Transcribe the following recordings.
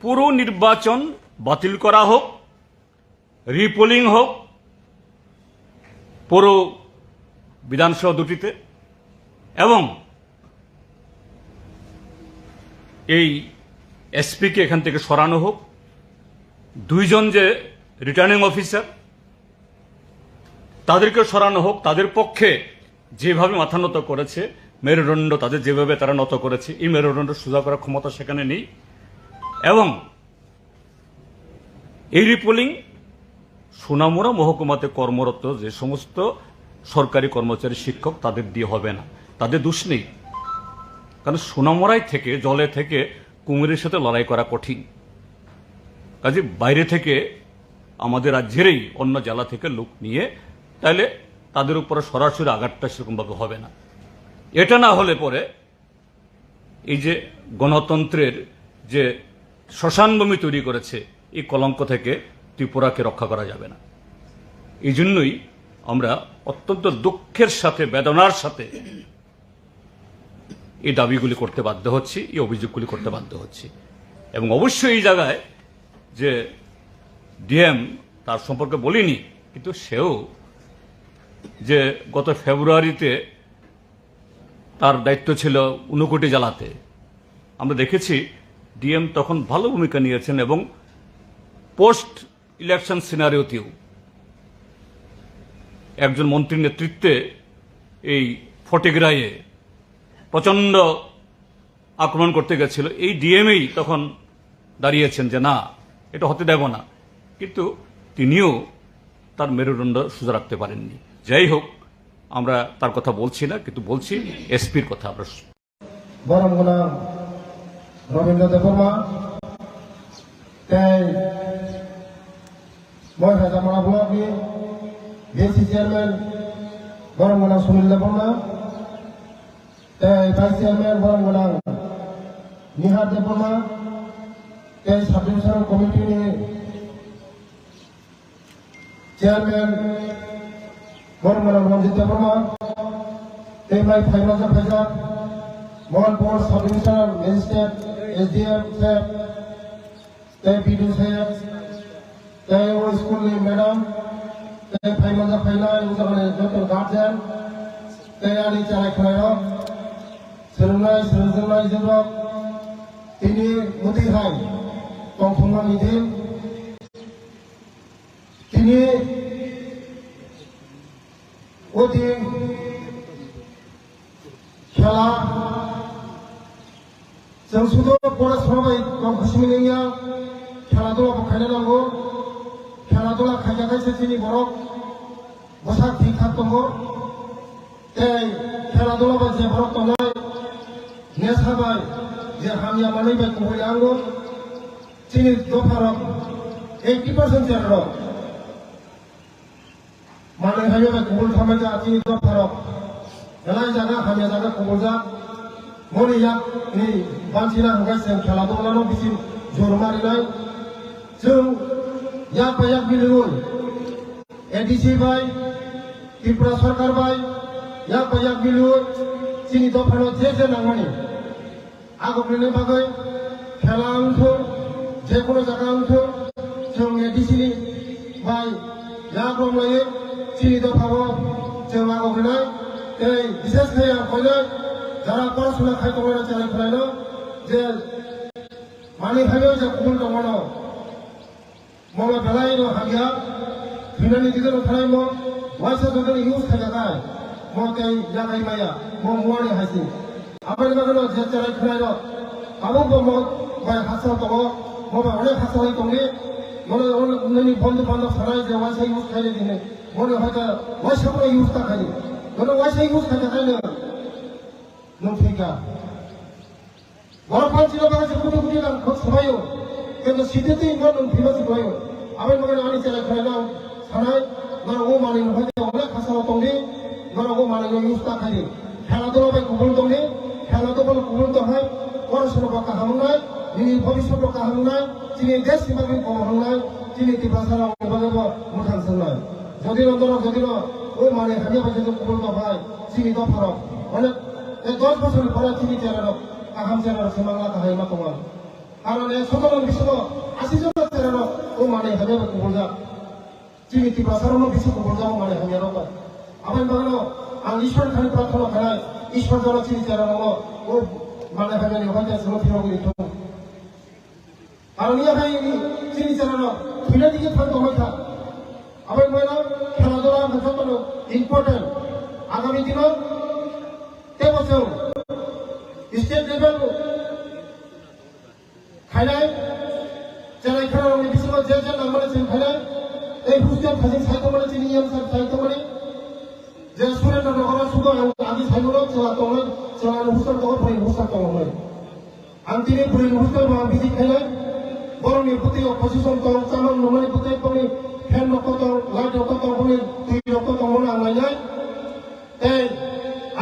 পুরো নির্বাচন বাতিল করা হোক, রিপোলিং হোক পুরো বিধানসভা দুটিতে, এবং এই এসপিকে এখান থেকে সরানো হোক। দুইজন যে রিটার্নিং অফিসার তাদেরকে সরানো হোক। তাদের পক্ষে যেভাবে মাথা নত করেছে, মেরুদণ্ড তাদের যেভাবে তারা নত করেছে, এই মেরুদণ্ড সোজা করার ক্ষমতা সেখানে নেই। এবং এই রিপোলিং সোনামুড়া মহকুমাতে কর্মরত যে সমস্ত সরকারি কর্মচারী, শিক্ষক, তাদের দিয়ে হবে না। তাদের দোষ নেই, কারণ সোনামুড়ায় থেকে, জলে থেকে কুমিরের সাথে লড়াই করা কঠিন। কাজে বাইরে থেকে আমাদের রাজ্যেরই অন্য জেলা থেকে লোক নিয়ে তাহলে তাদের উপরে সরাসরি আঘাতটা সেরকমভাবে হবে না। এটা না হলে পরে এই যে গণতন্ত্রের যে শ্মশানভূমি তৈরি করেছে, এই কলঙ্ক থেকে ত্রিপুরাকে রক্ষা করা যাবে না। এই জন্যই আমরা অত্যন্ত দুঃখের সাথে, বেদনার সাথে এই দাবিগুলি করতে বাধ্য হচ্ছি, এই অভিযোগগুলি করতে বাধ্য হচ্ছি। এবং অবশ্যই এই জায়গায় যে ডিএম, তার সম্পর্কে বলিনি, কিন্তু সেও যে গত ফেব্রুয়ারিতে তার দায়িত্ব ছিল 59 জেলাতে, আমরা দেখেছি ডিএম তখন ভালো ভূমিকা নিয়েছেন। এবং পোস্ট ইলেকশন সিনারিওতেও একজন মন্ত্রীর নেতৃত্বে এই ফটিগ্রায়ে প্রচণ্ড আক্রমণ করতে গেছিল, এই ডিএমই তখন দাঁড়িয়েছেন যে না, এটা হতে দেব না। কিন্তু তিনিও তার মেরুদণ্ড সোজা রাখতে পারেননি। যাই হোক, আমরা তার কথা বলছি না, কিন্তু বলছি এসপির কথা। আমরা বরমগোলা রবীন্দ্র দেববর্মা, ময়ূরহাজামারা ব্লকনি বিএসসি চেয়ারম্যান বরমগোলা সুনীল দেববর্মা, ভাইস চেয়ারম্যান বরমগোলা নিহার দেববর্মা, সাব-ডিভিশনাল কমিটিনি চেয়ারম্যান বরমগোলা রঞ্জিত দেববর্মা, ভাই ফাইনাজা ফাইজা, Mohanpur sub divisional magistrate SDM साहब, पीडी साहब, वो स्कूल मैडम, फाइमाजा फाइना जो गार्जियन, आनी चालाय खानाय सोलोंनाय जेनबा तिनि मुदि हाय तंथुमा निधि तिनि अति खेला जों शुद्ध फरायसाफोरा गाव खुसिमोनैया खेला दुलाखौ खायनो नांगौ। खेला दुला खायजाखायसो जोंनि बर' बसा थैखार दङ। खेला दुलाबा जे बर' दंनाय नेसाबाय जे हामिया मानैबाय गहैनांगौ जोंनि दफाराव 80% जेराव मानै हायबाय गहल थामायजा जोंनि दफाराव एलाय जागा हामिया जागा गहलजा मरिया नि बांसिना हगासिनो खेला दुलानो बिसिम जोर मारिनाय जों याक बायाक बिलुन एडीसी बाय त्रिपुरा सरकार बाय याक बायाक बिलुन जोंनि दफाराव जे नांगौनि आगोलनि बागै खेला अंथो जेखुनु जागा अंथो जों एडीसी नि बाय याक रंलायो जोंनि दफाराव जों आगोलनाय বিশেষ করে কইলে যারা পড়াশোনা খাইতে পারে চালাই ফেলাইলো যে মানি ভাবে যে কোন দমনো মলা বেলাইনো হাগিয়া ফিনানি দিগের ফেলাইম ওয়াইসা দগের ইউজ খাইজাগায় মতে জাগাই মায়া মুয়ানি হাসি আবার বাগনো যে চালাই ফেলাইলো আবু বম বাই হাসা দগ মবা অনেক হাসা হই দংনি মনে অনেক বন্ধু বান্ধব সারাই যে ওয়াইসা ইউজ খাইলে দিনে মনে হয়তো ওয়াইসা করে ইউজ তা খাইলে Kalau wajah ibu kata kaya, nufika. Walaupun sila bagai sebutu buti dan kau sebayo, kerana situ tu iman nufika sebayo. Abai bagai ani cakap kaya lau, sanai, mana aku mana yang hati orang kasar tonggi, mana aku mana yang yusta kaya. Kalau tu bagai kubur tonggi, kalau tu bagai kubur tonggi, orang semua bakal hamilai, ini bhabisya bakal hamilai, sini des sebagai kau hamilai, sini tiba salah bagai mutan senai. Jadi nonton, jadi no. ও মানে হামিয়া বাজে যে কবল তো ভাই চিনি তো ফরক অনেক 10 বছর পরে চিনি চেরারক আহাম চেরারক সীমাংলা কাহাই মা তোমার কারণ এই সকল বিশ্ব আশিজন তেরো ও মানে হবে কবলজা চিনি ত্রিপুরা বিশ্ব কবলজা মানে হবে রবা আবার বাগানো আং ঈশ্বর খানি প্রার্থনা খানায় ঈশ্বর জন চিনি তেরো ও মানে হবে হয়তো শুনো ফিরো কারণ ইয়া ভাই চিনি তেরো ফিরে দিকে থাকতে হয়তো আবার মনে খেলাধুলা যত ইম্পর্টেন্ট আগামী দিন এবছর স্টেট লেভেল খাইনায় জেলায় খেলার বিশেষ যে নাম্বারে ছিল খাইনায় এই হোস্টেল খাসি সাহিত্য মানে চিনি সাহিত্য মানে যে সুরেন্দ্র নগর শুধু আগে সাইগুলো চেলা তমে চেলা হোস্টেল তখন পড়ি হোস্টেল তখন হয় আমি তিনি পড়ি হোস্টেল বিধি খাইনায় বরং প্রতি পজিশন তখন চামন নমনি প্রতি কমি ফ্যান রক্ত লাইট রক্ত কমি দুই রক্ত তমনে আনাই এই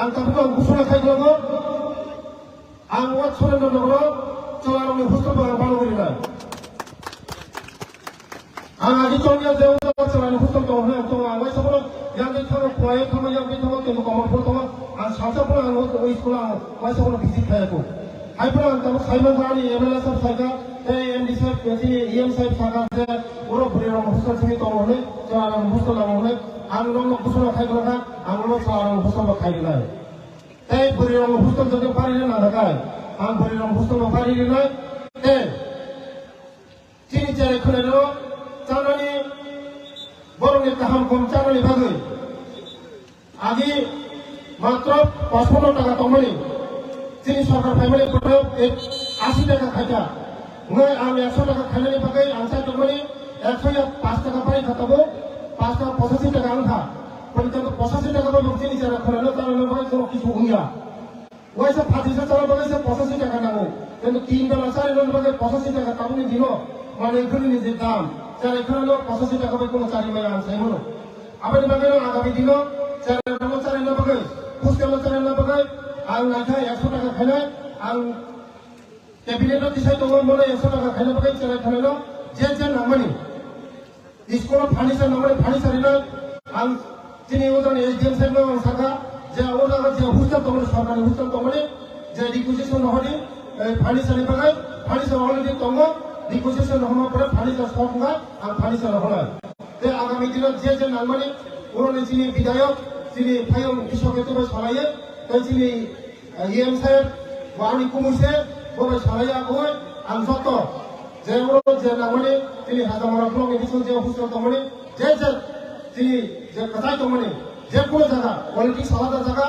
আং তারপরে ঘোষণা খাইগো আং ওয়াট সুরেন্দ্র নগর চলানো হোস্টেল বানো করি না আং আগে চলিয়া যে চলানো হোস্টেল তো হয় তো আং ওয়াই সবল yang kita proyek kami yang kita mau kamar pertama, an sahaja pun an waktu sekolah, masih orang visit saya tu. Hai pun an tahu saya mengani MLA sab saya, MD sab, EM sab saya, orang beri orang hostel sini tahu ni, orang hostel orang ni, an orang hostel khai kerana, an orang hostel khai kerana. Beri orang hostel jadi pari ni nak kai, an beri orang hostel pari ni nak, sini cari kerana, cara ni বরং একটা হাম কম চালানি ভাগে আগে মাত্র 55 টাকা তমনি চিনি সরকার family কোটাও 80 টাকা খাইতা মই আমি 100 টাকা খাইনি ভাগে আনসাই তমনি 105 টাকা পাই খাতাবো 5 টাকা 85 টাকা আনথা পর্যন্ত 85 টাকা পাবো চিনি যারা খরানো তার ভাগে কোনো কিছু হুইয়া ওইসব ফাটিসা চালা ভাগে 85 টাকা নাও কিন্তু 3 বেলা 4 বেলা ভাগে 85 টাকা তাবনি দিল মানে এখানে নিজের দাম যারা এখানে লোক 85 টাকা পাই কোনো চারি মেয়ে আনসাই হলো আবার ভাগে আগামী দিন চারি না ভাগে হোস্টেল চারি না ভাগে আং নাইখাই 100 টাকা খাইনা আং ক্যাবিনেটত দিছাই তো মনে 100 টাকা খাইনা ভাগে চারি খাইনা যে নামানি স্কুল ফার্নিচার নামানি ফার্নিচার না আং তিনি ওজন এসডিএম সাহেব না সাকা যে ওরা যে হোস্টেল তো সরকারি হোস্টেল তো যে রিকুইজিশন হলি ফার্নিচার ভাগে ফার্নিচার অলরেডি তঙ্গ রিকুইজিশন হওয়ার পরে ফার্নিচার সব হয় আর ফার্নিচার হয় তে আগামী দিনত যে নামানি ওরনে যিনি বিধায়ক যিনি ফাইম কৃষক এত সরাইয়ে তাই যিনি ইএম সাহেব ওয়ানি কুমুসে বলে সরাইয়া কই আন যত যে যে নামানি তিনি হাজামারা ব্লক এডিশন যে হোস্টেল তমনি যে তিনি যে কথাই তমনি যে কোনো জায়গা পলিটিক্স আলাদা জায়গা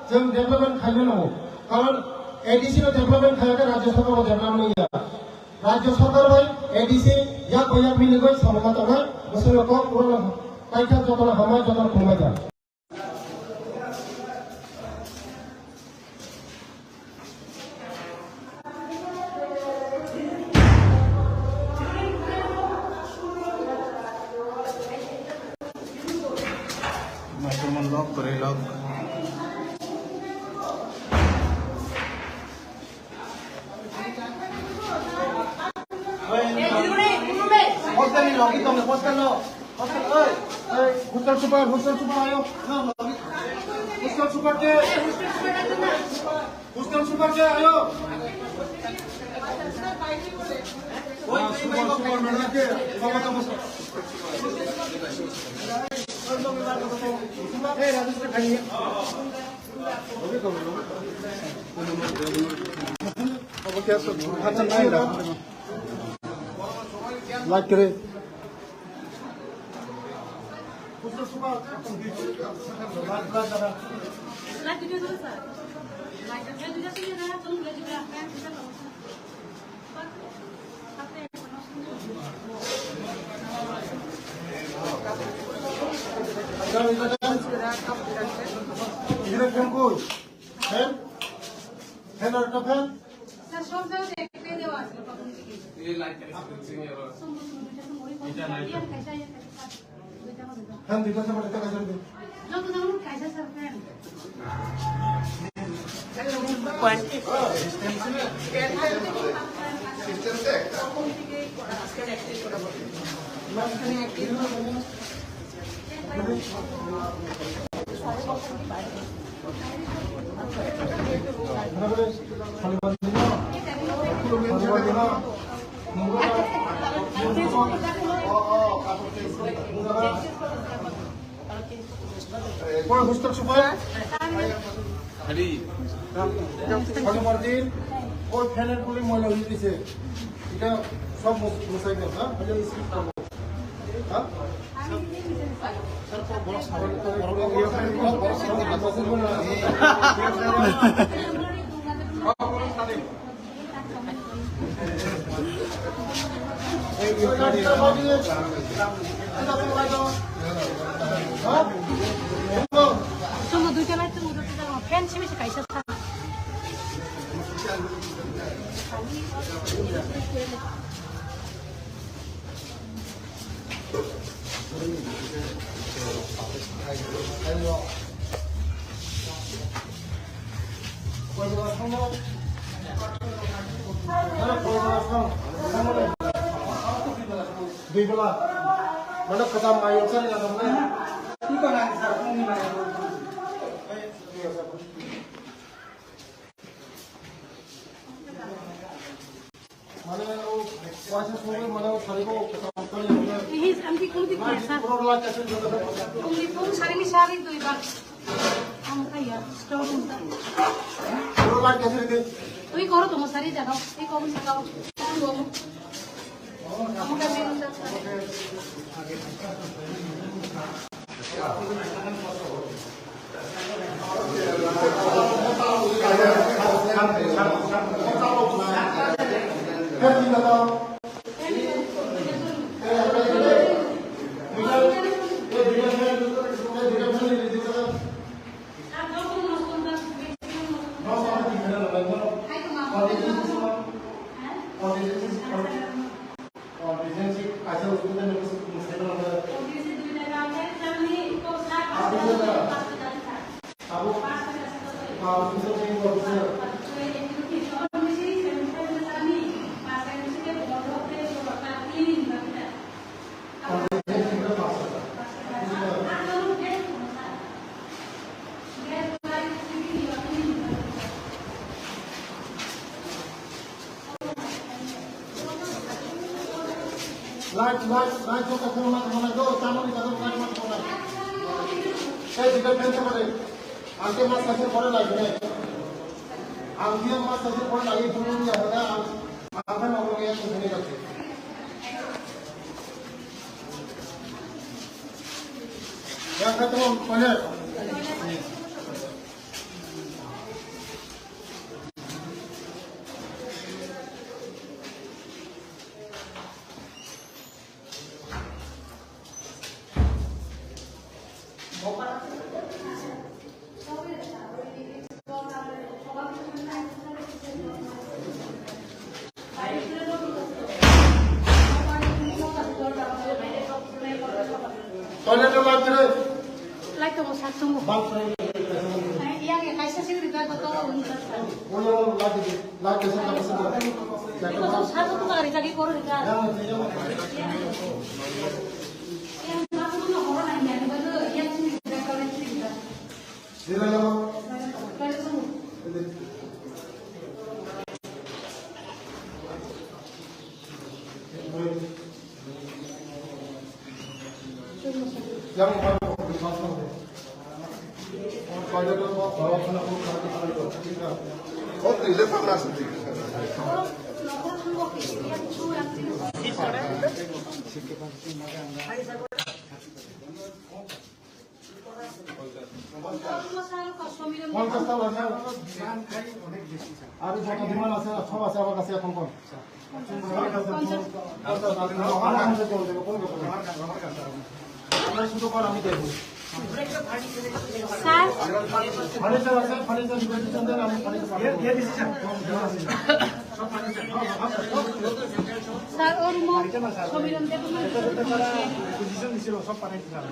जों डेभलपमेंट खालामनो नांगौ कारण एडीसी डेभलपमेंट खालामनो राज्य सरकार डेभलपमेंट राज्य सरकार भाई एडीसी या कोई मिले कोई समझा तो है मुझे को पूरा पैसा जो तो हमारे जो तो घूमे जा माइक्रोफोन लॉक करे lock Hostel ni lagi tong hostel lo. Hostel oi. Hostel super ayo. Hostel super ke. Hostel super ke ayo. Oi super mana ke? Sama kamu. Eh Rajasthan खाइए. अभी कब लो? अब क्या सब खाना नहीं रहा. लाइक करे इधर कौन को फैन फैन और का फैन ये लाइट हम दिखा सब बता कैसे दे जो तो हम कैसे सर फैन सिस्टम से आजकल एक्टिव करा मास्क नहीं एक्टिव কোন হোস্টেল সুপার দিন ওই ফ্যানের গুলি ময়লা হয়ে দিছে এটা সব মুছাই দেব হ্যাঁ হ্যাঁ Tunggu dulu kan itu udah kita fan sih masih kaisa. Di belah mana kata mayor saya nggak tahu itu nanti saya pun mayor mana wajah semua mana hari ko kata kali Ini anti kung di kuasa. produk kasih juga Kung di pun sari tu ibar. Ang kaya store pun. produk kasih itu Tuh koro tuh mau sari jaga. Ini kau bisa kau. Kamu kan minum dah. Light जो कचरा मत होना दो चावल की कदम काट मत होना कई जिधर पेंट करे आगे मत सजे पड़े लगे आगे मत सजे पड़े लगे तुम नहीं होगा आगे ना होगा कुछ नहीं करते क्या कहते हो पहले toilet lo lagi deh. Like tuh mau satu tunggu. Iya ya kaisa sih udah gak tahu untuk. Boleh lagi sana sana. Itu satu tuh kali lagi koro di kan. Yang aku tuh nggak orang nanya, betul yang sini udah kalau yang sini udah. Sila lama. Kalau tunggu. Yang mana dimasukkan? Toilet lo bawa kena pun kaki kali tu. Oh, ini pernah sendiri. Pangkas tahu aja. Ada jatuh di mana saya? Coba saya kasih apa pun. শুধু কর আমি দেখব sir furniture আছে furniture deposition দেন আমি furniture দিয়ে দিছি sir সব furniture sir ওর মো সবিরন দেব না ডিপোজিশন দিছিল সব ফার্নিচার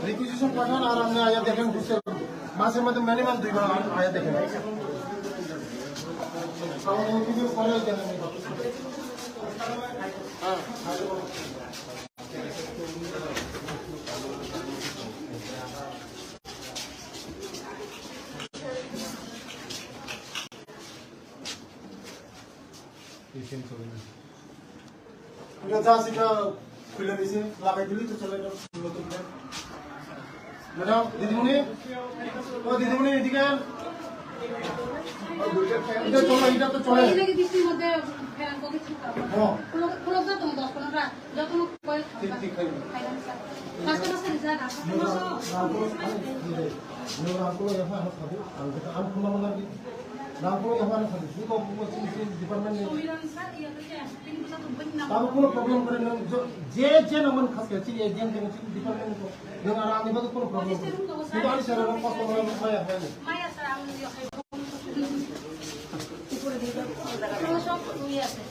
রিকুইজিশন পাঠান আর আপনি আয়া দেখেন বুঝতে মাসের মধ্যে মিনিমাম 2 বার আয়া দেখেন তাহলে কিছু পরে দেন হ্যাঁ এটা যা সেটা খুলে দিয়েছে লাগাই দিলি তো চলে গেল নতুন ম্যাডাম দিদিমণি ও দিদিমণি এদিকে এটা চলে এটা তো চলে বৃষ্টির মধ্যে ফেরান কোকে ঠিক পুরো তো তুমি 10-15টা যত কই ঠিক খাই পাঁচটা পাঁচটা রিজার্ভ আছে রামপুর यहाँ खादु आम खुला वाला भी रामपुर यहाँ खादु सुको डिपार्टमेंट में अब कोनो प्रॉब्लम करे न जे जे नमन खास के छी एजेंट के छी डिपार्टमेंट को न आराम ने कोनो प्रॉब्लम तो आनी सर हम कष्ट वाला माया है माया सर আমি উপরে দিয়ে দাও সব ইয়ে আছে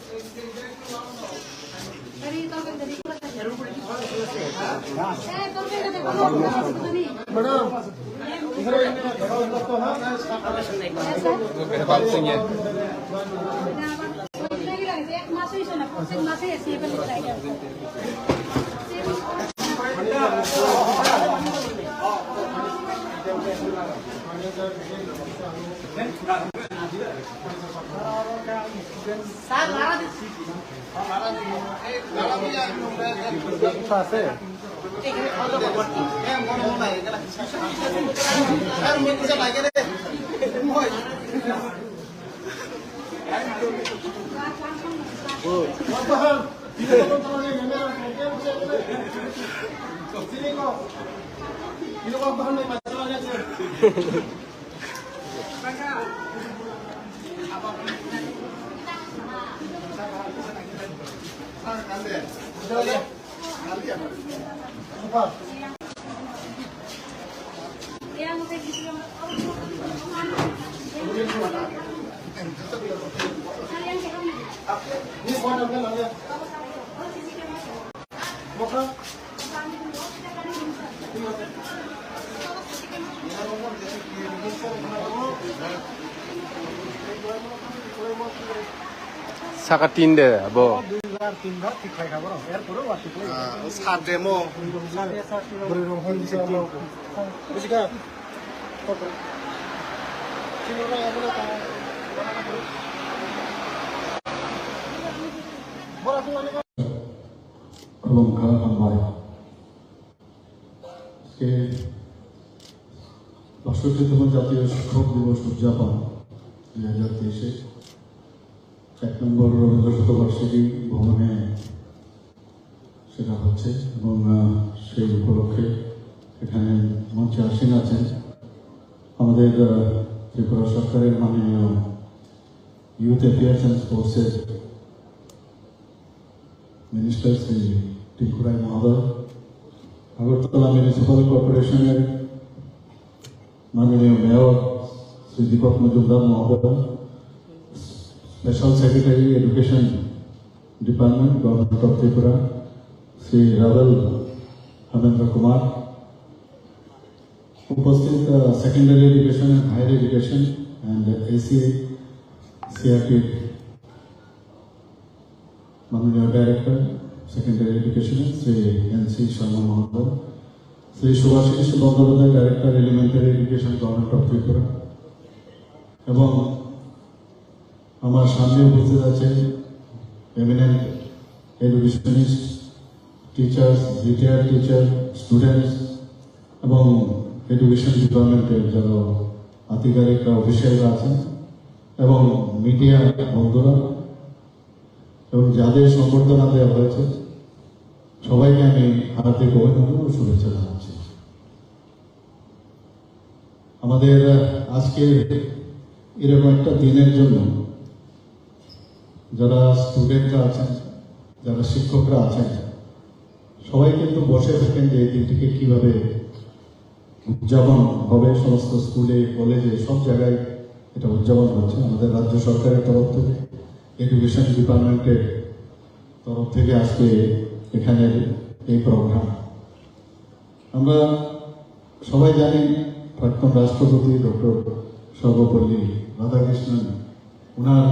আরে তো কেন দেখি এর উপরে কি ভালো আছে হ্যাঁ তোর কেন দেখো তুমি मैडम इधर तो हां बात सुनिए एक मास ही ना एक मास ही ऐसे बन जाएगा सर लारा আছে এখানে খাওয়া দাওয়া করতে হ্যাঁ মনে হয় এগুলা আর মনে যা লাগে রে মই বহল ইধর তো তোমাকে মেমেরা কেন বসে সিনে কো ইলো কো বহল নাই মাছলা আছে সুপার ये मुझे किसी को ये कौन है लगे मोखा साका तीन दे अब 2003 বার ঠিক খাই খাবো এরপরে ওয়াটি করে सात डेमो বড় রকম হল দিছে আমরা বুঝিকা কত চিনোরা এগুলো তা বড় তো অনেক Kelongkar Ambai. Ke বাষট্টিতম জাতীয় শিক্ষক দিবস উদযাপন 2023 এক নম্বর রবীন্দ্র শতবার্ষিকী ভ্রমণে সেটা হচ্ছে এবং সেই উপলক্ষে এখানে মঞ্চে আসীন আছেন আমাদের ত্রিপুরা সরকারের মাননীয় ইউথ অ্যাফেয়ার্স অ্যান্ড স্পোর্টসের मिनिस्टर श्री टिपुरा महोदय আগরতলা म्यूनिसिपल कॉर्पोरेशन माननीय मेयर श्री दीपक मजुमदार महोदय special secretary education department government of Tripura Shri Rawal Hemendra Kumar उपस्थित secondary education and higher education and AC CRT माननीय director secondary education Shri NC Sharma महोदय Shri Subhashish Bandopadhyay director elementary education government of Tripura एवं हमारे सामने उपस्थित आছেন eminent educationist teachers retired teacher students एवं एजुकेशन डिपार्टमेंटेर যারা আধিকারিকরা অফিসাররা আছেন এবং মিডিয়া বন্ধুরা এবং যাদের সম্বর্ধনা দেওয়া হয়েছে সবাইকে আমি হার্দিক অভিনন্দন ও শুভেচ্ছা জানাচ্ছি। আমাদের আজকে এরকম একটা দিনের জন্য যারা স্টুডেন্টরা আছেন যারা শিক্ষকরা আছেন সবাই কিন্তু বসে থাকেন যে এই দিনটিকে কিভাবে উদযাপন হবে। সমস্ত স্কুলে কলেজে সব জায়গায় এটা উদযাপন হচ্ছে। আমাদের রাজ্য সরকারের তরফ থেকে এডুকেশন ডিপার্টমেন্টের তরফ থেকে আজকে এখানে এই প্রোগ্রাম। আমরা সবাই জানি প্রাক্তন রাষ্ট্রপতি ডক্টর সর্বপল্লী রাধাকৃষ্ণন ওনার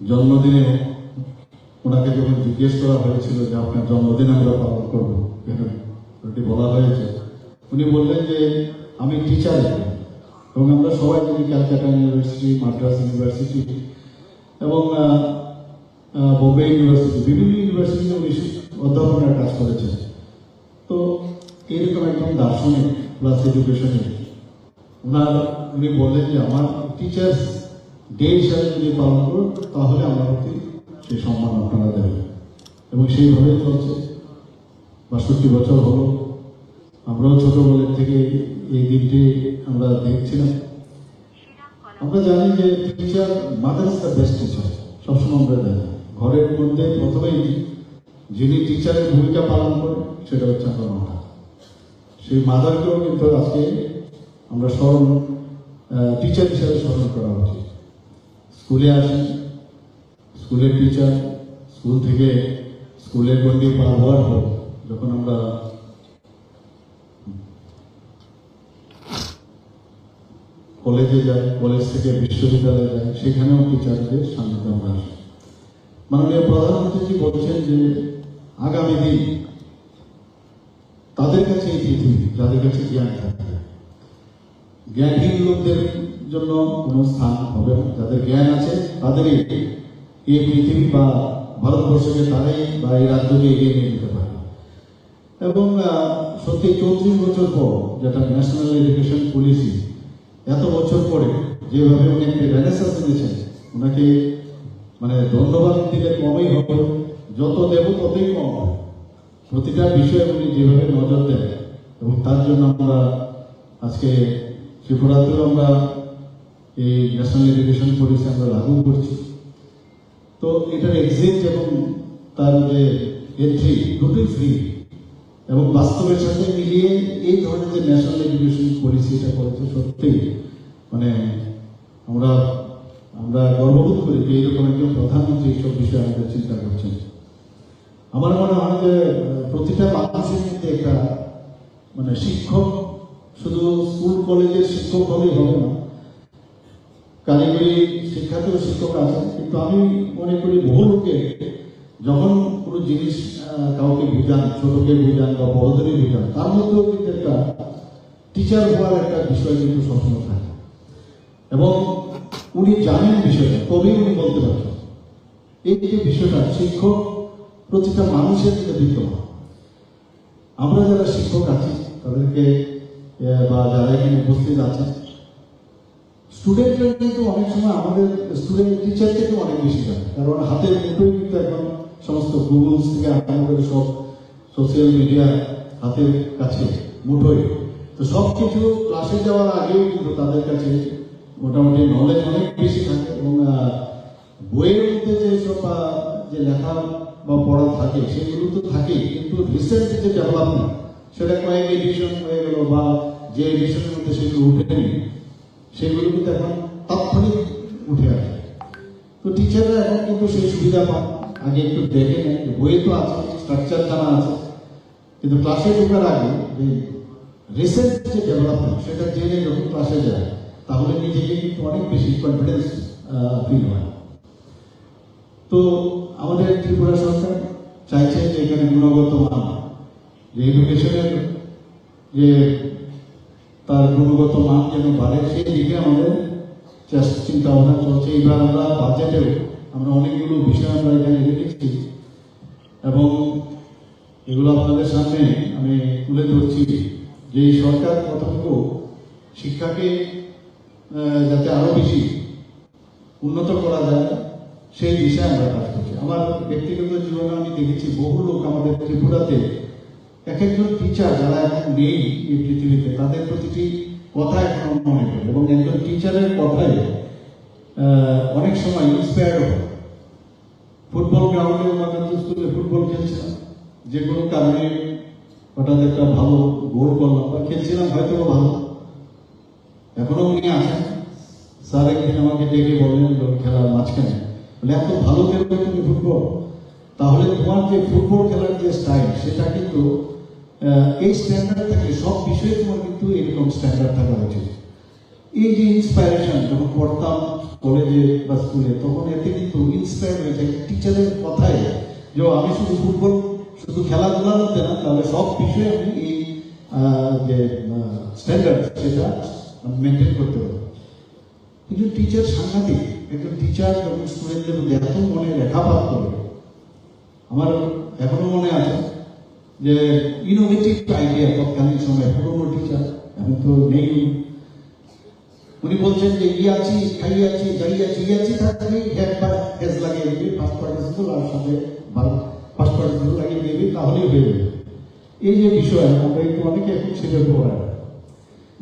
জন্মদিনে ওনাকে যখন জিজ্ঞেস করা হয়েছিল যে আপনার জন্মদিন আমরা পালন করবো এটি বলা হয়েছে, উনি বললেন যে আমি টিচার এবং আমরা সবাই জানি ক্যালকাটা ইউনিভার্সিটি মাদ্রাস ইউনিভার্সিটি এবং বোম্বে ইউনিভার্সিটি, বিভিন্ন ইউনিভার্সিটিতে উনি অধ্যাপনার কাজ করেছেন। তো এরকম একদম দার্শনিক প্লাস এডুকেশনে উনি বললেন যে আমার টিচার্স ডে হিসাবে যদি পালন করুন তাহলে আমার প্রতি সেই সম্মান আপনারা দেবেন, এবং সেইভাবেই চলছে। ৬২ বছর হলো, আমরাও ছোটবেলার থেকে এই দিনটি আমরা দেখছিলাম। আমরা জানি যে teacher, mother is the best teacher, সবসময় আমরা জানি। ঘরের মধ্যে প্রথমেই যিনি টিচারের ভূমিকা পালন করেন সেটা হচ্ছে আমার মাতা। সেই মাদারকেও কিন্তু আজকে আমরা টিচার হিসাবে স্মরণ করা উচিত। স্কুলে আসেন, স্কুলের টিচার, স্কুল থেকে স্কুলের গণ্ডি পার হওয়ার পর যখন আমরা কলেজে যাই, কলেজ থেকে বিশ্ববিদ্যালয়ে যাই, সেখানেও টিচারদের সান্নিধ্যে আমরা আসি। মাননীয় প্রধানমন্ত্রীজি বলছেন যে আগামী দিন তাদের কাছে এই পৃথিবী, যাদের কাছে জ্ঞান থাকবে, জ্ঞানহীন লোকদের জন্য কোনো স্থান হবে না। যাদের জ্ঞান আছে তাদেরই এই পৃথিবী বা ভারতবর্ষকে তারাই বা এই রাজ্যকে এগিয়ে নিয়ে যেতে পারে। এবং সত্যি ৩৪ বছর পর যেটা ন্যাশনাল এডুকেশন পলিসি, এত বছর পরে যেভাবে উনি একটি রেনেসান্স এনেছেন, ওনাকে মানে ধন্যবাদ দিলে কমই হবে, যত দেব ততই কম হবে। প্রতিটা বিষয়ে উনি যেভাবে নজর দেন, এবং তার জন্য আমরা আজকে ত্রিপুরাতেও আমরা এই ন্যাশনাল এডুকেশন পলিসি আমরা লাগু করছি। তো এটার এক্সিট এবং তার যে এন্ট্রি দুটোই ফ্রি, এবং বাস্তবের সাথে মিলিয়ে এই ধরনের যে ন্যাশনাল এডুকেশন পলিসি এটা করেছে, সত্যি মানে আমরা গর্ববোধ করি যে এইরকম একজন প্রধানমন্ত্রী এইসব বিষয়ে আমাদের চিন্তা করছেন। আমার মনে হয় যে প্রতিটা মানুষের মধ্যে একটা মানে শিক্ষক শুধু স্কুল কলেজের শিক্ষক হলেই হবে না, কারিগরি শিক্ষাতেও শিক্ষক আছেন। কিন্তু আমি মনে করি বহু লোকে যখন কোনো জিনিস কাউকে বুঝান, ছোটকে বুঝান বা বড়দেরই বুঝান, তার মধ্যেও কিন্তু একটা টিচার হওয়ার একটা বিষয় কিন্তু সবসময় থাকে, এবং উনি জানেন বিষয়টা, তবেই উনি বলতে পারছেন। এই যে বিষয়টা শিক্ষক প্রতিটা মানুষের মধ্যে বিদ্যমান। আমরা যারা শিক্ষক আছি তাদেরকে বা যারা এখানে উপস্থিত আছেন, স্টুডেন্টরা কিন্তু অনেক সময় আমাদের স্টুডেন্ট টিচার থেকে অনেক বেশি জানে, কারণ হাতের মুঠোই কিন্তু এখন সমস্ত গুগলস থেকে আরম্ভ করে সব সোশ্যাল মিডিয়া হাতের কাছে মুঠোই। তো সব কিছু ক্লাসে যাওয়ার আগেও কিন্তু তাদের কাছে মোটামুটি নলেজ অনেক বেশি থাকে, এবং বইয়ের মধ্যে যেসব যে লেখা বা পড়া থাকে সেগুলো তো থাকেই, কিন্তু রিসেন্ট যে ডেভেলপমেন্ট সেটা কয়েক এডিশন হয়ে গেল বা যে এডিশনের মধ্যে সেগুলো উঠেনি, সেগুলো কিন্তু এখন তাৎক্ষণিক উঠে আসে। তো টিচাররা এখন কিন্তু সেই সুবিধা পান, আগে একটু দেখে নেন, বইয়ে তো আছে, স্ট্রাকচার জানা আছে, কিন্তু ক্লাসে ঢোকার আগে রিসেন্ট যে ডেভেলপমেন্ট সেটা জেনে যখন ক্লাসে যায় তাহলে নিজেকে কিন্তু অনেক বেশি কনফিডেন্স ফিল হয়। তো আমাদের ত্রিপুরা সরকার চাইছে যে এখানে গুণগত মান, যে এডুকেশনের যে তার গুণগত মান যেন বাড়ে, সেই দিকে আমাদের চিন্তা ভাবনা চলছে। এইবার আমরা বাজেটেও আমরা অনেকগুলো বিষয় আমরা এখানে রেখেছি, এবং এগুলো আপনাদের সামনে আমি তুলে ধরছি যে সরকার কতটুকু শিক্ষাকে যাতে আরো বেশি উন্নত করা যায় সেই বিষয়ে আমরা কাজ করছি। আমার ব্যক্তিগত জীবনে আমি দেখেছি বহু লোক আমাদের ত্রিপুরাতে এক একজন টিচার যারা এখন নেই এই পৃথিবীতে, তাদের প্রতিটি কথা এখন মনে করে, এবং একজন টিচারের কথায় অনেক সময় ইন্সপায়ার্ড হয়। ফুটবল গ্রাউন্ডে আমাদের স্কুলে ফুটবল খেলছিলাম, যে কোনো কারণে হঠাৎ একটা ভালো গোল করলাম বা খেলছিলাম হয়তো ভালো, এখনো উনি আছেন। স্যার একদিন আমাকে ডেকে বললেন খেলার মাঝখানে, বলে এত ভালো খেলবে তুমি ফুটবল, তাহলে তোমার যে ফুটবল খেলার যে স্টাইল সেটা কিন্তু এই স্ট্যান্ডার্ড থাকে, সব বিষয়ে তোমার কিন্তু এরকম স্ট্যান্ডার্ড থাকা উচিত। এই যে ইন্সপায়ারেশন যখন পড়তাম কলেজে বা স্কুলে, তখন এতে কিন্তু ইন্সপায়ার হয়ে যায় টিচারের কথায়, যে আমি শুধু ফুটবল শুধু খেলাধুলার মধ্যে না, তাহলে সব বিষয়ে আমি এই যে স্ট্যান্ডার্ড সেটা মেনটেন করতে পারবো। কিন্তু টিচার সাংঘাতিক একজন টিচার যখন স্টুডেন্টদের মধ্যে এত মনে রেখাপাত করে, আমার এখনো মনে আছে যে ইনোভেটিভ আইডিয়া তৎকালীন সময় পুরনো টিচার, এখন তো নেই, উনি বলছেন যে ইয়াছি খাইয়াছি যাইয়াছি ইয়াছি থাকলে হ্যাঁ বা হ্যাজ লাগিয়ে দেবে, ফার্স্ট পার্টিসিপল আর সাথে ফার্স্ট পার্টিসিপল লাগিয়ে দেবে, তাহলেই হয়ে যাবে। এই যে বিষয় আমরা একটু অনেকে এখন সেটা পড়ায়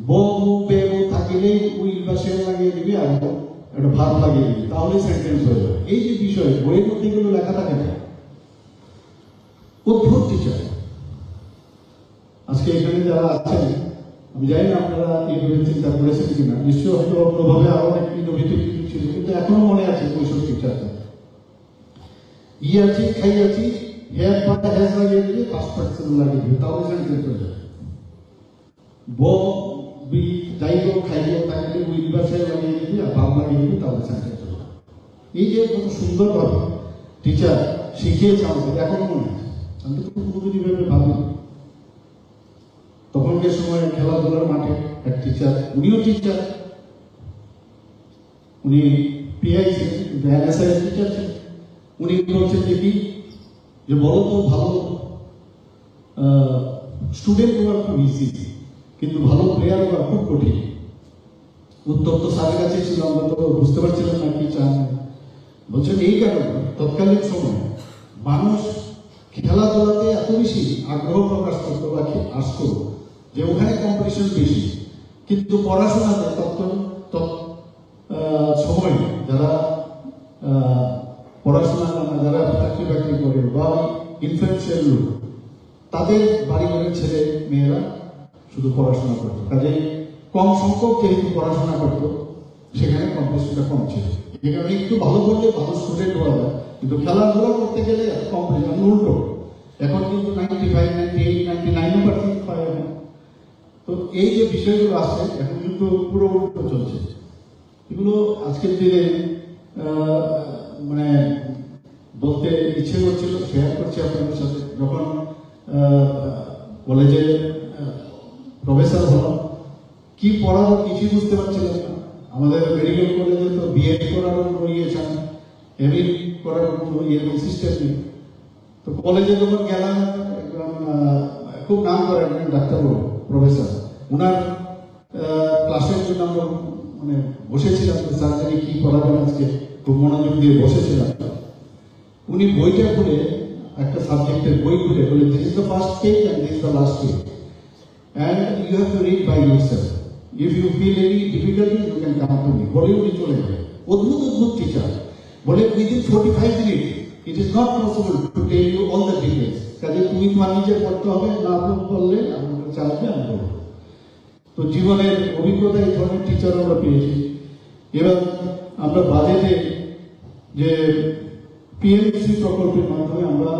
বউ বেবু থাকিলেই উইল বা সেল লাগিয়ে দিবি আর একটা ভাব লাগিয়ে দিবি, তাহলে সেন্টেন্স হয়ে যাবে। এই যে বিষয় বইয়ের মধ্যে এগুলো লেখা থাকে না, অদ্ভুত টিচার। আজকে এখানে যারা আছেন আমি জানি না আপনারা এইভাবে চিন্তা করেছেন কিনা, নিশ্চয়ই হয়তো অন্যভাবে আরো অনেক ইনোভেটিভ কিছু ছিল, কিন্তু এখনো মনে আছে ওইসব টিচারটা। ইয়াছি খাইয়াছি হ্যাঁ বা হ্যাজ লাগিয়ে দিবি, ফার্স্ট পার্সন লাগিয়ে দিবি, তাহলে সেন্টেন্স হয়ে যাবে। বউ বি যাইব খাইব তাকে উইল বা সেল লাগিয়ে দিবি আর ভাব লাগিয়ে দিবি, তাহলে সেন্টেন্স হয়ে যাবে। এই যে কত সুন্দরভাবে টিচার শিখিয়েছে আমাদের, এখনো মনে আছে। আমি তো পুরোপুরিভাবে ভাবি তখনকার সময় খেলাধুলার মাঠে এক টিচার, উনিও টিচার, উনি পিআই ছিলেন কিন্তু এনএসআই টিচার ছিলেন। উনি বলছেন যে কি যে বলো তো ভালো স্টুডেন্ট হওয়া খুব ইজি, কিন্তু ভালো প্লেয়ার হওয়া খুব কঠিন। উত্তর তো স্যারের কাছে ছিল, আমরা তো বুঝতে পারছিলাম না কি চান। বলছেন এই কারণে তৎকালীন সময় মানুষ খেলাধুলাতে এত বেশি আগ্রহ প্রকাশ করতো বা আসতো যে ওখানে কম্পিটিশন বেশি, কিন্তু পড়াশোনাতে সময় যারা পড়াশোনা যারা চাকরি বাকরি করে বা ইনফ্লুয়েন্সিয়াল লোক, তাদের বাড়ি ঘরের ছেলে মেয়েরা শুধু পড়াশোনা করতো, কাজে কম সংখ্যক যেহেতু পড়াশোনা করতো সেখানে কম্পিটিশনটা কম ছিল। এখানে একটু ভালো করলে ভালো স্টুডেন্ট হওয়া যায়, কিন্তু খেলাধুলা করতে গেলে কম্পিটিশন উল্টো। এখন কিন্তু 95, 98, 99% পায় এখন। তো এই যে বিষয়গুলো আছে এখন কিন্তু পুরো উল্টো চলছে। এগুলো আজকের দিনে মানে বলতে ইচ্ছে করছিল, শেয়ার করছি আপনাদের সাথে। যখন কলেজে প্রফেসর হলাম, কি পড়াবো কিছুই বুঝতে পারছিলাম না। আমাদের মেডিকেল কলেজে তো বিএড করারও ইয়েছেন, এমএ করার কোনো এরকম সিস্টেম নেই। তো কলেজে যখন গেলাম, খুব নাম করে একজন ডাক্তারবাবু প্রফেসর, ওনার ক্লাসের জন্য আমরা মানে বসেছিলাম, সার্জারি কি পড়াবেন আজকে খুব মনোযোগ দিয়ে বসেছিলাম। উনি বইটা খুলে একটা সাবজেক্টের বই খুলে বলে, this is the first page and this is the last page and you have to read by yourself, if you feel any difficulty you can come to me. বলে উনি চলে গেলেন। অদ্ভুত অদ্ভুত টিচার। বলে within 45 minute it is not possible to tell you all the details, কাজে তুমি তোমার নিজে পড়তে হবে, না বললে আমাকে চালাবে আমি বলবো। তো জীবনের অভিজ্ঞতা এই ধরনের টিচার আমরা পেয়েছি। এবার আমরা বাজেটে যে পিএমসি প্রকল্পের মাধ্যমে আমরা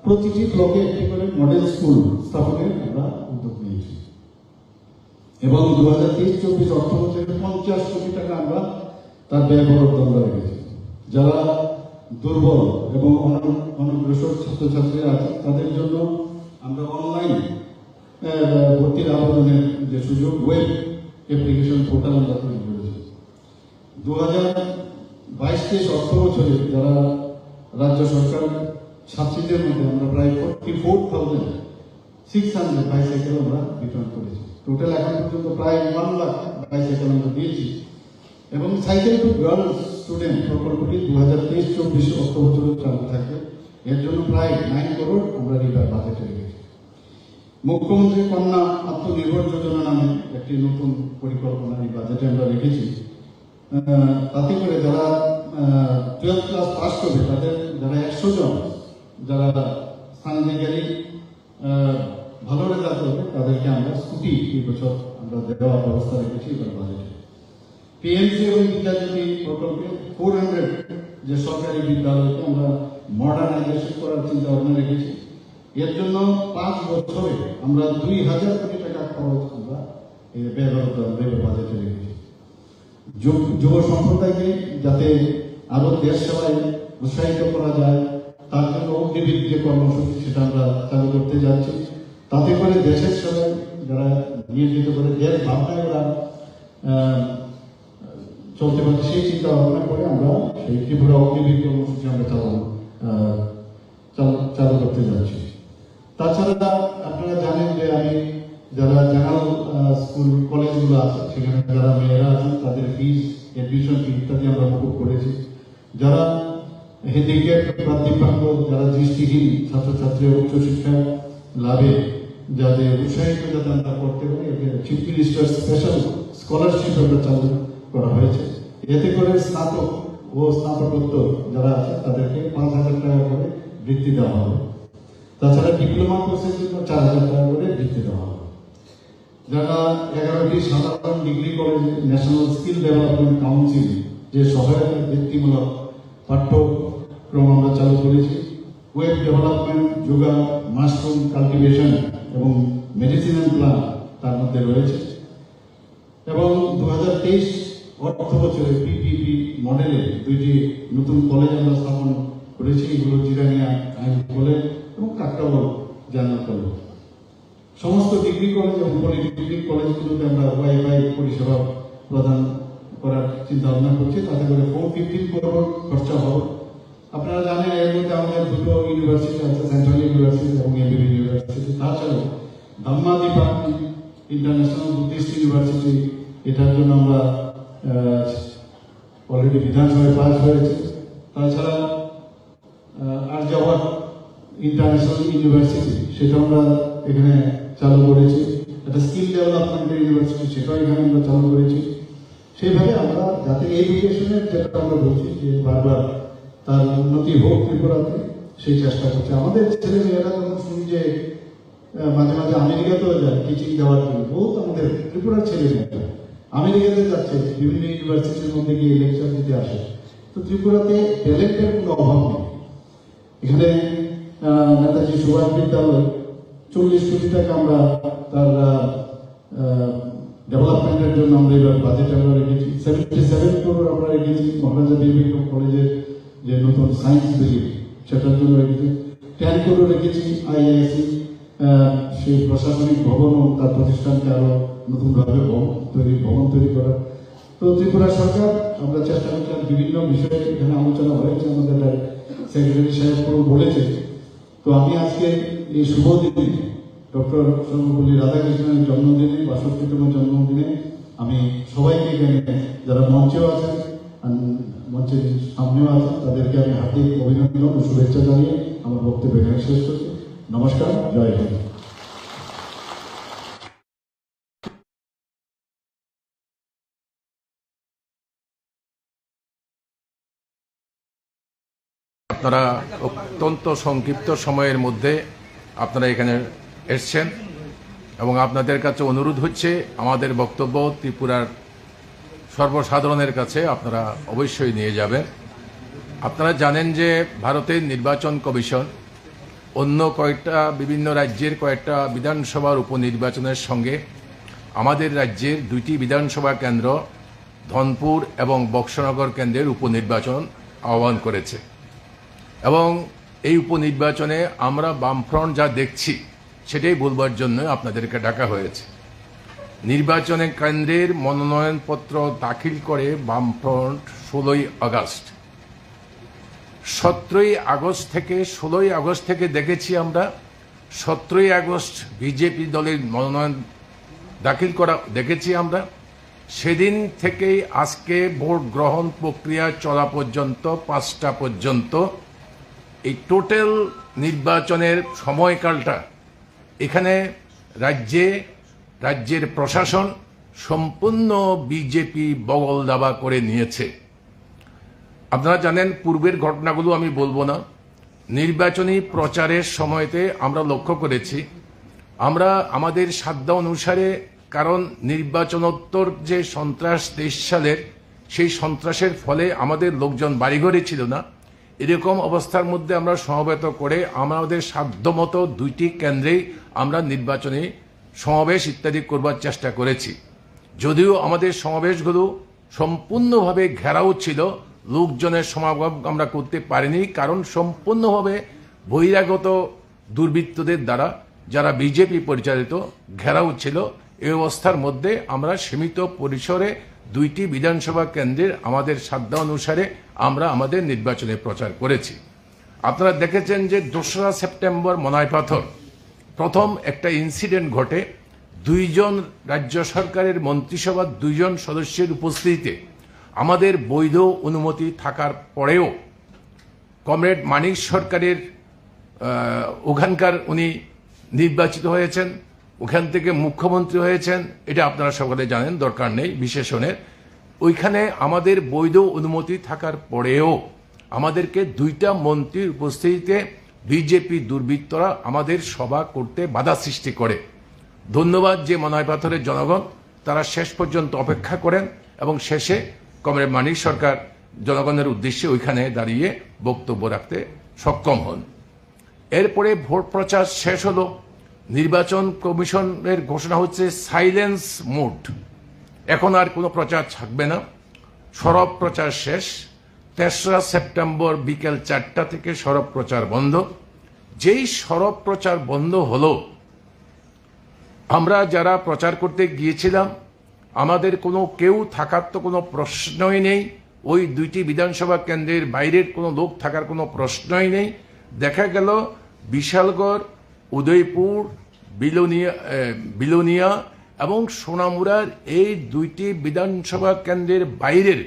প্রতিটি ব্লকে একটি করে মডেল স্কুল স্থাপনের আমরা উদ্যোগ নিয়েছি এবং 2023-24 অর্থ বছরে 50 কোটি টাকা আমরা তার ব্যয় বরাদ্দ আমরা রেখেছি। যারা দুর্বল এবং অনগ্রসর ছাত্রছাত্রীরা আছে তাদের জন্য আমরা অনলাইন ভর্তির আবেদনের যে সুযোগ, ওয়েব অ্যাপ্লিকেশন পোর্টাল আমরা তৈরি করেছি। 2022-23 অর্থ বছরে যারা রাজ্য সরকার ছাত্রীদের মধ্যে আমরা প্রায় 44,600 বাইসাইকেল আমরা বিতরণ করেছি। টোটাল এখন পর্যন্ত প্রায় 1 লাখ বাইসাইকেল আমরা দিয়েছি এবং সাইকেল টু গার্লস স্টুডেন্ট প্রকল্পটি 2023-24 অর্থ বছরে চালু থাকবে। এর জন্য প্রায় 9 করোড় আমরা রিভার বাজেটে রেখেছি। মুখ্যমন্ত্রী কন্যা আত্মনির্ভর যোজনা নামে একটি নতুন পরিকল্পনা এই বাজেটে আমরা রেখেছি। তাতে করে যারা 12th ক্লাস পাস করবে তাদের যারা 100 জন যারা স্থানাধিকারী ভালো রেজাল্ট করবে তাদেরকে আমরা স্কুটি এই বছর আমরা দেওয়ার ব্যবস্থা রেখেছি এবার বাজেটে। পিএমসি এবং বিদ্যাজ্যোতি প্রকল্পে 400 যে সরকারি বিদ্যালয়কে আমরা মডার্নাইজেশন করার চিন্তা ভাবনা রেখেছি। এর জন্য 5 বছরে আমরা 2000 কোটি টাকা খরচ আমরা ব্যয় বাজেটে রেখেছি। যুব সম্প্রদায়কে যাতে আরো দেশ সেবায় উৎসাহিত করা যায় তার জন্য অগ্নিবীর যে কর্মসূচি সেটা আমরা চালু করতে যাচ্ছি। তাতে করে দেশের সেবায় যারা নিয়োজিত করে দেশ ভাবনায় ওরা চলতে পারে সেই চিন্তা ভাবনা করে আমরা সেই ত্রিপুরা অগ্নিবীর কর্মসূচি আমরা চালু করতে যাচ্ছি। তাছাড়া আপনারা জানেন যে আমি যারা জেনারেল স্কুল কলেজগুলো আছে সেখানে যারা মেয়েরা আছেন তাদের ফিস, এডমিশন ফি ইত্যাদি আমরা মকুব করেছি। যারা হ্যান্ডিক্যাপ বা দিব্যাঙ্গ, যারা দৃষ্টিহীন ছাত্রছাত্রীরা উচ্চশিক্ষা লাভে যাদের উৎসাহিত যাতে আমরা করতে পারি, চিফ মিনিস্টার স্পেশাল স্কলারশিপ আমরা চালু করা হয়েছে। এতে করে স্নাতক ও স্নাতকোত্তর যারা আছে তাদেরকে 5,000 টাকা করে বৃত্তি দেওয়া হবে। তাছাড়া ডিপ্লোমা কোর্সের জন্য 4,000 টাকা করে বৃত্তি দেওয়া হবে। যারা 11টি সাধারণ ডিগ্রি কলেজে ন্যাশনাল স্কিল ডেভেলপমেন্ট কাউন্সিল যে সহায়তা বৃত্তিমূলক পাঠ্যক্রম আমরা চালু করেছি। Web development, yoga, mushroom cultivation এবং মেডিসিনাল প্ল্যান্ট তার মধ্যে রয়েছে। এবং 2023 অর্থ বছরে পিপিপি মডেলে 2টি নতুন কলেজ আমরা স্থাপন করেছি। এগুলো জিরানিয়া আইন কলেজ এবং কাকরাবল জেনারেল কলেজ। সমস্ত ডিগ্রি কলেজ এবং পলিটেকনিক কলেজগুলোতে আমরা ওয়াইফাই পরিষেবা প্রদান করার চিন্তা ভাবনা করছি। তাতে করে 415 করোড় খরচা হবে। আপনারা জানেন এর মধ্যে আমাদের 2টো ইউনিভার্সিটি আছে, সেন্ট্রাল ইউনিভার্সিটি এবং এবিবি ইউনিভার্সিটি। তাছাড়াও Dhamma department international Buddhist university, এটার জন্য আমরা অলরেডি বিধানসভায় পাস হয়েছে। তাছাড়া আর্যাবট ইন্টারন্যাশনাল ইউনিভার্সিটি, সেটা আমরা এখানে চালু করেছি। একটা স্কিল ডেভেলপমেন্টের ইউনিভার্সিটি, সেটাও এখানে আমরা চালু করেছি। সেইভাবে আমরা যাতে এডুকেশনের যেটা আমরা বলছি যে বারবার তার উন্নতি হোক ত্রিপুরাতে, সেই চেষ্টা করছে। আমাদের ছেলে মেয়েরা যখন শুনি যে মাঝে মাঝে আমেরিকাতেও যায় টিচিং দেওয়ার জন্য, বহুত আমাদের ত্রিপুরার ছেলে মেয়েরা আমেরিকাতে যাচ্ছে, বিভিন্ন ইউনিভার্সিটির মধ্যে গিয়ে লেকচার দিতে আসে। তো ত্রিপুরাতে ট্যালেন্টের কোনো অভাব নেই। এখানে নেতাজি সুভাষ বিদ্যালয় 40 কোটি টাকা আমরা তার ডেভেলপমেন্টের জন্য আমরা এবার বাজেট আমরা রেখেছি। 77 করোড় আমরা রেখেছি। মহারাজা বীরবিক্রম কলেজের যে নতুন সায়েন্স বিল্ডিং সেটার জন্য রেখেছি। 10 করোড় রেখেছি আইআইএসি সেই প্রশাসনিক ভবন ও তার প্রতিষ্ঠানকে আরো নতুনভাবে ভবন তৈরি করা। তো ত্রিপুরা সরকার আমরা চেষ্টা করছিলাম বিভিন্ন বিষয়ে, এখানে আলোচনা হয়েছে, আমাদের সেক্রেটারি সাহেব বলেছে। তো আমি আজকে এই শুভ দিনে ডক্টর সর্বপল্লী রাধাকৃষ্ণের জন্মদিনে, 62তম জন্মদিনে আমি সবাইকে এখানে যারা মঞ্চেও আছেন, মঞ্চের সামনেও আছেন, তাদেরকে আমি হার্দিক অভিনন্দন ও শুভেচ্ছা জানিয়ে আমার বক্তব্য এখানে শেষ করছি। নমস্কার, জয় হিন্দ। আপনারা অত্যন্ত সংক্ষিপ্ত সময়ের মধ্যে আপনারা এখানে এসছেন এবং আপনাদের কাছে অনুরোধ হচ্ছে আমাদের বক্তব্য ত্রিপুরার সর্বসাধারণের কাছে আপনারা অবশ্যই নিয়ে যাবেন। আপনারা জানেন যে ভারতের নির্বাচন কমিশন অন্য কয়েকটা বিভিন্ন রাজ্যের কয়েকটা বিধানসভার উপনির্বাচনের সঙ্গে আমাদের রাজ্যের 2টি বিধানসভা কেন্দ্র ধনপুর এবং বক্সনগর কেন্দ্রের উপনির্বাচন আহ্বান করেছে এবং এই উপনির্বাচনে আমরা বামফ্রন্ট যা দেখছি সেটাই বলবার জন্য আপনাদেরকে ডাকা হয়েছে। নির্বাচনে কেন্দ্রের মনোনয়নপত্র দাখিল করে বামফ্রন্ট 16ই আগস্ট। 17ই আগস্ট থেকে 16ই আগস্ট থেকে দেখেছি আমরা 17ই আগস্ট বিজেপি দলের মনোনয়ন দাখিল করা দেখেছি আমরা। সেদিন থেকেই আজকে ভোট গ্রহণ প্রক্রিয়া চলা পর্যন্ত 5টা পর্যন্ত এই টোটাল নির্বাচনের সময়কালটা এখানে রাজ্যের প্রশাসন সম্পূর্ণ বিজেপি বগল দাবা করে নিয়েছে। আপনারা জানেন পূর্বের ঘটনাগুলো আমি বলবো না। নির্বাচনী প্রচারের সময়তে আমরা লক্ষ্য করেছি আমরা আমাদের সাধ্য অনুসারে, কারণ নির্বাচনোত্তর যে সন্ত্রাস 23 সালের সেই সন্ত্রাসের ফলে আমাদের লোকজন বাড়িঘরে ছিল না, এরকম অবস্থার মধ্যে আমরা সমবেত করে আমাদের সাধ্যমতো 2টি কেন্দ্রেই আমরা নির্বাচনী সমাবেশ ইত্যাদি করবার চেষ্টা করেছি। যদিও আমাদের সমাবেশগুলো সম্পূর্ণভাবে ঘেরাও ছিল, লোকজনের সমাগম আমরা করতে পারিনি, কারণ সম্পূর্ণভাবে বহিরাগত দুর্বৃত্তদের দ্বারা যারা বিজেপি পরিচালিত ঘেরাও ছিল। এই অবস্থার মধ্যে আমরা সীমিত পরিসরে 2টি বিধানসভা কেন্দ্রের আমাদের সাধ্য অনুসারে আমরা আমাদের নির্বাচনে প্রচার করেছি। আপনারা দেখেছেন যে 2রা সেপ্টেম্বর মনাইপাথর প্রথম একটা ইনসিডেন্ট ঘটে, 2 জন রাজ্য সরকারের মন্ত্রিসভার 2 জন সদস্যের উপস্থিতিতে আমাদের বৈধ অনুমতি থাকার পরেও কমরেড মানিক সরকারের ওখানকার উনি নির্বাচিত হয়েছেন, ওখান থেকে মুখ্যমন্ত্রী হয়েছেন, এটা আপনারা সকলে জানেন, দরকার নেই বিশেষণের। ওইখানে আমাদের বৈধ অনুমতি থাকার পরেও আমাদেরকে 2টা মন্ত্রীর উপস্থিতিতে বিজেপি দুর্বৃত্তরা আমাদের সভা করতে বাধা সৃষ্টি করে। ধন্যবাদ যে মনাইপাথরের জনগণ, তারা শেষ পর্যন্ত অপেক্ষা করেন এবং শেষে কমরেড মানিক সরকার জনগণের উদ্দেশ্যে ওইখানে দাঁড়িয়ে বক্তব্য রাখতে সক্ষম হন। এরপরে ভোট প্রচার শেষ হলো, নির্বাচন কমিশনের ঘোষণা হচ্ছে সাইলেন্স মোড, এখন আর কোনো প্রচার থাকবে না, সরব প্রচার শেষ। 3রা সেপ্টেম্বর বিকেল 4টা থেকে সরব প্রচার বন্ধ। যেই সরব প্রচার বন্ধ হলো, আমরা যারা প্রচার করতে গিয়েছিলাম আমাদের কোনো কেউ থাকার তো কোনো প্রশ্নই নেই, ওই 2টি বিধানসভা কেন্দ্রের বাইরের কোনো লোক থাকার কোনো প্রশ্নই নেই। দেখা গেল বিশালগড়, উদয়পুর, বিলোনিয়া এবং সোনামুড়ার এই 2টি বিধানসভা কেন্দ্রের বাইরের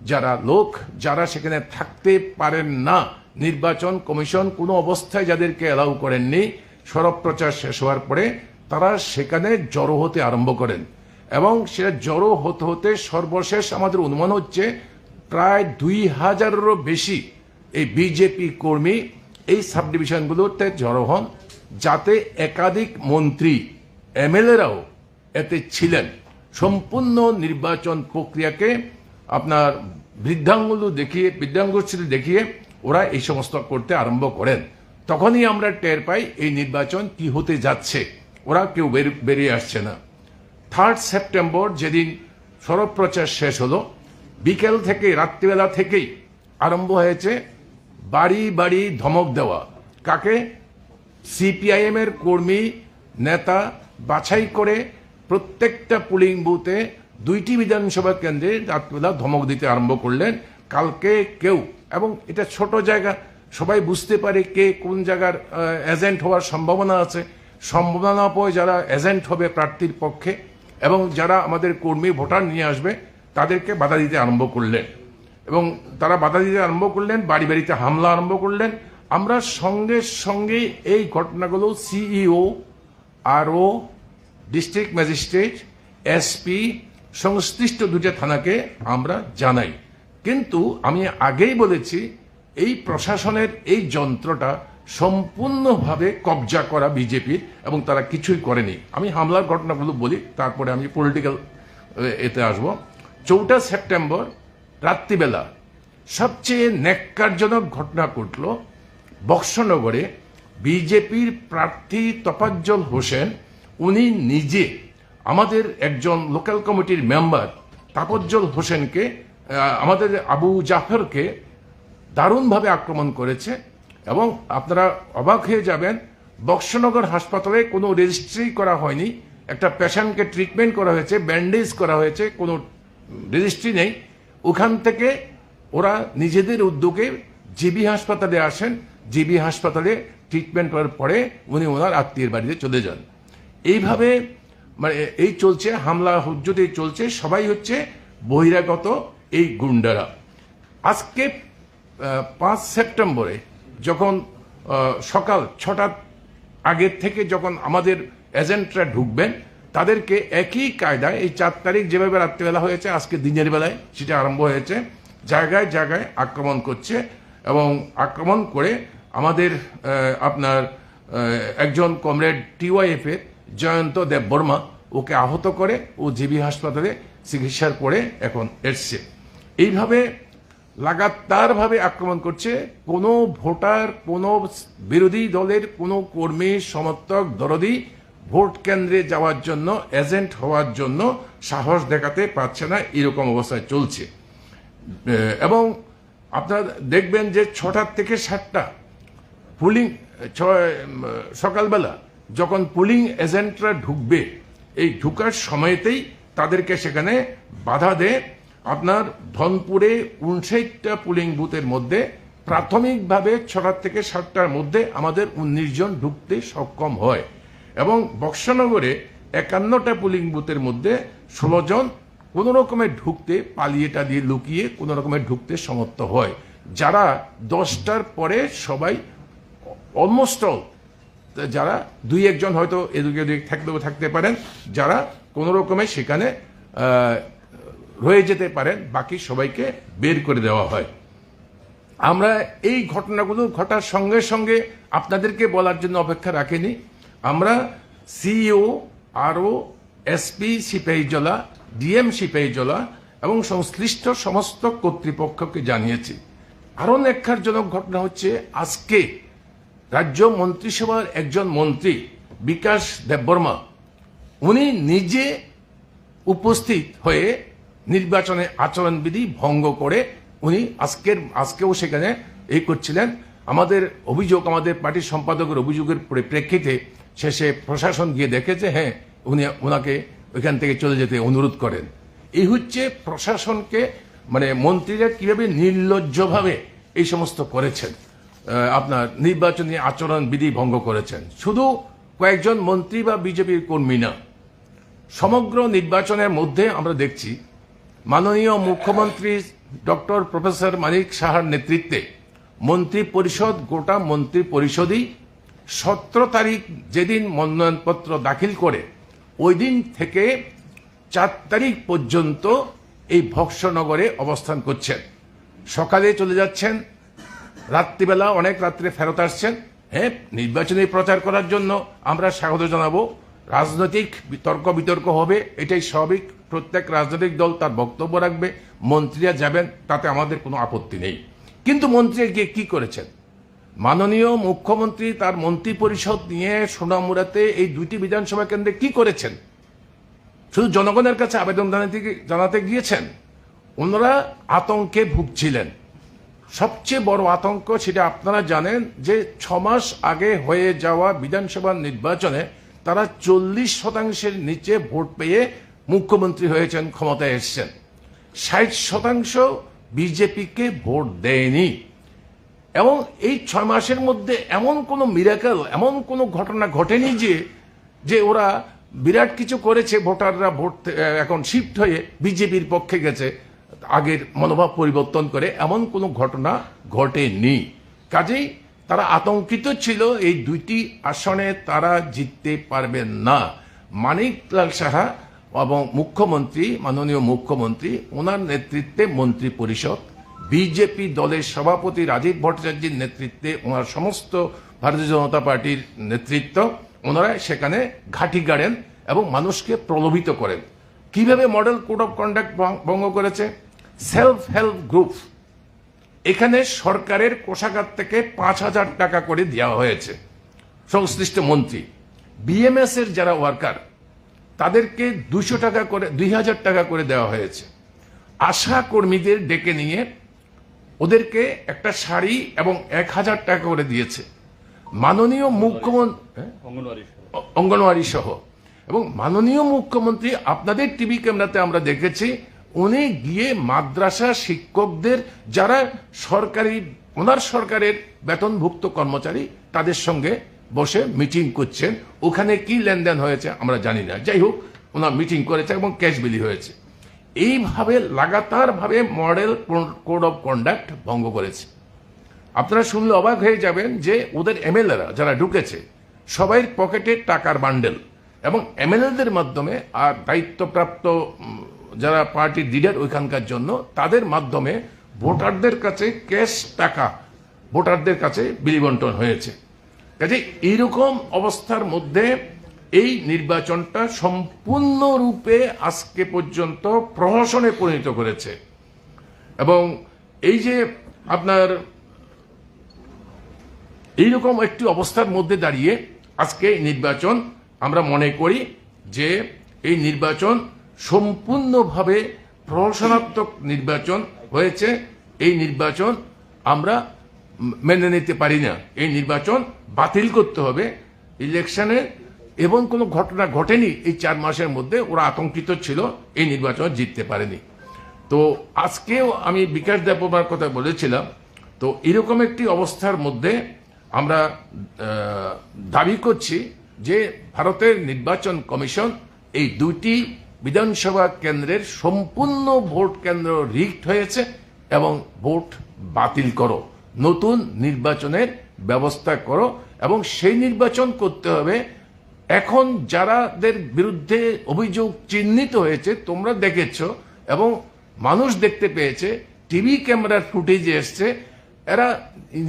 যারা লোক, যারা সেখানে থাকতে পারেন না, নির্বাচন কমিশন কোনো অবস্থায় যাদেরকে অ্যালাউ করেননি, সরব প্রচার শেষ হওয়ার পরে তারা সেখানে জড়ো হতে আরম্ভ করেন এবং সেটা জড়ো হতে হতে সর্বশেষ আমাদের অনুমান হচ্ছে প্রায় 2000-এরও বেশি এই বিজেপি কর্মী এই সাব ডিভিশনগুলোতে জড়ো হন, যাতে একাধিক মন্ত্রী এমএলএরাও এতে ছিলেন। সম্পূর্ণ নির্বাচন প্রক্রিয়াকে আপনার বৃদ্ধাঙ্গুষ্ঠী দেখিয়ে ওরা এই সমস্ত করতে আরম্ভ করেন। তখনই আমরা টের পাই এই নির্বাচন কি হতে যাচ্ছে, ওরা কেউ বেরিয়ে আসছে না। 3rd সেপ্টেম্বর যেদিন সরব প্রচার শেষ হলো, বিকেল থেকে রাত্রিবেলা থেকেই আরম্ভ হয়েছে বাড়ি বাড়ি ধমক দেওয়া। কাকে? সিপিআইএম এর কর্মী নেতা বাছাই করে প্রত্যেকটা পোলিং বুথে 2টি বিধানসভা কেন্দ্রে রাত্রিবেলা ধমক দিতে আরম্ভ করলেন। কালকে কেউ, এবং এটা ছোট জায়গা, সবাই বুঝতে পারে কে কোন জায়গার এজেন্ট হওয়ার সম্ভাবনা আছে, সম্ভাবনা পয় যারা এজেন্ট হবে প্রার্থীর পক্ষে এবং যারা আমাদের কর্মী ভোটার নিয়ে আসবে তাদেরকে বাধা দিতে আরম্ভ করলেন এবং তারা বাধা দিতে আরম্ভ করলেন, বাড়ি বাড়িতে হামলা আরম্ভ করলেন। আমরা সঙ্গে সঙ্গে এই ঘটনাগুলো সিইও, আরও, ডিস্ট্রিক্ট ম্যাজিস্ট্রেট, এসপি, সংশ্লিষ্ট 2টা থানাকে আমরা জানাই। কিন্তু আমি আগেই বলেছি এই প্রশাসনের এই যন্ত্রটা সম্পূর্ণভাবে কবজা করা বিজেপির এবং তারা কিছুই করেনি। আমি হামলার ঘটনাগুলো বলি, তারপরে আমি পলিটিক্যাল এতে আসব। 4টা সেপ্টেম্বর রাত্রিবেলা সবচেয়ে ন্যাক্কারজনক ঘটনা ঘটল বক্সনগরে। বিজেপির প্রার্থী তোফাজ্জল হোসেন উনি নিজে আমাদের একজন লোকাল কমিটির মেম্বার তাপজ্জল হোসেনকে, আমাদের আবু জাফরকে দারুণভাবে আক্রমণ করেছে এবং আপনারা অবাক হয়ে যাবেন, বক্সনগর হাসপাতালে কোনো রেজিস্ট্রি করা হয়নি, একটা পেশেন্টকে ট্রিটমেন্ট করা হয়েছে, ব্যান্ডেজ করা হয়েছে, কোনো রেজিস্ট্রি নেই। ওখান থেকে ওরা নিজেদের উদ্যোগে জিবি হাসপাতালে আসেন, জিবি হাসপাতালে ট্রিটমেন্ট করার পরে উনি ওনার আত্মীয়ের বাড়িতে চলে যান। এইভাবে মানে এই চলছে, হামলা হুজ্জতে চলছে, সবাই হচ্ছে বহিরাগত এই গুন্ডারা। আজকে 5 সেপ্টেম্বরে যখন সকাল 6টার আগের থেকে যখন আমাদের এজেন্টরা ঢুকবেন, তাদেরকে একই কায়দায় এই 4 তারিখ যেভাবে রাত্রিবেলা হয়েছে আজকে দিনের বেলায় সেটা আরম্ভ হয়েছে, জায়গায় জায়গায় আক্রমণ করছে এবং আক্রমণ করে আমাদের আপনার একজন কমরেড টিওয়াইএফ এর জয়ন্ত দেববর্মা ওকে আহত করে, ও জিবি হাসপাতালে চিকিৎসার পরে এখন এসছে। এইভাবে লাগাতারভাবে আক্রমণ করছে। কোনো ভোটার, কোনো বিরোধী দলের কোনো কর্মী, সমর্থক, দরদি ভোট কেন্দ্রে যাওয়ার জন্য, এজেন্ট হওয়ার জন্য সাহস দেখাতে পারছে না, এরকম অবস্থায় চলছে। এবং আপনারা দেখবেন যে 6টা থেকে 7টা পুলিং, সকালবেলা যখন পুলিং এজেন্টরা ঢুকবে, এই ঢুকার সময়তেই তাদেরকে সেখানে বাধা দেয়। আপনার ধনপুরে 59টা পুলিং বুথের মধ্যে প্রাথমিকভাবে 6টা থেকে 7টার মধ্যে আমাদের 19 জন ঢুকতে সক্ষম হয় এবং বক্সনগরে 51টা পুলিং বুথের মধ্যে 16 জন কোনো রকমে ঢুকতে পালিয়েটা দিয়ে লুকিয়ে কোনো রকমে ঢুকতে সমর্থ হয়। যারা 10টার পরে সবাই অলমোস্ট অল, যারা 2-1 জন হয়তো এদিকে থাকতে পারেন, যারা কোনো রকমে সেখানে রয়ে যেতে পারেন, বাকি সবাইকে বের করে দেওয়া হয়। আমরা এই ঘটনাগুলো ঘটার সঙ্গে সঙ্গে আপনাদেরকে বলার জন্য অপেক্ষা রাখিনি। আমরা সিইও, আরও, এসপি সিপাহীজলা, ডিএম সিপাহীজলা এবং সংশ্লিষ্ট সমস্ত কর্তৃপক্ষকে জানিয়েছি। আরও ন্যাক্কারজনক ঘটনা হচ্ছে, আজকে রাজ্য মন্ত্রিসভার একজন মন্ত্রী বিকাশ দেববর্মা, উনি নিজে উপস্থিত হয়ে নির্বাচনে আচরণবিধি ভঙ্গ করে উনি আজকেও সেখানে এই করছিলেন। আমাদের অভিযোগ, আমাদের পার্টির সম্পাদকের অভিযোগের প্রেক্ষিতে শেষে প্রশাসন গিয়ে দেখেছে, হ্যাঁ ওনাকে ওইখান থেকে চলে যেতে অনুরোধ করেন। এই হচ্ছে প্রশাসনকে, মানে মন্ত্রীরা কিভাবে নির্লজ্জভাবে এই সমস্ত করেছেন, আপনার নির্বাচনী আচরণ বিধি ভঙ্গ করেছেন। শুধু কয়েকজন মন্ত্রী বা বিজেপির কর্মী না, সমগ্র নির্বাচনের মধ্যে আমরা দেখছি মাননীয় মুখ্যমন্ত্রী ডক্টর প্রফেসর মানিক সাহার নেতৃত্বে মন্ত্রী পরিষদ, গোটা মন্ত্রী পরিষদই 17 তারিখ যেদিন মনোনয়নপত্র দাখিল করে ওই দিন থেকে 4 তারিখ পর্যন্ত এই ভক্সনগরে অবস্থান করছেন। সকালে চলে যাচ্ছেন, রাত্রিবেলা অনেক রাত্রে ফেরত আসছেন। হ্যাঁ, নির্বাচনী প্রচার করার জন্য আমরা স্বাগত জানাবো। রাজনৈতিক তর্ক বিতর্ক হবে, এটাই স্বাভাবিক। প্রত্যেক রাজনৈতিক দল তার বক্তব্য রাখবে, মন্ত্রীরা যাবেন, তাতে আমাদের কোনো আপত্তি নেই। কিন্তু মন্ত্রীরা গিয়ে কি করেছেন? মাননীয় মুখ্যমন্ত্রী তার মন্ত্রী পরিষদ নিয়ে সোনামুড়াতে এই 2টি বিধানসভা কেন্দ্রে কি করেছেন? শুধু জনগণের কাছে আবেদন জানাতে গিয়েছেন। ওনারা আতঙ্কে ভুগছিলেন। সবচেয়ে বড় আতঙ্ক সেটা আপনারা জানেন যে 6 মাস আগে হয়ে যাওয়া বিধানসভা নির্বাচনে তারা 40% নিচে ভোট পেয়ে মুখ্যমন্ত্রী হয়েছেন, ক্ষমতায় এসছেন। 60% বিজেপিকে ভোট দেয়নি। এবং এই 6 মাসের মধ্যে এমন কোনো মিরাকেল, এমন কোনো ঘটনা ঘটেনি যে ওরা বিরাট কিছু করেছে, ভোটাররা ভোট এখন শিফট হয়ে বিজেপির পক্ষে গেছে, আগের মনোভাব পরিবর্তন করে, এমন কোনো ঘটনা ঘটেনি। কাজেই তারা আতঙ্কিত ছিল এই 2টি আসনে তারা জিততে পারবেন না। মানিকলাল সাহা এবং মুখ্যমন্ত্রী, মাননীয় মুখ্যমন্ত্রী, ওনার নেতৃত্বে মন্ত্রী পরিষদ, বিজেপি দলের সভাপতি রাজীব ভট্টাচার্যের নেতৃত্বে ওনার সমস্ত ভারতীয় জনতা পার্টির নেতৃত্ব, ওনারা সেখানে ঘাঁটি গাড়েন এবং মানুষকে প্রলোভিত করেন। কিভাবে মডেল কোড অফ কন্ডাক্ট ভঙ্গ করেছে? সেলফ হেল্প গ্রুপ, এখানে সরকারের কোষাগার থেকে 5,000 টাকা করে দেওয়া হয়েছে সংশ্লিষ্ট মন্ত্রী। বিএমএস এর যারা ওয়ার্কার তাদেরকে 200 টাকা করে, 2,000 টাকা করে দেওয়া হয়েছে। আশা কর্মীদের ডেকে নিয়ে ওদেরকে একটা শাড়ি এবং 1,000 টাকা করে দিয়েছে। মাননীয় মুখ্যমন্ত্রী, অঙ্গনওয়াড়ি সহ, এবং মাননীয় মুখ্যমন্ত্রী, আপনাদের টিভি ক্যামেরাতে আমরা দেখেছি, উনি গিয়ে মাদ্রাসা শিক্ষকদের, যারা সরকারি, ওনার সরকারের বেতনভুক্ত কর্মচারী, তাদের সঙ্গে বসে মিটিং করছেন। ওখানে কি লেনদেন হয়েছে আমরা জানি না, যাই হোক ওনার মিটিং করেছে এবং ক্যাশ বিলি হয়েছে। এইভাবে লাগাতার ভাবে মডেল কোড অফ কন্ডাক্ট ভঙ্গ করেছে। আপনারা শুনলে অবাক হয়ে যাবেন যে ওদের এমএলএরা যারা ঢুকেছে সবাই পকেটে টাকার বান্ডেল, এবং এমএলএদের মাধ্যমে আর দায়িত্বপ্রাপ্ত যারা পার্টির লিডার ওইখানকার জন্য, তাদের মাধ্যমে ভোটারদের কাছে ক্যাশ টাকা ভোটারদের কাছে বিলি বন্টন হয়েছে। কাজে এইরকম অবস্থার মধ্যে এই নির্বাচনটা সম্পূর্ণরূপে আজকে পর্যন্ত প্রহসনে পরিণত করেছে। এবং এই যে আপনার এইরকম একটি অবস্থার মধ্যে দাঁড়িয়ে আজকে নির্বাচন, আমরা মনে করি যে এই নির্বাচন সম্পূর্ণভাবে প্রহসনাত্মক নির্বাচন হয়েছে। এই নির্বাচন আমরা মেনে নিতে পারি না। এই নির্বাচন বাতিল করতে হবে। ইলেকশনে এবং কোনো ঘটনা ঘটেনি এই 4 মাসের মধ্যে। ওরা আতঙ্কিত ছিল এই নির্বাচনে জিততে পারেনি। তো আজকেও আমি বিকাশ দেববর্মার কথা বলেছিলাম। তো এরকম একটি অবস্থার মধ্যে আমরা দাবি করছি যে ভারতের নির্বাচন কমিশন এই 2টি বিধানসভা কেন্দ্রের সম্পূর্ণ ভোট কেন্দ্র রিগড হয়েছে এবং ভোট বাতিল করো, নতুন নির্বাচনের ব্যবস্থা করো এবং সেই নির্বাচন করতে হবে। এখন যারাদের বিরুদ্ধে অভিযোগ চিহ্নিত হয়েছে তোমরা দেখেছ এবং মানুষ দেখতে পেয়েছে, টিভি ক্যামেরার ফুটেজে এসছে, এরা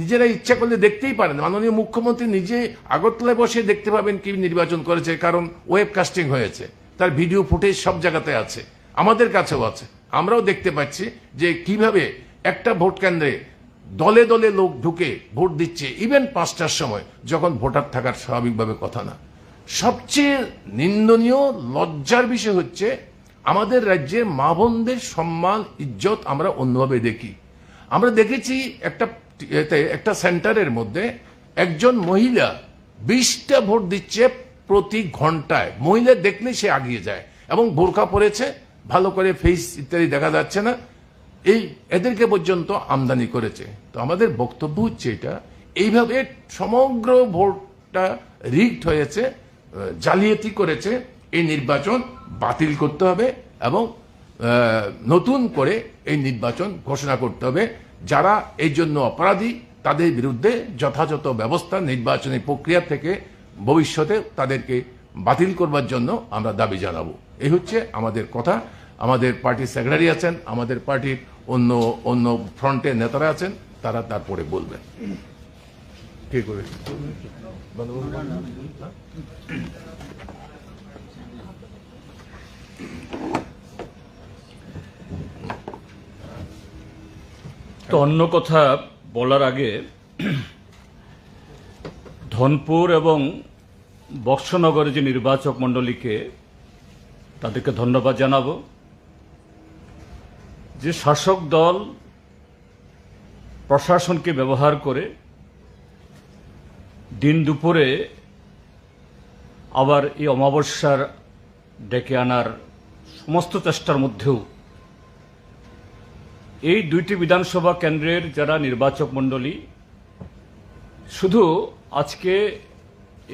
নিজেরা ইচ্ছা করলে দেখতেই পারেন। মাননীয় মুখ্যমন্ত্রী নিজে আগরতলায় বসে দেখতে পাবেন কি নির্বাচন করেছে, কারণ ওয়েবকাস্টিং হয়েছে, তার ভিডিও ফুটেজ সব জায়গাতে আছে, আমাদের কাছেও আছে। আমরাও দেখতে পাচ্ছি যে কিভাবে একটা ভোট কেন্দ্রে দলে দলে লোক ঢুকে ভোট দিচ্ছে, ইভেন 5টার সময়, যখন ভোটার থাকার স্বাভাবিকভাবে কথা না। সবচেয়ে নিন্দনীয় লজ্জার বিষয় হচ্ছে আমাদের রাজ্যের মা বোনদের সম্মান ইজ্জত আমরা অন্যভাবে দেখি। আমরা দেখেছি একটা সেন্টারের মধ্যে একজন মহিলা 20টা ভোট দিচ্ছে প্রতি ঘন্টায়। মহিলা দেখলে সে আগিয়ে যায় এবং বোরকা পরেছে, ভালো করে ফেস ইত্যাদি দেখা যাচ্ছে না, এদেরকে পর্যন্ত আমদানি করেছে। তো আমাদের বক্তব্য হচ্ছে এটা, এইভাবে সমগ্র ভোটটা রিগড হয়েছে, জালিয়াতি করেছে। এই নির্বাচন বাতিল করতে হবে এবং নতুন করে এই নির্বাচন ঘোষণা করতে হবে। যারা এই জন্য অপরাধী তাদের বিরুদ্ধে যথাযথ ব্যবস্থা নির্বাচনী প্রক্রিয়া থেকে ভবিষ্যতে তাদেরকে বাতিল করবার জন্য আমরা দাবি জানাবো। এই হচ্ছে আমাদের কথা। আমাদের পার্টির সেক্রেটারি আছেন, আমাদের পার্টির অন্য ফ্রন্টের নেতারা আছেন, তারা তারপরে বলবেন। কি করে তো অন্য কথা বলার আগে ধনপুর এবং বক্সনগরের যে নির্বাচক মণ্ডলীকে তাদেরকে ধন্যবাদ জানাবো যে শাসক দল প্রশাসনকে ব্যবহার করে দিন দুপুরে আবার এই অমাবস্যার ডেকে আনার সমস্ত চেষ্টার মধ্যেও এই 2টি বিধানসভা কেন্দ্রের যারা নির্বাচক মণ্ডলী শুধু আজকে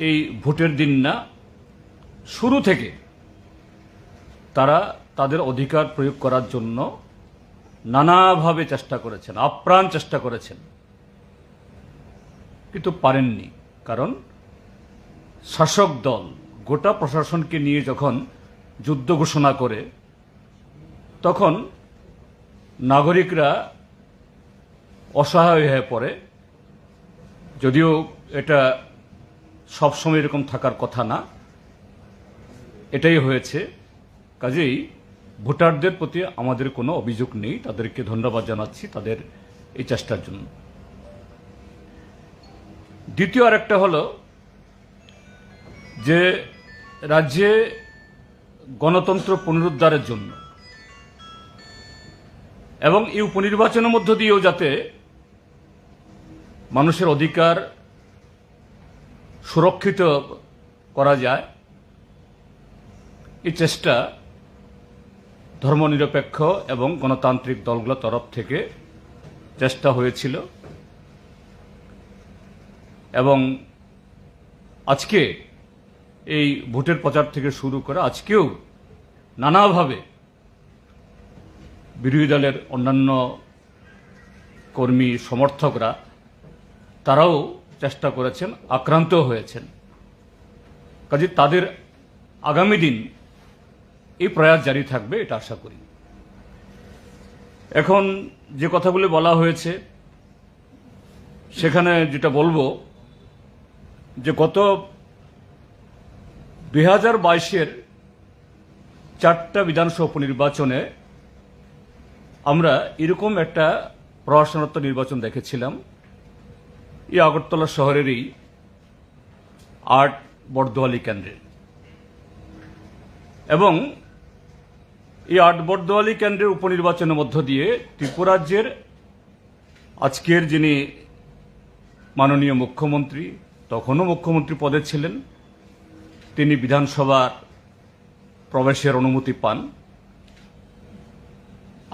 এই ভোটের দিন না, শুরু থেকে তারা তাদের অধিকার প্রয়োগ করার জন্য নানাভাবে চেষ্টা করেছেন, আপ্রাণ চেষ্টা করেছেন, কিন্তু পারেননি। কারণ শাসক দল গোটা প্রশাসনকে নিয়ে যখন যুদ্ধ ঘোষণা করে তখন নাগরিকরা অসহায় হয়ে পড়ে। যদিও এটা সবসময় এরকম থাকার কথা না, এটাই হয়েছে। কাজেই ভোটারদের প্রতি আমাদের কোনো অভিযোগ নেই, তাদেরকে ধন্যবাদ জানাচ্ছি তাদের এই চেষ্টার জন্য। দ্বিতীয় আরেকটা হলো যে রাজ্যে গণতন্ত্র পুনরুদ্ধারের জন্য এবং এই উপনির্বাচনের মধ্য দিয়েও যাতে মানুষের অধিকার সুরক্ষিত করা যায়, এই চেষ্টা ধর্মনিরপেক্ষ এবং গণতান্ত্রিক দলগুলোর তরফ থেকে চেষ্টা হয়েছিল। এবং আজকে এই ভোটের প্রচার থেকে শুরু করে আজকেও নানাভাবে বিরোধী দলের অন্যান্য কর্মী সমর্থকরা তারাও চেষ্টা করেছেন, আক্রান্ত হয়েছেন। কাজে তাদের আগামী দিন এই প্রয়াস জারি থাকবে এটা আশা করি। এখন যে কথাগুলি বলা হয়েছে সেখানে যেটা বলবো যে গত 2022-এর 4টা বিধানসভা উপনির্বাচনে আমরা এরকম একটা প্রশাসনত্ব নির্বাচন দেখেছিলাম। এই আগরতলা শহরেরই 8 বর্দোয়ালি কেন্দ্রে, এবং এই 8 বর্দোয়ালি কেন্দ্রের উপনির্বাচনের মধ্য দিয়ে ত্রিপুরা রাজ্যের আজকের যিনি মাননীয় মুখ্যমন্ত্রী, তখনও মুখ্যমন্ত্রী পদে ছিলেন, তিনি বিধানসভার প্রবেশের অনুমতি পান।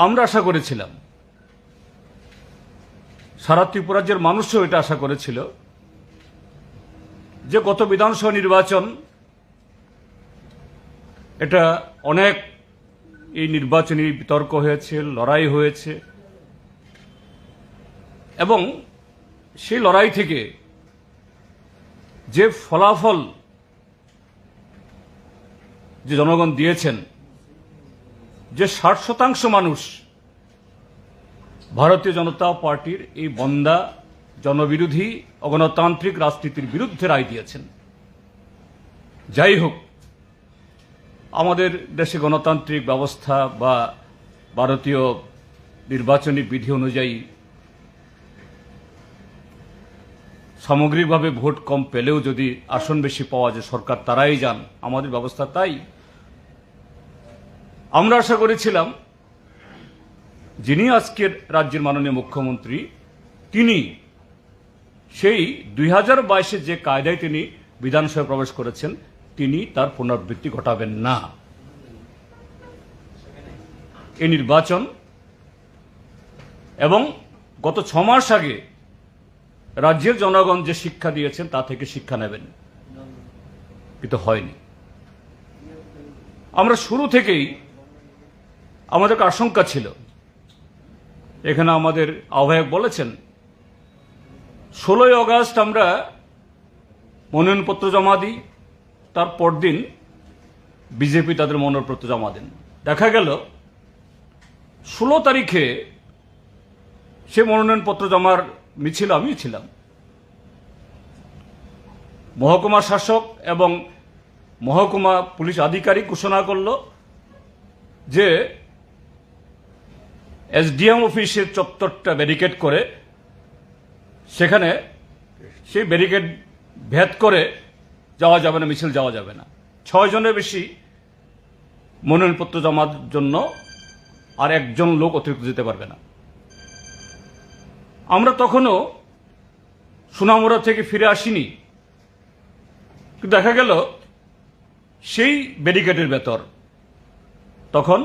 আমরা আশা করেছিলাম, সারা ত্রিপুরা রাজ্যের মানুষও এটা আশা করেছিল, যে গত বিধানসভা নির্বাচন এটা অনেক এই নির্বাচনী বিতর্ক হয়েছে, লড়াই হয়েছে, এবং সেই লড়াই থেকে যে ফলাফল যে জনগণ দিয়েছেন, যে 60% মানুষ ভারতীয় জনতা পার্টির এই বন্দা জনবিরোধী অগণতান্ত্রিক রাজনীতির বিরুদ্ধে রায় দিয়েছেন। যাই হোক, আমাদের দেশে গণতান্ত্রিক ব্যবস্থা বা ভারতীয় নির্বাচনী বিধি অনুযায়ী সামগ্রিকভাবে ভোট কম পেলেও যদি আসন বেশি পাওয়া যায়, সরকার তারাই যান, আমাদের ব্যবস্থা তাই। আমরা আশা করেছিলাম যিনি আজকের রাজ্যের মাননীয় মুখ্যমন্ত্রী, তিনি সেই 2022 যে কায়দায় তিনি বিধানসভায় প্রবেশ করেছেন, তিনি তার পুনরাবৃত্তি ঘটাবেন না। এই নির্বাচন এবং গত 6 মাস আগে রাজ্যের জনগণ যে শিক্ষা দিয়েছেন তা থেকে শিক্ষা নেবেন, কিন্তু হয়নি। আমরা শুরু থেকেই আমাদের আশঙ্কা ছিল, এখানে আমাদের আহ্বায়ক বলেছেন, 16 আগস্ট আমরা মনোনয়নপত্র জমা দিই, তার পরদিন বিজেপি তাদের মনোনয়নপত্র জমা দেন। দেখা গেল 16 তারিখে সে মনোনয়নপত্র জমার মিছিল আমিও ছিলাম। মহকুমা শাসক এবং মহকুমা পুলিশ আধিকারিক ঘোষণা করল যে এসডিএম অফিসের চত্বরটা ব্যারিকেড করে, সেখানে সেই ব্যারিকেড ভেদ করে যাওয়া যাবে না, মিছিল যাওয়া যাবে না। 6 জনের বেশি মনোনয়নপত্র জমার জন্য আর একজন লোক অতিরিক্ত যেতে পারবে না। আমরা তখনও সোনামুড়া থেকে ফিরে আসিনি, কিন্তু দেখা গেল সেই ব্যারিকেডের ভেতর তখন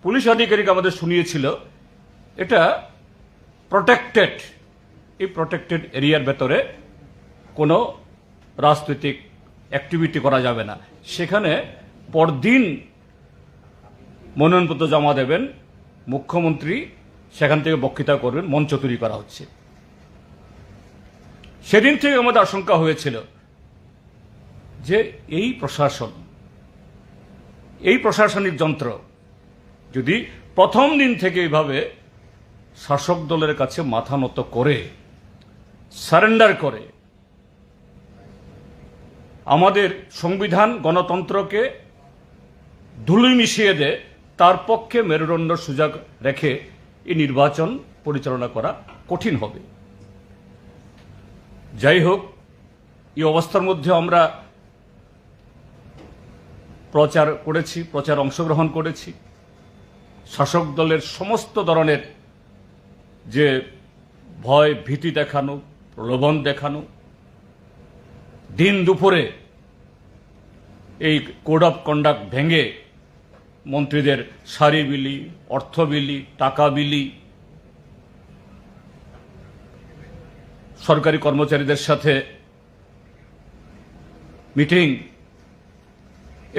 পুলিশ আধিকারিক আমাদের শুনিয়েছিল এটা প্রটেক্টেড, এই প্রটেক্টেড এরিয়ার ভেতরে কোনো রাজনৈতিক অ্যাক্টিভিটি করা যাবে না। সেখানে পরদিন মনোনয়নপত্র জমা দেবেন, মুখ্যমন্ত্রী সেখান থেকে বক্তৃতা করবেন, মঞ্চ তৈরি করা হচ্ছে। সেদিন থেকে আমাদের আশঙ্কা হয়েছিল যে এই প্রশাসন, এই প্রশাসনিক যন্ত্র যদি প্রথম দিন থেকে এইভাবে শাসক দলের কাছে মাথা নত করে, সারেন্ডার করে, আমাদের সংবিধান গণতন্ত্রকে ধুলোয় মিশিয়ে দেয়, তার পক্ষে মেরুদণ্ড সুযোগ রেখে এই নির্বাচন পরিচালনা করা কঠিন হবে। যাই হোক, এই অবস্থার মধ্যে আমরা প্রচার করেছি, প্রচার অংশগ্রহণ করেছি। শাসক দলের সমস্ত ধরনের যে ভয় ভীতি দেখানো, প্রলোভন দেখানো, দিন দুপুরে এই কোড অফ কন্ডাক্ট ভেঙে মন্ত্রীদের সারি বিলি, অর্থ বিলি, টাকা বিলি, সরকারি কর্মচারীদের সাথে মিটিং,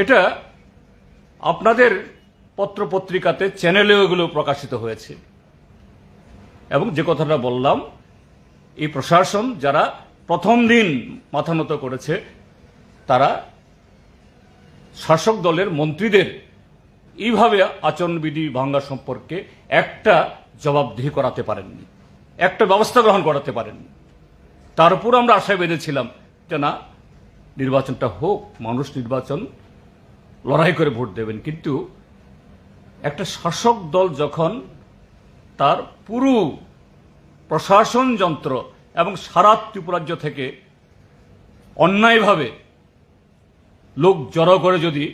এটা আপনাদের পত্রপত্রিকাতে, চ্যানেলেও এগুলো প্রকাশিত হয়েছে। এবং যে কথাটা বললাম, এই প্রশাসন যারা প্রথম দিন মাথা নত করেছে, তারা শাসক দলের মন্ত্রীদের এইভাবে আচরণবিধি ভাঙ্গা সম্পর্কে একটা জবাবদিহি করাতে পারেননি, একটা ব্যবস্থা গ্রহণ করাতে পারেননি। তার উপর আমরা আশায় বেঁধেছিলাম যে না, নির্বাচনটা হোক, মানুষ নির্বাচন লড়াই করে ভোট দেবেন। কিন্তু একটা শাসক দল যখন তার পুরো প্রশাসন যন্ত্র এবং সারা ত্রিপুরাজ্য থেকে অন্যায়ভাবে লোক জড়ো করে যদি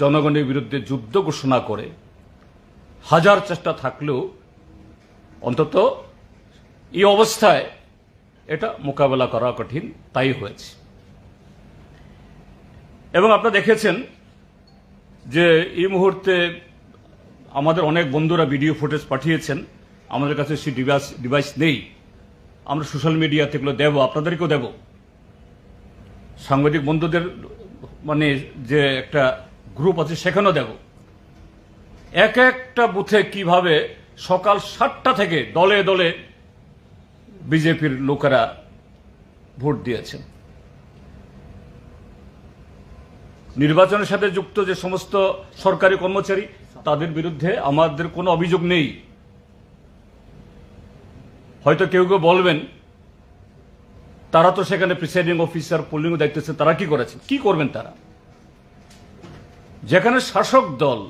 জনগণের বিরুদ্ধে যুদ্ধ ঘোষণা করে, হাজার চেষ্টা থাকলেও অন্তত এই অবস্থায় এটা মোকাবেলা করা কঠিন, তাই হয়েছে। এবং আপনারা দেখেছেন যে এই মুহূর্তে আমাদের অনেক বন্ধুরা ভিডিও ফুটেজ পাঠিয়েছেন, আমাদের কাছে সেই ডিভাইস নেই, আমরা সোশ্যাল মিডিয়াতে এগুলো দেব, আপনাদেরকেও দেব, সাংবাদিক বন্ধুদের মানে যে একটা গ্রুপ আছে সেখানেও দেব। এক একটা বুথে কিভাবে সকাল 7টা থেকে দলে দলে বিজেপির লোকেরা ভোট দিয়েছেন। নির্বাচনের সাথে যুক্ত যে সমস্ত সরকারি কর্মচারী, তাদের বিরুদ্ধে আমাদের কোনো অভিযোগ নেই। হয়তো কেউ কেউ বলবেন তারা তো সেখানে প্রিসাইডিং অফিসার, পোলিং দায়িত্ব আছে, তারা কি করেছেন? কি করবেন তারা? যেখানে শাসক দল,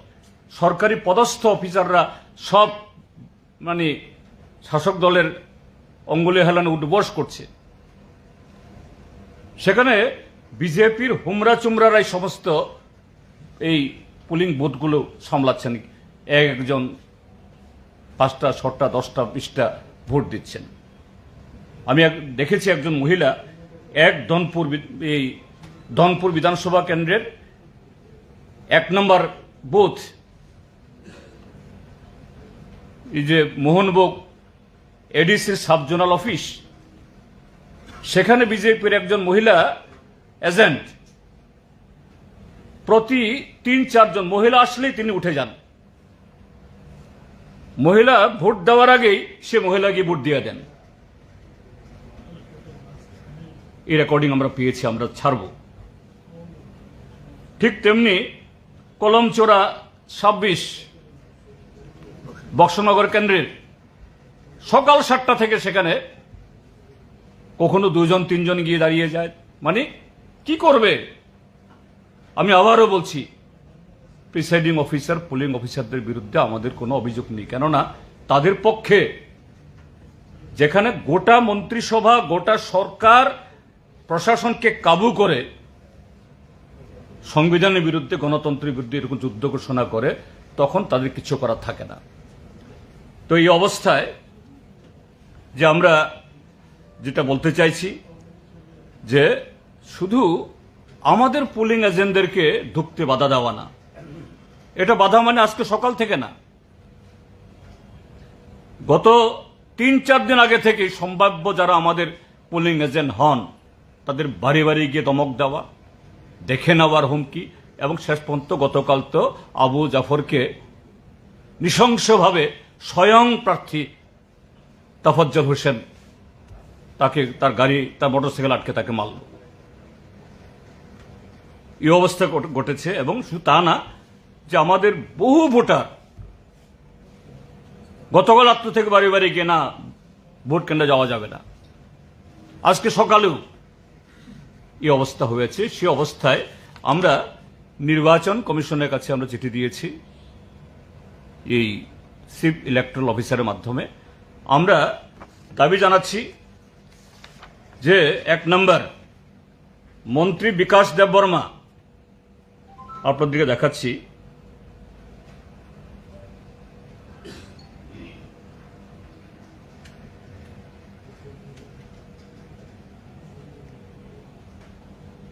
সরকারি পদস্থ অফিসাররা সব মানে শাসক দলের অঙ্গুলি হেলানো উঠবস করছে, সেখানে বিজেপির হুমরা চুমরারাই সমস্ত এই পোলিং বুথগুলো সামলাচ্ছেন। একজন 5টা 6টা 10টা 20টা ভোট দিচ্ছেন। আমি দেখেছি একজন মহিলা ধনপুর বিধানসভা কেন্দ্রের 1 নম্বর বুথ, এই যে মোহনভোগ এডিসির সাব জোনাল অফিস, সেখানে বিজেপির একজন মহিলা এজেন্ট প্রতি 3-4 জন মহিলা আসলেই তিনি উঠে যান। মহিলা ভোট দেওয়ার আগেই সে মহিলাকে ভোট দিয়ে দেন। এই রেকর্ডিং আমরা পেয়েছি, আমরা ছাড়ব। ঠিক তেমনি কলমচোরা 26 বক্সনগর কেন্দ্রের সকাল 7টা থেকে সেখানে কখনো 2 জন 3 জন গিয়ে দাঁড়িয়ে যায়। মানে কি করবে? আমি আবারও বলছি, প্রিসাইডিং অফিসার, পোলিং অফিসারদের বিরুদ্ধে আমাদের কোনো অভিযোগ নেই, কেননা তাদের পক্ষে যেখানে গোটা মন্ত্রিসভা, গোটা সরকার প্রশাসনকে কাবু করে সংবিধানের বিরুদ্ধে, গণতন্ত্রের বিরুদ্ধে এরকম যুদ্ধ ঘোষণা করে, তখন তাদের কিছু করার থাকে না। তো এই অবস্থায় যে আমরা যেটা বলতে চাইছি যে শুধু আমাদের পোলিং এজেন্টদেরকে ঢুকতে বাধা দেওয়া না, এটা বাধা মানে আজকে সকাল থেকে না, গত 3-4 দিন আগে থেকে সম্ভাব্য যারা আমাদের পোলিং এজেন্ট হন তাদের বাড়ি বাড়ি গিয়ে ধমক দেওয়া, দেখে নেওয়ার হুমকি, এবং শেষ পর্যন্ত গতকাল তো আবু জাফরকে নৃশংসভাবে স্বয়ং প্রার্থী তাফজ্জল হোসেন তাকে তার গাড়ি, তার মোটরসাইকেল আটকে তাকে মারল। এই অবস্থা ঘটেছে। এবং শুধু তা না, যে আমাদের বহু ভোটার গতকাল রাত্র থেকে বাড়ি বাড়ি গিয়ে না ভোট কেন্দ্রে যাওয়া যাবে না, আজকে সকালেও এই অবস্থা হয়েছে। সে অবস্থায় আমরা নির্বাচন কমিশনের কাছে আমরা চিঠি দিয়েছি এই চিফ ইলেকট্রাল অফিসারের মাধ্যমে। আমরা দাবি জানাচ্ছি যে 1 নম্বর মন্ত্রী বিকাশ দেববর্মা, আপনাদেরকে দেখাচ্ছি,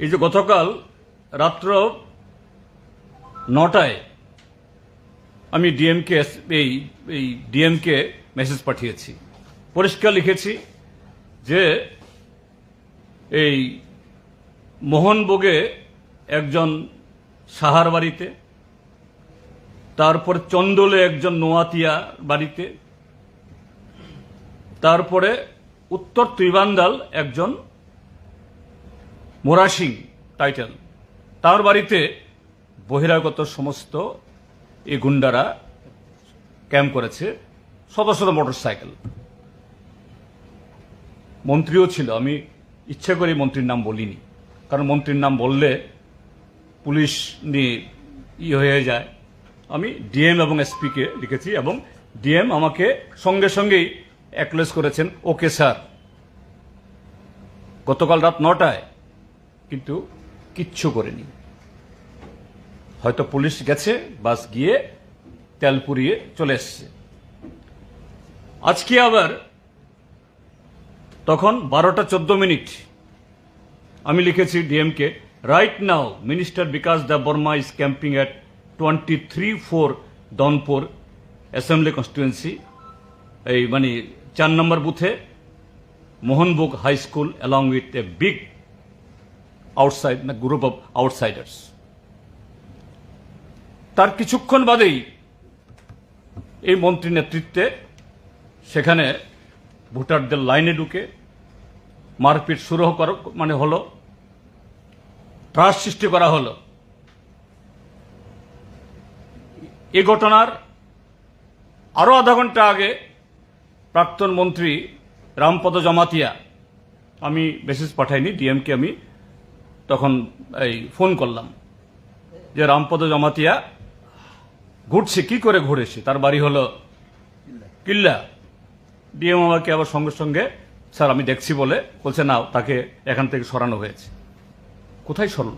এই যে গতকাল রাত্র 9টায় আমি ডিএমকে মেসেজ পাঠিয়েছি, পরিষ্কার লিখেছি যে এই মোহনভোগে একজন সাহার বাড়িতে, তারপর চন্দলে একজন নোয়াতিয়া বাড়িতে, তারপরে উত্তর ত্রিবান্দাল একজন মোরাসিং টাইটেল, তার বাড়িতে বহিরাগত সমস্ত এই গুন্ডারা ক্যাম্প করেছে, শত শত মোটরসাইকেল। মন্ত্রীও ছিল, আমি ইচ্ছে করে মন্ত্রীর নাম বলিনি, কারণ মন্ত্রীর নাম বললে পুলিশ নিয়ে হয়ে যায়। আমি ডিএম এবং এসপিকে লিখেছি, এবং ডিএম আমাকে সঙ্গে সঙ্গেই অ্যাকনোলেজ করেছেন, ওকে স্যার। গতকাল রাত 9টায় কিন্তু কিচ্ছু করেনি। হয়তো পুলিশ গেছে, বাস গিয়ে তেল পুড়িয়ে চলে এসছে। আজকে আবার তখন 12টা 14 মিনিট আমি লিখেছি DMK Right now, Minister Bikash Debbarma is camping at 23-4 Donpur Assembly Constituency, a 4 number booth, Mohanbuk High School, along with a big group of outsiders. তার কিছুক্ষণ বাদেই এই মন্ত্রী নেতৃত্বে সেখানে ভোটারদের লাইনে ঢুকে মারপিট শুরু হলো, ত্রাস সৃষ্টি করা হলো। এই ঘটনার আরো আধা ঘন্টা আগে প্রাক্তন মন্ত্রী রামপদ জমাতিয়া, আমি মেসেজ পাঠাইনি, ডিএমকে আমি তখন ফোন করলাম যে রামপদ জমাতিয়া ঘুরছে, কি করে ঘুরেছে, তার বাড়ি হলো কিল্লা। ডিএম আমাকে আবার সঙ্গে সঙ্গে স্যার আমি দেখছি বলছে না, তাকে এখান থেকে সরানো হয়েছে। কোথায় সরল?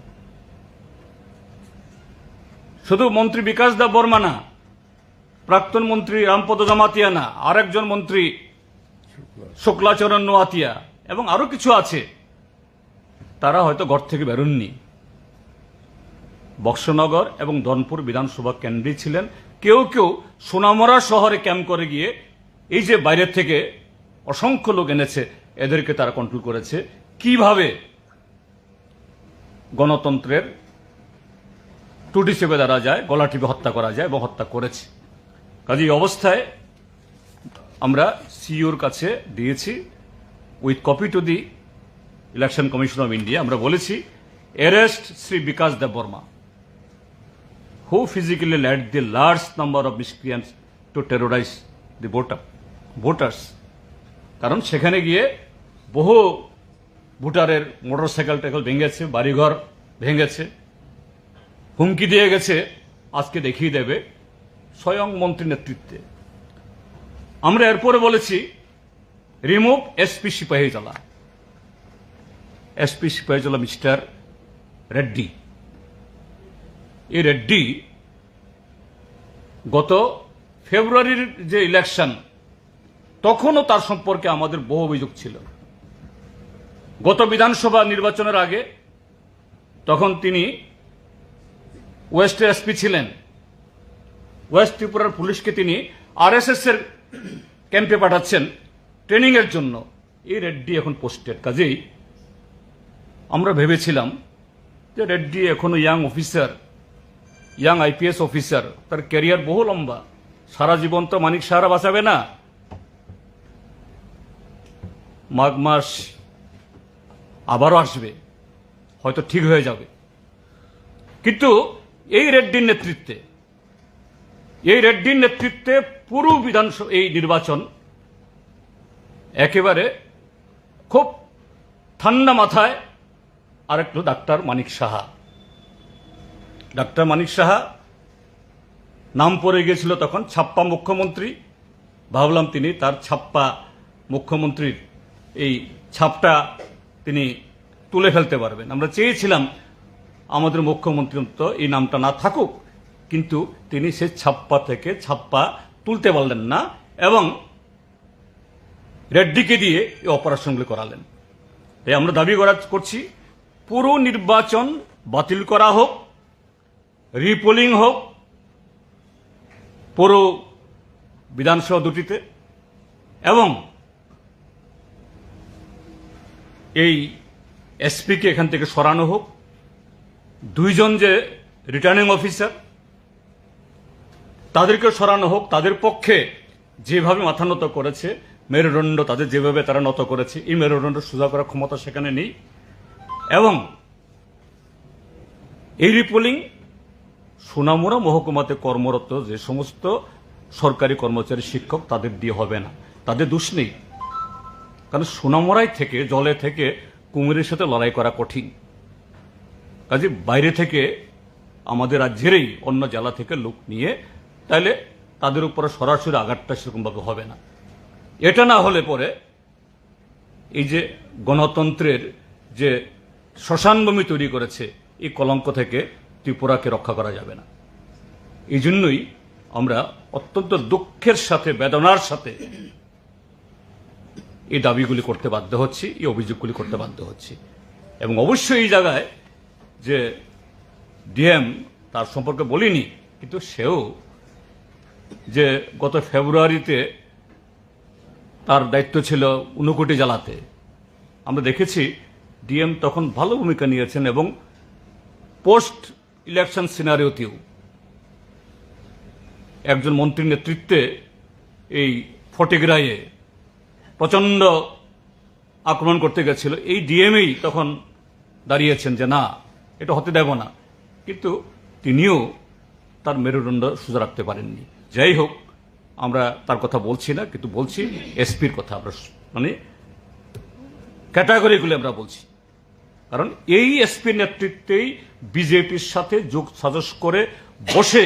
শুধু মন্ত্রী বিকাশ দেববর্মা না, প্রাক্তন মন্ত্রী রামপদ জমাতিয়া না, আরেকজন মন্ত্রী শুক্লাচরণ নোয়াতিয়া এবং আরো কিছু আছে, তারা হয়তো ঘর থেকে বেরোননি। বক্সনগর এবং ধনপুর বিধানসভা কেন্দ্রে ছিলেন। কেউ কেউ সোনামরা শহরে ক্যাম্প করে গিয়ে এই যে বাইরের থেকে অসংখ্য লোক এনেছে, এদেরকে তারা কন্ট্রোল করেছে। কিভাবে গণতন্ত্রের টুটি চেপে ধরা যায়, গলা টিপে হত্যা করা যায় এবং হত্যা করেছে। কাজে এই অবস্থায় আমরা সিইওর কাছে দিয়েছি with copy to the Election Commission of India. আমরা বলেছি arrest Shri Bikash Debbarma, who physically led the large number of miscreants to terrorize the voters. কারণ সেখানে গিয়ে বহু ভোটারের মোটরসাইকেল টাইকেল ভেঙেছে, বাড়িঘর ভেঙেছে, হুমকি দিয়ে গেছে আজকে দেখিয়ে দেবে, স্বয়ং মন্ত্রী নেতৃত্বে। আমরা এরপরে বলেছি remove SP Sipahijala, SP Sipahijala mister Reddy. এই রেড্ডি গত ফেব্রুয়ারির যে ইলেকশন, তখনও তার সম্পর্কে আমাদের বহু অভিযোগ ছিল। গত বিধানসভা নির্বাচনের আগে তখন তিনি ওয়েস্টের এসপি ছিলেন। ওয়েস্ট ত্রিপুরার পুলিশকে তিনি আরএসএস এর ক্যাম্পে পাঠাচ্ছেন ট্রেনিং এর জন্য। এই রেড্ডি এখন পোস্টেড। কাজেই আমরা ভেবেছিলাম যে রেড্ডি এখনো young officer, young IPS officer, তার ক্যারিয়ার বহু লম্বা, সারা জীবন তো মানিক সাহারা বাঁচাবে না। মাঘ মাস আবারও আসবে, হয়তো ঠিক হয়ে যাবে। কিন্তু এই রেড্ডির নেতৃত্বে পুরো বিধানসভা এই নির্বাচন একেবারে খুব ঠান্ডা মাথায়। আরেকটু ডাক্তার মানিক সাহা নাম পড়ে গিয়েছিল তখন, ছাপ্পা মুখ্যমন্ত্রী। ভাবলাম তিনি তার ছাপ্পা মুখ্যমন্ত্রীর এই ছাপটা তিনি তুলে ফেলতে পারবেন। আমরা চেয়েছিলাম আমাদের মুখ্যমন্ত্রী তো এই নামটা না থাকুক, কিন্তু তিনি সে ছাপ্পা থেকে ছাপ্পা তুলতে পারলেন না এবং রেড্ডিকে দিয়ে এই অপারেশনগুলি করালেন। তাই আমরা দাবি করছি পুরো নির্বাচন বাতিল করা হোক, রিপোলিং হোক পুরো বিধানসভা দুটিতে, এবং এই এসপিকে এখান থেকে সরানো হোক। দুইজন যে রিটার্নিং অফিসার তাদেরকে সরানো হোক। তাদের পক্ষে যেভাবে মাথা নত করেছে, মেরুদণ্ড তাদের যেভাবে তারা নত করেছে, এই মেরুদণ্ড সোজা করার ক্ষমতা সেখানে নেই। এবং এই রিপোলিং সোনামুড়া মহকুমাতে কর্মরত যে সমস্ত সরকারি কর্মচারী, শিক্ষক, তাদের দিয়ে হবে না। তাদের দোষ নেই, কারণ সোনামুড়ায় থেকে, জলে থেকে কুমিরের সাথে লড়াই করা কঠিন। কাজে বাইরে থেকে আমাদের রাজ্যেরই অন্য জেলা থেকে লোক নিয়ে তাহলে তাদের উপরে সরাসরি আঘাতটা সেরকমভাবে হবে না। এটা না হলে পরে এই যে গণতন্ত্রের যে শ্মশানভূমি তৈরি করেছে, এই কলঙ্ক থেকে ত্রিপুরাকে রক্ষা করা যাবে না। এই জন্যই আমরা অত্যন্ত দুঃখের সাথে, বেদনার সাথে এই দাবিগুলি করতে বাধ্য হচ্ছি, এই অভিযোগগুলি করতে বাধ্য হচ্ছি। এবং অবশ্যই এই জায়গায় যে ডিএম তার সম্পর্কে বলিনি, কিন্তু সেও যে গত ফেব্রুয়ারিতে তার দায়িত্ব ছিল ঊনকোটি জেলাতে, আমরা দেখেছি ডিএম তখন ভালো ভূমিকা নিয়েছেন এবং পোস্ট ইলেকশন সিনারিওতেও একজন মন্ত্রীর নেতৃত্বে এই ফটিগ্রায়ে প্রচণ্ড আক্রমণ করতে গেছিল। এই ডিএমই তখন দাঁড়িয়েছেন যে না, এটা হতে দেব না, কিন্তু তিনিও তার মেরুদণ্ড সোজা রাখতে পারেননি। যাই হোক, আমরা তার কথা বলছি না, কিন্তু বলছি এসপির কথা, আমরা মানে ক্যাটাগরিগুলি আমরা বলছি। কারণ এই এসপির নেতৃত্বেই বিজেপির সাথে যোগ সাজস করে বসে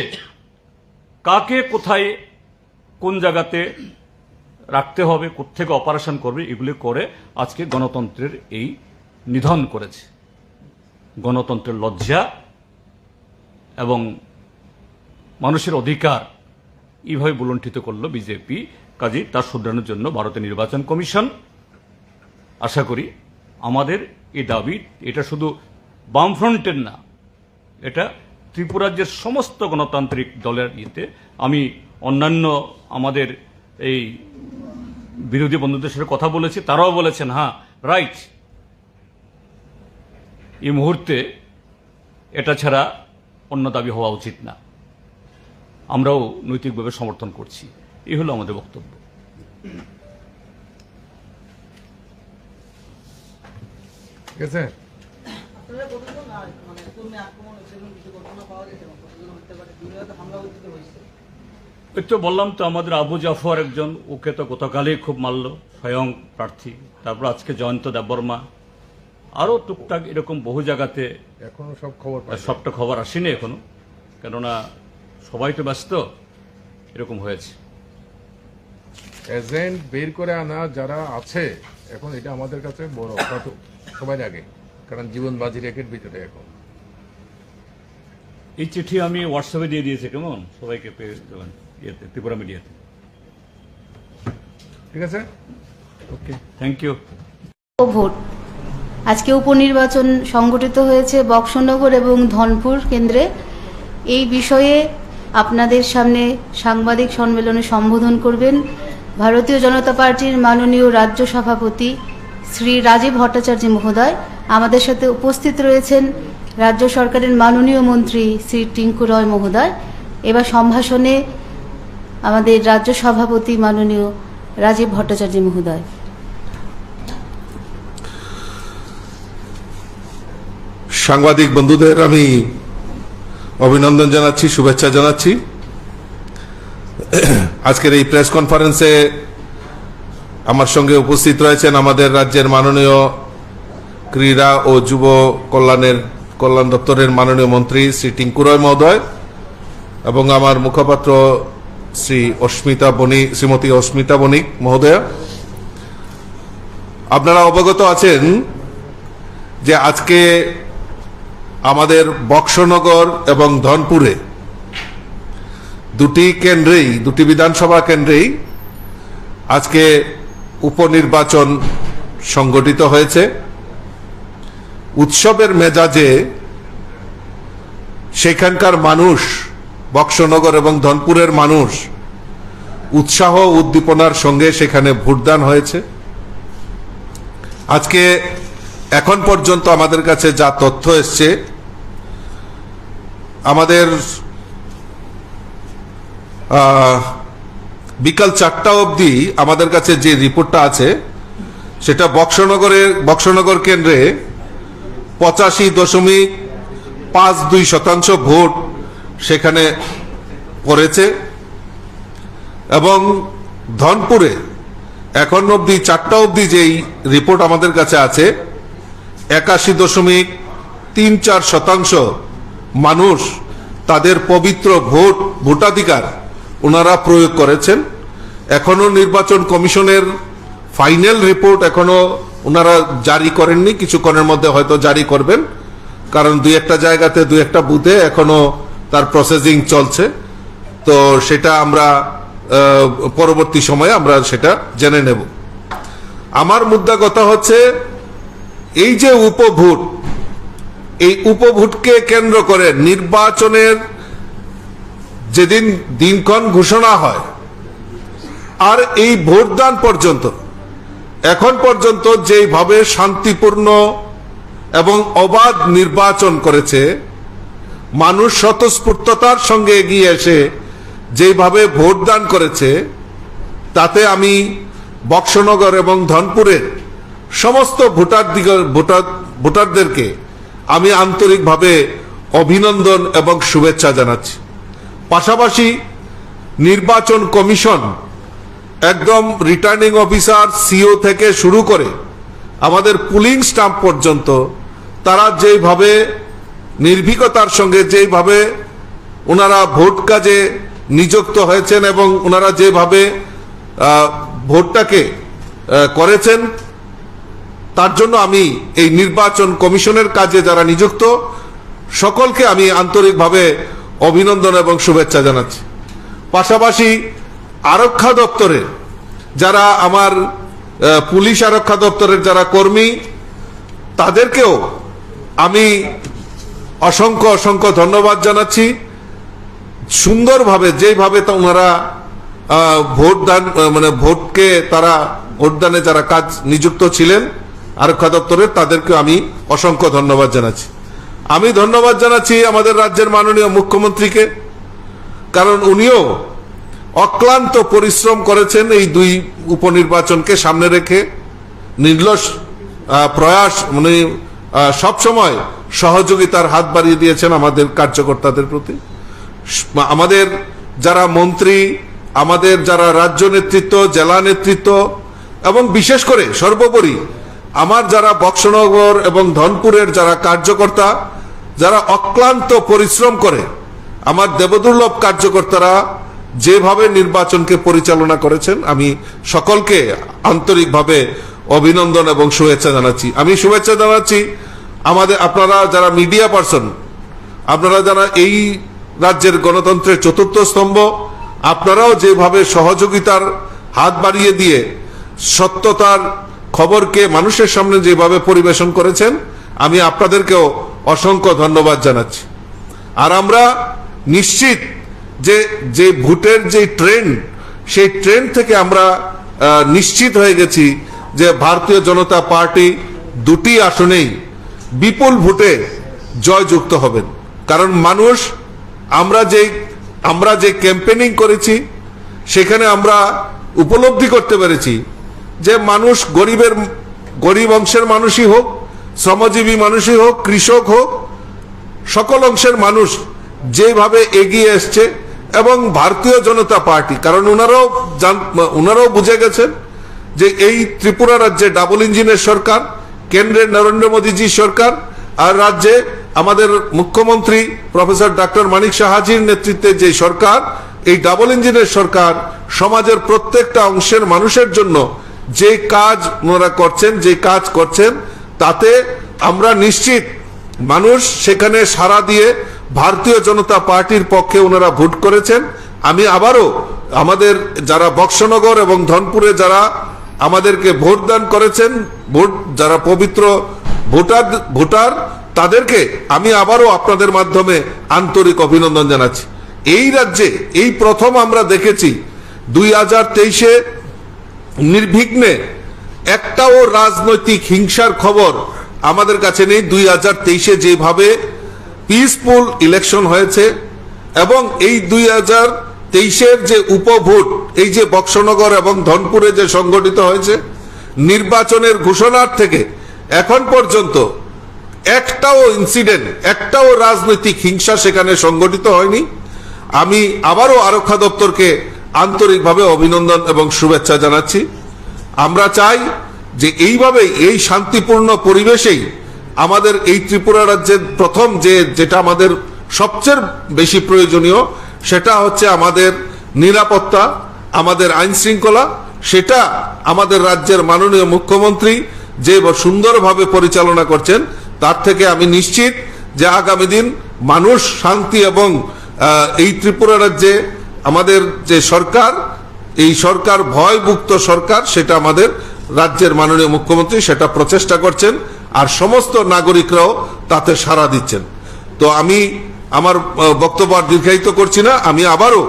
কাকে কোথায় কোন জায়গাতে রাখতে হবে, কোত্থেকে অপারেশন করবে, এগুলি করে আজকে গণতন্ত্রের এই নিধন করেছে। গণতন্ত্রের লজ্জা এবং মানুষের অধিকার এইভাবে বুলণ্ঠিত করল বিজেপি। কাজেই তার শুধরানোর জন্য ভারতের নির্বাচন কমিশন, আশা করি আমাদের এই দাবি, এটা শুধু বামফ্রন্টের না, এটা ত্রিপুরা রাজ্যের সমস্ত গণতান্ত্রিক দলের ইয়েতে। আমি অন্যান্য আমাদের এই বিরোধী বন্ধুদের সাথে কথা বলেছি, তারাও বলেছেন হ্যাঁ রাইট, এই মুহূর্তে এটা ছাড়া অন্য দাবি হওয়া উচিত না। আমরাও নৈতিকভাবে সমর্থন করছি। এই হলো আমাদের বক্তব্য। ঠিক আছে, ওই তো বললাম তো, আমাদের আবু জাফর একজন, ওকে তো গতকালই খুব মারল, স্বয়ং প্রার্থী। তারপর আজকে জয়ন্ত দেববর্মা, আরও টুকটাক এরকম বহু জায়গাতে। এখনো সব খবর সবটা খবর আসেনি এখনো, কেননা সবাই তো ব্যস্ত। এরকম হয়েছে। এজেন্ট বের করে আনা যারা আছে এখন, এটা আমাদের কাছে বড় সবাই আগে, কারণ জীবন বাজি রেখের ভিতরে এখন। এই চিঠি আমি হোয়াটসঅ্যাপে দিয়ে দিয়েছি, কেমন সবাইকে পেয়ে দেবেন ইয়েতে, ত্রিপুরা মিডিয়াতে। ঠিক আছে, ওকে, থ্যাংক ইউ। ভোট আজকে উপনির্বাচন সংগঠিত হয়েছে বক্সনগর এবং ধনপুর কেন্দ্রে। এই বিষয়ে আপনাদের সামনে সাংবাদিক সম্মেলনে সম্বোধন করবেন ভারতীয় জনতা পার্টির মাননীয় রাজ্য সভাপতি শ্রী রাজীব ভট্টাচার্য মহোদয়। আমাদের সাথে উপস্থিত রয়েছেন রাজ্য সরকারের মাননীয় মন্ত্রী শ্রী টিঙ্কু রয় মহোদয়। এবার সম্ভাষণে আমাদের রাজ্য সভাপতি মাননীয় রাজীব ভট্টাচার্য মহোদয়। সাংবাদিক বন্ধুদের আমি অভিনন্দন জানাচ্ছি, শুভেচ্ছা জানাচ্ছি। আজকের এই প্রেস কনফারেন্সে আমার সঙ্গে উপস্থিত রয়েছেন আমাদের রাজ্যের মাননীয় ক্রীড়া ও যুব কল্যাণ দপ্তরের মাননীয় মন্ত্রী শ্রী টিঙ্কু রয় মহোদয় এবং আমার মুখপাত্র শ্রীমতী অস্মিতা বণিক মহোদয়া। আপনারা অবগত আছেন যে আজকে আমাদের বক্সনগর এবং ধনপুরে দুটি বিধানসভা কেন্দ্রেই আজকে উপনির্বাচন সংগঠিত হয়েছে। উৎসবের মেজাজে সেখানকার মানুষ, বক্সনগর এবং ধনপুরের মানুষ উৎসাহ উদ্দীপনার সঙ্গে সেখানে ভোটদান হয়েছে। আজকে এখন পর্যন্ত আমাদের কাছে যা তথ্য এসছে, আমাদের বিকাল 4টা অবধি আমাদের কাছে যে রিপোর্টটা আছে সেটা বক্সনগর কেন্দ্রে 85.52% ভোট সেখানে পড়েছে এবং ধনপুরে এখন অবধি 4টা অবধি যেই রিপোর্ট আমাদের কাছে আছে 81.34% মানুষ তাদের পবিত্র ভোটাধিকার ওনারা প্রয়োগ করেছেন। এখনো নির্বাচন কমিশনের ফাইনাল রিপোর্ট এখনো ওনারা জারি করেননি, কিছুক্ষণের মধ্যে হয়তো জারি করবেন, কারণ দুই একটা জায়গাতে দুই একটা বুথে এখনো তার প্রসেসিং চলছে। তো সেটা আমরা পরবর্তী সময়ে আমরা সেটা জেনে নেব। আমার মুদ্রা কথা হচ্ছে এই যে উপভোট, এই উপভোটকে কেন্দ্র করে নির্বাচনের যেদিন দিনক্ষণ ঘোষণা হয় আর এই ভোটদান পর্যন্ত এখন পর্যন্ত যেভাবে শান্তিপূর্ণ এবং অবাধ নির্বাচন করেছে, মানুষ স্বতঃস্ফূর্ততার সঙ্গে এগিয়ে এসে যেভাবে ভোটদান করেছে, তাতে আমি বক্সনগর এবং ধনপুরের সমস্ত ভোটারদেরকে আমি আন্তরিকভাবে অভিনন্দন এবং শুভেচ্ছা জানাচ্ছি। পাশাপাশি নির্বাচন কমিশন একদম রিটার্নিং অফিসার, সিও থেকে শুরু করে আমাদের পুলিং স্টাফ পর্যন্ত তারা যেভাবে নির্ভীকতার সঙ্গে যেভাবে ওনারা ভোট কাজে নিযুক্ত হয়েছেন এবং ওনারা যেভাবে ভোটটাকে করেছেন, তার জন্য আমি এই নির্বাচন কমিশনের কাজে যারা নিযুক্ত সকলকে আমি আন্তরিকভাবে অভিনন্দন এবং শুভেচ্ছা জানাচ্ছি। পাশাপাশি আরক্ষা দপ্তরে যারা আমার পুলিশ আরক্ষা দপ্তরের যারা কর্মী, তাদেরকেও আমি অসংখ্য অসংখ্য ধন্যবাদ জানাচ্ছি। সুন্দরভাবে যেভাবে ওনারা ভোটদান ভোটকে তারা ভোটদানে যারা কাজ নিযুক্ত ছিলেন আরক্ষা দপ্তরের, তাদেরকে আমি অসংখ্য ধন্যবাদ জানাচ্ছি। আমি ধন্যবাদ জানাচ্ছি আমাদের রাজ্যের মাননীয় মুখ্যমন্ত্রীকে, কারণ উনিও অক্লান্ত পরিশ্রম করেছেন এই দুই উপনির্বাচনকে সামনে রেখে। নির্লস প্রয়াস সবসময় সহযোগিতার হাত বাড়িয়ে দিয়েছেন আমাদের কার্যকর্তাদের প্রতি। আমাদের যারা মন্ত্রী, আমাদের যারা রাজ্য নেতৃত্ব, জেলা নেতৃত্ব এবং বিশেষ করে সর্বোপরি আমার যারা বক্সনগর এবং ধনপুরের যারা কার্যকর্তা, যারা অক্লান্ত পরিশ্রম করে, আমার দেবদুর্লভ কার্যকর্তারা যেভাবে নির্বাচনকে পরিচালনা করেছেন, আমি সকলকে আন্তরিকভাবে অভিনন্দন এবং শুভেচ্ছা জানাচ্ছি। আমি শুভেচ্ছা জানাচ্ছি আমাদের আপনারা যারা মিডিয়া পার্সন, আপনারা যারা এই রাজ্যের গণতন্ত্রের চতুর্থ স্তম্ভ, আপনারাও যেভাবে সহযোগিতার হাত বাড়িয়ে দিয়ে সত্যতার খবরকে মানুষের সামনে যেভাবে পরিবেশন করেছেন, আমি আপনাদেরকেও অসংখ্য ধন্যবাদ জানাচ্ছি। আর আমরা নিশ্চিত যে ভোটের যে ট্রেন্ড, সেই ট্রেন্ড থেকে আমরা নিশ্চিত হয়ে গেছি যে ভারতীয় জনতা পার্টি দুটি আসনেই বিপুল ভোটে জয়যুক্ত হবেন। কারণ মানুষ, আমরা যে ক্যাম্পেনিং করেছি সেখানে আমরা উপলব্ধি করতে পেরেছি যে মানুষ গরিব অংশের মানুষই হোক, শ্রমজীবী মানুষই হোক, কৃষক হোক, সকল অংশের মানুষ যেভাবে এগিয়ে এসছে। এবং ভারতীয় জনতা পার্টি, কারণ ওনারাও বুঝে গেছেন যে এই ত্রিপুরা রাজ্যে ডাবল ইঞ্জিনের সরকার, কেন্দ্রের নরেন্দ্র মোদীজি সরকার, আর রাজ্যে আমাদের মুখ্যমন্ত্রী প্রফেসর ডক্টর মানিক সাহাজির নেতৃত্বে যে সরকার, এই ডাবল ইঞ্জিনের সরকার সমাজের প্রত্যেকটা অংশের মানুষের জন্য যে কাজ ওনারা করছেন, যে কাজ করছেন, তাতে আমরা নিশ্চিত মানুষ সেখানে সাড়া দিয়ে ভারতীয় জনতা পার্টির পক্ষে ওনারা ভোট করেছেন। আমি আবারও আমাদের যারা বক্সনগর এবং ধনপুরে যারা আমাদেরকে ভোট দান করেছেন, যারা পবিত্র ভোটার, তাদেরকে আমি আবারও আপনাদের মাধ্যমে আন্তরিক অভিনন্দন জানাচ্ছি। এই রাজ্যে এই প্রথম আমরা দেখেছি 2023-এ নির্বিঘ্নে একটাও রাজনৈতিক হিংসার খবর আমাদের কাছে নেই। 2023-এ যেভাবে পিসফুল ইলেকশন হয়েছে এবং এই 2023-এর যে উপভোট, এই যে বক্সনগর এবং ধনপুরে যে সংগঠিত হয়েছে, নির্বাচনের ঘোষণার থেকে এখন পর্যন্ত একটাও ইনসিডেন্ট, একটাও রাজনৈতিক হিংসা সেখানে সংগঠিত হয়নি। আমি আবারও আরক্ষা দপ্তরকে আন্তরিকভাবে অভিনন্দন এবং শুভেচ্ছা জানাচ্ছি। আমরা চাই যে এইভাবেই, এই শান্তিপূর্ণ পরিবেশেই আমাদের এই ত্রিপুরা রাজ্যের প্রথম যেটা আমাদের সবচেয়ে বেশি প্রয়োজনীয়, সেটা হচ্ছে আমাদের নিরাপত্তা, আমাদের আইন শৃঙ্খলা। সেটা আমাদের রাজ্যের মাননীয় মুখ্যমন্ত্রী যে সুন্দরভাবে পরিচালনা করছেন, তার থেকে আমি নিশ্চিত যে আগামী দিন মানুষ শান্তি এবং এই ত্রিপুরা রাজ্যে আমাদের যে সরকার, এই সরকার ভয়মুক্ত সরকার, সেটা আমাদের রাজ্যের মাননীয় মুখ্যমন্ত্রী সেটা প্রচেষ্টা করছেন। আর সমস্ত নাগরিকরাও তাতে সাড়া দিচ্ছেন। তো আমি আমার বক্তব্য আর দীর্ঘায়িত করছি না। আমি আবারও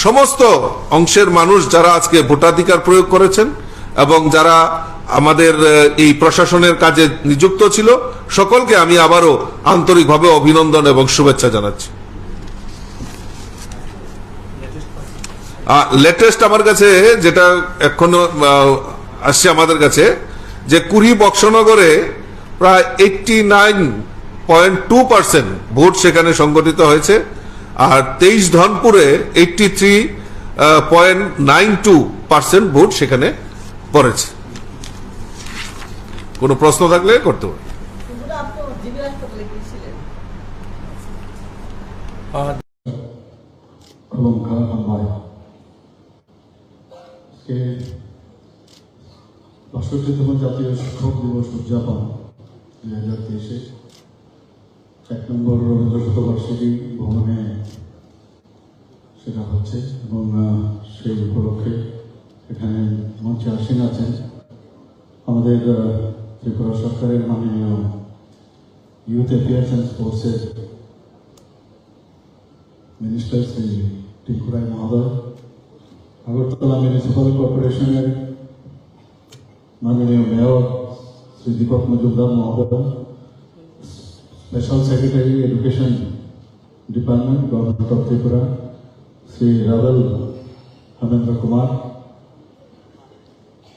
সমস্ত অংশের মানুষ যারা আজকে ভোটাধিকার প্রয়োগ করেছেন এবং যারা আমাদের এই প্রশাসনের কাজে নিযুক্ত ছিল, সকলকে আমি আবারও আন্তরিকভাবে অভিনন্দন এবং শুভেচ্ছা জানাচ্ছি। লেটেস্ট আমার কাছে যেটা এখনো আসছে আমাদের কাছে, যে কুড়ি বক্সনগরে প্রায় 89.2% ভোট সেখানে সংগঠিত হয়েছে, আর 23 ধনপুরে 83.92% ভোট সেখানে পড়েছে। কোনো প্রশ্ন থাকলে করতে হবে। বাষট্টিতম জাতীয় শিক্ষক দিবস উদযাপন 2023 1 নম্বর রবীন্দ্র শতবার্ষিকী ভবনে সেটা হচ্ছে, এবং সেই উপলক্ষে এখানে মঞ্চে আসীন আছেন আমাদের ত্রিপুরা সরকারের মাননীয় ইউথ অ্যাফেয়ার্স অ্যান্ড স্পোর্টসের মিনিস্টার শ্রী ত্রিপুরায় মহোদয়, আগরতলা মিউনিসিপ্যাল কর্পোরেশনের মাননীয় মেয়র শ্রী দীপক মজুমদার মহোদয়, special secretary education department government of Tripura Shri Raval Hemendra Kumar,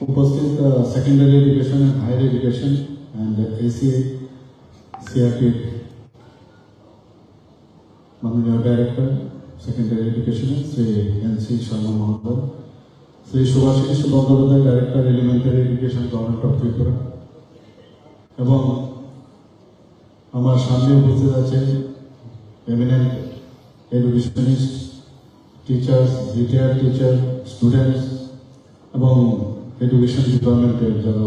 উপস্থিত secondary education and higher education and ACCRT মাননীয় director secondary education Shri NC Sharma মহোদয়, Shri Subhashis Bandyopadhyay director elementary education government of Tripura, এবং আমার সামনে উপস্থিত আছে eminent educationist, teachers, retired teacher, students এবং এডুকেশন ডিপার্টমেন্টের যারা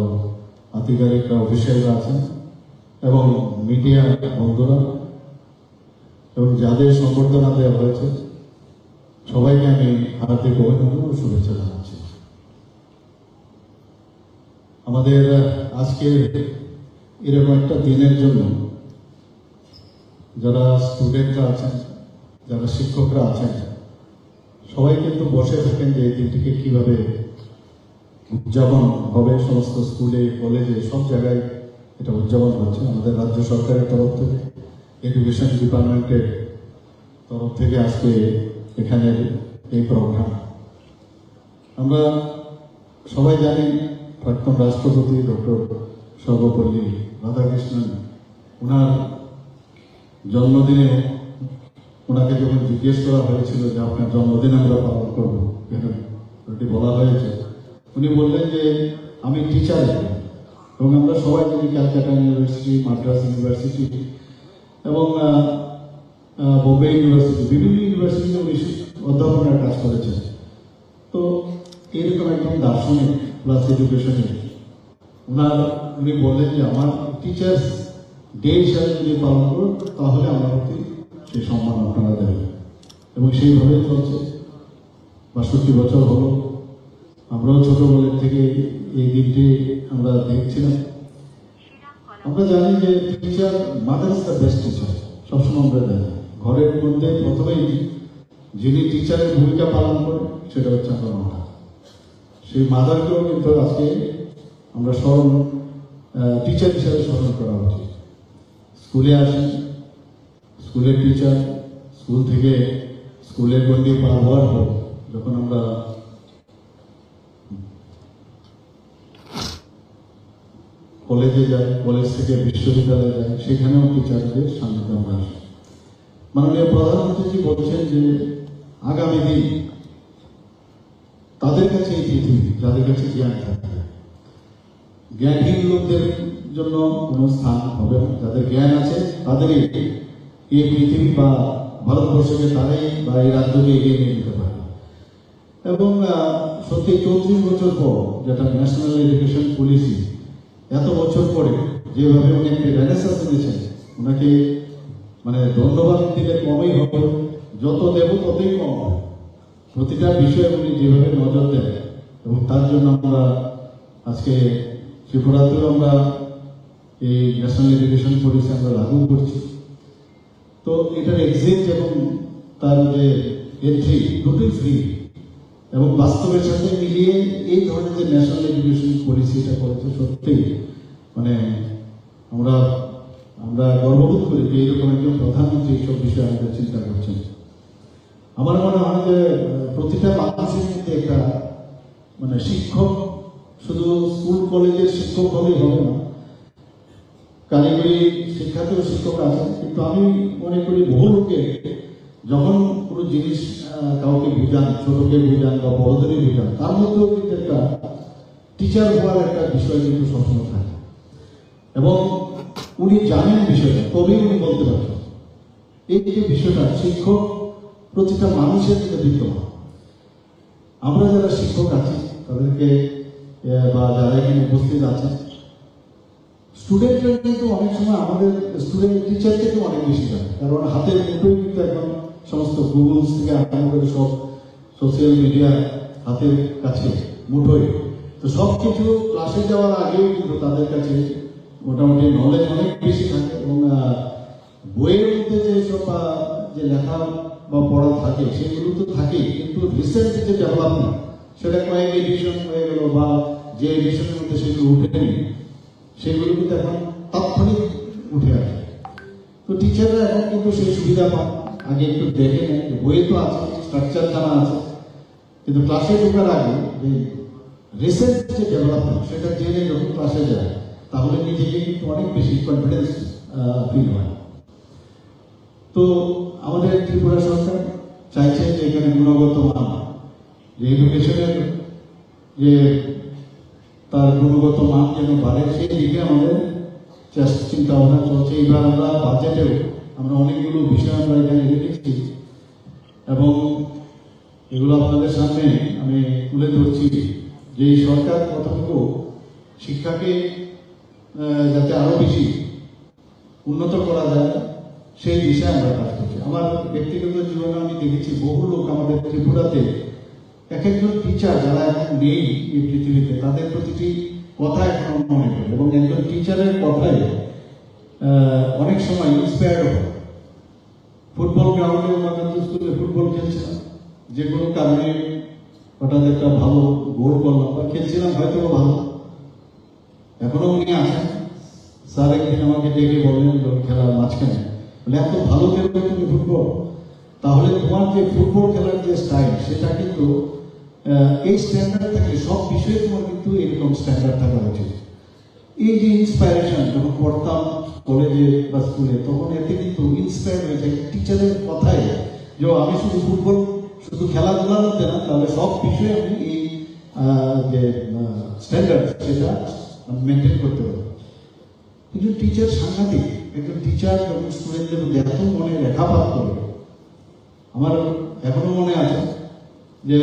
আধিকারিকরা, অফিসাররা আছেন, এবং মিডিয়া বন্ধুরা, এবং যাদের সম্বর্ধনা দেওয়া হয়েছে সবাইকে আমি হার্দিক অভিনন্দন ও শুভেচ্ছা জানাচ্ছি। আমাদের আজকে এরকম একটা দিনের জন্য যারা স্টুডেন্টরা আছেন, যারা শিক্ষকরা আছেন, সবাই কিন্তু বসে থাকেন যে এই দিনটিকে কিভাবে উদযাপন হবে। সমস্ত স্কুলে, কলেজে, সব জায়গায় এটা উদযাপন হচ্ছে। আমাদের রাজ্য সরকারের তরফ থেকে, এডুকেশন ডিপার্টমেন্টের তরফ থেকে আজকে এখানে এই প্রোগ্রাম। আমরা সবাই জানি প্রাক্তন রাষ্ট্রপতি ডক্টর সর্বপল্লী রাধাকৃষ্ণন, ওনার জন্মদিনে ওনাকে যখন জিজ্ঞেস করা হয়েছিল যে আপনার জন্মদিন আমরা পালন করবো, এটি বলা হয়েছে, উনি বললেন যে আমি টিচার, এবং আমরা সবাই জানি ক্যালকাটা ইউনিভার্সিটি, মাদ্রাস ইউনিভার্সিটি এবং বোম্বে ইউনিভার্সিটি, বিভিন্ন ইউনিভার্সিটিতে উনি অধ্যাপনার কাজ করেছেন। তো এরকম একদম দার্শনিক প্লাস এডুকেশনে উনি বললেন যে আমার টিচার্স ডে হিসাবে যদি পালন করুন তাহলে আমার প্রতি সেই সম্মান আপনারা দেবেন, এবং সেইভাবেই চলছে। 62 বছর হলো, আমরাও ছোটবেলার থেকে এই দিনটি আমরা দেখছিলাম। আমরা জানি যে teacher, mother is the best teacher, সবসময় আমরা জানি। ঘরের মধ্যে প্রথমেই যিনি টিচারের ভূমিকা পালন করেন সেটা হচ্ছে আমার মাদার। সেই মাদারকেও কিন্তু আজকে আমরা টিচার হিসাবে স্মরণ করা উচিত। স্কুলে আসেন, স্কুলের টিচার, স্কুল থেকে স্কুলের গণ্ডি পার হওয়ার পর যখন আমরা কলেজে যাই, কলেজ থেকে বিশ্ববিদ্যালয়ে যাই, সেখানেও টিচারদের সান্নিধ্যে আমরা আসি। মাননীয় প্রধানমন্ত্রীজি বলছেন যে আগামী দিন তাদের কাছে এই পৃথিবী, যাদের কাছে জ্ঞান থাকবে, জ্ঞানহীন লোকদের জন্য কোনো স্থান হবে না। যাদের জ্ঞান আছে তাদেরই এই পৃথিবী বা ভারতবর্ষকে তারাই বা এই রাজ্যকে এগিয়ে নিয়ে যেতে পারে। এবং সত্যি 34 বছর পর যেটা ন্যাশনাল এডুকেশন পলিসি, এত বছর পরে যেভাবে উনি একটি রেনেসান্স এনেছেন, ওনাকে মানে ধন্যবাদ দিলে কমই হবে, যত দেব ততই কম হবে। প্রতিটা বিষয়ে উনি যেভাবে নজর দেন, এবং তার জন্য আমরা আজকে ত্রিপুরাতেও আমরা এই ন্যাশনাল এডুকেশন পলিসি আমরা লাগু করছি। তো এটার এক্সিট এবং তার যে এন্ট্রি দুটোই ফ্রি, এবং বাস্তবের সাথে মিলিয়ে এই ধরনের যে ন্যাশনাল এডুকেশন পলিসি এটা করেছে, সত্যি মানে আমরা গর্ববোধ করি যে এইরকম একজন প্রধানমন্ত্রী এইসব বিষয়ে আমাদের চিন্তা করছেন। আমার মনে হয় যে প্রতিটা মানুষের মধ্যে একটা মানে শিক্ষক শুধু স্কুল কলেজের শিক্ষক হলেই হবে না, কারিগরি শিক্ষাতেও শিক্ষক আছেন। কিন্তু আমি মনে করি বহু লোকে যখন কোনো জিনিস কাউকে বুঝান, ছোটকে বুঝান বা বড়দেরই বুঝান, তার মধ্যেও কিন্তু একটা টিচার হওয়ার একটা বিষয় কিন্তু সবসময় থাকে, এবং উনি জানেন বিষয়টা, তবেই উনি বলতে পারছেন। এই যে বিষয়টা শিক্ষক প্রতিটা মানুষের মধ্যে বিদ্যমান। আমরা যারা শিক্ষক আছি তাদেরকে বা যারা এখানে উপস্থিত আছেন, স্টুডেন্টরা কিন্তু অনেক সময় আমাদের স্টুডেন্ট টিচার থেকে অনেক বেশি জানে, কারণ হাতের মুঠোই কিন্তু এখন সমস্ত গুগলস থেকে আরম্ভ করে সব সোশ্যাল মিডিয়া হাতের কাছে মুঠোই। তো সব কিছু ক্লাসে যাওয়ার আগেও কিন্তু তাদের কাছে মোটামুটি নলেজ অনেক বেশি থাকে, এবং বইয়ের মধ্যে যেসব যে লেখা বা পড়া থাকে সেগুলো তো থাকেই, কিন্তু রিসেন্ট যে ডেভেলপমেন্ট সেটা কয়েক এডিশন হয়ে গেল বা যে এডিশনের মধ্যে সেগুলো উঠেনি, সেগুলো কিন্তু এখন তাৎক্ষণিক উঠে আসে। তো টিচাররা এখন কিন্তু সেই সুবিধা পান, আগে একটু দেখে নেন, বইয়ে তো আছে, স্ট্রাকচার জানা আছে, কিন্তু ক্লাসে ঢোকার আগে যে রিসেন্ট যে ডেভেলপমেন্ট সেটা জেনে যখন ক্লাসে যায় তাহলে নিজেকে কিন্তু অনেক বেশি কনফিডেন্স ফিল হয়। তো আমাদের ত্রিপুরা সরকার চাইছে যে এখানে গুণগত মান, যে এডুকেশনের যে তার গুণগত মান যেন বাড়ে, সেই দিকে আমাদের চিন্তা ভাবনা চলছে। এইবার আমরা বাজেটেও আমরা অনেকগুলো বিষয় আমরা এখানে রেখেছি, এবং এগুলো আপনাদের সামনে আমি তুলে ধরছি যে সরকার কতটুকু শিক্ষাকে যাতে আরো বেশি উন্নত করা যায় সেই বিষয়ে আমরা কাজ করছি। আমার ব্যক্তিগত জীবনে আমি দেখেছি বহু লোক আমাদের ত্রিপুরাতে এক একজন টিচার যারা এখন নেই এই পৃথিবীতে, তাদের প্রতিটি কথা এখন মনে পড়ে, এবং একজন টিচারের কথায় অনেক সময় ইন্সপায়ার্ড হয়। ফুটবল গ্রাউন্ডে উমাকান্ত স্কুলে ফুটবল খেলছিলাম, যে কোনো কারণে হঠাৎ একটা ভালো গোল করলাম বা খেলছিলাম হয়তো ভালো, এখনো উনি আছেন। স্যার একদিন আমাকে ডেকে বললেন খেলার মাঝখানে, এত ভালো খেলবে তুমি ফুটবল, তাহলে তোমার যে ফুটবল খেলার যে স্টাইল সেটা কিন্তু এই স্ট্যান্ডার্ড থাকে, সব বিষয়ে তোমার কিন্তু এরকম স্ট্যান্ডার্ড থাকা উচিত। এই যে ইন্সপায়ারেশন যখন পড়তাম কলেজে বা স্কুলে, তখন এতে কিন্তু ইন্সপায়ার হয়ে যায় টিচারের কথায় যে আমি শুধু খেলাধুলার মধ্যে না, তাহলে সব বিষয়ে আমি এই যে স্ট্যান্ডার্ড সেটা মেনটেন করতে পারবো। একজন টিচার সাংঘাতিক, একজন টিচার যখন স্টুডেন্টদের মধ্যে এত মনে রেখাপাত করে, আমার এখনো মনে আছে যে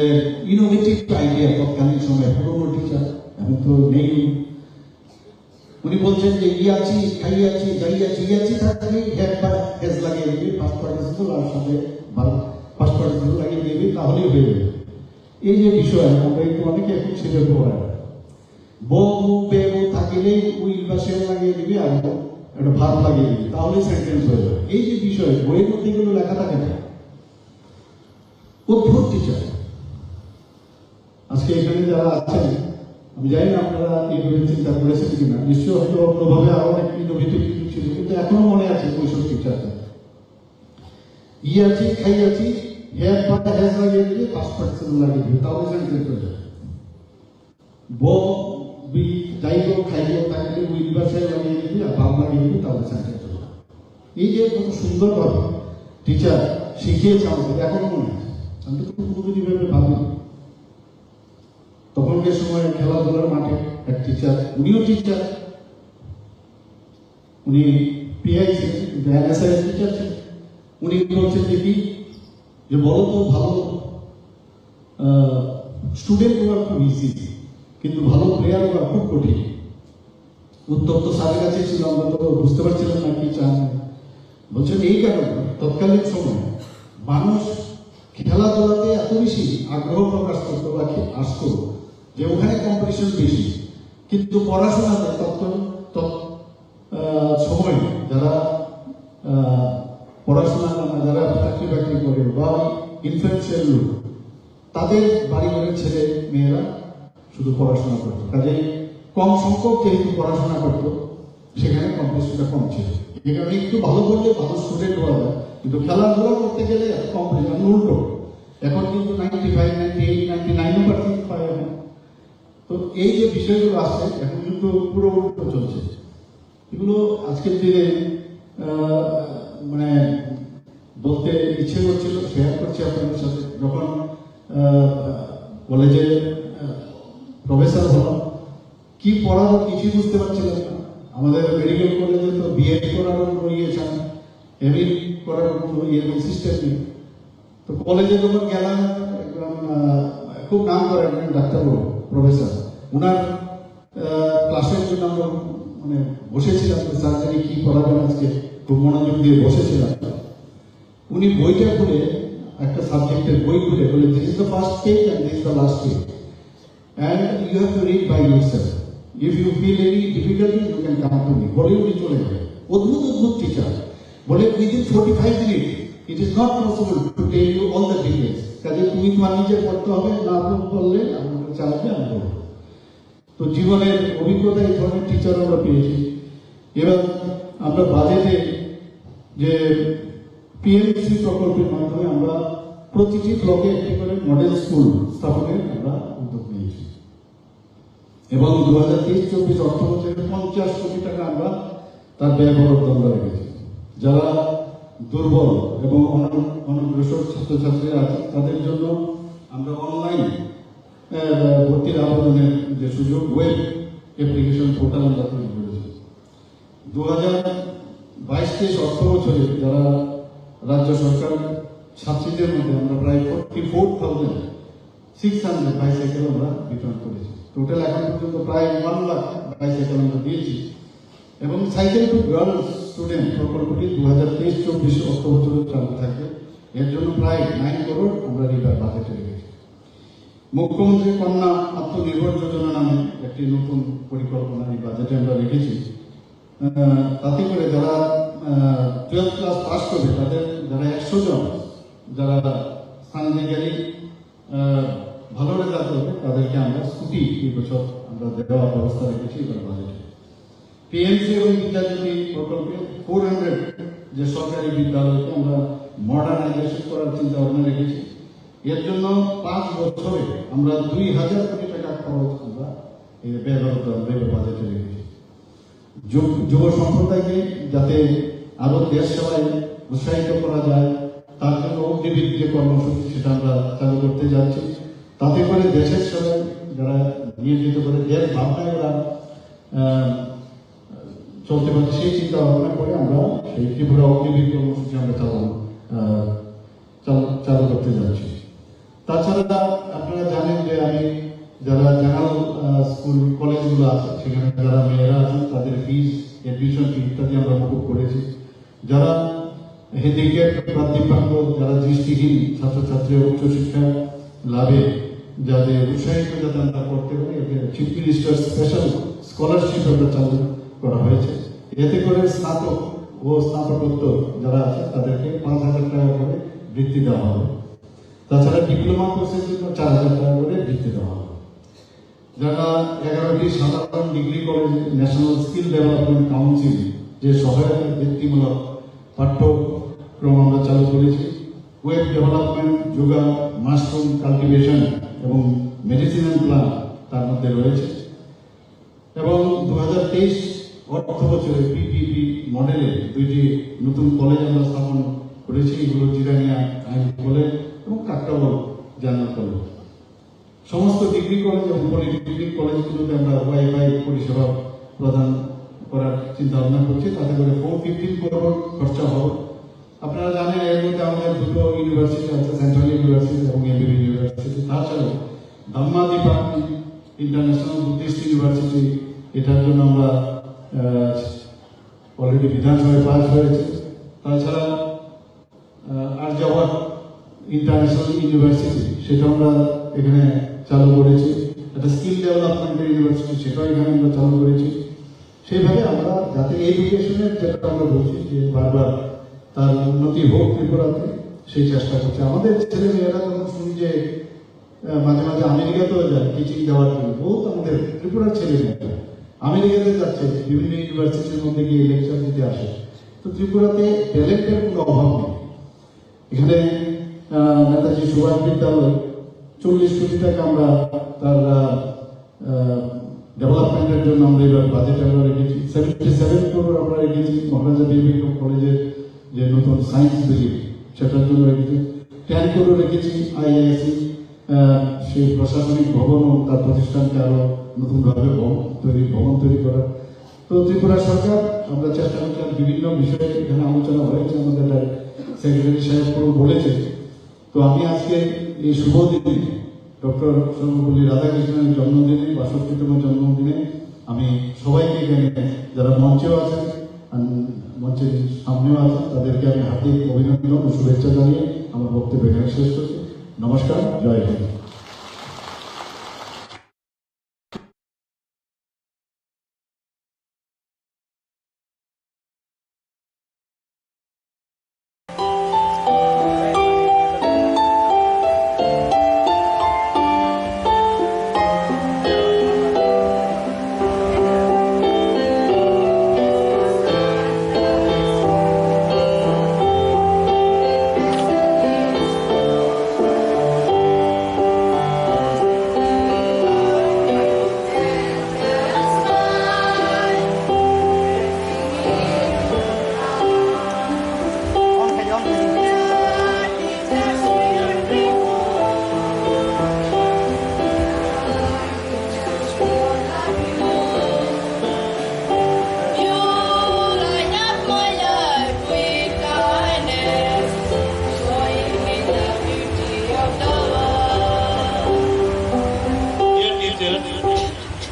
ইনোভেটিভ আইডিয়া তৎকালীন সময় পুরোনো টিচার, এখন তো নেই, উনি বলছেন যে ইয়াছি খাইয়াছি যাইয়াছি ইয়াছি থাকলে হেজ লাগিয়ে দিবি, ফার্স্ট পার্টিসিপল আর সাথে ফার্স্ট পার্টিসিপল লাগিয়ে দিবি, তাহলেই হয়ে যাবে। এই যে বিষয় আমরা একটু অনেকে এখন সেটা পড়ায়, বউ বেবু থাকিলেই উইল বা সেল লাগিয়ে দিবি আর একটা ভাত লাগিয়ে দিবি, তাহলেই সেন্টেন্স হয়ে যাবে। এই যে বিষয় বইয়ের মধ্যে এগুলো লেখা থাকে না, অদ্ভুত টিচার। আজকে এখানে যারা আছেন আমি জানি না আপনারা এইভাবে চিন্তা করেছেন কিনা, নিশ্চয়ই হয়তো অন্যভাবে আরো অনেক ইনোভেটিভ কিছু ছিল, কিন্তু এখনো মনে আছে ওইসব টিচারটা। ইয়াছি খাইয়াছি হেয়ার পাটা হ্যাজ লাগিয়ে দিলে ফার্স্ট পার্টিসিপল লাগিয়ে দিবে, তাহলে সেন্টেন্স হয়ে যাবে। বি যাইব খাইব তাকে উইল বা সেল লাগিয়ে দিবি আর ভাব লাগিয়ে দিবি, তাহলে সেন্টেন্স হয়ে যাবে। এই যে কত সুন্দরভাবে টিচার শিখিয়েছে আমাদের, এখনো মনে আছে। আমি তো পুরোপুরিভাবে ভাবি তখনকার সময় খেলাধুলার মাঠে এক টিচার, উনিও টিচার, উনি পিআই ছিলেন কিন্তু এনএসআই টিচার ছিলেন। উনি বলছেন দেখি যে বলো তো ভালো স্টুডেন্ট হওয়ার খুব ইজি, কিন্তু ভালো প্লেয়ার হওয়া খুব কঠিন। উত্তর তো স্যারের কাছে ছিল, আমরা তো বুঝতে পারছিলাম না কি চান। বলছেন এই কারণে তৎকালীন সময় মানুষ খেলাধুলাতে এত বেশি আগ্রহ প্রকাশ করতো বা আসতো যে ওখানে কম্পিটিশন বেশি, কিন্তু পড়াশোনাতে সময় যারা পড়াশোনা যারা চাকরি বাকরি করে বা ইনফ্লুয়েন্সিয়াল লোক, তাদের বাড়ি ঘরের ছেলে মেয়েরা শুধু পড়াশোনা করতো, কাজে কম সংখ্যক যেহেতু পড়াশোনা করতো সেখানে কম্পিটিশনটা কম ছিল। এখানে একটু ভালো করলে ভালো স্টুডেন্ট হওয়া যায়, কিন্তু খেলাধুলা করতে গেলে কম্পিটিশন উল্টো। এখন কিন্তু 95, 98, 99% পায় এখন। তো এই যে বিষয়গুলো আছে এখন কিন্তু পুরো উল্টো চলছে। এগুলো আজকের দিনে মানে বলতে ইচ্ছে করছিল, শেয়ার করছি আপনাদের সাথে। যখন কলেজে প্রফেসর হলাম, কি পড়াবো কিছুই বুঝতে পারছিলাম না। আমাদের মেডিকেল কলেজে তো বিএড করার করিয়েছেন, এমএ করার কোনো এরকম সিস্টেম নেই। তো কলেজে যখন গেলাম, একদম খুব নাম করে একজন ডাক্তারবাবু প্রফেসর, ওনার ক্লাসের জন্য আমরা মানে বসেছিলাম, সার্জারি কি করাবেন আজকে খুব মনোযোগ দিয়ে বসেছিলাম। উনি বইটা খুলে, একটা সাবজেক্টের বই খুলে বলে, this is the first page and this is the last page and you have to read by yourself, if you feel any difficulty you can come to me. বলে উনি চলে যাবে। অদ্ভুত অদ্ভুত টিচার, বলে within 45 minute it is not possible to tell you all the details. কাজে তুমি তোমার নিজে পড়তে হবে, না পড়লে আমাকে চালাবে, আমি বলবো। তো জীবনের অভিজ্ঞতা এই ধরনের টিচার আমরা পেয়েছি। এবার আমরা বাজেটে যে পিএমসি প্রকল্পের মাধ্যমে আমরা প্রতিটি ব্লকে একটি করে মডেল স্কুল স্থাপনের আমরা উদ্যোগ নিয়েছি এবং 2023-24 অর্থ বছরে 50 কোটি টাকা আমরা তার ব্যয় বরাদ্দ আমরা রেখেছি। যারা দুর্বল এবং অনগ্রসর ছাত্রছাত্রীরা আছে তাদের জন্য আমরা অনলাইন ভর্তির আবেদনের যে সুযোগ, ওয়েব অ্যাপ্লিকেশন পোর্টাল আমরা তৈরি করেছি। 2022-23 অর্থ বছরে যারা রাজ্য সরকার ছাত্রীদের মধ্যে আমরা প্রায় 44,600 বাইসাইকেল আমরা বিতরণ করেছি। টোটাল এখন পর্যন্ত প্রায় 1 লাখ বাইসাইকেল আমরা দিয়েছি এবং সাইকেল টু গার্লস স্টুডেন্ট প্রকল্পটি 2023-24 অর্থ বছরে চালু থাকবে। এর জন্য প্রায় 9 করোড় আমরা রিভার বাজেটে রেখেছি। মুখ্যমন্ত্রী কন্যা আত্মনির্ভর যোজনা নামে একটি নতুন পরিকল্পনা এই বাজেটে আমরা রেখেছি। তাতে করে যারা 12th ক্লাস পাস করবে তাদের যারা 100 জন যারা স্থানাধিকারী ভালো রেজাল্ট করবে তাদেরকে আমরা স্কুটি এই বছর আমরা দেওয়ার ব্যবস্থা রেখেছি এবার বাজেটে। পিএমসি এবং বিদ্যাজ্যোতি প্রকল্পে 400 যে সরকারি বিদ্যালয়কে আমরা মডার্নাইজেশন করার চিন্তা ভাবনা রেখেছি। এর জন্য 5 বছরে আমরা 2000 কোটি টাকা খরচ আমরা এই ব্যয় বরাদ্দ আমরা বাজেটে রেখেছি। যুব সম্প্রদায়কে যাতে আরো দেশ সেবায় উৎসাহিত করা যায় তার জন্য অগ্নিবীর যে কর্মসূচি সেটা আমরা চালু করতে যাচ্ছি। তাতে করে দেশের সেবায় যারা নিয়োজিত করে দেশ ভাবনায় ওরা চলতে পারে সেই চিন্তা ভাবনা করে আমরা সেই ত্রিপুরা অগ্নিবীর কর্মসূচি আমরা চালু করতে যাচ্ছি। তাছাড়া আপনারা জানেন যে আমি যারা জেনারেল স্কুল কলেজগুলো আছে সেখানে যারা মেয়েরা আছেন তাদের ফিস, এডমিশন ফি ইত্যাদি আমরা মকুব করেছি। যারা হ্যান্ডিক্যাপ বা দিব্যাঙ্গ, যারা দৃষ্টিহীন ছাত্রছাত্রী উচ্চশিক্ষা লাভে যাদের উৎসাহিত যাতে আমরা করতে পারি, এতে চিফ মিনিস্টার স্পেশাল স্কলারশিপ আমরা চালু করা হয়েছে। এতে করে স্নাতক ও স্নাতকোত্তর যারা আছে তাদেরকে 5,000 টাকা করে বৃত্তি দেওয়া হবে। তাছাড়া ডিপ্লোমা কোর্সের জন্য 4,000 টাকা করে বৃত্তি দেওয়া হবে। যারা 11টি সাধারণ degree college national skill development council যে সহায়তা বৃত্তিমূলক পাঠ্যক্রম আমরা চালু করেছি। Web development, yoga, mushroom cultivation এবং মেডিসিনাল প্ল্যান তার মধ্যে রয়েছে। এবং 2023 অর্থ বছরে পিপিপি মডেলে 2টি নতুন কলেজ আমরা স্থাপন করেছি। এগুলো জিরানিয়া আইন কলেজ এবং কাকরাবল জেনারেল কলেজ। সমস্ত ডিগ্রি কলেজ এবং পলিটেকনিক কলেজগুলোতে আমরা ওয়াইফাই পরিষেবা প্রদান করার চিন্তা ভাবনা করছি। তাতে করে 415 করোড় খরচা হবে। আপনারা জানেন এর মধ্যে আমাদের 2টো ইউনিভার্সিটি আছে, সেন্ট্রাল ইউনিভার্সিটি এবং এমবিবি ইউনিভার্সিটি। তাছাড়াও ধাম্মাদিপা ইন্টারন্যাশনাল বুদ্ধিস্ট ইউনিভার্সিটি, এটার জন্য আমরা অলরেডি বিধানসভায় পাস হয়েছে। তাছাড়া আর্যাবট ইন্টারন্যাশনাল ইউনিভার্সিটি সেটা আমরা এখানে চালু করেছি। একটা স্কিল ডেভেলপমেন্টের ইউনিভার্সিটি সেটাও এখানে আমরা চালু করেছি। সেইভাবে আমরা যাতে এডুকেশনের যেটা আমরা বলছি যে বারবার তার উন্নতি হোক ত্রিপুরাতে, সেই চেষ্টা করছে। আমাদের ছেলে মেয়েরা যখন শুনি যে মাঝে মাঝে আমেরিকাতেও যায় টিচিং দেওয়ার জন্য, বহুত আমাদের ত্রিপুরার ছেলে মেয়েরা আমেরিকাতে যাচ্ছে, বিভিন্ন ইউনিভার্সিটির মধ্যে গিয়ে লেকচার দিতে আসে। তো ত্রিপুরাতে ট্যালেন্টের কোনো অভাব নেই। এখানে নেতাজি সুভাষ বিদ্যালয় 40 কোটি টাকা আমরা তার ডেভেলপমেন্টের জন্য আমরা এবার বাজেট আমরা রেখেছি। 77 করোড় আমরা রেখেছি মহারাজা বীরবিক্রম কলেজের যে নতুন সায়েন্স বিল্ডিং সেটার জন্য রেখেছি। 10 করোড় রেখেছি আইআইএসি সেই প্রশাসনিক ভবন ও তার প্রতিষ্ঠানকে আরো নতুনভাবে ভবন তৈরি করা। তো ত্রিপুরা সরকার আমরা চেষ্টা করছিলাম বিভিন্ন বিষয়ে, এখানে আলোচনা হয়েছে, আমাদের সেক্রেটারি সাহেব বলেছে। তো আমি আজকে এই শুভ দিনে ডক্টর সর্বপল্লী রাধাকৃষ্ণের জন্মদিনে, ৬২তম জন্মদিনে আমি সবাইকে এখানে যারা মঞ্চেও আছেন, মঞ্চের সামনেও আছেন, তাদেরকে আমি হার্দিক অভিনন্দন ও শুভেচ্ছা জানিয়ে আমার বক্তব্য এখানে শেষ করছি। নমস্কার, জয় Hind.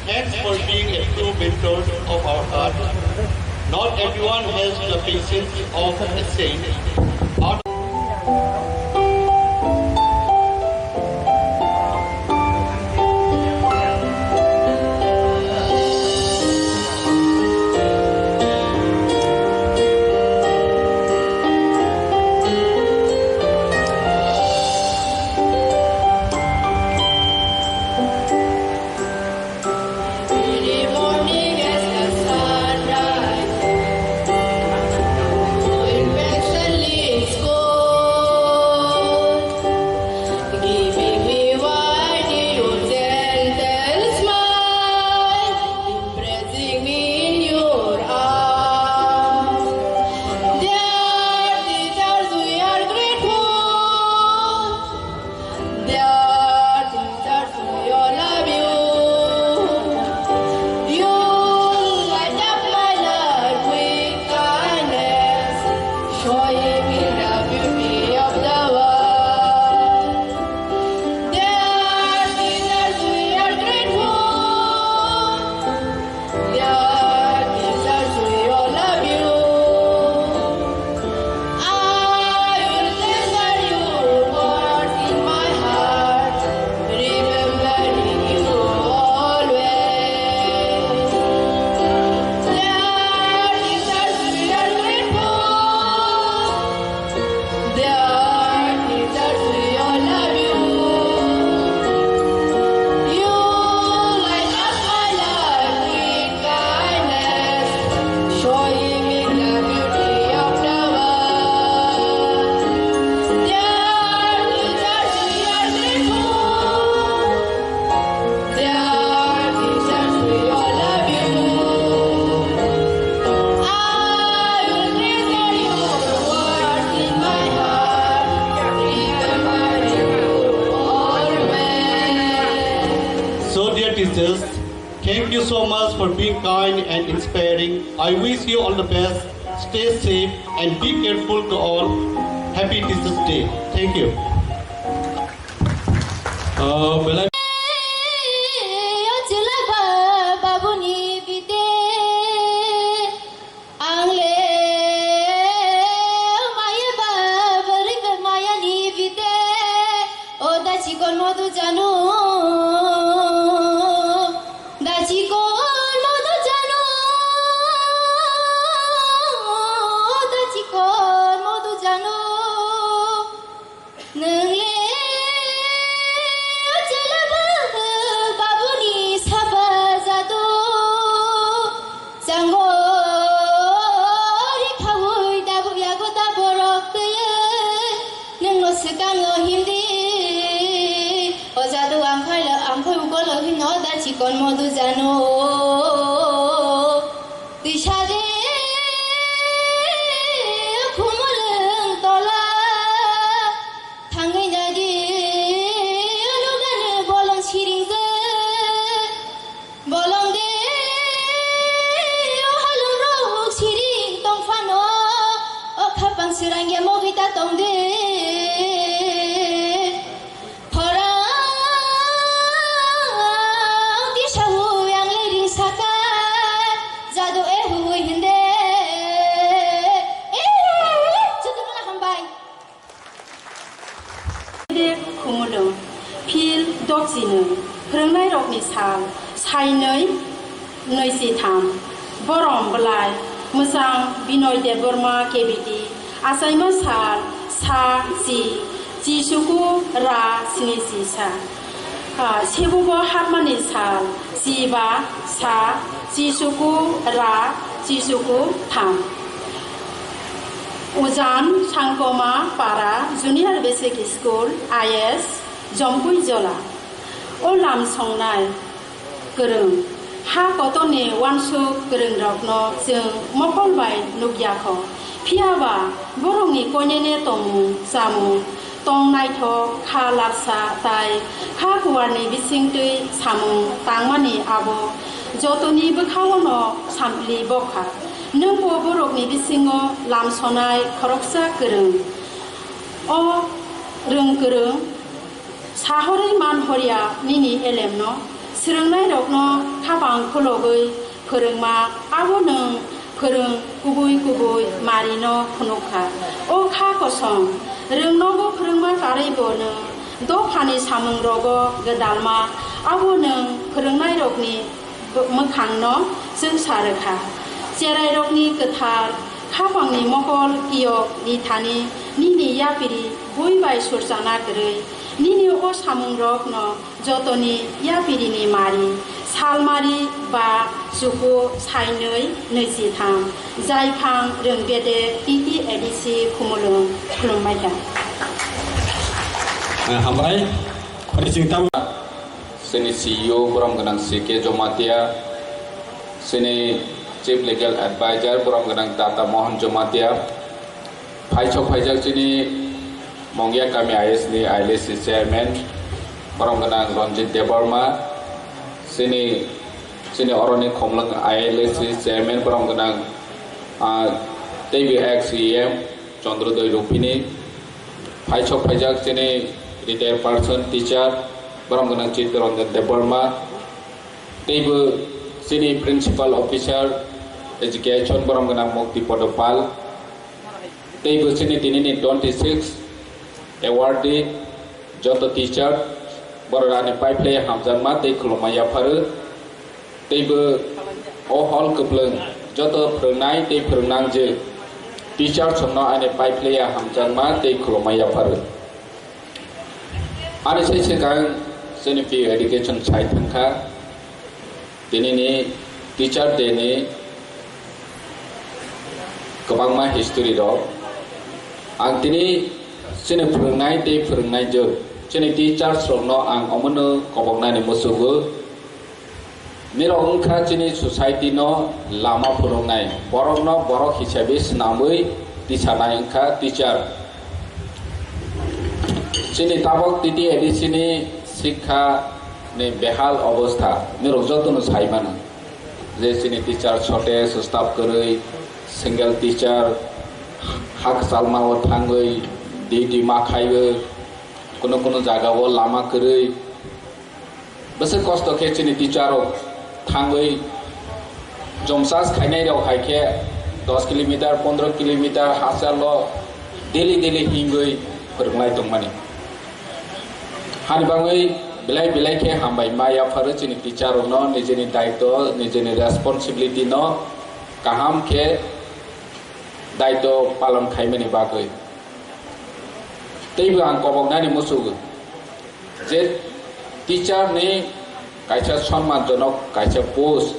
Thanks for being a true mentor of our art. Not everyone has the patience of a saint. Teachers, thank you so much for being kind and inspiring. I wish you all the best. Stay safe and be careful to all. Happy Teachers Day. Thank you. চিকন মধু জানো তুই সাজে খুমলং তলা থাঙै জাগি লুগানে বলং সিরিংজে বলং দে হালুম রহু সিরিং tongfano o khapang sirangya mogita tongde Doksinu, Pernai Rokni Sal, Sainoi, Noisitam, Borom Belai, Musang, Binoy Debbarma KBT, Asaima Sal, Sa, Si, Jisuku, Ra, Sinisisa, Sebubo Harmani Sal, Siba, Sa, Jisuku, Ra, Jisuku, Tam. Uzan, Sangkoma, Para, Junior Basic School, IS, Jompui Jola. Olam songnai gereng ha kotone wansu gereng rokno jeng mokolbai nugyakho phiaba borongni koinene tongu samu tongnai tho kha lapsa tai kha kuwarni bisingtui samu tangmani abo jotoni bokhawono sampli bokha nungbo borokni bisingo lamsonai khoroksa gereng o rung gereng Sahori man horia nini elemno sirungnai rokno khabang khologoi phorungma abo nung phorung kubui marino phunukha o kha kosong rungnogo phorungma karaibo nung do phani samung rogo gedalma abo nung phorungnai rokni mokhangno jeng sarekha jerai rokni gothar khabangni mokol kiyok ni thani nini yapiri buibai surjana gerei Nini o samung rok no jotoni yapirini mari salmari ba suku sainoi noisi tham jaifang rengbede titi edisi khumulung khulumaiha hamrai parisingtam seni CEO borom ganang CK Jomatia seni Chief Legal Advisor borom ganang Tata Mohan Jomatia phaijok phaijak sini Mongya kami IS ni ILC Chairman Borom Ganang Ranjit Debbarma sini oroni khomlang ILC Chairman Borom Ganang TVX CM Chandrodoi Rupini Phaijok Phaijak sini retired person teacher Borom Ganang Chitranjan Debbarma Tebu sini principal officer education Borom Ganang Mukti Podopal Tebu sini tinini 26 awardee joto teacher bororani paiple hamjanma tei khulumaya pharu teibo o hall kuplung joto phrongnai tei phrongnang je teacher somno ane paiple hamjanma tei khulumaya pharu ani sei kang seni education site thangkha dinini teacher day ni kabangma history rok ang tini sini phrongnai tei phrongnai jo sini teachers rokno ang omono kobongnai ni musugo miro ongkha sini society no lama phrongnai borokno borok hisabe snamui tisanai ongkha teacher sini tabok titi edisini শিক্ষা ne behal অবস্থা miro jotono saimana je sini teacher shortage staff koroi single teacher hak salma o thangoi di makhaibo kono jaga o lama koroi bese kosto ke sini teacher o thangoi jomsas khainai rok haike 10 km 15 km hasalo daily hingoi phornai tongmani Hanibangui bilai ke hambai maya faru chini teacher no nijeni daito nijeni responsibility no kaham ke daito palan khaimani bagoi teibu ang kobongnani musugu je teacher ni kaisa সম্মানজনক kaisa post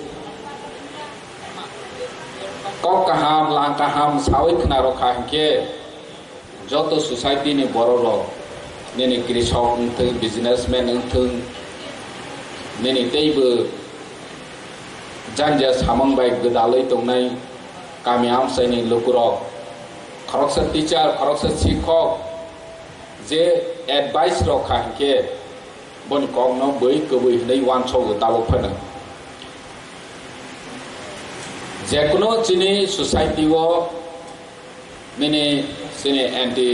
kok kaham lang kaham sawi khna rokha ke joto society ni bororo nini krishok untung businessman untung nini teibu janja samang bai gedalai tongnai kami amsai ni lukurok khoroksa teacher khoroksa shikhok je advice rok khangke boni kong no boi kobui nei wan chog tabo phana je kono chini society wo nini sini anti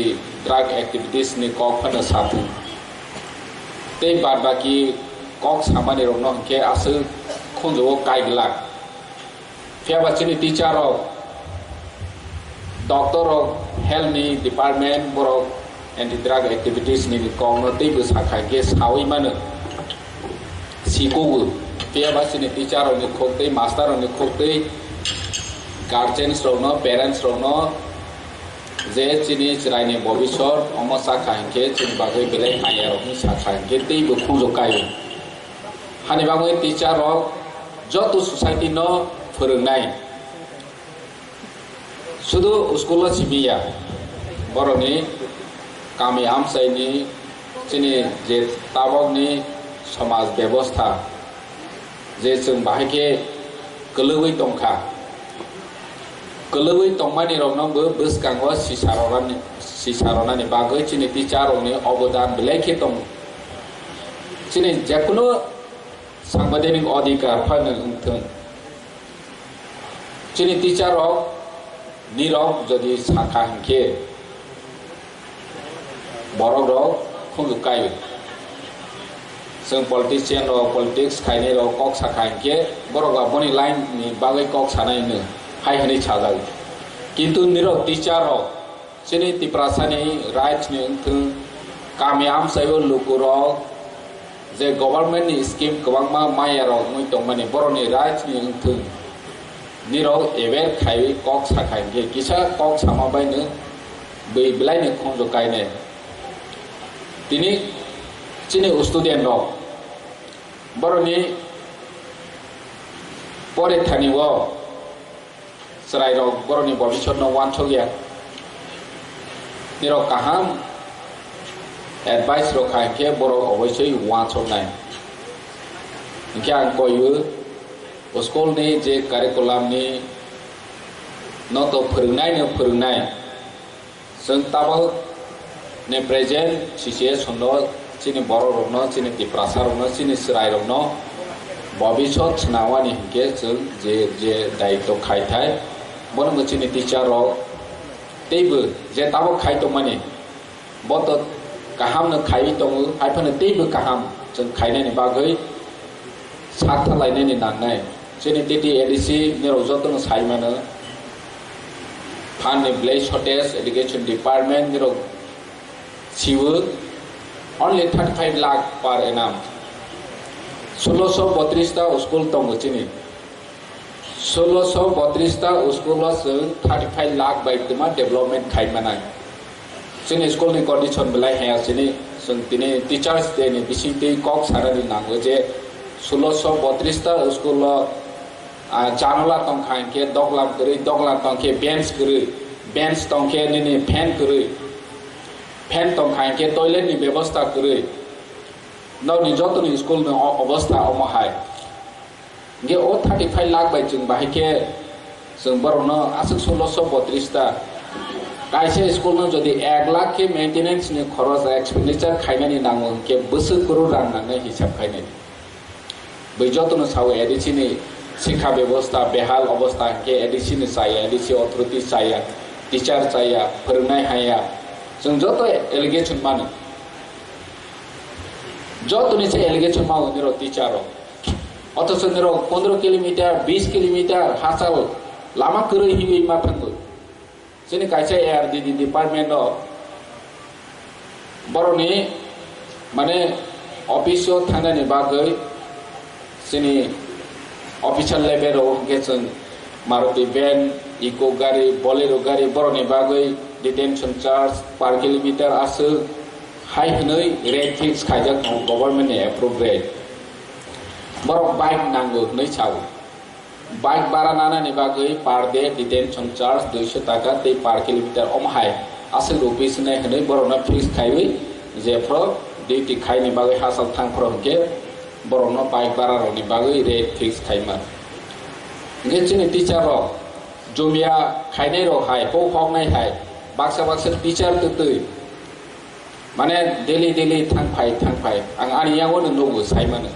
drug activities ni kok phana sathu tei bad baki kok samani rok no ke asu khonjo kai glak fiaba chini teacher rok doctor rok health ni department borok anti drug activities ni kong no tei bu sakhai ke sawi man siko fiaba chini teacher rok ni khokte master rok ni khokte guardians rok no parents rok no je chini chirai ni bobishor omo sakhai ke chini bagai belai haya rok ni sakhai ke tei bu khonjo kai hani bangoi teacher rok joto society no phurungnai sudu school sibia boroni kami amsai ni chini je tabok ni samaj ব্যবস্থা je chung bahike kelewei tongkha kelewei tongmani rok no bo bwskango sisarona ni bagoi chini teacher rok ni অবদান belai tong chini jekono সাংবিধানিক অধিকার final উঠুন চিনি teacher নীরব যদি শাখা হিংকে বড় rock খুঁজুকাই जों पलिटिशियन पलिटिक्स खायने कक शाखा हिंके बड़ गाबनी लाइन नि बागै कक सानायनो हायहनै साजाग किन्तु नीरब टीचार चिनि तिप्रासानि राइट्स नि उठुं गामि आमसायो लुकुरक जे गवर्नमेंट नि स्कीम गोबांमा मायारक मुइ दंमानि बर'नि राइट्स नि उठुं नीरब एवेर खाय कक शाखा हिंके किसा कक सामाबायनो बै बिलायनो खंजकायने तिनि चिनि स्टुडेंट बर'नि परेथानि सराय बर'नि भबिष्यत वानसगिया निरक काहाम एडवाइस रखा के बर' अवश्य वानसनाय इनके आं कयो स्कुल नि जे कारिकुलाम नि न तो फोरोंनाय जों ताबो ने प्रेजेंट सिचुएशन चिनि बर' रकनो चिनि तिप्रासा रकनो चिनि सराय रकनो भबिष्यत नावानि हिंके जों जे दायित्व खायथाय बनो चिनि टीचार रक तेबो जे ताबो खायतो माने बत गाहाम न खाय दङ हायफोनो तेबो गाहाम जों खायनायनि बागै साथा लायनायनि नांनाय चिनि टिटि एडिसि निरजतन सायमानो फान ब्लेज शर्टेज एडुकेशन डिपार्टमेंट निर सिवो only 35 lakh per annum 1632 ta school tong chini 1632 ta school 35 lakh by tema development khai manai chini school ni condition belai ha chini sung tini teachers day ni bisite kok sarani nango je 1632 ta school janala tong khai ke doglam tong ke bench tong ke ni fan kuri fan तंग खाएंगे toilet नि व्यवस्था करे नौ नि जतन school में अवस्था अमहाय गे ओ 35 lakh bye जों बाहायके जों बरनो आसक 1632 ता कायसे स्कूल में जदि 1 लाख के मेंटेनेंस नि खरच एक्सपेंडिचर खायनानि नांगो के बोसोर करोड़ रां नांनाय हिसाब खायनाय बै जतन साव एडिसि नि शिक्षा व्यवस्था बेहाल अवस्था के एडिसि नि साया एडिसि अथॉरिटी साया टीचर साया फोरोंनाय हाया जों जत एलिगेशन मानो जतनि से एलिगेशन मावो निर टीचार अथच निर 15 किलोमीटर 20 किलोमीटर हासाल लामा करै हिबै मा थांगो जोंनि कायसे एआरडि डिपार्टमेंट बर'नि माने अफिसआव थांनायनि बागै जोंनि अफिसियेल लेभेलाव जों मारुति भेन इको गारि बोलेरो गारि बर'नि बागै डिटेंशन चार्ज पर किलोमीटर आसो हाई हनै रेट फिक्स खायजाक गवर्नमेंट ने एप्रूव रेट बर बाइक नांगो नै साव बाइक बारा नानानि बागै पर डे डिटेंशन चार्ज 200 टाका ते पर किलोमीटर अमहाय आसो रुपीस ने हनै बर'ना फिक्स खायबै जेफ्र डिउटी खायनि बागै हासाल थांफ्र के borokno bike bararokni bagui rate fix khaima nge chini teacher rok jumia khainai rok hai po khoknai hai baksa teacher tutui mane daily thangpai ang ani yang won nugu saimane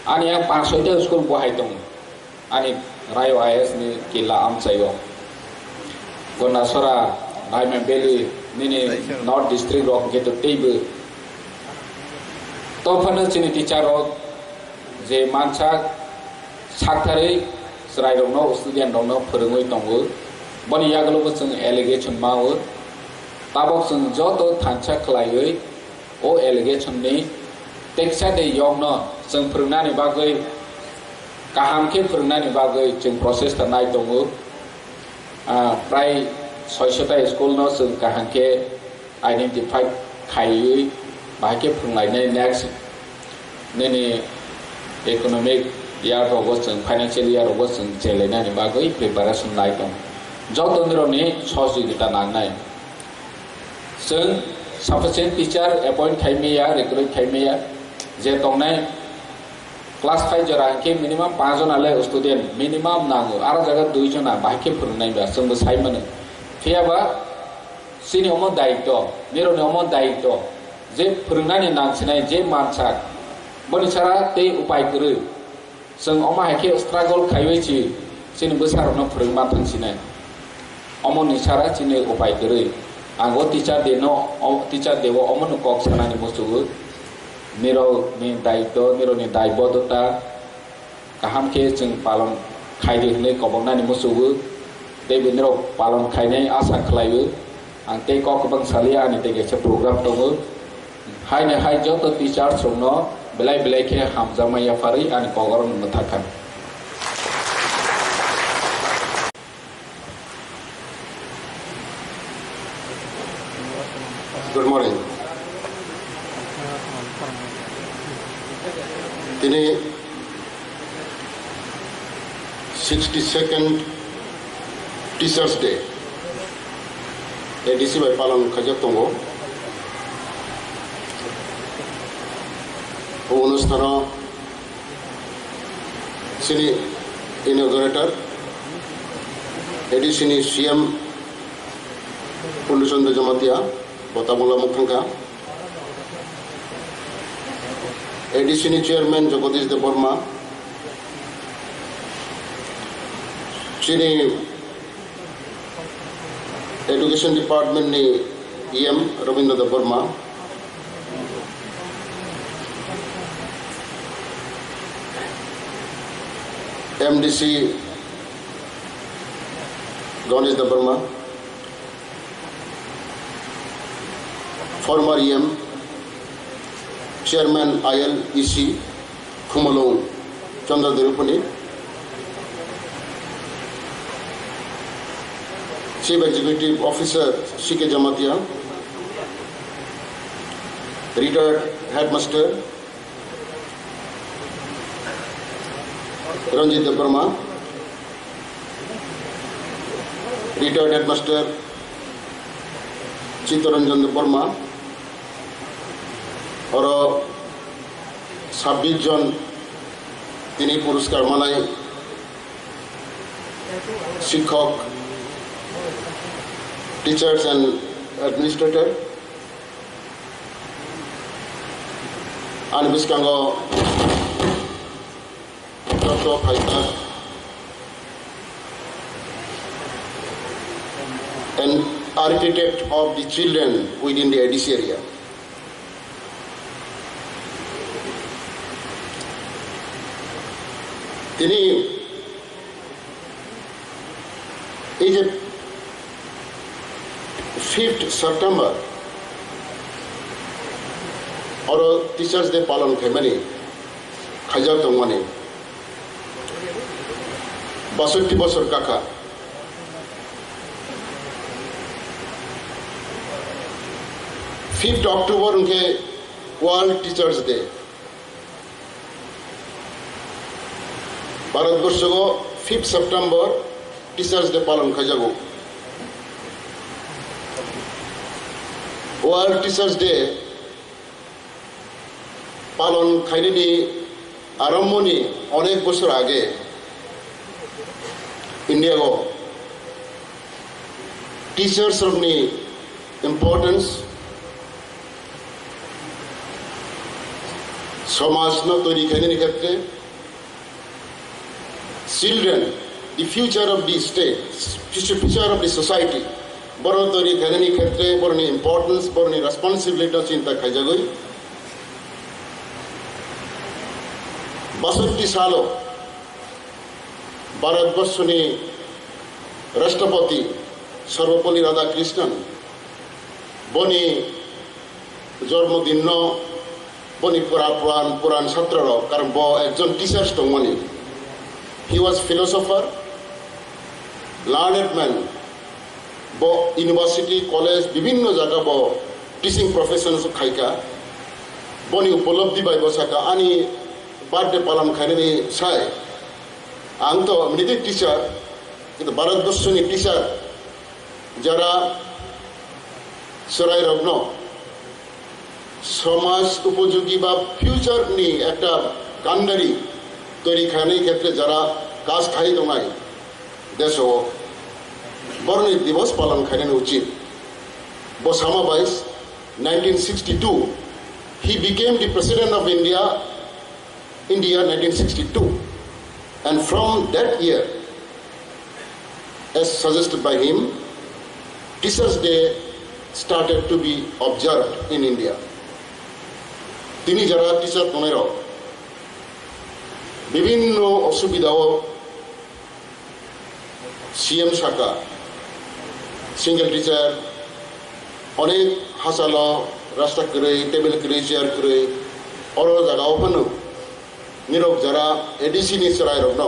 ani yang 5-6 school bohai tong ani rayo is ni kila am sayo gona sora Diamond Valley nini North District rok gitu tebe to phana chini teacher rok je manchak sakthari serai rok no student rok no phorongoi tongo boni yaglo bo chung allegation mawo tabok chung joto thancha khlaioi o allegation ni teksa de yong no chung phornani bagoi kaham ke phornani bagoi chung process ta nai tongo prai 600 school no chung kaham ke identify khaioi ba ke phunglai nei next nini economic year ro chung financial year ro chung chelena ni bagoi preparation nai tong joto ndro ni sojigita nangnaiซึ่ง sufficient teacher appoint khaimia recruit khaimia je tongnai class 5 jora ke minimum 5 jon ale student minimum nango ara jaga 2 jona bahke phurnai ba sung sai mane fiaba sini omo daito niro ne omo daito je phurnani nangsinai je manchak boni chara te upai kuru sung oma hake struggle khaiwei chi sini besar no phurma thangsinai omo ni chara chini upai kuru anggo teacher de no teacher dewo omon kok sanani musugu niro ni daibodota kaham ke chung palon khaide hne kobonani musugu de niro palon khainai asa khlaiu ang te kok bang salia ani te ge program tongo haine hai joto teacher sumno belai ke hamzama ya fari ani kogoron muthakan Good morning. Tini 62nd Teachers Day. ADC by Palon Kajatongo. Onustana Sini Inaugurator. ADC ni CM Pundusanda Jamatia. Botamula Mukhanga, ADC Chairman Jagadish Debbarma, Chini Education Department ni EM Ravindra Debbarma, MDC Ganesh Debbarma, former EM, Chairman ILEC, Kumalong, Chandra Dirupani, Chief Executive Officer, Shike Jamatia, retired Headmaster, Ranjit Debbarma, retired Headmaster, Chittaranjan Debbarma, और 26 जन তিনি পুরস্কার মানায় শিক্ষক teachers and administrator আনবিস্কাঙ্গ যত fighter and architect of the children within the ADC area. তিনি এই যে 5th September और टीचर्स डे पालन खेमनी खाजा तंगमानी 62 বছর কাকা October उनके वर्ल्ड टीचर्स डे भारतवर्ष को 5 September टीचर्स डे पालन खाजागो वर्ल्ड टीचर्स डे পালন খাইনি আরম্ভনি অনেক বছর আগে ইন্ডিয়াগো টিচার্স রনি ইম্পর্টেন্স সমাজ তৈরি খাইনি ক্ষেত্রে children the future of the state future of the society বড় তৈরি খাইনি ক্ষেত্রে বড়নি ইম্পর্টেন্স বড়নি রেসপন্সিবিলিটি চিন্তা খাইজাগই 62 सालों भारतवर्षनी राष्ट्रपति सर्वपल्ली राधाकृष्णन बनी जन्मदिन बनी पुरान छात्र कारण ब एकजन टीचार्स दंमोन ही वाज फिलोसफर लार्नेड मैन ब यूनिवर्सिटी कलेज विभिन्न जगह ब टीचिंग प्रोफेशन खाइका बनी उपलब्धि बाय बसाका आनी बार्थडे पालन खाने साय आं तो मृत टीचार किंतु भारतवर्षनी टीचार जरा सराय रग्न समाज उपयोगी बा फ्यूचर नी एकटा कांडारी तैरी खाने क्षेत्रे जरा काज खाई दंगाय देशो बरनी दिवस पालन खाने उचित बसामा 1962 he became the president of India 1962, and from that year, as suggested by him, Teachers' Day started to be observed in India. তিনি যারা টিচার তোমের বিভিন্ন অসুবিধাও সিএম শাখা সিঙ্গেল টিচার অনেক হাসালো রাস্তা করে টেবিল করে চেয়ার করে অর জায়গাও ফানো নিরব যারা এডিসি নিশ্চয় রগ্ন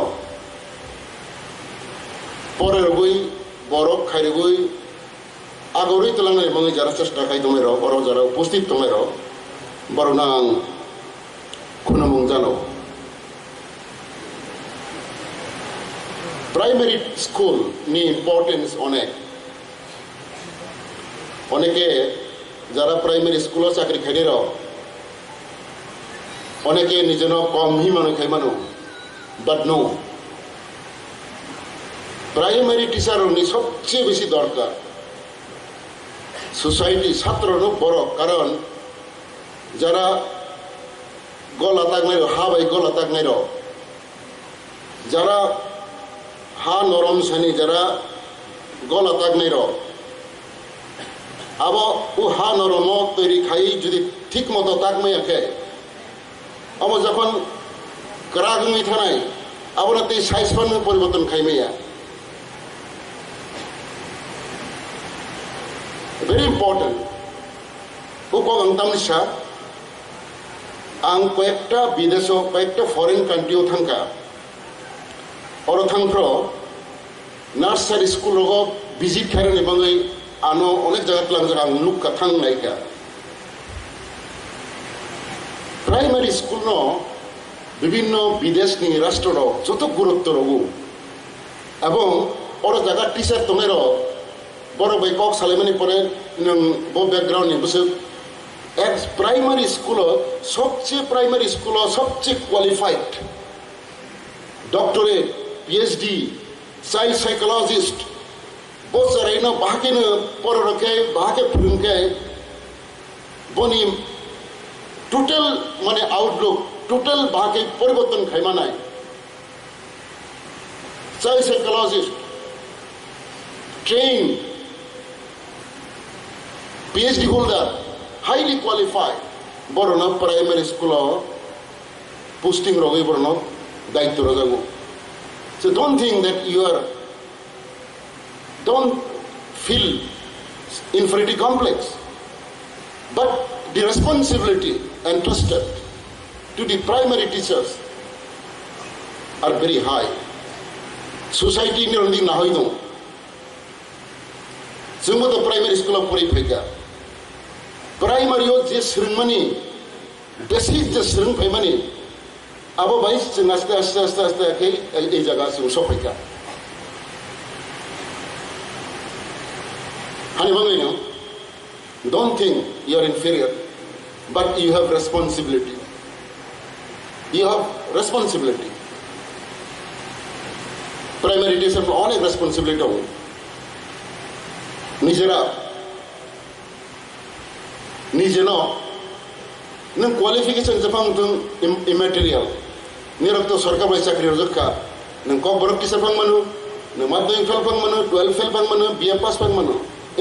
পরের বই বরফ খাইরে বই আগরই তোলানো এবং যারা চেষ্টা খাই তোমের বড় যারা উপস্থিত তোমের বড় নাং খুনমুং জানো প্রাইমারি স্কুল নি ইম্পর্টেন্স অনেকে যারা প্রাইমারি স্কুলের চাকরি খাইর অনেকে নিজের কম হি মানুষ খাই মানুষ বাট নো প্রাইমারি টিচার সবচেয়ে বেশি দরকার সোসাইটি ছাত্র বড় কারণ যারা গলা তাগনাই হা বাই গলা তাগনাই যারা হা নরম শ্রেণী যারা গলা তাগনাই আবো ও হা নরম তৈরি খাই যদি ঠিক মতো তাগমাইয়া খায় अब जखन क्रागमी थानाय आबोना ते साइज फान परिवर्तन खाइमेया very important उको अंतामनिसा आं कयेकटा विदेशो कयेकटा फरेन कान्ट्रियाव थांका अर थांफ्र नार्सारि स्कुल रगो विजिट खायरनि बाङै आनो अनेक जायगा लांजा आं लुक्का थांनायका प्राइमारी स्कूल विभिन्न विदेश राष्ट्र जो गुरुत्व रगु एवं और जगह टीचार तमेर बड़ बैकअप सालायमानि परे नों बो बैकग्राउंड बसो एक प्राइमारी स्कूल सबसे qualified doctorate PhD child psychologist बहुत सारे बाहाके पर रखे बाहाके फुरुंके बनी टोटल माने आउटलुक टोटल बाहाके परिवर्तन खाइमानाय child psychologist train PhD holder highly qualified बरना प्राइमरी स्कूल पोस्टिंग रगै बरना दायित्व रजागो so don't think that don't feel inferiority complex but the responsibility entrusted to the primary teachers are very high society ni rondi na hoino जोंबो तो primary school फरायफैगा primary जे सोलोंमानि basic जे सोलोंफैमानि अब बाइस जों आस्ते आस्ते आस्ते आस्ते आखै ए जायगासिम सफैगा Don't think you are inferior, but you have responsibility. You have responsibility. Primary teacher অনেক responsibility হবে নিজেরা নিজে নং qualification যেফাং जों immaterial নিরক্ত সরকার বাই চাকরি রজকা নং KOKBOROK teacher ফাং মানো নং মাধ্যমিক ফেল ফাং মানো 12 ফেল ফাং মানো BA পাস ফাং মানো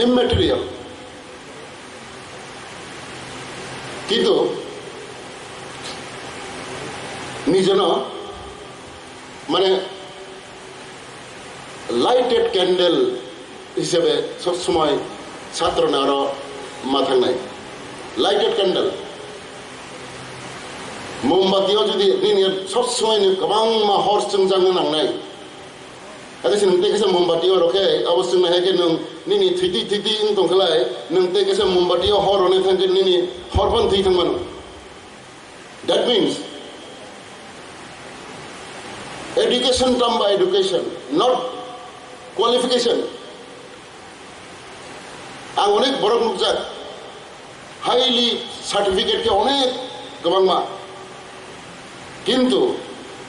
immaterial কিন্তু নিজে মানে লাইটেড ক্যান্ডেল হিসেবে সবসময় ছাত্ররা আরো মাথায় নাই লাইটেড ক্যান্ডেল মোমবাতিও যদি সবসময় গোबां হরসং জানো নাंनाय আদেশ নংতে গেছে মোমবাতিও রকে অবশ্যই না হেগে নং নিনি থিতি থিতি ইং দংখলায় নংতে গেছে মোমবাতিও হর হনে থাকি নিনি হরবান থি থাংমান that means education term by education not qualification ang onek borok nukjak highly certificate ke onek gobangma kintu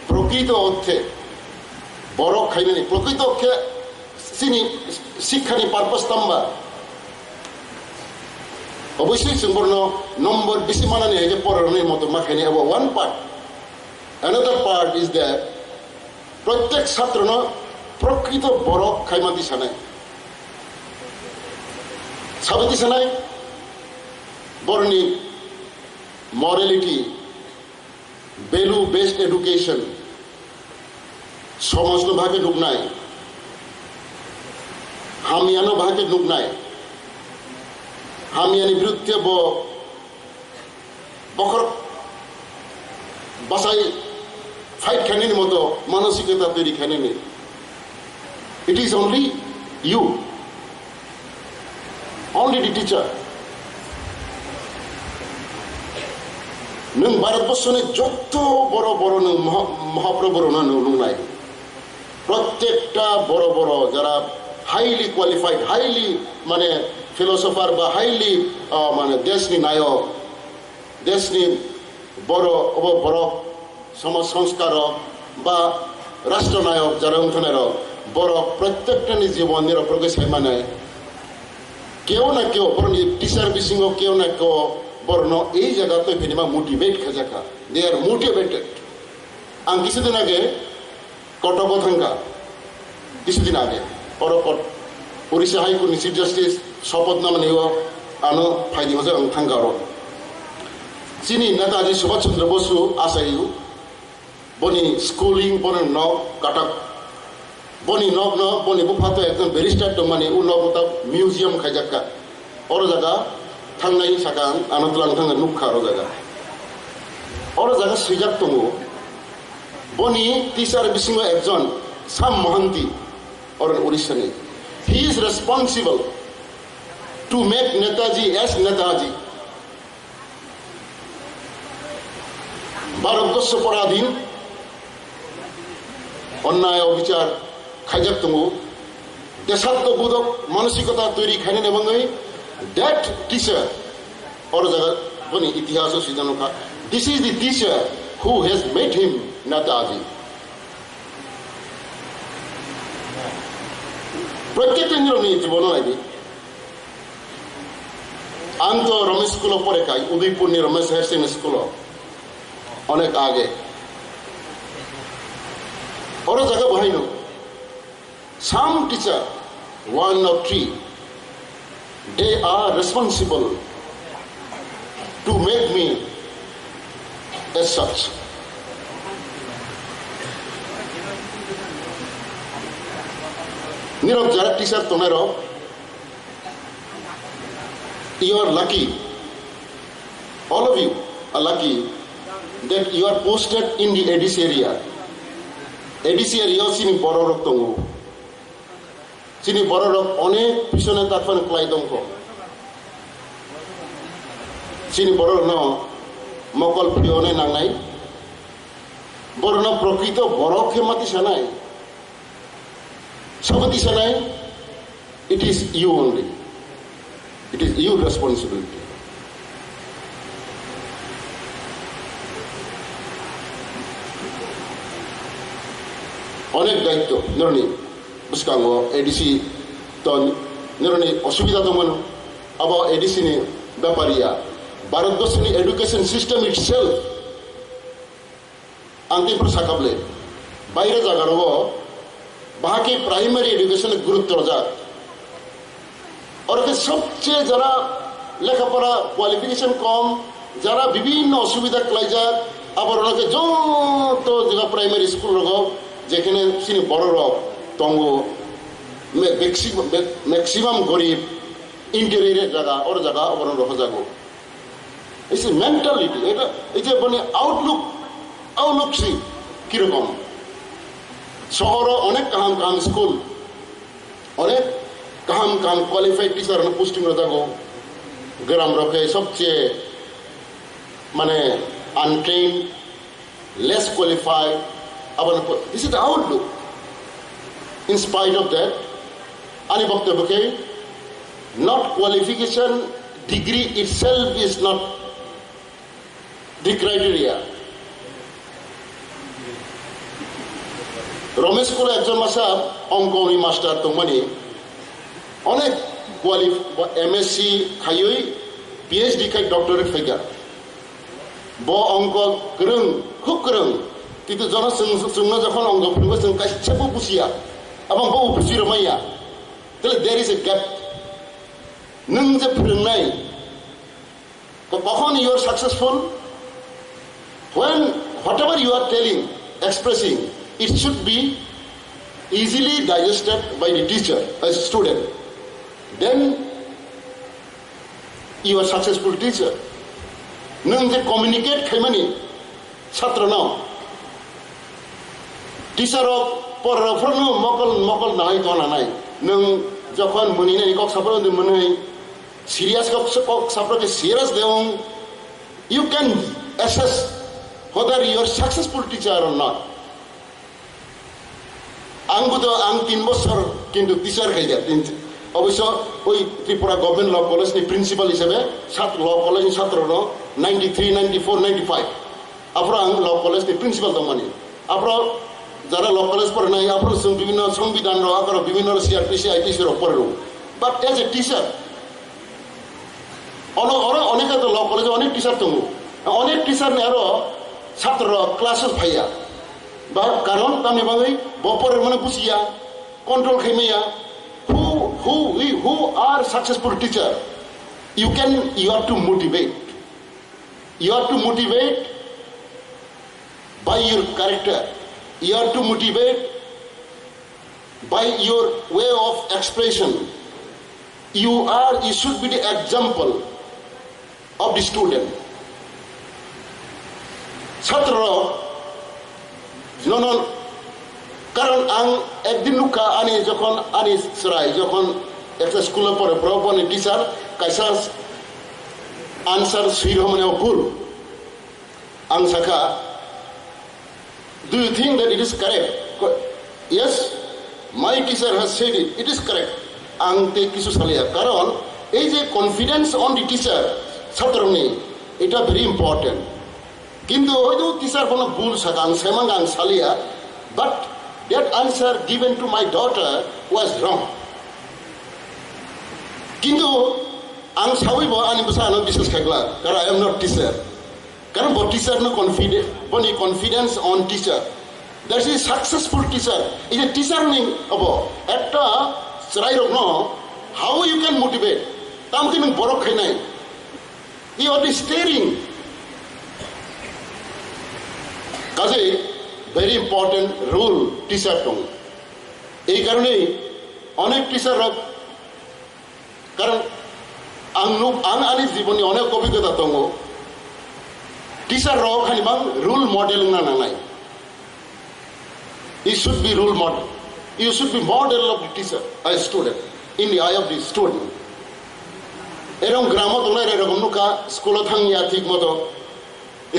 প্রকৃত অর্থে borok khainani প্রকৃত অর্থে sini শিক্ষানি পারপাস তাম্বা অবশ্যই সম্পূর্ণ নম্বর বেশি মানানি হয়ে যে পড়ানোর মতো মাখানি এবং one part another part is that প্রত্যেক ছাত্র প্রকৃত বরক খাইমাতি সানাই সাবিতি সানাই বরনি মরালিটি ভ্যালু বেসড এডুকেশন সমাজনো ভাগে ঢুকনাই হামিয়ানো ভাগে ঢুকনাই হামিয়ানি বিরুদ্ধে বখর বাসাই ফাইট খানির মতো মানসিকতা তৈরি খানিনি it is only you only the teacher নং ভারতবর্ষে যত বড় বড় মহাপ্রভুর নাই প্রত্যেকটা বড় বড় যারা হাইলি কোয়ালিফাইড হাইলি মানে ফিলোসফার বা হাইলি মানে দেশনি নায়ক দেশনি বড় বড় সমাজ সংস্কারক বা রাষ্ট্রনায়ক যারা উঠনের বড় প্রত্যেকটা জীবনের প্রগেছে মানে কেউ না কেউ বরং টিচার বিসিং কেউ না কেউ বর্ণ এই জায়গাতে ফিনিমা মোটিভেট খাজাকা দে আর মোটিভেটেড আং কিছুদিন আগে কটক থাঙ্গা কিছুদিন আগে পরপর উড়িষ্যা হাইকোর্ট চিফ জাস্টিস শপথ নামে আনো ফাইনি হজে আং থাঙ্গার চিনি নেতাজি সুভাষ চন্দ্র বসু আসাইউ বনি স্কুলিং বনি নক কাটাক বনি নক ন বনি বুফাতো একজন ব্যারিস্টার তো মানে উ নক মিউজিয়াম খাইজাকা অর জায়গা থাংনাই সাকাং আনতলাং থাঙ্গা নুখা অর জায়গা সুইজাক দङ বনি টিচার বিসিং একজন সাম মহান্তি অর উড়িষ্যানি he is responsible to make Netaji as Netaji Bharatvarsh পরাধীন অন্যায় অবিচার খাইজাক দङ দেশাত্মবোধক মানসিকতা তৈরি খাইনি এবং দ্যাট টিচার অর জায়গা বনি ইতিহাস সিজানোকা this is the teacher who has made him Netaji প্রত্যেকটা নিরমী জীবন আইনি আন্ত রমেশ স্কুল পরে খাই Udaipur Ramesh higher secondary school অনেক আগে ওরা জায়গা বহাইন some teacher 1 or 3 they are responsible to make me as such nirok jara teacher tomero you are lucky all of you are lucky that you are posted in the ADC area ADC area sini bororok tongo sini bororok onek pisone tatfan klai dongko sini boror no mokol prione nangnai borno prokrito borok hemati sanai sabati sanai it is you only it is your responsibility অনেক দায়িত্ব নিরনি বুঝকাঙ্গ ADC তো নিরনি অসুবিধা দমন আবার ADC নি ব্যাপারিয়া ভারতবর্ষনি education system itself আংটিপুর সাকাবলে বাইরে জায়গারও বাকি primary education গুরুত্ব যা और সবচেয়ে যারা লেখাপড়া কোয়ালিফিকেশন কম যারা বিভিন্ন অসুবিধা ক্লাইজার আবার ওনাকে যত জায়গা প্রাইমারি স্কুল রোগ যেখানে তিনি বড় রোগ তঙ্গ ম্যাক্সিমাম গরিব ইন্টেরিয়রের জায়গা ওর জায়গা আবার রহ যাগো এই যে মেন্টালিটি এটা এই যে মানে আউটলুক সি কিরকম শহরও অনেক কাহাম কাহাম স্কুল অনেক কাহাম কাহাম কোয়ালিফাইড টিচার পোস্টিং যাগো গ্রাম রক্ষে সবচেয়ে মানে আনট্রেন লেস কোয়ালিফাইড আবার this is the Outlook in spite of that আনি বক্তব্যকে not qualification degree itself is not the criteria Ramesh করে একজন মাসা অঙ্ক মাস্টার তো মানে অনেক এমএসসি খাইই পিএইচডি খাই ডক্টরেট ফাইগা ব অঙ্ক গোरों খুব গোरों কিন্তু জনসংখ্যা যখন অঙ্ক ফুলবো जों गासिबो बुजिया এবং বউ বুঝির মাইয়া তাহলে there is a gap नों जे फोरोंनाय कखन you are successful when whatever you are telling expressing it should be easily digested by the teacher as a student then you are successful teacher नों जे communicate खायमानि छात्रनाव टीचारक पढ़ाफोरनो मकल नाय तो नाय नों যখন মনিনাই কক সাপরন মনই সিরিয়াস কক সাপরকে সিরিয়াস দেও you can assess whether you are successful teacher or not আংবুতো আং 3 বছর কিন্তু টিচার খাইয়া অবশ্য ওই ত্রিপুরা গভর্নমেন্ট ল কলেজ নি প্রিন্সিপাল হিসেবে ল কলেজ ছাত্রর 93 94 95 আপনার আং ল কলেজ নি প্রিন্সিপাল দমানি আপনার যারা ল কলেজ পড়ে নাই আপনার বিভিন্ন সংবিধান আকার বিভিন্ন সিআরপিসি আইপিসি পড়ে বাট এজ এ টিচার অনেকে তো ল কলেজে অনেক টিচার দङ অনেক টিচার আরো ছাত্র ক্লাস ফাইয়া বা কারণ তামনি বাঙাই বপরের মানে বুঝিয়া control খাইমাইয়া who are successful teacher you have to motivate by your character you have to motivate by your way of expression you should be the example of the student ছাত্ররা কারণ আং একদিন লুকা আনি যখন আনি সরাই যখন একটা স্কুলে পড়ে প্রবনে টিচার কাইসা আনসার সুইর মানে ভুল আং সাকা do you think that it is correct yes my teacher has said it is correct ang te kisu salia karon ei je confidence on the teacher ছাত্রনি এটা very important কিন্তু হয়তো টিচার কোনো ভুল সাকা আং সেমাং আং সালিয়া but that answer given to my daughter was wrong কিন্তু ang sawibo ani basano বিশ্বাস খাগলা কারণ I am not teacher কারণ বড় teacher no confidence on teacher that is a successful teacher is a teacher ning abo একটা চাই rock ন how you can motivate তাম কি নং বড় খাই নাই you are steering কাজে very important rule teacher টং এই কারণে অনেক টিচার কারণ আং আনি জীবনে অনেক অভিজ্ঞতা দङ টিচার খালি বাং রুল মডেল না নাই you should be role model you should be model of the teacher as student in the eye of the student এরকম গ্রামত ওনার এরকম নুকা স্কুলে থাঙ্গিয়া ঠিক মতো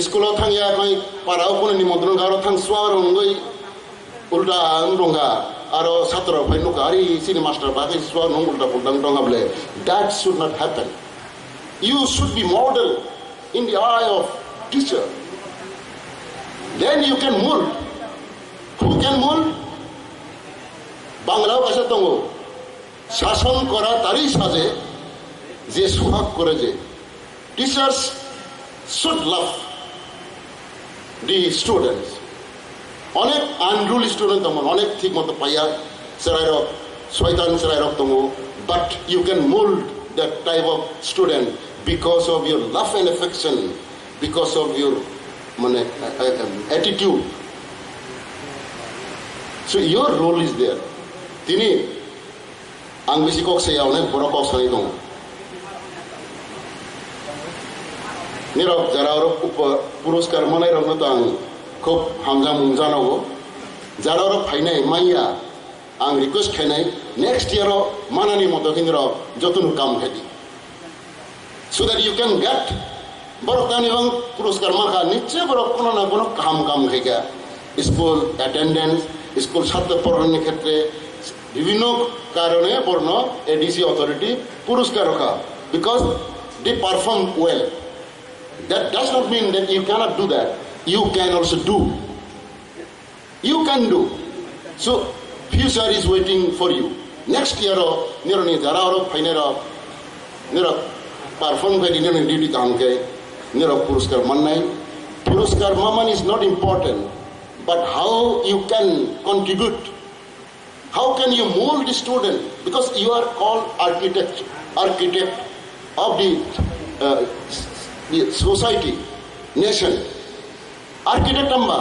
স্কুলে থাঙ্গিয়া কই পাড়াও কোনো নিমন্ত্রণ গারো থাংসুয়া রঙ্গই উল্টা রঙ্গা আরো ছাত্র ভাই নুকা আরে সিনি মাস্টার বাকি সুয়া নং উল্টা পুল্টা রঙ্গা বলে that should not happen you should be model in the eye of teacher then you can mold who can mold বাংলাও ভাষা দङ শাসন করা তারই সাজে যে সোহাগ করে যে teachers should love the students অনেক আনরুল স্টুডেন্ট দङ অনেক ঠিক মতো পাইয়া সেরাইরক শয়তান সেরাইরক দङ but you can mould that type of student because of your love and affection because of your মানে attitude so your role is there তিনি आं बिसि कक्सयाव अनेक बर' कक्सनि दङ निरब जारा पुरस्कार मोननाय रंनो आं खूब हामजा मुंजानांगौ जारा फायनाय माइया आं रिक्वेस्ट खायनाय नेक्स्ट इयर मानानि मतो खिनि जतन काम खायदि so that you can get बर' तानि बं पुरस्कार माखा निश्चय बर' कोनो ना कोनो काम खायगा स्कूल अटेंडेंस स्कूल छात्र पढ़ाने क्षेत्रे বিভিন্ন কারণে বর্ণ এডিসি অথরিটি পুরস্কার রাখা because they perform well that does not mean that you cannot do that you can also do you can do so future is waiting for you next year নিরনি যারা ফাইনার নির পারফর্ম করে নিরনি duty কামকে নির পুরস্কার মাননাই পুরস্কার মামান is not important but how you can contribute. How can you mold the student? Because you are called architect of the society, nation. Architect amba.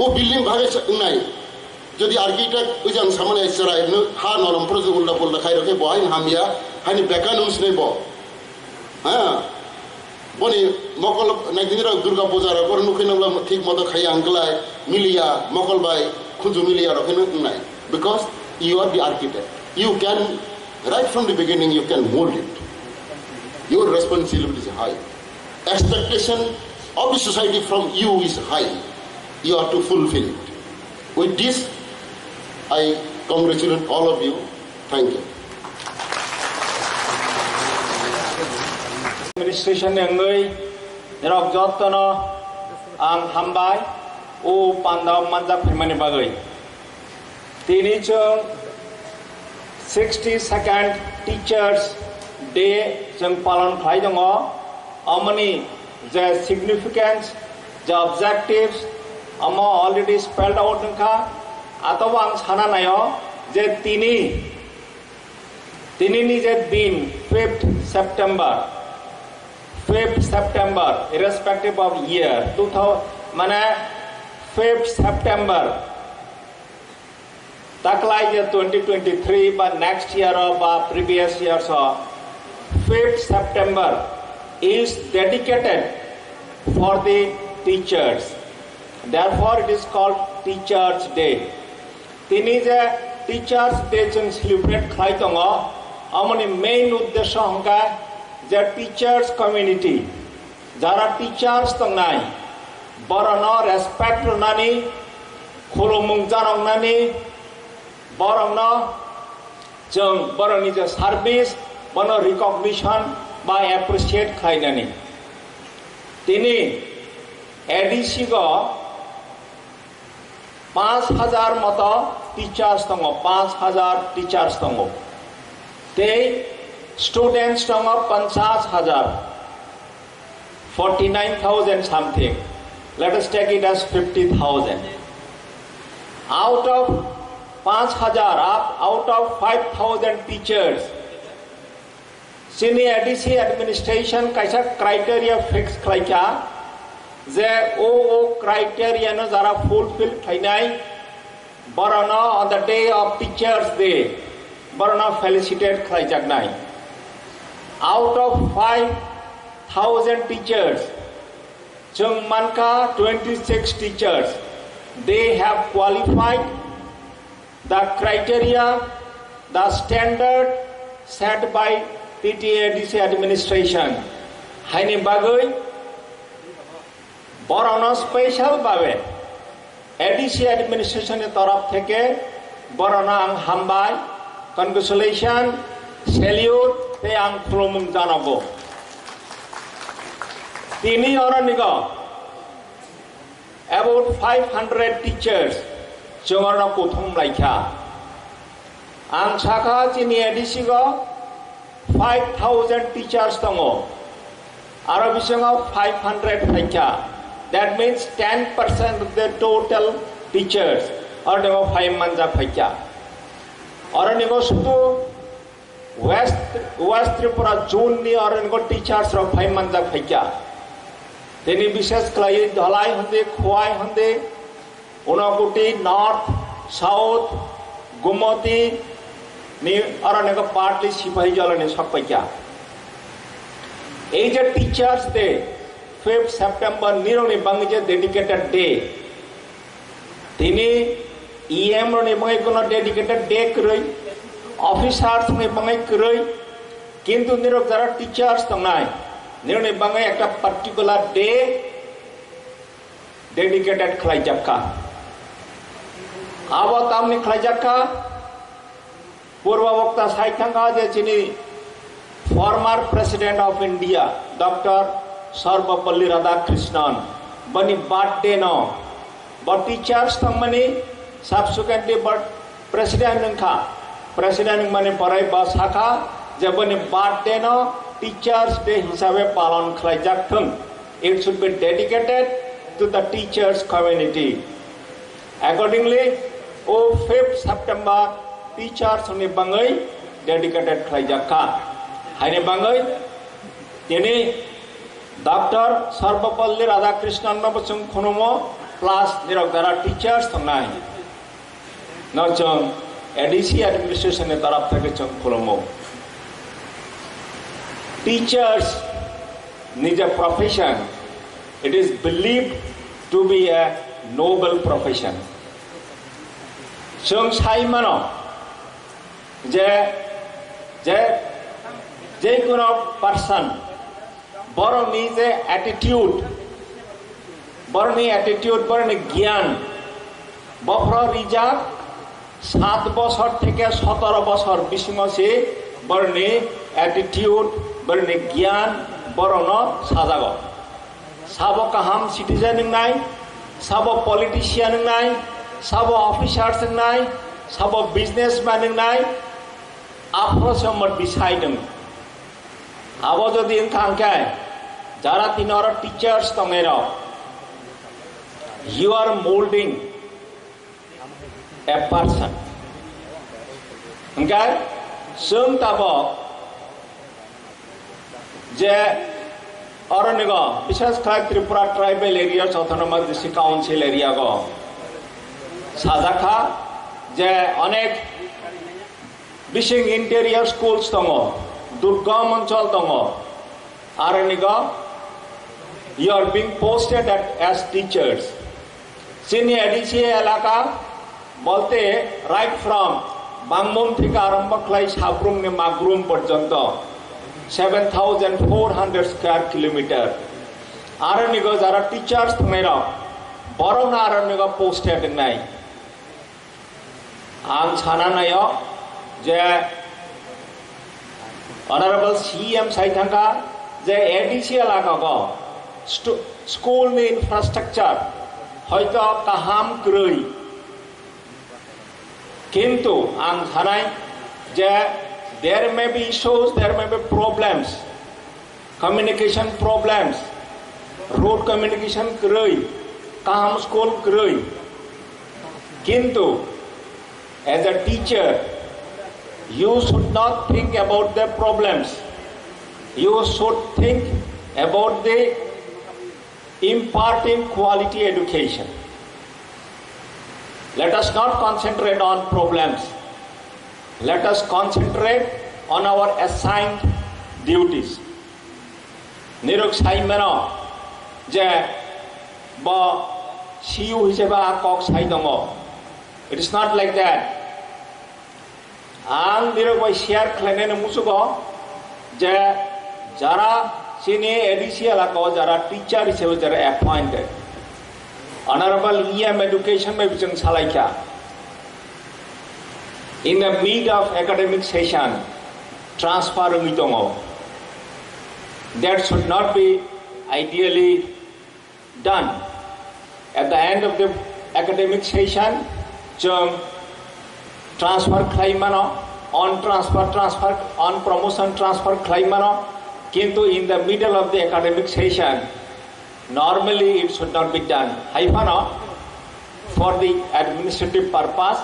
O building bhage nai. Jodi architect ujan samane israi no ha norom proje ulla bolla khairo ke bohain hamia hani bekanums nei bo. Ha. Boni mokol naidinira durga puja ra kornu khinala thik moto khai anglai milia mokol bai खुजु मिलिया रखने नहीं because you are the architect. You can right from the beginning you can mold it. Your responsibility is high. Expectation of the society from you is high. You have to fulfill it. With this, I congratulate all of you. Thank you. Administration engai nerok jottono ang hambai o Pandao Manjakha firmani bagai tini chung 62nd Teachers Day chung palan khlai dongo amani the significance the objectives amo already spelled out nokha atoba ang sana nayo je tini ni je din 5th September irrespective of year 2000 mane 5th September taklai je 2023 but next year or previous years or 5th September is dedicated for the teachers, therefore it is called Teachers Day. Tini je Teachers Day chung celebrate khai tongo amoni main uddesho hongka je teachers community jara teachers tong nai borano respect nani khulumung janong nani borano jeng boroni je service bono recognition by appreciate khai nani tini ADC go 5000 moto teachers tongo 5000 teachers tongo te students tongo 50000 49,000 something. Let us take it as 50,000. Out of 5,000, out of 5,000 teachers, senior ADC administration kaisa criteria fix khlaika je o criteria no jara fulfill khainai borano on the day of Teachers Day borano felicitate khlaijak nai. Out of 5,000 teachers, chung manka 26 teachers, they have qualified the criteria, the standard set by PTADC administration. Haini bagoi, borano special babe, ADC administration taraf theke borano ang hambai, congratulation, salute, te ang khulumung janabo. Tini oranigo about 500 teachers chungarna kothom laikha ang saka chini ADC go 5,000 teachers tongo. Aro bisingo 500 phaikya. That means 10% of the total teachers. Or nigo 5 manja phaikya. Or nigo sudu West Tripura June ni or nigo teachers ro 5 manja phaikya. Tini bishes klai dhalai hunde khwai hunde unaguti north south gumoti ni or nigo partly sipahi jala ni sakpaikya. Age teachers day 5th September nironi bangje dedicated day. Tini EM ro ni bangai kono dedicated day kroi officers ni bangai kroi kintu nirok jara teachers tongnai nironi bangai ekta particular day dedicated khlai jakka. Abo tamni khlai jakka purva bokta saithanga je chini former President of India, Dr. Sarvapalli Radhakrishnan, bani birthday no, but teachers thamani subsequently but President mani parai basaka, jabani birthday no, teachers day hisabe palan khlai jakthun. It should be dedicated to the teachers community. Accordingly, 5th September, teachers ni bangai dedicated khlai jakka. Haine bangai tini Dr. Sarvapalli Radhakrishnan nabachung khonomo plus nirok teachers thangnai no chung ADC administration ni taraf theke chung kholomo. Teachers is a profession. It is believed to be a noble profession. Chung sai mano যে কোনো person বড় নিজে attitude বড় নি attitude বড় নি জ্ঞান বফর reserve 7 বছর থেকে 17 বছর বিসিমসে বড় নি অ্যাটিটিউড বড় নি জ্ঞান বড় ন সাজাগ সাব কাহাম সিটিজেন নাই সাব পলিটিশিয়ান নাই সাব অফিসার্স নাই সাব বিজনেসম্যান নাই আপনো সমর ডিসাইডং abo jodi ingkangkai jara tinara teachers tongero you are molding a person okay sung tabo je oronigo bishes khai Tripura tribal area autonomous district council area go sajaka je onek bishing interior schools tongo Durgam Anchal Tongo, Araniga, you are being posted as teachers. Sini ADC Elaka, Bolte, right from Bangmon Thika Arambaklai Sabrum ne Magrum Porjanto, 7,400 square kilometer. Araniga are teachers Mera, Boron Araniga posted in night. Ang Chananayo, Je Honorable CM Saitanga, the ADC Alakago, school infrastructure, Hoika Kaham Krui. Kintu, Ang Hanai, there may be issues, there may be problems, communication problems, road communication Krui, Kaham school Krui. Kintu, as a teacher, you should not think about the problems. You should think about the imparting quality education. Let us not concentrate on problems. Let us concentrate on our assigned duties. Nirok saimeno je ba siu hiseba akok saidongo. It is not like that. Ang dirogoi share khlane musugo je jara sini ADC alako jara teacher hisebe jara appointed honorable EM education mein bichang salaikya in the mid of academic session transfer mitongo that should not be ideally done at the end of the academic session chung transfer claimano, on transfer, on promotion transfer claimano, kintu in the middle of the academic session, normally it should not be done. Haifano, for the administrative purpose,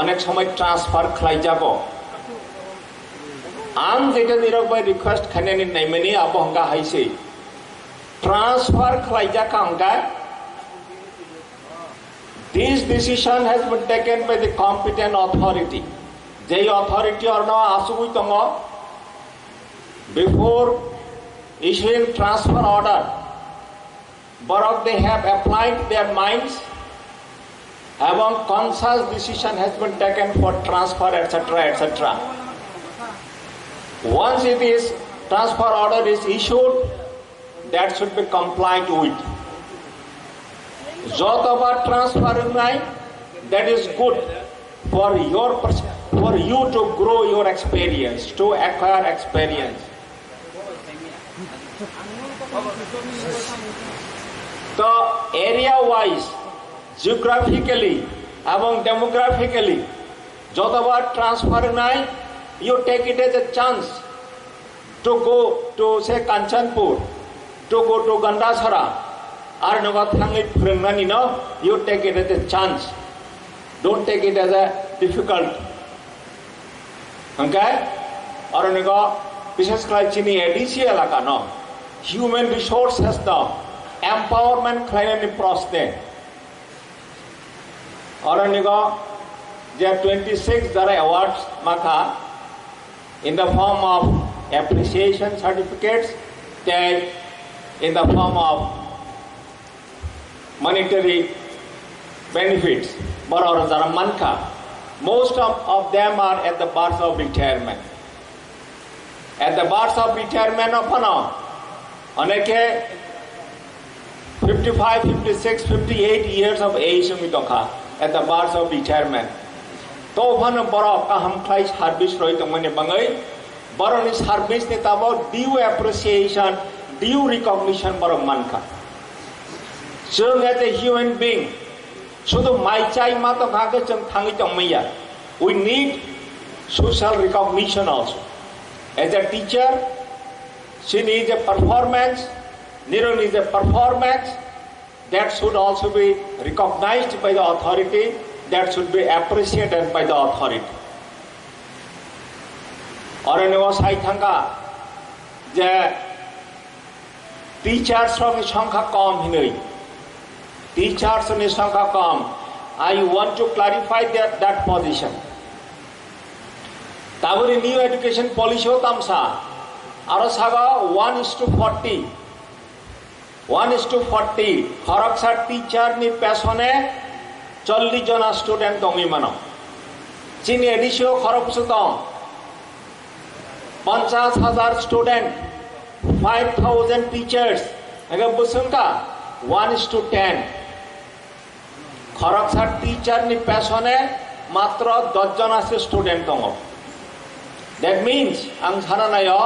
অনেক সময় transfer খাই যাব আম যেটা নিরবাই request খানেনি নাইমানি আবহঙ্গা হাইছে transfer খাই যা কাঙ্গা this decision has been taken by the competent authority যেই authority Arna আসুগুই তঙ before issuing transfer order borok they have applied their minds এবং conscious decision has been taken for transfer etc. etc. Once it is transfer order is issued, that should be complied with. Jotobar transfer নাই, that is good for you to grow your experience, to acquire experience. So area wise, geographically এবং demographically যতবার transfer নাই you take it as a chance to go to say Kanchanpur, to go to Gandasara আর নগদ থাঙ্গি ফ্রেংনানি no, you take it as a chance, don't take it as a difficult. Okay, আর নগ বিশেষ করে চিনি ADC এলাকা no, human resources no, empowerment খাইনি প্রশ্নে Oranigo, there are 26 Dara awards Maka in the form of appreciation certificates, then in the form of monetary benefits. But Manka, most of them are at the bars of retirement. At the bars of retirement of Pano, Oneke 55, 56, 58 years of age Mitoka. At the bars of retirement. To one borok kaham clay service roi tongmane bangai, boron is service ni tabo due appreciation, due recognition borok manka. So as a human being, sudo mai chai mato kage chang thangi tongmaya. We need social recognition also. As a teacher, she needs a performance, Nero needs a performance. That should also be recognized by the authority, that should be appreciated by the authority. Or in our side, the teachers from Shankha Kom Hinui, teachers from Shankha Kom, I want to clarify that position. Taburi new education policy tamsa, Arasaga 1:40. 1:40 খরকসার teacher নি পেছনে 40 জন student দমি মানো চিনি এডিশিও খরকসুত 50,000 student 5,000 teachers এগে বুঝুনকা 1:10 খরকসার teacher নি পেছনে মাত্র 10 জন আছে student দম that means ang sananayo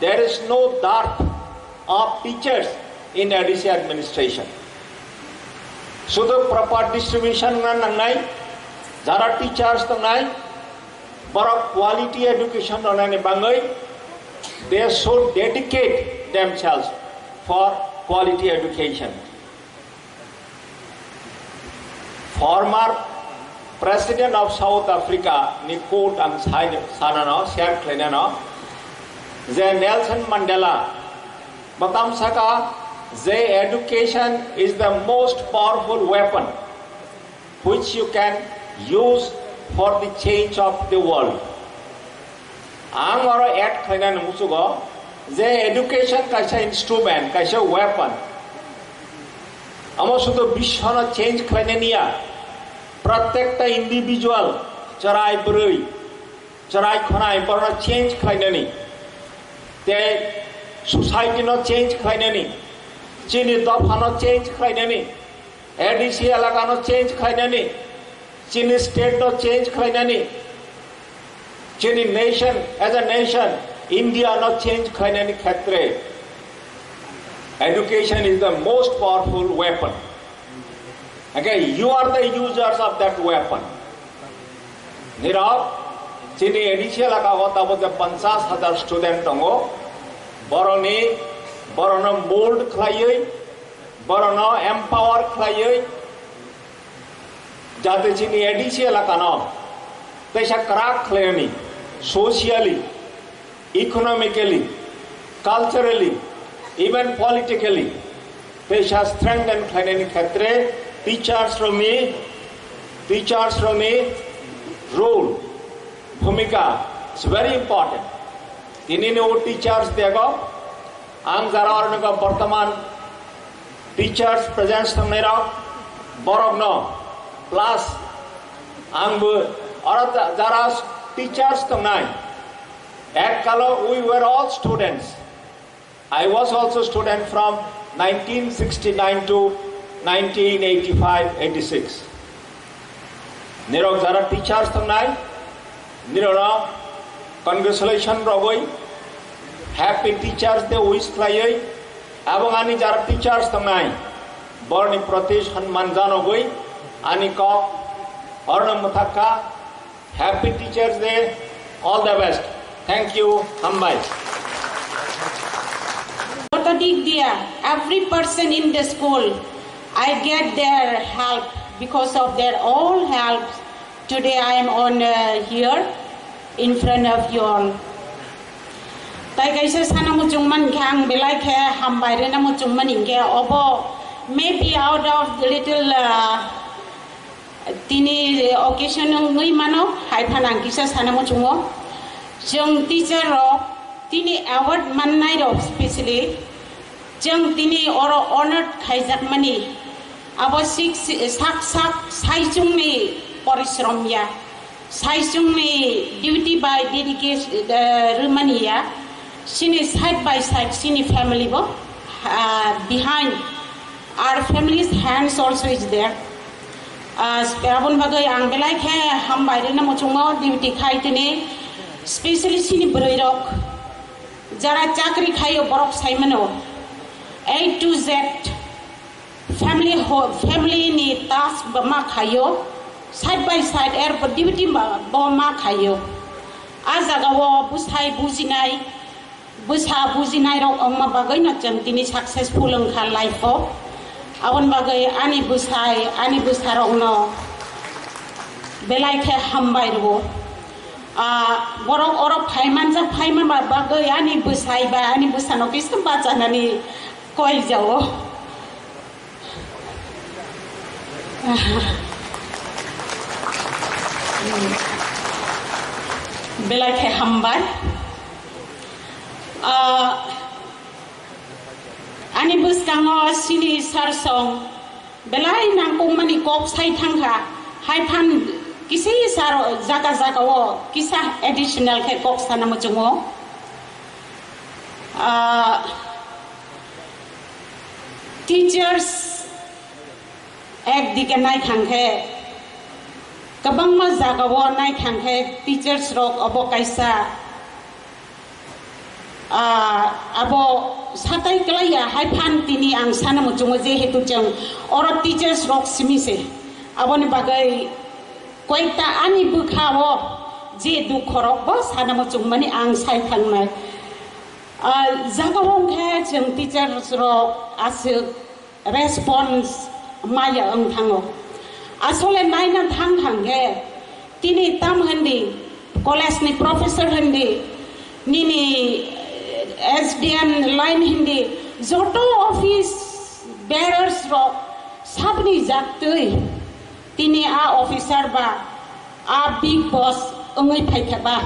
there is no dearth of teachers in ADC administration. So the proper distribution nangnai, jara teachers tangnai, but quality education nangnai bangai, they should dedicate themselves for quality education. Former President of South Africa, Nikot ang Sanano, Sir Clenano, Nelson Mandela, Batam Saka, education is the most powerful weapon which you can use for the change of the world. Angaro at Kainan Musugo, education kaisa instrument, kaisa weapon. Amo sudo bishana change Kainania. Pratekta individual, charai brui, charai khonai, borna change Kainani. They society not change Kainani. Chini dopha no change Kainani. ADC elaka no change Kainani. Chini state no change Kainani. Chini nation as a nation, India no change Kainani Khatre. Education is the most powerful weapon. Okay, you are the users of that weapon. Nirab, Chini Edisha Lakawata was a 50,000 student tongo, Boroni, Borona mold Clay, Borona empower Clay, Jate Chini Edisha Lakano, Pesha crack clearly, socially, economically, culturally, even politically. Pesha strength and planning khatre teachers from me role bhumika is very important. Tini no teachers dego ang jarar naga bartaman teachers presence tamnera borok no plus ang jara teachers tamnai ek kalo we were all students. I was also student from 1969 to 1985-86. Nirok jara teachers tamnai, nirora congratulations rogoi, happy teachers day wish klayoi, abang ani jara teachers tamnai, borni pratish hanman janogoi, ani kok, orna muthaka, happy teachers day, all the best. Thank you, Hambai. Every person in the school, I get their help. Because of their all help, today I am on here in front of you all. Tai kaisa sana muchungman khang belai khe hambai na muchungman inge obo maybe out of the little tini occasion ngui mano hai phanang kisa sana muchungo jong teacher ro tini award mannai ro especially jong tini oro honored khaijak mani आवश्यक साक साइजुं में परिश्रम या साइजुं में duty bye dedication Romania सिनी side by side सिनी family बो behind our family's hands also is there abon bagai ang belai khe ham baire na mochungo duty khai tini especially sini broirok jara chakri khayo borok saimano A to Z family ni task bama khayo side by side air duty bama khayo azaga wo busai bujinai rok ongma bagai na tini successful angkha life o abon bagai ani busai rok no belai khe hambai ro borok orok phaiman bagai ani busai ba ani busano kisam bacanani koi jao belai khe hambai ani buskango sini sarsong belai nangkong mani kok sai thangha hai phan kisi sar jaga wo kisa additional khe kok sana mochungo teachers একদিকে নাই থাংখে কবংমা জাগাও নাই থাংখে teachers rock of কাইসা আবো সাতাই কলাইয়া high fun তিনি আং সানা মুচুঙো যে হেতু जों অর টিচার্স রক সিমিসে আবনি বাগৈ কয়টা আনি বুখাও যে দুখ রক ব সানা মুচুং মানি আং সাই থাংনাय জাগাও খে जों টিচার্স রক আসो response Maya ang thango. Asole naina thang he. Tini tam handi. College ni professor handi. Nini SDM line hindi. Zoto office bearers ro. Sabni jaktui. Tini a officer ba. A big boss. Ungai paitha ba.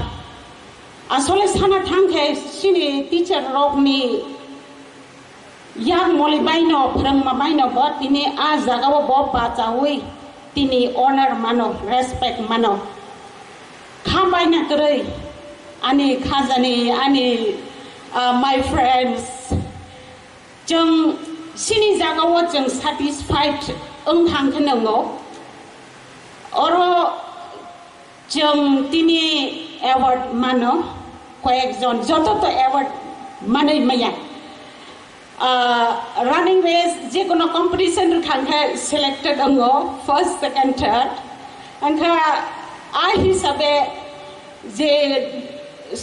Asole sana thang he. Sini teacher rok ni. Yang mulai baino perang mabaino bot ini azagawa bot bacawi tini honor mano respect mano kambaina kerei ani khazani ani my friends jeng sini zagawa jeng satisfied thang kenengo oro jeng tini award mano koyekjon joto to award manai maya running race je kono competition khangkha selected ango first second third angkha हिसाबै जे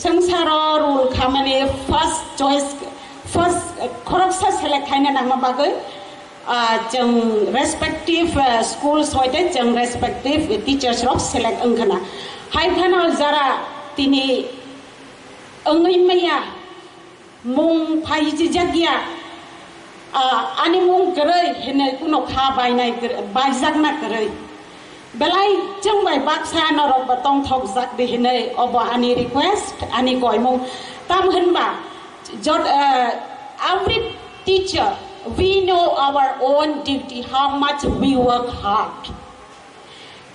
संसारो rule खामानि first choice first खरकसा select खायनो नामा बागै जों respective schools हयते जों respective teachers रक select अंगना हायफानो जरा तिनी अंगै मैया मुं फाइजि जागिया आनि मुं गरै हेनै कुनो खा बायनाय बायजागना गरै बेलाय जों बाय बाक्सा नरक बतंग थक जाक दे हेनै अब आनि रिक्वेस्ट आनि गयमु ताम होनबा जट every teacher we know our own duty how much we work hard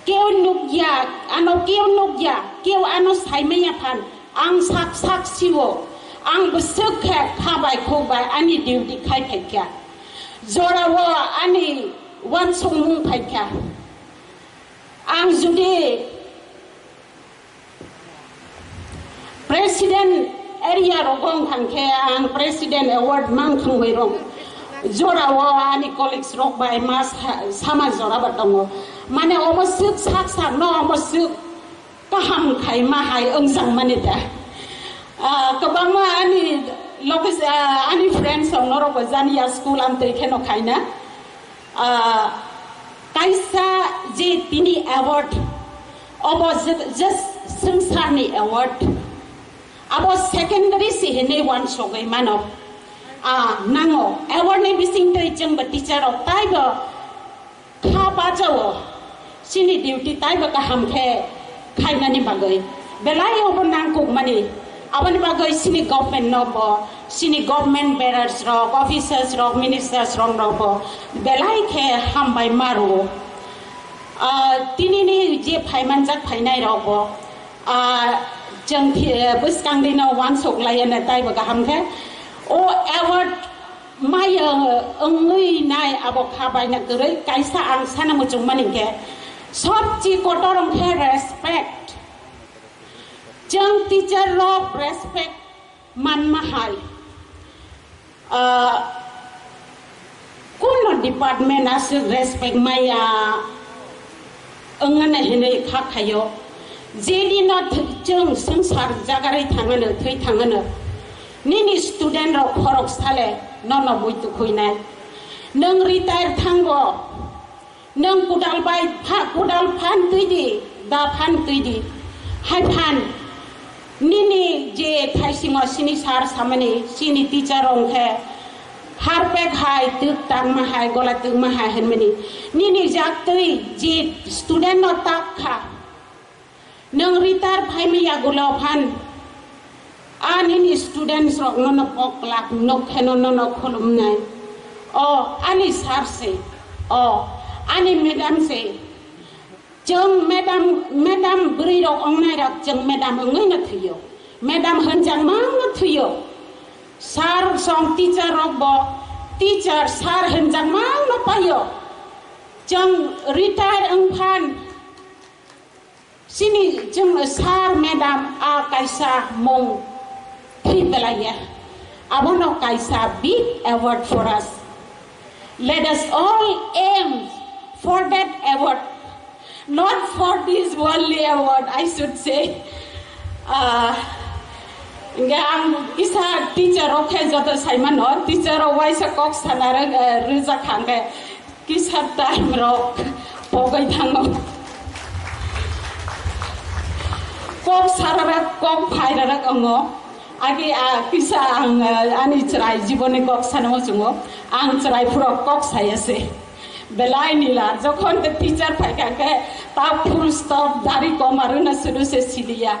kêu nukya kêu ano saimaya phan ang sak siwo ang besuk khak khabai khobai ani duty khai phaikya zorawo ani wan songmung phaikya ang judi president area rogong khangkhe ang president award mang khangbai rong zorawo ani colleagues rok bai mas sama zora batongo mane omosuk sak no omosuk kaham khai ma hai engjang mane da kabama ani lokis ani friends of noro bazania school am tekheno khaina kaisa je tini award obo just samsarni award abo secondary si hene one sogai mano nango award ne bising tei jeng ba teacher of taiba kha ba jawo sini duty taiba ka hamkhe khaina ni bagai belai obo nangkuk mani abani bagai sini government no bo sini government bearers rok officers rok ministers rok no bo belai khe hambai maru tini ni je phaiman jak phainai rok bo जों बोसकांदिनो वान सोगलायना ताइबो गाहामखे ओ award my अंगै नाय आबो खाबायना गरै कायसा आं साना मुजुं मानिके सब जी कोटरंखे respect जों teacher रक respect मान माहाय कुन डिपार्टमेंट आस रेस्पेक्ट माया अंगना हेनै खाखायो जेनि न जों संसार जागारै थाङोनो थै थाङोनो निनि स्टुडेन्ट रक खरक साले न बयतु खैनाय नों रिटायर थांगो नों कुदाल बाय कुदाल फान तैदि दा फान तैदि हाय फान निनि जे थाइसिङो सिनि सार सामनि सिनि टीचर अंखे हारपेक हायตึกตังมาहाय गलाตึกมาहाय हेनमनि निनि जाक तै जे स्टुडेन्ट न ताक खा नों रिटायर फाइमिया गुलो फान आनि स्टूडेंट्स रक न पकलाक न खेनो न खुलुमनाय आनि सार से आनि मैडम से जों मैडम ब्रै रक अंनाय रक जों मैडम अंगै न थयो मैडम होनजां मा न थयो सार सं टीचर रक ब टीचर सार होनजां मा न पायो जों रिटायर अंफान sini जों सार मैडम कायसा मं फैबलाया abono kaisa big award for us let us all aim for that award not for this worldly award I should say ang isa teacher okay joto saiman no teacher waisa kok sanara riza khangke kisa time rok pogai thango kok sarara kok phairara ango agi kisa ang ani chrai jibone kok sanamo jungo ang chrai puro kok sayase belai nila jokhon the teacher phaikake ta full stop dari komaruna suru se sidia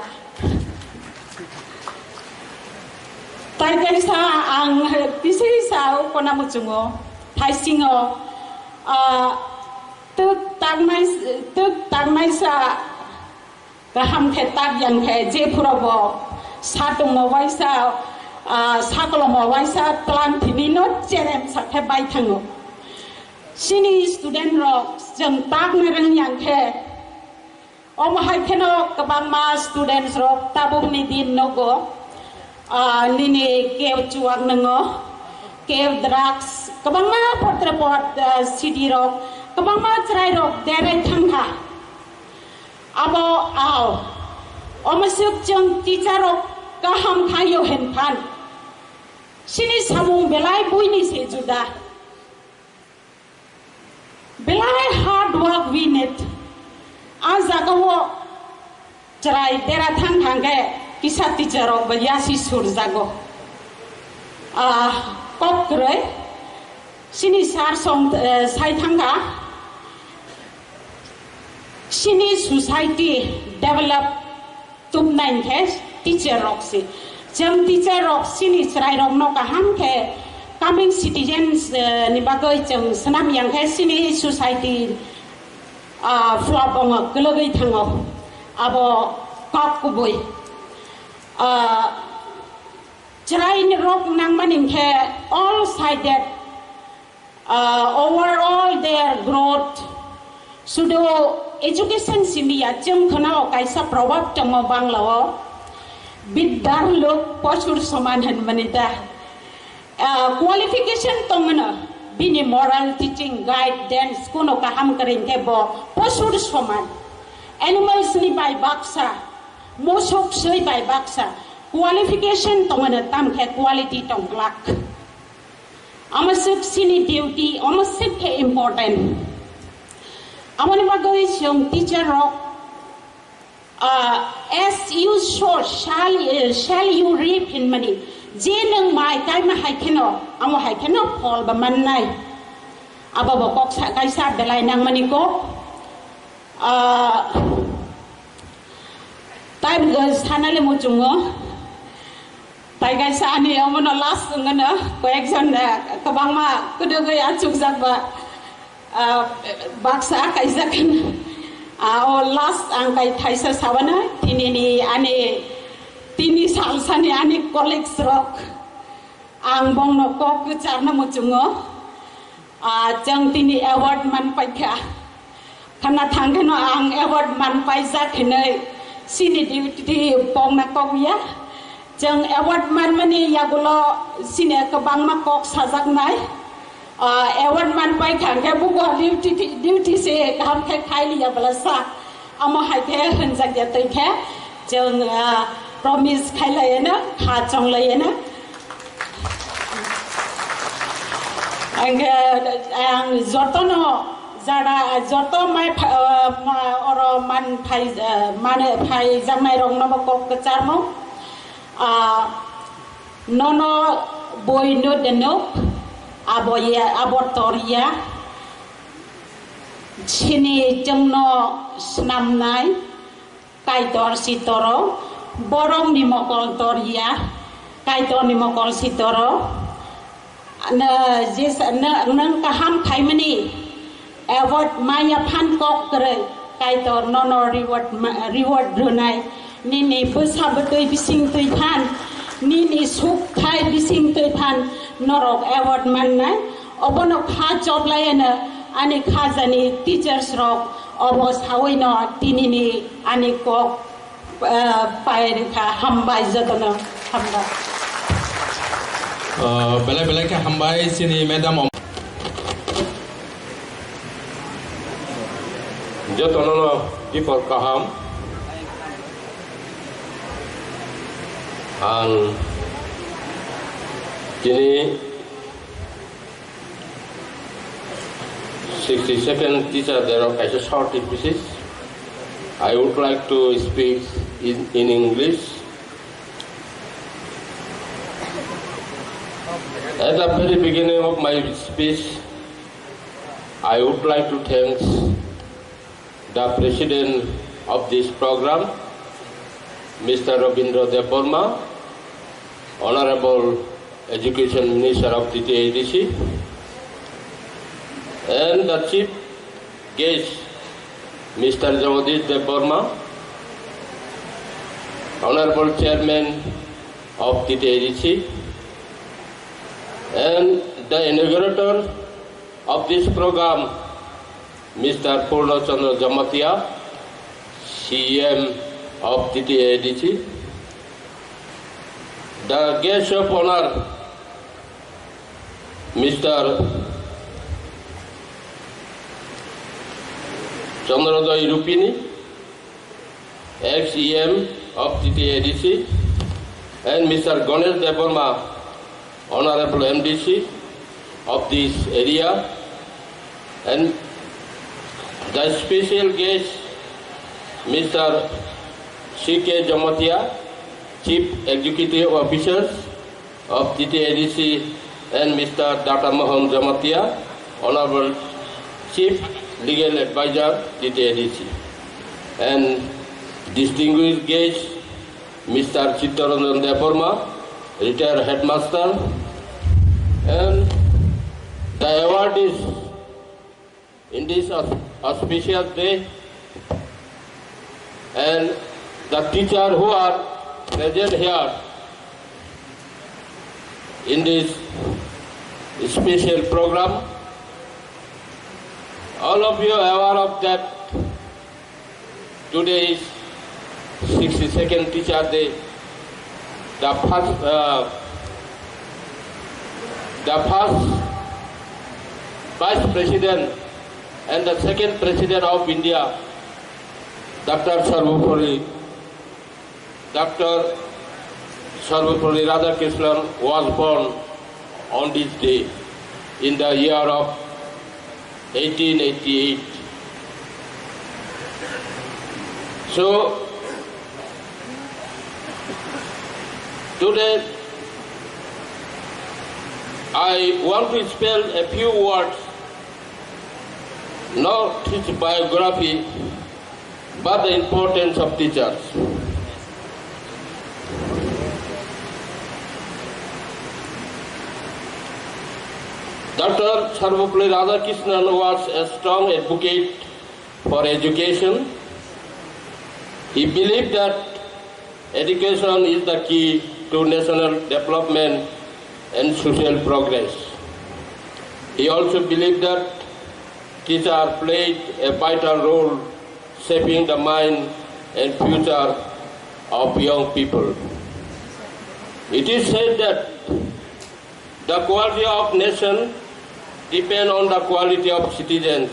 tai kaisa ang pisai sa konamo jungo thaisingo tuk tagmai sa gaham khe tak yang khe je purabo satung waisa sakolom waisa tlan thini no cherem sakhe bai thango sini student rok jam tak na rang yang khe omahai kheno kabang ma students rok tabung ni din no go nini kew chuak nango kew drugs kabang ma potre pot city rok kabang ma chrai rok dere thangha abo aw omasuk jeng teacherok kaham khayo hen phan sini samung belai buini se juda belai hard work we need azagawo cerai dera thang thangge kisa teacherok bayasi surjago kok kre sini sar song sai thanga sini society develop tum nain ke teacher rok si jam teacher rok sini serai rok no kaham ke coming citizens ni bagoi jeng senam yang ke sini society flop ong kelogai thango abo kok kubui serai ni rok nang manin ke all sided overall their growth sudo education simia jeng khanao kaisa probab tamo banglao biddar lok pochur saman han manita qualification tongna bini moral teaching guidance kono kaham karin ke bo pochur saman animals ni bai baksa mosok sei bai baksa qualification tongna tam ke quality tonglak amasuk sini duty amasuk ke important amani bagoi siong teacher rok as you sow shall you reap in money je nang mai kai ma hai kheno amo hai kheno phol ba man nai aba ba kok sa kai sa belai nang mani ko time goes thanale mo chungo tai kai sa ani amono last ngana ko ekjon kabang ma kudo goi achuk jak ba baksa kaisa kan last angkai thaisa sawana tinini ane tini sal sani ane colleagues rok ang bong no kok charna muchungo jang tini award man paikha khana thangkeno ang award man paisa khinai sini duty pong na kok ya jang award man mani yagulo sini kabang ma kok sajak nai award man pai khang ke bugo duty se kam ke khai liya balasa amo hai ke hanjak ya tai ke jeng promise khai lai na kha chong lai na ang jotono jara joto mai oro man phai mane phai jamai rong no ko kacharmo nono boy no deno aboya abortoria chini jengno snamnai kaitor sitoro borong ni mokol toria kaitor ni mokol sitoro na jis na nang kaham khaimani award maya phan kok kre kaitor nono reward runai ni phusa batoi bising tui phan ni suk khai bising tui phan norok award man nai obono kha job laena ani kha jani teachers rok obos hawai no tinini ani kok pair kha hambai jatona hamba belai belai ke hambai sini madam jotono before kaham and kini 60-second teacher there are a short pieces. I would like to speak in English. At the very beginning of my speech, I would like to thank the president of this program, Mr. Debbarma, Honorable Education Minister of the TADC, and the chief guest, Mr. Debbarma, Honorable Chairman of the TADC, and the inaugurator of this program, Mr. Purnachandra Jamatia, CM of the TADC, the guest of honor, Mr. Chandrodaya Rupini, ex-EM of TTADC, and Mr. Ganesh Debbarma, Honorable MDC of this area, and the special guest, Mr. C.K. Jamatia, Chief Executive Officers of TTADC, and Mr. Data Mohan Jamatia, Honorable Chief Legal Advisor, TTADC, and distinguished guest, Mr. Chittaranjan Debbarma, retired headmaster, and the awardees in this auspicious day, and the teachers who are present here in this special program. All of you are aware of that today is 62nd Teacher Day. The first Vice President and the second President of India, Dr. Sarvapalli Radhakrishnan, was born on this day in the year of 1888. So, today I want to spell a few words, not his biography, but the importance of teachers. Dr. Sarvapalli Radhakrishnan was a strong advocate for education. He believed that education is the key to national development and social progress. He also believed that teachers played a vital role shaping the mind and future of young people. It is said that the quality of nation depends on the quality of citizens,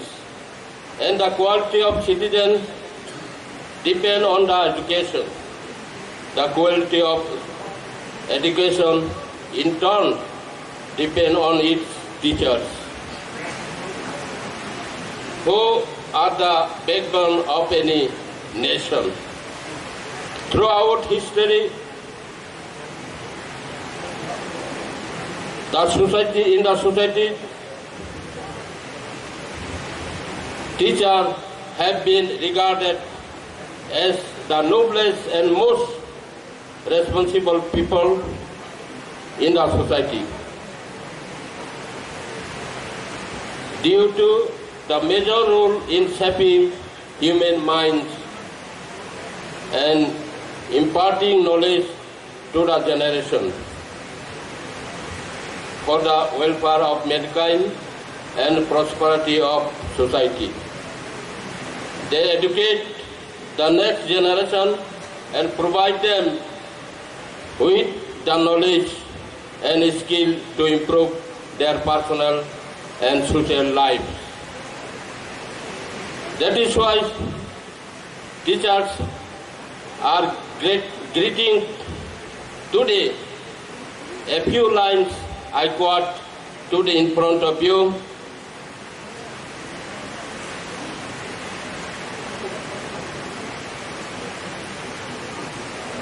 and the quality of citizens depends on the education. The quality of education, in turn, depends on its teachers, who are the backbone of any nation. Throughout history, in the society, teachers have been regarded as the noblest and most responsible people in the society. Due to the major role in shaping human minds and imparting knowledge to the generation for the welfare of mankind and prosperity of society. They educate the next generation and provide them with the knowledge and skill to improve their personal and social lives. That is why teachers are greeting today. A few lines I quote today in front of you.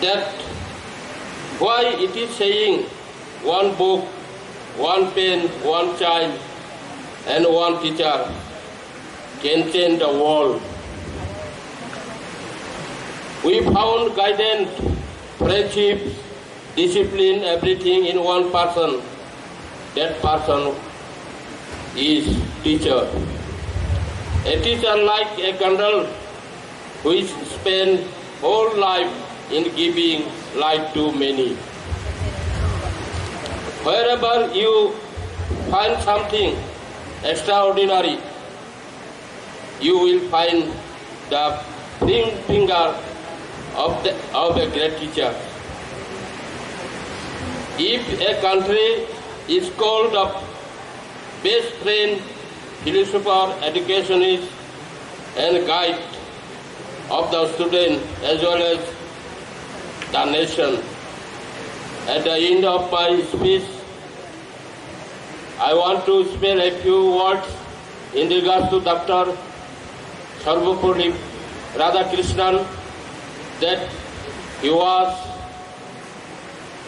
That why it is saying one book, one pen, one child, and one teacher can change the world. We found guidance, friendship, discipline, everything in one person. That person is teacher. A teacher like a candle which spends whole life in giving light to many. Wherever you find something extraordinary, you will find the ring finger of a great teacher. If a country is called the best friend, philosopher, educationist, and guide, of the student as well as the nation. At the end of my speech, I want to spare a few words in regards to Dr. Sarvapalli Radhakrishnan, that he was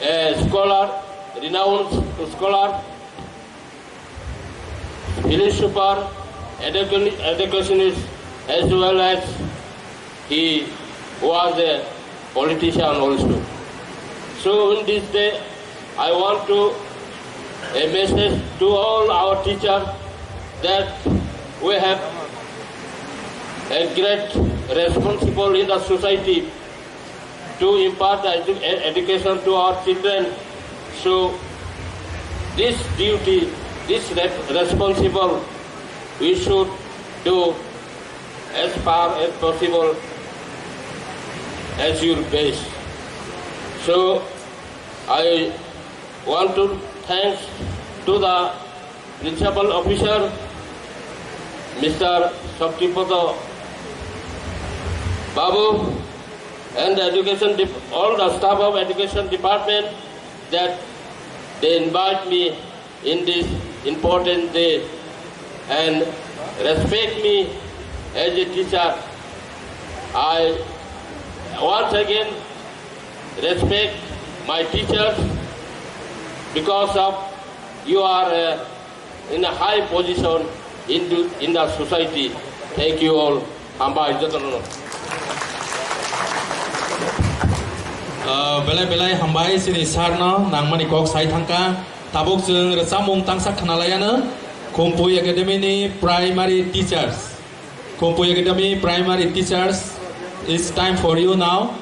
a scholar, renowned scholar, philosopher, educationist, as well as he was a politician also. So in this day, I want to a message to all our teachers that we have a great responsibility in the society to impart education to our children. So this duty, this responsible, we should do as far as possible as your best. So I want to thank to the principal officer, Mr. Sub-Divisional Babu, and the all the staff of education department that they invite me in this important day and respect me as a teacher. I once again respect my teachers because of you are in a high position in the society. Thank you all. Belai hambai sini sarna nang mani kok sai thangka tabuk jeng resamung tangsak kanalayana Kompoi Academy ni primary teachers. Kompoi Academy primary teachers, it's time for you now.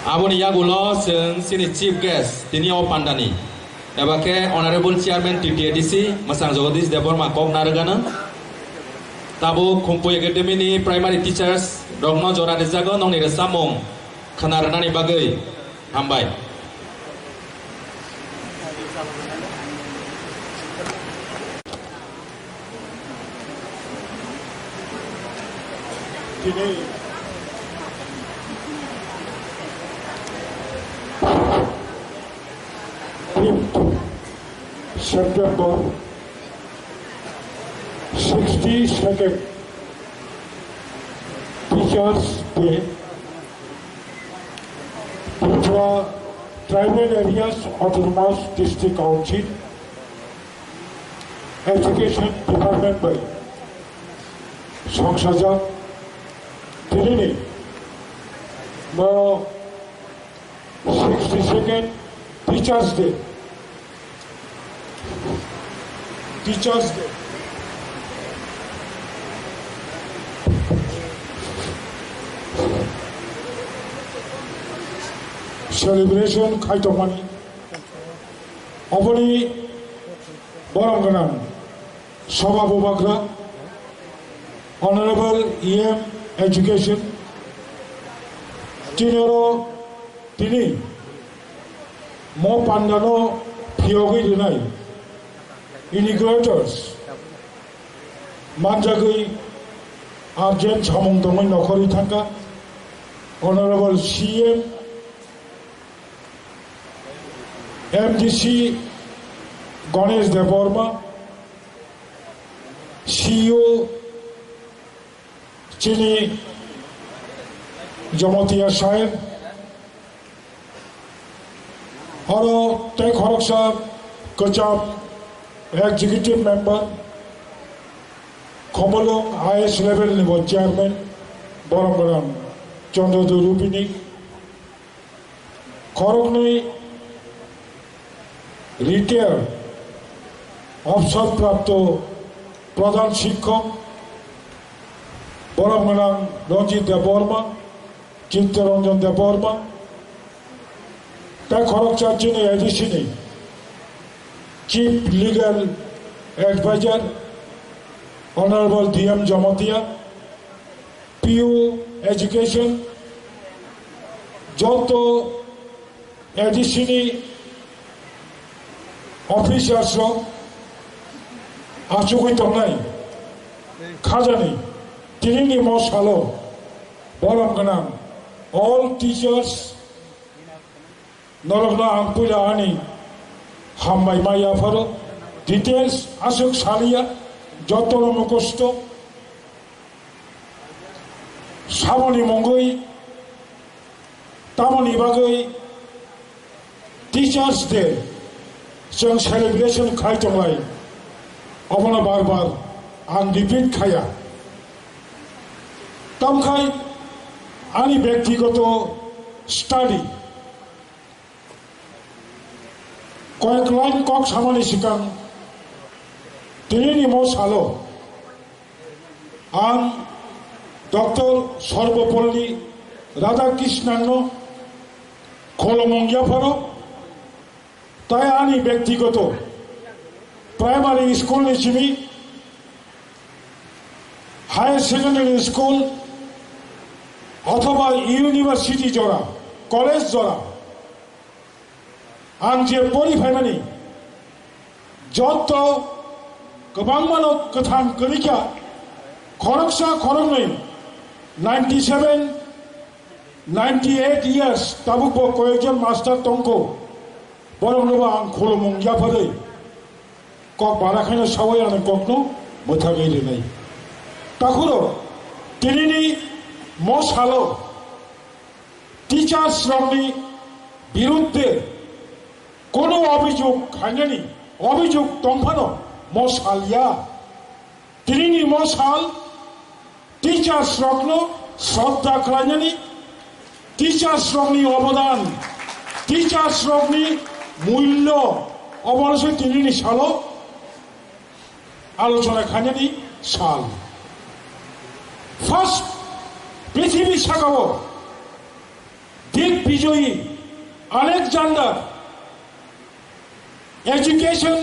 Abon yagulo sini chief guest tinio pandani. Ebake honorable chairman TTADC Masang Jagadish Debbarma kok naragana. Tabu Kompoi Academy ni primary teachers dogno jora rejago nong ni resamung khanarana ni bagai hambai. Today, September 62nd Teachers Day, TRIPURA Tribal Areas Autonomous District Council Education Department by Songsaja Tirini Mo 62nd Teachers Day. Teachers Day. Celebration Kaitomani. Oponi Boranganan Sababu Bakra Honorable EM Education Tinero Tini Mo Pandao Piogi Dinai Integrators Manjakha Arjen Chamong Domai Nokori Thanka Honorable CM MDC Ganesh Debbarma CEO Chini Jamotia Shahid Haro Tek Horoksa Kacham Executive Member Komolong IS Level Level Chairman Borangaran Chandra Rupini Korokni Retail Officer Prapto Pradhan Shikkok Borangaran Ranjit Debbarma Chittaranjan Debbarma Tek Horoksa Chini Edishini Chief Legal Advisor Honorable DM Jamotia PU Education Joto Edishini Officers Achukui Tongnai Khajani Tirini Mosalo, Bolamganam, all teachers, Norogna Ampuja Ani, Hambai Maya Faro, details, Asuk Salia, Jotoro Mokosto, Samoni Mongoi, Tamoni Bagoi, Teachers Day, Sung celebration Kaitomai, Obana Barbar, and repeat Kaya. Tamkai, Ani Bektigoto study. কয়েক line cock সামানি শিকান তিনি মোস আলো আন doctor Sarvepalli রাধাকৃষ্ণান্ন খোলমঙ্গিয়া Faro তাই আনি ব্যক্তিগত primary school নিচিমি higher secondary school অথবা university জোড়া college জোড়া आं जे परिफायनानै जत गोबां मानव गोथां गोरिखा खरगसा खरगनै 97 98 years दाबुबो कयेकजन मास्टार दंखौ बरंनोबो आं खुलुमंगियाफोरै कक बाराखायनो सावै आं ककनो मोथागैलिनै ताखुरो दिनैनि मसालो टीचार्स रंनि बिरुद्धे কোনো অভিযোগ খাইনি অভিযোগ দম্ফানো মশালিয়া তিনি মশাল টিচার্স রত্ন শ্রদ্ধা খাইনি টিচার্স রত্নি অবদান টিচার্স রত্নি মূল্য অবশ্যই তিনি সাল আলোচনা খাইনি সাল ফার্স্ট পৃথিবী শাখাও দিগ্বিজয়ী আলেকজান্ডার এডুকেশন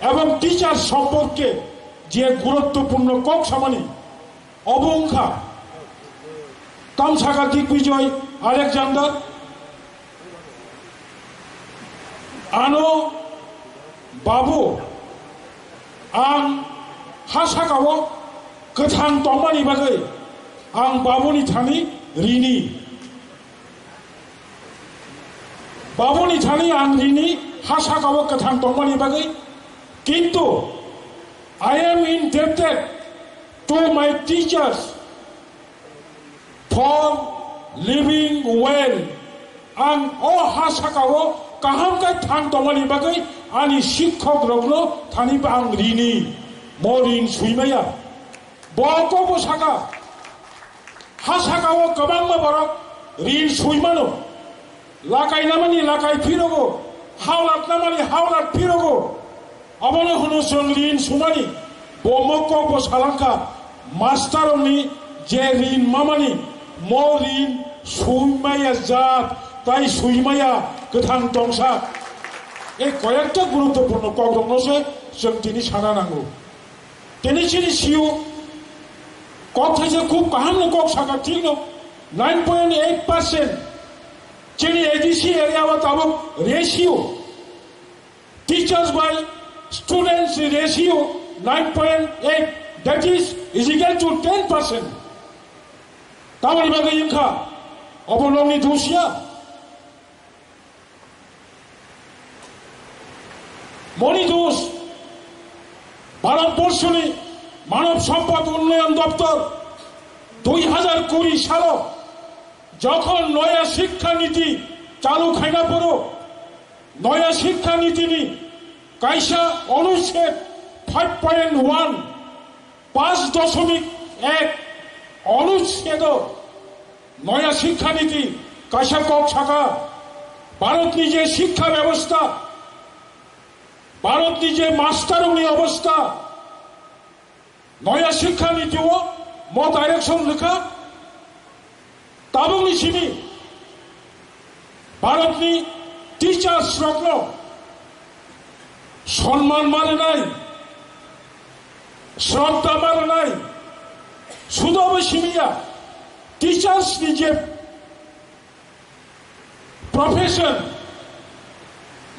এবং টিচার সম্পর্কে যে গুরুত্বপূর্ণ কক সামানি অবংখা তামসাকা দিগ্বিজয় আলেকজান্ডার আনো বাবু आं हासागाव गोथां दंमानि बागै आं बाबुनि थानि रिनि बाबुनि थानि आं रिनि हासागाव गोथां दंमानि बागै किन्तु I am indebted to my teachers for living well आं अ हासागाव काहामखाय थां दंमानि बागै आंनि शिक्षक रगनो थानि आं रिनि मरिन सुइमाया बको सागा हासागाव गोबां माबारक रिन सुइमानो लागायनामानि लागाय फिरगो हावलात नामानि हावलात फिरगो अबनो हनो जों रिन सुमानि बमको बसालांखा मास्टारनि जे रिन मामानि मरिन सुइमाया जात ताई सुइमाया गोथां दंसा এই কয়েকটা গুরুত্বপূর্ণ কগ্রমসে जों दिनै साना नांगौ दिनै सिनि सिउ কক थाइसे खूब गाहामनो কক सागा ठीक नो 9.8% जोंनि एडीसी एरियाव ताबो ratio teachers by students ratio 9.8 that is equal to 10% ताबोनि बागै इंखा अबनंनि दुसिया মনিদোষ ভারতবর্ষে মানব সম্পদ উন্নয়ন দপ্তর 2020 সাল যখন নয়া শিক্ষানীতি চালু খাইনা পড়ো নয়া শিক্ষানীতি কাইসা অনুচ্ছেদ 5.1 5.1 অনুচ্ছেদ নয়া শিক্ষানীতি কাইসা কক ছাকা ভারত নিজে শিক্ষা ব্যবস্থা भारत निजे मास्टारों अवस्था नया शिक्षा नीति मो डायरेक्शन लिखा ताबुंग निसिनी भारत नि टीचर्स रत्न सम्मान माने नाय श्रद्धा माने नाय सुदोबो सिमिया टीचर्स निजे प्रोफेशन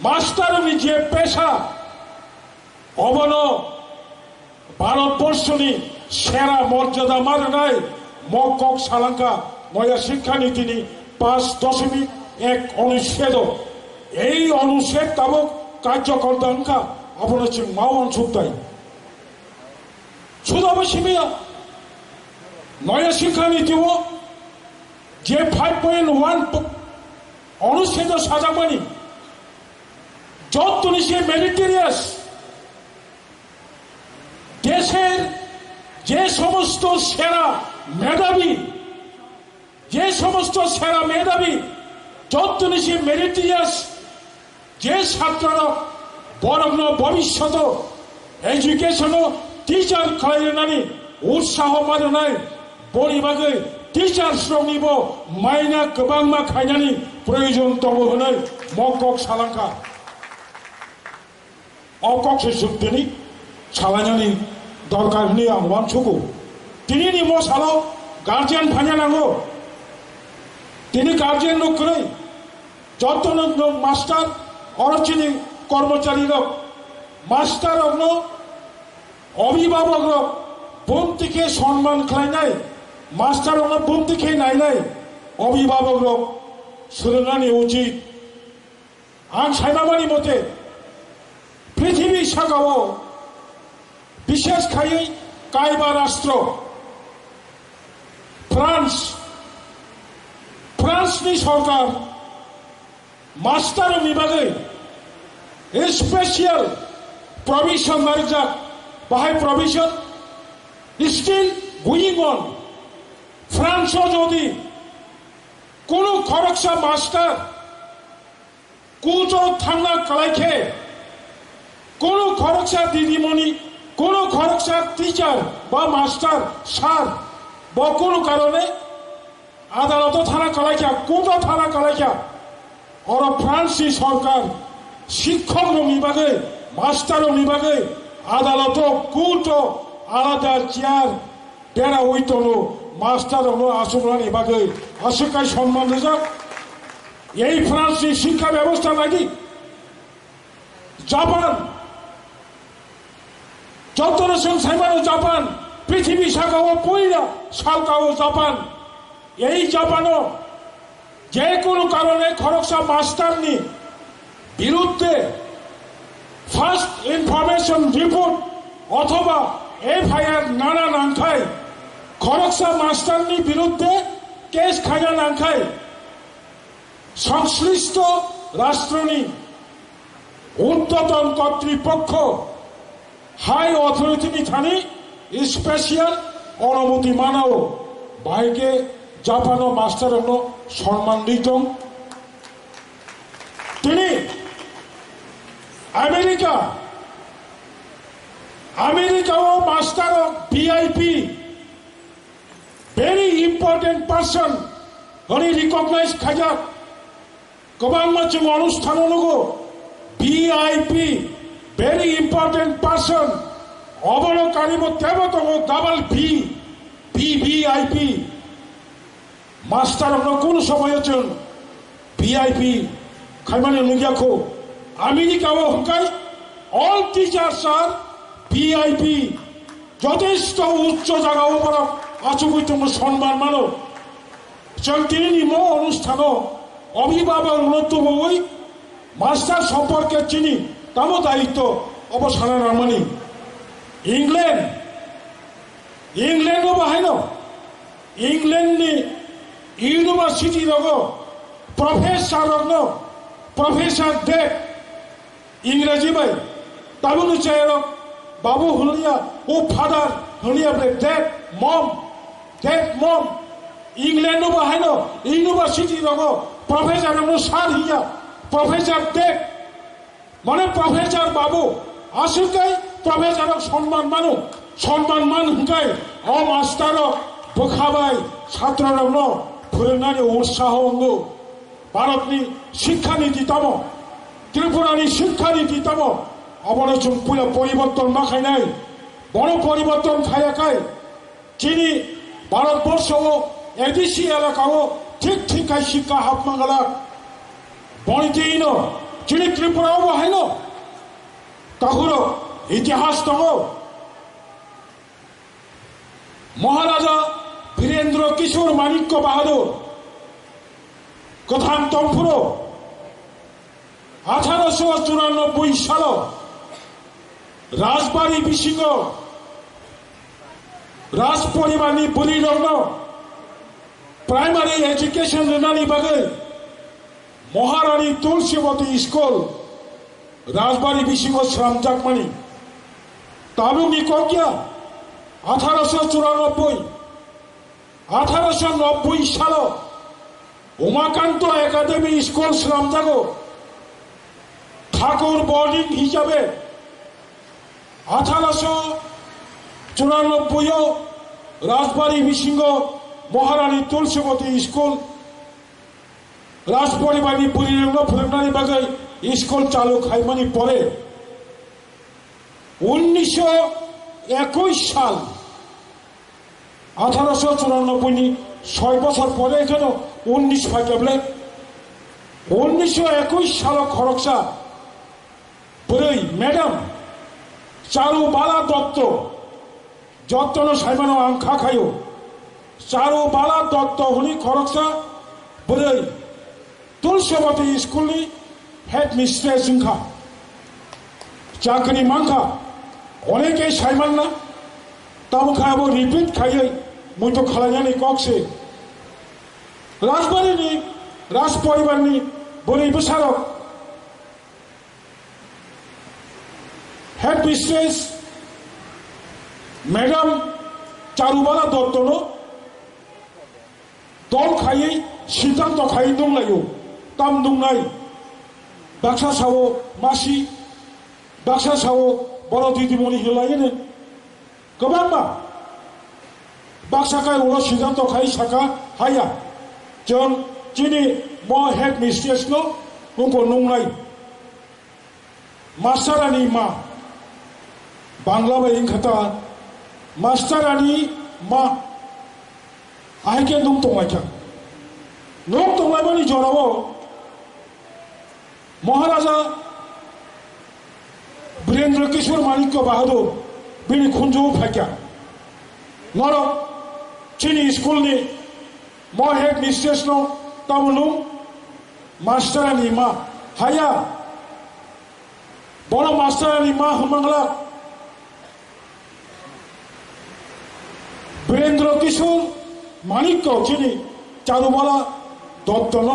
मास्टारों निजे पेशा अबनो भारतबर्षनि সেরা মর্যাদা মাননায় মকক সালাঙ্কা নয়া শিক্ষানীতিনি 5.1 অনুচ্ছেদ এই অনুচ্ছেদ তাবক কার্যকর্তা অঙ্কা আপনার চিং মাওয়ান সুক্তাই সুদাবো সিমিয়া নয়া শিক্ষানীতিও যে 5.1 অনুচ্ছেদ সাজামানি যতনি সে মেরিটোরিয়াস দেশের যে সমস্ত সেরা মেধাবী যতনি সে মেরিটোরিয়াস যে ছাত্ররা বরগ্ন ভবিষ্যৎ এডুকেশন টিচার খাইনানি উৎসাহ মাননাय বড়িবাগে টিচার শ্রমनिब माइना गोबांमा खायनानि प्रयोजन दङ होनाय मকক सालांखा अकक्ष जुक्तिनि सालायनानि दरकार होननाय आं वानसुगौ दिनैनि मसालाव गार्जियान फायनांगौ दिनै गार्जियान नखरै যতন मास्टार অরচিনি কর্মচারী মাস্টার অভিভাবক বন্তিকে সম্মান খাইনায় মাস্টার বন্তিকে নাইনাय অভিভাবক सोलोंनानै उचित आं सायमामानि मते पृथिवी सागाव विशेष खायै कायबा राष्ट्र फ्रान्सनि सरकार मास्टारनि बागै स्पेशल provision मारिजाक बाहाय provision still going on France যদি কোনো খরচা মাস্টার কুচো থাঙ্গা কলাইখে কোনো খরচা দিদিমণি কোনো খরচা টিচার বা মাস্টার স্যার বা কোনো কারণে আদালত থানা কলাইখা কুচো থানা কলাইখা और फ्रांसनि सरकार शिक्षक বিভাগে মাস্টার বিভাগে আদালত কুচো আলাদা চেয়ার দেরা হইতলো মাস্টার আসুরানি বাগে আশকাই সম্মান রেজাক এই ফ্রান্সের শিক্ষা ব্যবস্থা নাকি জাপান যতরসং সাইমানো জাপান পৃথিবী শাখাও পয়লা শাখাও জাপান এই জাপানও যে কোনো কারণে খরচা মাস্টার নি বিরুদ্ধে ফার্স্ট ইনফরমেশন রিপোর্ট অথবা এফআইআর নানা নাংখায় খরচা মাস্টারনি বিরুদ্ধে কেস খাজা নাংখায় সংশ্লিষ্ট রাষ্ট্রনি ঊর্ধ্বতন কর্তৃপক্ষ হাই অথরিটি থানি স্পেশাল অনুমতি মানাও বাইকে জাপান ও মাস্টার সম্মান দিত তিনি আমেরিকা ও master VIP very important person হনি রিকগনাইজ খাজা গোবাং মাচি অনুষ্ঠান লগো ভিআইপি very important person অবলকারিব তেবত ডাবল ভিআইপি মাস্টার কোন সময় আছেন ভিআইপি খাইমানে লুগিয়াখো আমেরিকা ও হকাই অল টিচার্স আর ভিআইপি যথেষ্ট উচ্চ জায়গাও পড়া আচুবৈতম সম্মান মানো চলতিনি মো অনুষ্ঠান অভিভাবক উন্নতবই মাস্টার সম্পর্কে চিনি তামো দায়িত্ব অবসানা রামানি ইংল্যান্ডও বাহাইন ইংল্যান্ডনি ইউনিভার্সিটি রগ প্রফেসর দেব ইংরেজি বাই তাবুন চাইর বাবু হলিয়া ও ফাদার হলিয়া দেব মম ইংল্যান্ডও বাহাইন ইউনিভার্সিটি রগ প্রফেসর সার হিয়া প্রফেসর দেব মানে প্রফেসর বাবু আসুকাই প্রফেসর সম্মান মান হুকাই অ মাস্টার বোখাবাই ছাত্ররগ্ন फोरोंनानै उत्साह अंग भारतनि शिक्षानीति तम त्रिपुरानि शिक्षानीति तम अबरचुं पुरा परिवर्तन माखायनाय बड़ परिवर्तन खायाखाय चिनि भारतबर्ष एडिसि एलाकाओ ठीक ठीकाय शिक्षा हाबमा गला बणितेइन चिनि त्रिपुराओ बाहायन ताहुर इतिहास दङ মহারাজা বীরেন্দ্র কিশোর মানিক্য বাহাদুর কথান তম্ফুর 1894 সাল রাজবাড়ি বিশিঙ্গ রাজ পরিবাरनि बुरिरंनो प्राइमारी एजुकेशन होनानै बागै महारानी तुलसीवती स्कूल राजबाड़ी बिशिंग श्रामजाकमानी तालुकनि ककिया 1894 साल उमाकांत एकाडेमी स्कूल श्रामजागो ठाकुर बोर्डिंग हिसाबे 1894 राजबाड़ी बिशिंग महारानी तुलसीवती स्कूल राजपरिवारनि बुरिरंनो फोरोंनायनि बागै स्कूल चालू खालामनायनि परे 1921 साल 1894 नि 6 বছর পরে এখানে 19 ফাইকেবলে 1921 সাল খরকসা বই ম্যাডাম চারুবালা দত্ত যত্ন সাইমানো আংখা খায়ো চারুবালা দত্ত হনি খরকসা বই तुलसीवती स्कूल हेड मिस्ट्रेस जोंखा चाकरी मांखा अनेके साइमानना तामुखाबो रिपिट खायै मुइथ खालायनानै कक्से राजबाड़ीनि राज परिवारनि बोरै बोसारक हेड मिस्ट्रेस मैडम चारुबाला दत्तनो दल खायै सिद्धांत खायै दंलायो ताम दुंनाय बाक्सा सावो मासी बाक्सा सावो बर' दिदिमणि होलायोनो गोबांबा बाक्साखाय उनाव सिद्धांत खायै साखा हाया जों दिनै म हेड मिस्ट्रेसनो उनखौ नंनाय मास्टारानि मा बांला बायदिं खोथा मास्टारानि मा आहायके नं दंलायथां नं दंलायबानि जरावो महाराजा वीरेंद्र किशोर मानिक्य बाहादुर बिनि खुंजौ फाइका नरक चिनी स्कूल नि म हेड मिस्ट्रेस नो तामुनु मास्टारानि मा हाया बड़ मास्टारानि मा हमला वीरेंद्र किशोर मानिक्य चिनी चारुबाला दत्त न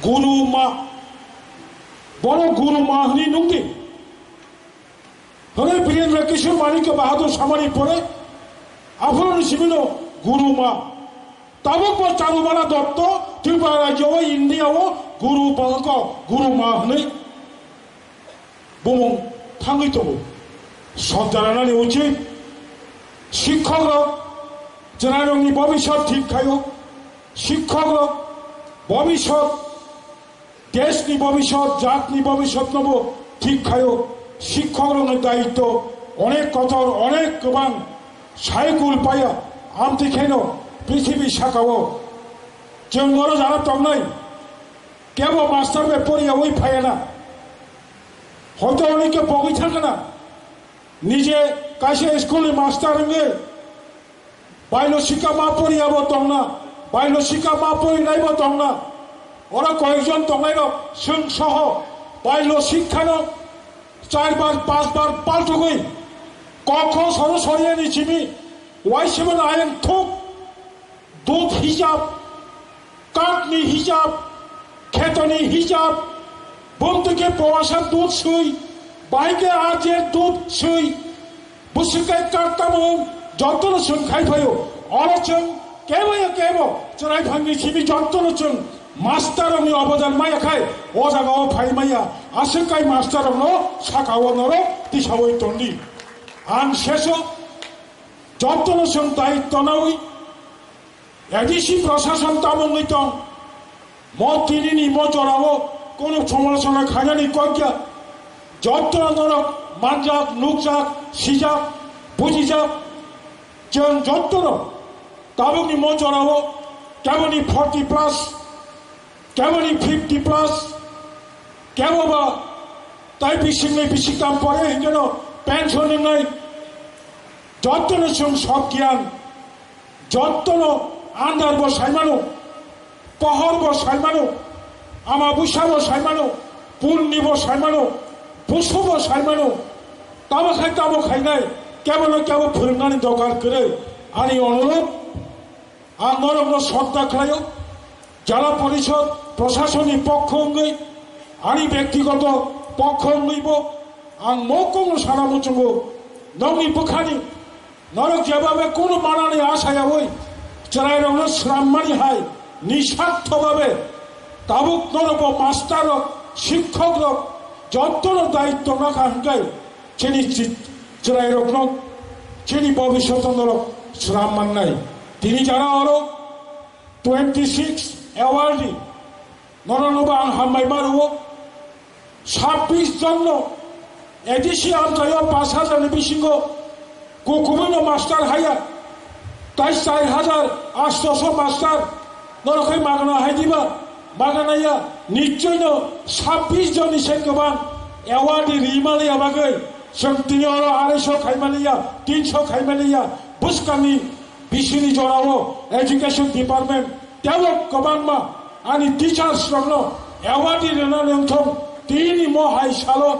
गुरु मा बड़ गुरु मा हनी नंगि हरे वीरेंद्र किशोर मानिक्य बाहादुर सामानि परे आफुरनि सिबिनो गुरु मा ताबुक चारुबाला दत्त त्रिपुरा राज्य इंडिया गुरु बांक गुरु मा हनै बुमुं थांगै दङ सद्दारानानि उचित शिक्षक जेनारंनि भविष्यत ठीक खायो शिक्षक भविष्यत देशनि भविष्यत जातनि भविष्यत नबो ठीक खायो शिक्षक दायित्व अनेक कठोर अनेक गोबां सायकुल पाया आमथिखेनो पृथ्वी साखाओ जों बर' जाना दंनाय केवल मास्टार बे परिया वही फायाना हयतो अनेके बगै थांगोना निजे कासे स्कूल मास्टार होंगे बायलो शिक्षा मा परियाबो दंना बायलो शिक्षा मा परिनायबो दंना ओरा कयजन दंनाय जों सह बायलो शिक्षानो 4 बार 5 बार पाल्टुगै कख सरस्वती चिमी Y7 आयन थुक दूध हिसाब काटनि हिसाब खेतनि हिसाब बंतुके पवासा दूध सुई बाइके आजे दूध सुई बुसुके काटतामों जत्न जों खायफायो अरो जों केबो चराय भांनि चिमी जत्न जों मास्टारनि अबदान मायाखाय ओ जागाव फायमाया आसुकाय मास्टारनो साखाव नरो तिसावै तन्दी आं शेषो जत्न जों दायित्व नावै एडिसि प्रशासन तामंगै दं मन्त्रिनि मजरावो कोनो समालोचना खायनानै कयया जत्न नरक मानजाक नुकजाक सिजाक बुजिजाक जों जत्न ताबुकनि मजरावो केबोनि 40+ केबोनि 50+ केबोबा ताइ बिसिंनै बिसिंथाम परे हिंगेनो पेन्सन होनाय যতনো সব জ্ঞান যতনো আন্দার বসাইমানো পহর বসাইমানো আমাবুসা বসাইমানো পূর্ণি বসাইমানো পশু বসাইমানো তাবো খাইनाय কেবল কেবল फोरोंनानै दरकार करे आंनि अनुरोध आं नरम श्रद्धा खालायो जला परिषद प्रशासनिक पक्ष अंगै आंनि व्यक्तिगत पक्ष अंगैबो आं मौखंनो सारा मुचुंगो नोंनि बोखानि नरक जेबाबे कोनो मानानै आसायावै जरायरावनो स्राममानि हाय निस्वार्थभावे ताबुक नरक मास्टार शिक्षक যতনো দায়িত্ব রাখা হাঙ্গাই চেনি জরায়রকনো চেনি ভবিষ্যৎ নরক শ্রামমান নাই তিনি যারা আরো 26 অ্যাওয়ার্ডি নরনবা আं हामबाय मारो 26 জন एडिसि आमथायाव 5000 बिसिंगो कोकबिनो मास्टार हाया 4800 मास्टार नरखै मागना हायदिबा मागनाया निश्चयनो 26 जननि से गोबां एवार्ड रिमालिया बागै जों 250 खायमालिया 300 खायमालिया बुसकानि बिसिनि जराव एजुकेशन डिपार्टमेंट डेभलप गोबांमा आंनि टीचार्स रंनो एवार्ड रिनानै अंथं तिनि महाय सालो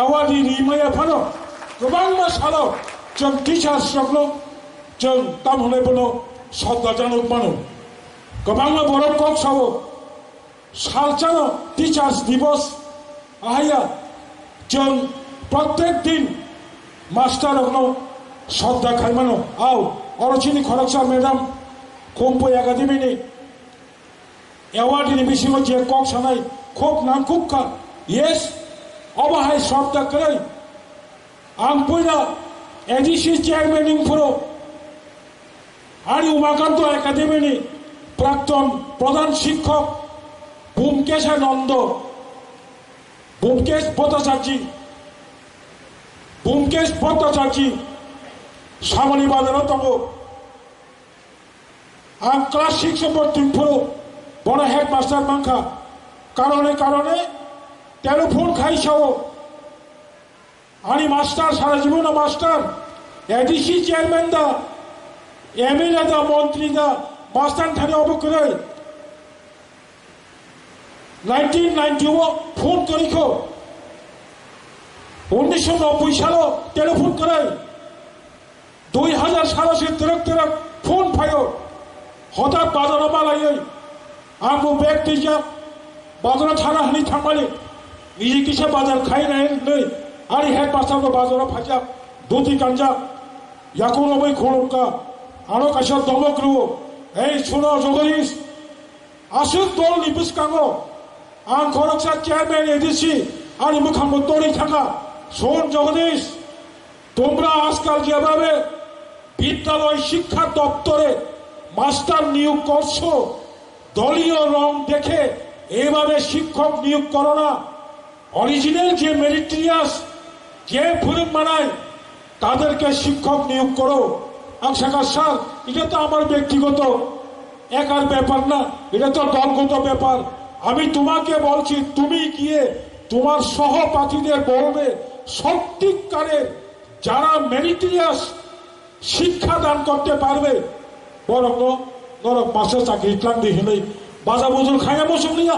एवार्ड रिमाया फानो गोबांमा सालो जों टीचार्स रंनो जों तामहोनाय बनो श्रद्धाजनक मानो गोबांमा बर' कक्सावो सालचानो टीचार्स दिवस आहाया जों प्रत्येक दिन मास्टर रंनो श्रद्धा खायमानो आव अरचिनि खरकसा मैडम कम्पो एकाडेमिनि एवार्डनि बिसिङाव जे कक सानाय खूब नामकुबखा येस अबाहाय श्रद्धा करे आं पहिला एडिसि चेयारमेनिंफोराव आरि उमाकान्त एकाडेमिनि प्राक्तन प्रधान शिक्षक बुमकेश नंद बुमकेश भट्टाचार्य सामनि बाजार दङ आं क्लास 6 भर्तिफोराव बड़ हेडमास्टार मांखा कारणे टेलिफोन खाइसावो आंनि मास्टार सारा जीवन मास्टार एडिसि चेयारमैन दा एमएलए दा मंत्री दा मास्टार थाने अबकरै 1991 फोन करिखो 1990 सालो टेलिफोन करे 2000 सालो से तरक फोन फायो हठात बाजाराव मालायै आंबो व्यक्ति जा बाजाराव थाना हानि थांबाले निजे किसे बाजार खायनाय नै आरि हेडमास्टार को बाजाराव फाजा धोती गांजा याकुनो बै खलंका आरो कासे दमग्रु ए सुनो जगदीश आसुक दल निबुसकांगो आं खरकसा चेयारमैन एडिसि आंनि मोखांबो दरै थाङा শোন জগদীশ তোমরা আজকাল যেভাবে বিদ্যালয় শিক্ষা দপ্তরে মাস্টার নিয়োগ করছো দলীয় রং দেখে এইভাবে শিক্ষক নিয়োগ করো না অরিজিনাল যে মেরিটরিয়াস যে ফুরুম মানায় তাদেরকে শিক্ষক নিয়োগ করো আশাকা স্যার এটা তো আমার ব্যক্তিগত একার ব্যাপার না এটা তো দলগত ব্যাপার আমি তোমাকে বলছি তুমি গিয়ে তোমার সহপাঠীদের বলবে সত্যিকারের যারা মেরিটরিয়াস শিক্ষা দান করতে পারবে বরং নরক মাসে চাকরি ক্লান্তি হলেই বাজা বজুর খাইয়া বসলিয়া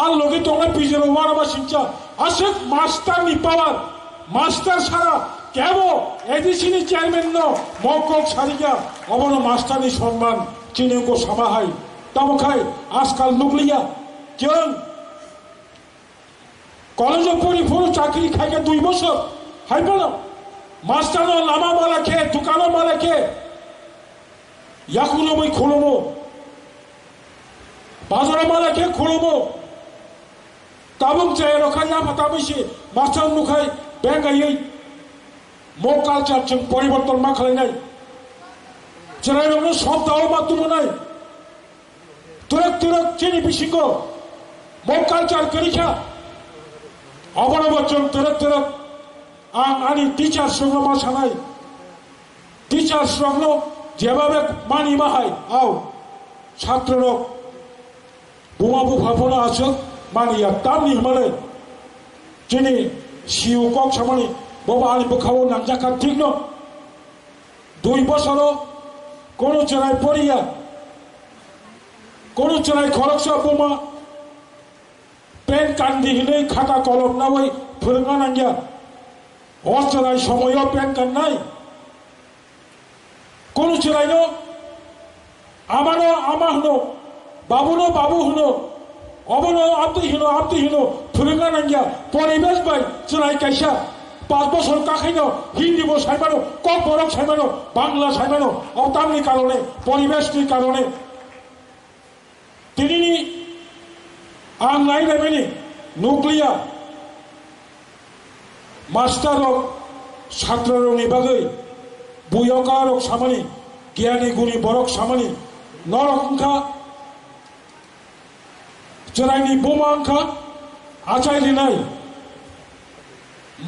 আর লোকে তোমরা পিজের ওয়ার বা শিক্ষা আসে মাস্টার নি পাওয়ার মাস্টার ছাড়া কেব এডিসিনি চেয়ারম্যান ন মকক সারিয়া অবন মাস্টারনি সম্মান চিনিকো সামাহাই তামখাই আজকাল নুকলিয়া কেন কলেজে পড়ি পুরো চাকরি খাইকে 2 বছর হাইব না মাস্টার লামা মালা খে দোকানো মালা খে ইয়াকুনো বই খোলবো বাজারে মালা খে খোলবো তাবুক চাই রখাইয়া ফাতা বইছে মাস্টার নুখাই বেঙ্গাই মক কালচার जों পরিবর্তন मा खालायनाय जेरावनो सब दाव मातुम नाय तुरक चेनि बिसिंगो मक कालचार करिखा अबरबचन तुरक आं आंनि टीचार्स रंनो मा सानाय टीचार्स रंनो जेबाबे मानि माहाय आव छात्र बुमा बुफाफोरा आसो मानिया तामनि हमाले जेनि सिउ कक सामानि बाबा आंनि बोखावो नांजाखा ठीक न 2 বছরও কোনো জেলায় পড়িয়া কোনো জেলায় খরচা বোমা পেন কান্দি হিনে খাতা কলম না ওই फोरोंगा नांगिया अचराय समय पेन कार्ड নাই কোন চরাইনো আমানো আমা হনো বাবুনো বাবু হনো অবনো আপনি হনো फोरोंगा नांगिया পরিবেশ বাই চরাই কাইসা 5 বছর কাখাইনো হিন্দি বো সাইমানো ককবরক সাইমানো বাংলা সাইমানো অবতামনি কারণে পরিবেশনির কারণে তিনি आं नायनायमानि नुक्लिया मास्टारक छात्ररनि बागै बुयकारक सामानि गियानि गुणी बरक सामानि नरकंखा चराइनि बोमांखा आचाइलिनाय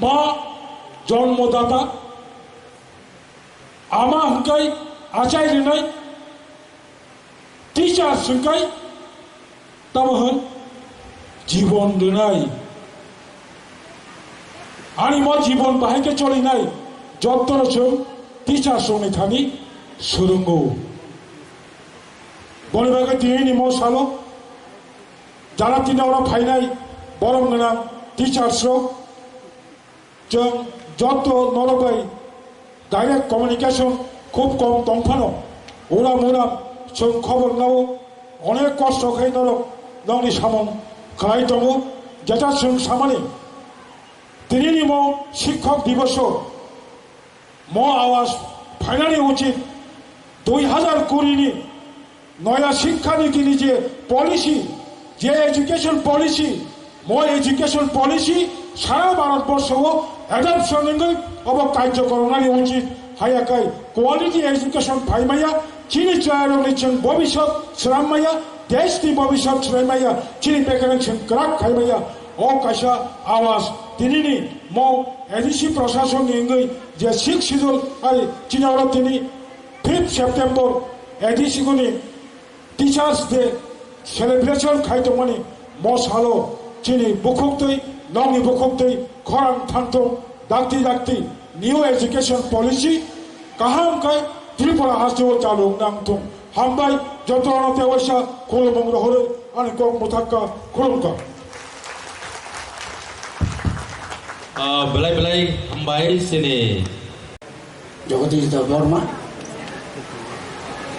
मा जन्मदाता आमा हंकाय आचाइलिनाय टीचार हंकाय तमहन जीवन दिनाय आणि मग जीवन बाहेर चली नाही जत्तरचों टीचार सोने थानी सुरुंगो बनिबागे दियैनि मो सालो जाना तिना ओरा फाइनाय बरम गोनां टीचार्स जों जत्त नलबाय डाइरेक्ट कमिउनिकेशन खूब कम दंफानो उराम उराम जों खबर नाओ अनेक कष्ट खाई नरक नंनि सामन खाई दङ जेटा जों सामानि दिनैनि मो शिक्षक दिवस मो आवाज फाइनाली उचित 2020 नया शिक्षा नीति जे पॉलिसी जे एजुकेशन पॉलिसी मो एजुकेशन पॉलिसी सारा भारतवर्ष एडप्शन अब कार्यक्रम उचित हायाकाय क्वालिटी एजुकेशन फाइमाया चीनी चारों भविष्य श्रामाया देश की भविष्य श्रामाया चीनी बेकरें क्राक खाइमाया ओ कैसा आवाज तिनी मो एडिसी प्रशासन इंगई जे 6 शेड्यूल आई चिनारो तिनी 5 सेप्टेम्बर एडिसी गुनी टीचर्स डे सेलिब्रेशन खाइतो मनी मो सालो चिनी बुखुक्तै नंनि बुखुक्तै खरां थांतो दाक्ति दाक्ति न्यू एजुकेशन पॉलिसी कहां काय त्रिपुरा हास्टेल चालू नांगतो हामबाय जतोना तेवसा खुलुमंग रहरे अनि Coke मुथाक्का खुलुमका belai belai hambai sini Jogadish Debbarma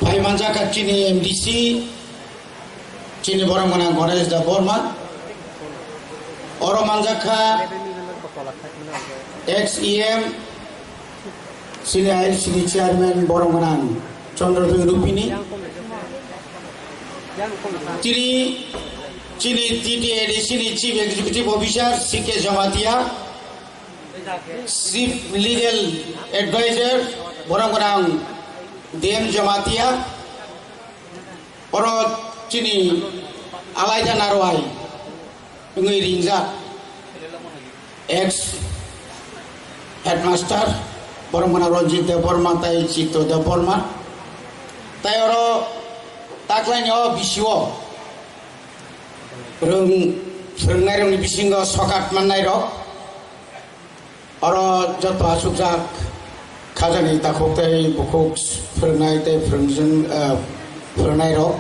Pai Manjakha Chini MDC Chini Boromana Goresh Debbarma Oro Manjakha ex-EM Sini Air Sini Chairman Boromana Chandradoi Rupini Chini TTAD Sini Chief Executive Officer CK Jamatia Chief Legal Advisor Borang DM Jamatia Oro Chini Alaida Narwai Ngui Rinza ex Headmaster Borang Ronjit Debbarma Tai Chito Debbarma Tai Oro Taklain Yo Bisio Rung Rung Bisingo Sokat Manai Rock Oro joto asukjak khajani takoktai bukuk phronai te phrongjun phronai ro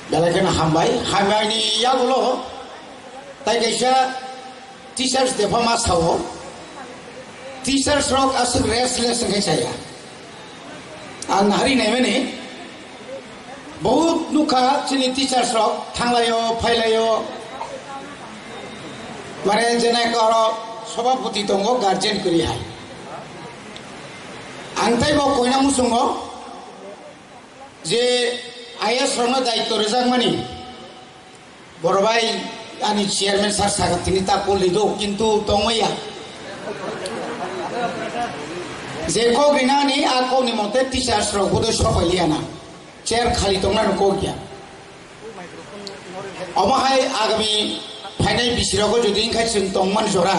belakena hambai ni yagulo tai kaisa teachers Debbarma sawo teachers rok asuk restless ngai saya an hari nemene बहुत नुखा chini teachers rok thanglayo phailayo mare jene koro सभापति दङ guardian करि हाय आंताइबो कोइना मुसुङो जे IS रनो दायित्व रेजांमानि बरबाय आनि चेयारमैन सार सागातिनि ताको लिदो किन्तु तंगैया जे को गिनानि आकोनि मते टीचार्स रो बदो सफाइलियाना चेयार खाली तंगना को गया अमाहाय आगामी फाइनाल बिसिराको जुदि इंखाय जों तंगमान जरा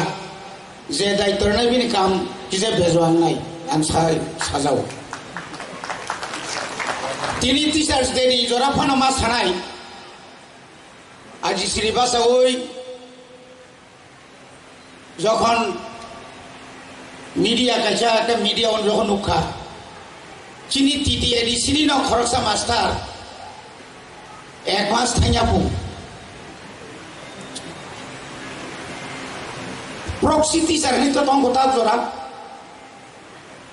जे दायित्व नायबिनि काम किजे बेजवांनाय आं साजाव तिनि टीचार्स डे नि जरा फानमा सानाय আজি सिलेबासा ओइ যখন মিডিয়া কাছে একটা মিডিয়া যখন উখা চিনি টিটিআইডি সিনি ন খরচা মাস্টার 1 মাস থাইয়া পু প্রক্সি টিচার নি তো তং গোটা জোড়া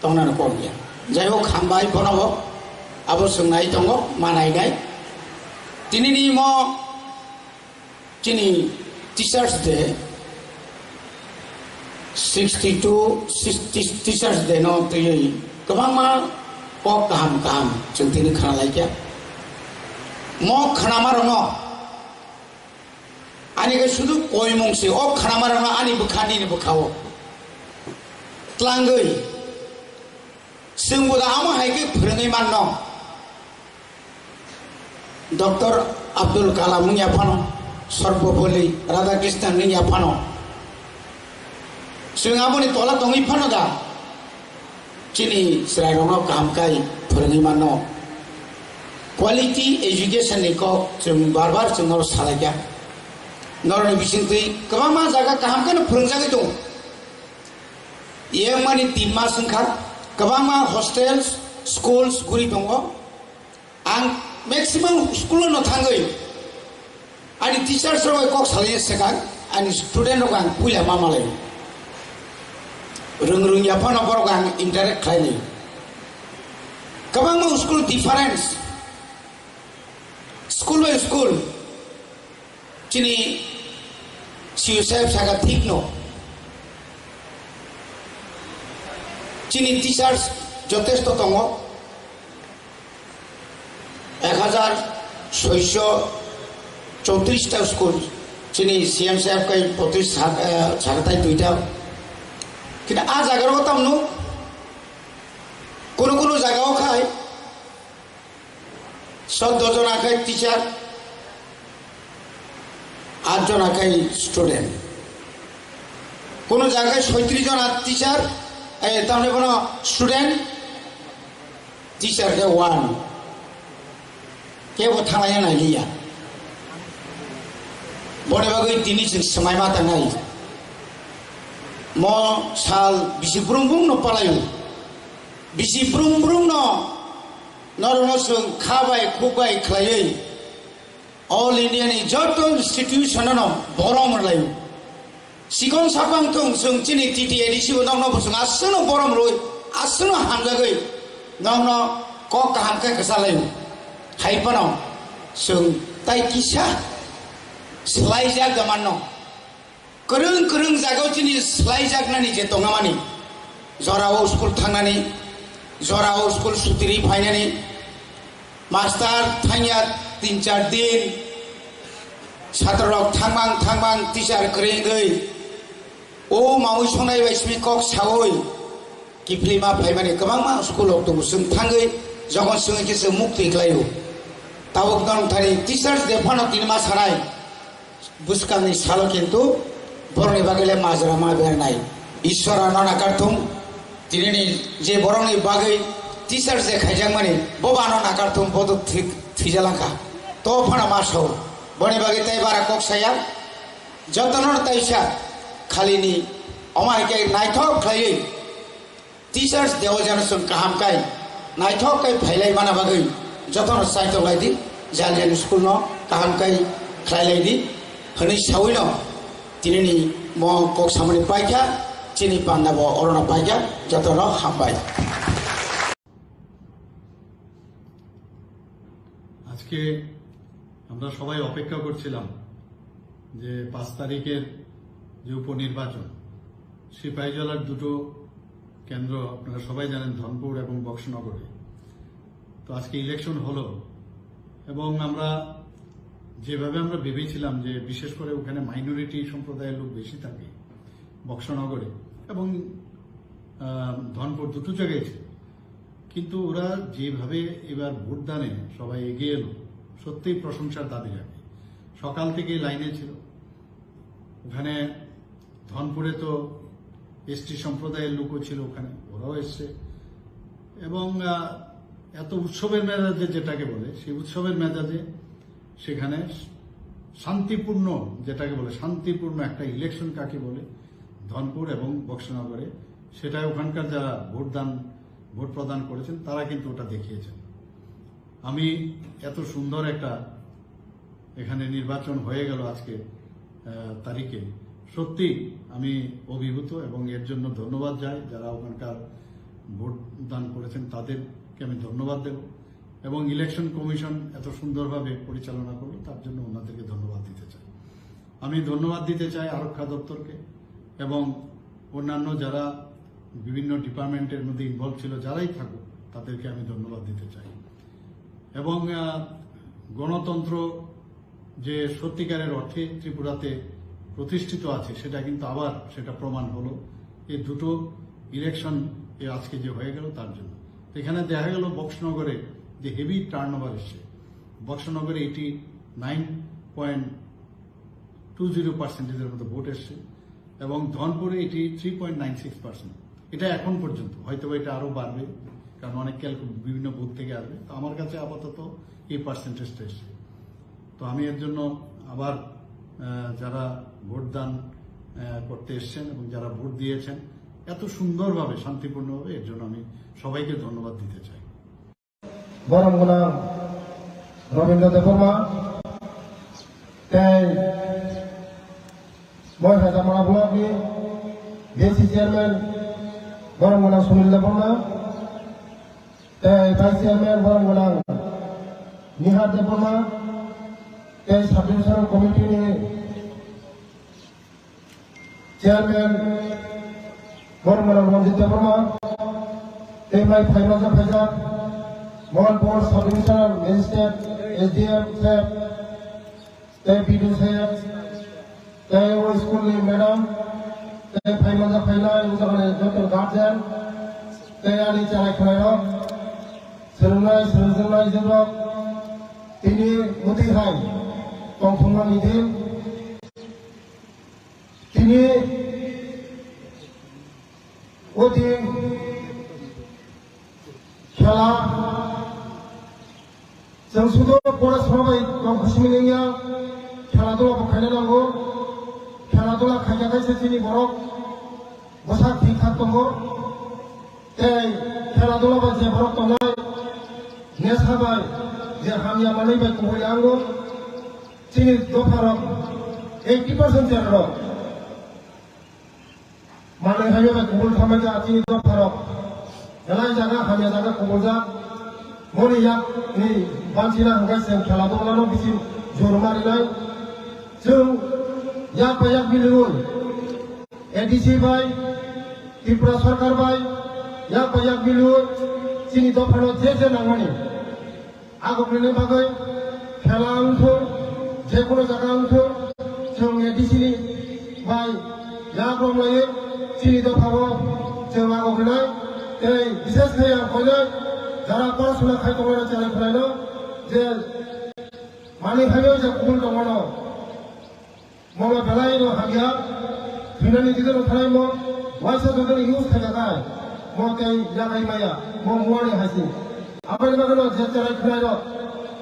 তংনানো কম গিয়া যাই হোক হামবাই বনব আবো সোংনাই দङ মানাयनाय दिनैनि म चिनि टीचार्स डे 62 टीचार्स डे न तयै गोबां मा कक गाहाम गाहाम जों दिनै खानालायगया म खानामारनो आनिगे सुदु कय मंसे अ खानामारनो आनि बुखानिनि बुखाओ tlangै जोंबो दा आमा हायगे फोरोङै माननो डॉक्टर अब्दुल कलाम नि याफानो सर्वपल्ली राधाकृष्णन नि याफानो जों आबोनि तला दङै फानो दा चिनि स्रायरनो कामकाय फोरोङै माननो क्वालिटी एजुकेशन नि को जों बार-बार जोंनाव सालायगा नरनि बिसिंथै गोबां मा जागा कामकानो फोरोंजागै दं ये मानि 3 मास ओंखार गोबां मा हस्टेल्स स्कुल्स गुरि दङ आं मैक्सिमम स्कूल न थांगै आनी टीचर्स रो कक सालाय सेका आनी स्टूडेंट रो आं पुला मामालै रों याफानो बर आं इंटरेक्ट खालायनि गोबां मा school difference school by school चिनि सिउसेफ सागा ठीक न चिनि टीचर्स যথেষ্ট दङ 1634টা স্কুল চিনি সিএম সাহেব কই 25 ছাড়তাই দুইটা কিন্তু আ জায়গার কথা আমনো কোন কোন জায়গাও খাই 14 জন আখাই টিচার 8 জন আখাই স্টুডেন্ট কোন জায়গায় 37 জন টিচার তাহলে কোন স্টুডেন্ট টিচার কে 1 केवल थांनाया नायलिया बनेबागै दिनै जों समाय माता नाय म साल बिसि ब्रुं न पालायो बिसि ब्रुं न नरनो जों खाबाय खुबाय खालायै ऑल इंडिया नि जत इंस्टीट्यूशन न बरम लायो सिकन सापां थं जों चिनि टीटीआईडी सिबो नंनो बसुं आसनो बरम लय आसनो हामजागै नंनो क काहामके कसालायो हाइपानो जों ताइकिसा स्लाइजाक दमानो करं जागाव चिनि स्लाइजाकनानि जे दङामानि जराव स्कुल थांनानै जराव स्कुल सुतिरि फायनानै मास्टार थांया 3-4 दिन छात्ररक थांबां टीचार करेंगै ओ मावै संनाय बायसमि कक सावै किफ्लिमा फायमानि गोबां मा स्कुलाव दङ जों थांगै जगन जों केसे मुक्ति खालायो तावक दं थारि टीचार्स डे फानो 3 मास हानाय बुसकानि सालो किन्तु बरनि बागैले माजरा मा बेरनाय ईश्वरा नाकारथुम दिनैनि जे बरनि बागै टीचार्स डे खायजां माने बबानो नाकारथुम बद थैजालांखा तो फानो मासौ बरनि बागै ताइ बारा कक्साया जतनर ताइसा खालिनि अमायके नायथक खायै टीचार्स देव जनसुन काहामकाय नायथकै फाइलाय माना बागै जतन साइतो लाइदि जालियान स्कुल न काहामकाय खायलायदि हनै सावै न दिनैनि म कक सामनि पाइखा चिनि पान्डाव अरना पाइखा जतन हामबाय আজকে আমরা সবাই অপেক্ষা করছিলাম যে 5 তারিখের যে উপনির্বাচন সিপাহীজলার দুটো কেন্দ্র আপনারা সবাই জানেন ধনপুর এবং বক্সনগরে তো আজকে ইলেকশন হলো এবং আমরা যেভাবে আমরা ভেবেছিলাম যে বিশেষ করে ওখানে মাইনরিটি সম্প্রদায়ের লোক বেশি থাকে বক্সনগরে এবং ধনপুর দুটো জায়গায় ছিল কিন্তু ওরা যেভাবে এবার ভোটদানে সবাই এগিয়ে এলো সত্যিই প্রশংসার দাবি রাখে সকাল থেকে লাইনে ছিল ওখানে ধনপুরে তো এসটি সম্প্রদায়ের লোকও ছিল ওখানে ওরাও এসছে এবং এত উৎসবের মেজাজে যেটাকে বলে সেই উৎসবের মেজাজে সেখানে শান্তিপূর্ণ যেটাকে বলে শান্তিপূর্ণ একটা ইলেকশন কাকে বলে ধনপুর এবং বক্সনগরে সেটা ওখানকার যারা ভোটদান ভোট প্রদান করেছেন তারা কিন্তু ওটা দেখিয়েছেন। আমি এত সুন্দর একটা এখানে নির্বাচন হয়ে গেল আজকে তারিখে, সত্যি আমি অভিভূত এবং এর জন্য ধন্যবাদ যাই যারা ওখানকার ভোট দান করেছেন তাদেরকে আমি ধন্যবাদ দেব এবং ইলেকশন কমিশন এত সুন্দরভাবে পরিচালনা করলো তার জন্য ওনাদেরকে ধন্যবাদ দিতে চাই। আমি ধন্যবাদ দিতে চাই আরক্ষা দপ্তরকে এবং অন্যান্য যারা বিভিন্ন ডিপার্টমেন্টের মধ্যে ইনভলভ ছিল, যারাই থাকুক তাদেরকে আমি ধন্যবাদ দিতে চাই। এবং গণতন্ত্র যে সত্যিকারের অর্থে ত্রিপুরাতে প্রতিষ্ঠিত আছে সেটা কিন্তু আবার সেটা প্রমাণ হলো এই দুটো ইলেকশন আজকে যে হয়ে গেল তার জন্য। এখানে দেখা গেল বক্সনগরে যে হেভি টার্নওভার এসছে, বক্সনগরে 89.20% মতো ভোট এসছে এবং ধনপুরে এটি 3.96%। এটা এখন পর্যন্ত, হয়তো এটা আরো বাড়বে কারণ অনেক বিভিন্ন বুথ থেকে আসবে। তো আমার কাছে আপাতত এই পার্সেন্টেজটা এসছে। তো আমি এর জন্য আবার যারা ভোট দান করতে এসছেন এবং যারা ভোট দিয়েছেন এত সুন্দরভাবে শান্তিপূর্ণভাবে, এর জন্য আমি সবাইকে ধন্যবাদ দিতে চাই। বরমগোলা রবীন্দ্র দেববর্মা তাই ময়দামারা ব্লকনি বিএনসি চেয়ারম্যান বরমগোলা সুনীল দেববর্মা তাই ভাইস চেয়ারম্যান বরমগোলা নিহার দেববর্মা তাই সাব-ডিভিশনাল কমিটিনি চেয়ারম্যান বরমগোলা মঞ্জিত দেববর্মা তাই মাই ফাইনাজা ফাইজাক Mohanpur sub divisional magistrate SDM साहब तय पीडी साहब तय वो स्कूल की मैडम तय फाइनल उन्होंने जो गार्जियन तय आनी चाय खाना सोलोंनाय जेब्ला तिनी मुदी हाय तंफुंगा निधि तिनी ओदी खेला जों सुदु फरायसाफोरा खुसि मोनैया खेला दुला खायनो नांगौ। खेला दुला खायनायखायसो जोंनि बर' गसा ठीक ठाक दङ। खेला दुला जे बर' दंनाय नेस हाबाय जे हामिया मानै बाय खुबैनांगौ जोंनि दफाराव 80% जेराव मानै हामिया बाय खुबैनो थांबाय जोंनि दफाराव एलाय जागा हामिया जागा खुबैजा मरिया नि बांसिना हगासिनो खेला दुलानो बिसि जोर मारिनाय जों याक बायाक बिलुन एडीसी बाय त्रिपुरा सरकार बाय याक बायाक बिलुन जोंनि दफानो जे नांगौनि आगोलनि बागै खेला अंखौ जेखुनु जागा अंखौ जों एडीसी नि बाय याक रंलायो जोंनि दफानो जों आगोलनाय विशेष खाया हयनो যারা পড়াশোনা খাইতে পারে চালাই ফেলাইল যে মানে ভাবে যে কুল দङ মঙ্গল বেলায় হাগিয়া ফিনানি দিদের ফেলাই ম ওয়াইসা দদের ইউজ খাইগায় ম তাই জাগাই মায়া ম মুয়ানি হাসি আবার বাগন যে চালাই ফেলাইল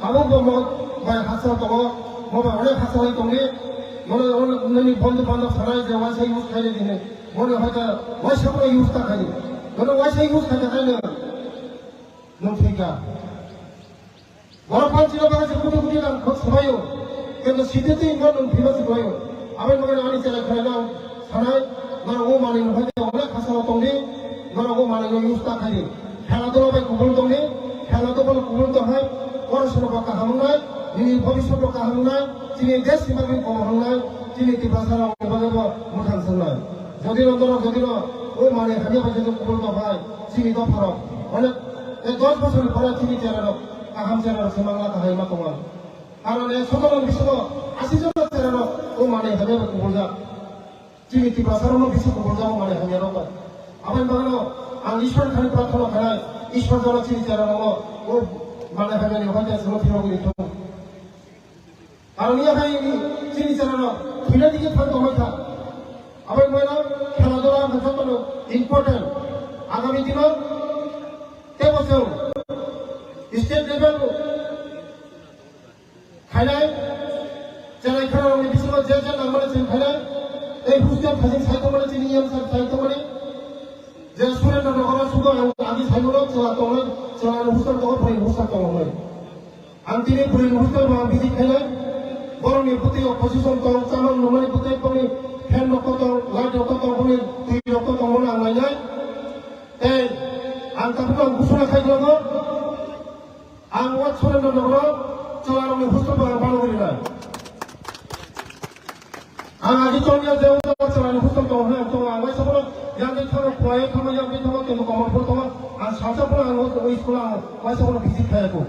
আবু ম বাই হাসা দङ ম বা অনেক হাসা হই দङি মনে অনেক বন্ধু বান্ধব সবাই যে ওয়াইসা ইউজ খাইলে দিনে মনে হয়তো ওয়াইসা করে ইউজ তা খাই মনে ওয়াইসা use খাইগায় Montri orang panci orang macam kudu kudu orang kau sebayu, kerana situ tu orang orang phibas sebayu. Apa yang mana ni cara kerana sana orang orang mana ni hanya orang khasa orang ni, orang orang mana ni ustaz kali. Kalau tu orang kubur tu ni, kalau tu orang kubur tu hai, orang semua bakal hamilai, ini bhabisya bakal hamilai, ini des semakin kau hamilai, ini di pasar orang berapa makan senai. Jadi orang mana hanya macam tu kubur tu hai, sini tu farok. Orang 10 বছর পরে তিনি চেরানো আহাম চেরানো সেমাংলা তাহাই মাতমা কারণ এই সদরন বিশ্ব 80 জন চেরানো ও মানে হবে বলজা তিনি কি প্রসারণ বিশ্ব বলজা মানে হবে রকম আবার বাগানো আং ঈশ্বর খালি প্রার্থনা খায় ঈশ্বর জন তিনি চেরানো ও মানে হবে নি হয়তো সমতি রগি তো কারণ ইয়া ভাই তিনি চেরানো ফিরে দিকে থাকতে হইতা আবার ময়না খেলাধুলা যত ইম্পর্টেন্ট আগামী দিনে বছর স্টেট লেভেল খাইনাই চেনাই খারাপ বিশ্বত যে নাম্বার আছে খাইনাই এই হুস্টেল খাসি সাইতো মানে চিনি সাইতো মানে যে সুরেন্দ্র নগর সুগ আদি সাইগুলো চলা তংলাই চলার হুস্তার তখন বই হুস্তার তংলাই আং তিনি বই হুস্তার বা বিধি খাইলে বরংনি প্রতি অপজিশন তং চামান নমানি প্রতি পনি ফ্যান রক্ত তং লাইট রক্ত তং পনি তুই রক্ত তং মনে আংলাইনাই এই আং তারপর ঘোষণা খাইগুলো আং ওয়াট সরেন্দ্র নগর চলারনি হুস্তার বা বানো করি নাই ang agi chongya jeu chawani hustam to hna to awai sabolo yang dei thama poye thama yang dei thama ke komor por thama ang sasa pura ang oi school ang wai sabolo visit khai ko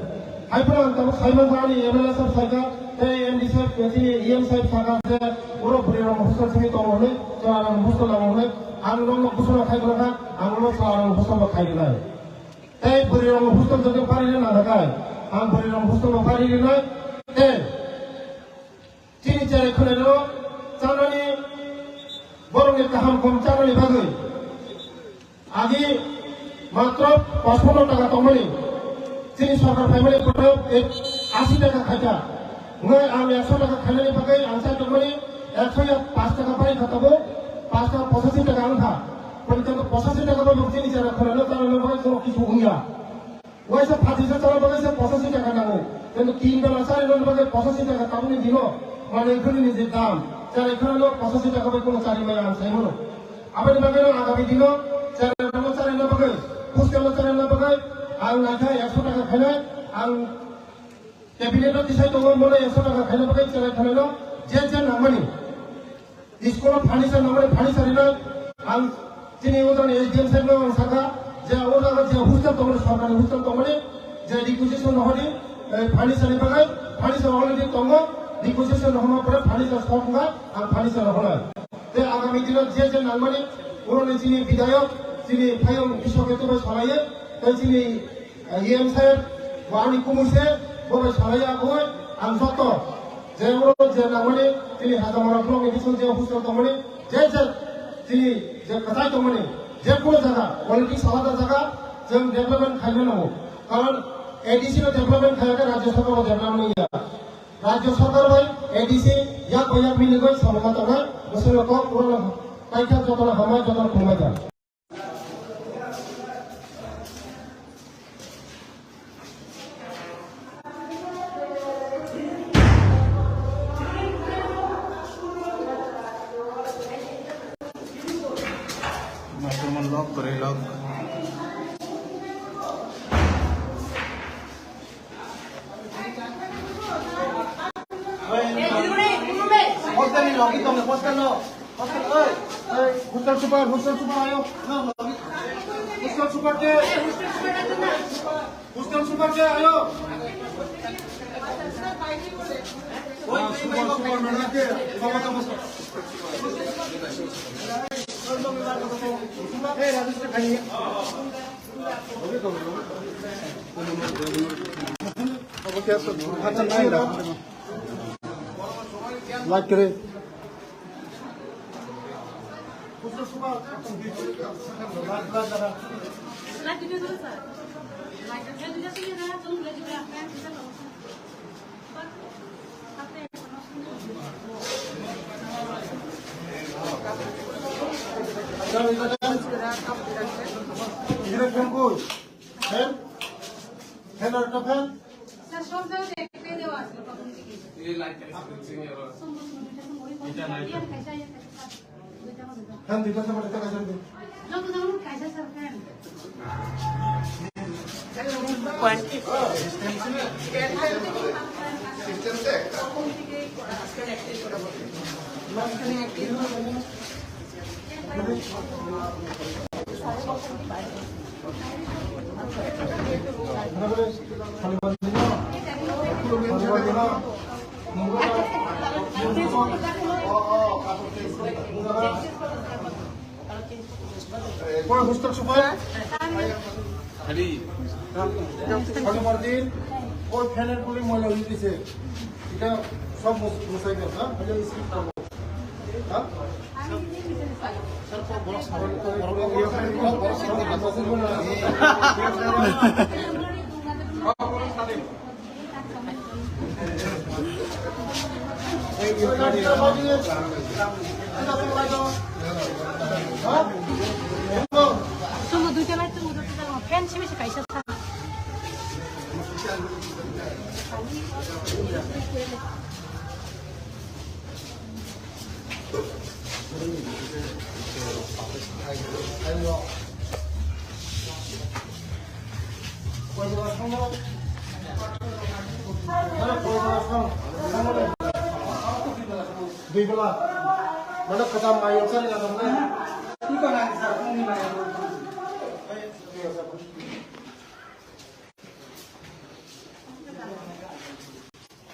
ai pura ang tamo saiman bani mla sab saika ei md sab kesi em sab saka se puro puri ram hustam simi to hne chawani hustam la hne ang rom kusuna khai ko ka ang rom chawani hustam ba khai nai ei puri ram hustam jodi pari na nakai ang puri ram hustam ba pari nai ei chini chare khone ro চানানি বরংয়ের কাহাম কম চানানি ভাগে আগে মাত্র 55 টাকা তমনি চিনি সরকার family পড়ে 80 টাকা খাইতা নয় আমি 100 টাকা খাইলে ভাগে আনসা তমনি 105 টাকা পাই খাতাবো 5 টাকা 85 টাকা আনখা পর্যন্ত 85 টাকা পাবো চিনি যারা খরানো তার ভাগে কোনো কিছু হুইয়া ওইসব ফাটিছে তার ভাগে 85 টাকা নাও কিন্তু 3 বেলা 4 বেলা ভাগে 85 টাকা তামনি দিল মানে এখানে নিজের দাম যারা এখানে 85 টাকা পাই কোনো চারি মাই আনসাই হলো আবার ভাগে আগামী দিনও যারা চারি না ভাগে হোস্টেল চারি না ভাগে আং নাখাই 100 টাকা খাইলে আং ক্যাবিনেটত দিছাই তো মনে 100 টাকা খাইলে ভাগে চারা খাইলো যে নামানি স্কুল ফার্নিচার নামানি ফার্নিচার না আং তিনি ওজন এসডিএম সাহেব না সাকা যে ওরা যে হোস্টেল তো সরকারি হোস্টেল তো মানে যে রিকুইজিশন হলি ফার্নিচার ভাগে ফার্নিচার অলরেডি তঙ্গ রিকুইজিশন হওয়ার পরে ফার্নিচার স্টক না আর ফার্নিচার হলো তে আগামী দিনে যে নামানি পুরনো যিনি বিধায়ক যিনি ফাইম কৃষকের তো সরাইয়ে তাই যিনি ইএম সাহেব ওয়ানি কুমুসে বলে সরাইয়া বই আম যত যে যে নামানি তিনি হাজামারা ব্লক এডিশন যে অফিসার তমানি যে তিনি যে কথাই তমানি যে কোনো জায়গা পলিটিক্স আলাদা জায়গা जों डेभलपमेंट खालामनांगौ कारण एडीसी डेभलपमेंट खालामनाय राज्य सरकार डेभलपमेंट राज्य सरकार भाई एडीसी याक बयाक मिलगै सामना थानाय बोसोर को पुरो कायखा जतन हामाय जतन खुंबाय जा लॉक करे lock Hostel ni lagi tong hostel no. Hostel hostel super ayo. Na lagi. Hostel super ke. Hostel super ke ayo. Super mana ke? Sama sama. Eh register kaiye. अब क्या सब अच्छा नहीं रहा लाइक करे उसको सुबह लाइक वीडियो दो सर लाइक वीडियो से ये ना तुम ले जो आप हैं इधर कौन को है फैन और फैन सर सब जगह देखते दे वासले पकड़ के ये लाइट এটা নাই ফ্যান দিতে সব টাকা জন্য দে লোক দাও কাইসা স্যার ফ্যান সিস্টেম से কানেক্টেড করা হবে মাঝখানে অ্যাক্টিভ হবে কোন হোস্টেল সুপার খালি শনিবার দিন ওই ফ্যানের গুলি ময়লা হয়ে গেছে এটা সব মুছাই দেব না হলে স্কিপ করব হ্যাঁ স্যার বক্স এই Tunggu duitnya lah tunggu duitnya lah. Pen sih masih kaisa. Dui belah. Mana kecam ayam saya yang namanya. Itu nanti saya pun ni ayam.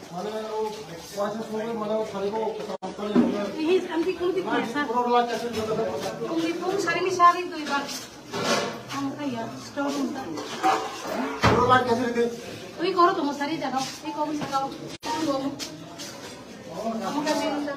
Mana wajah semua mana cari ko kecam kali yang. Ini nanti kalau di pasar. Kalau lah kasih jodoh. Kung sari tu iba. Ang kaya store unta. Kalau lah kasih itu. Uy koro tu mo sari jano. Uy koro sa kao. Kamu kasi unta.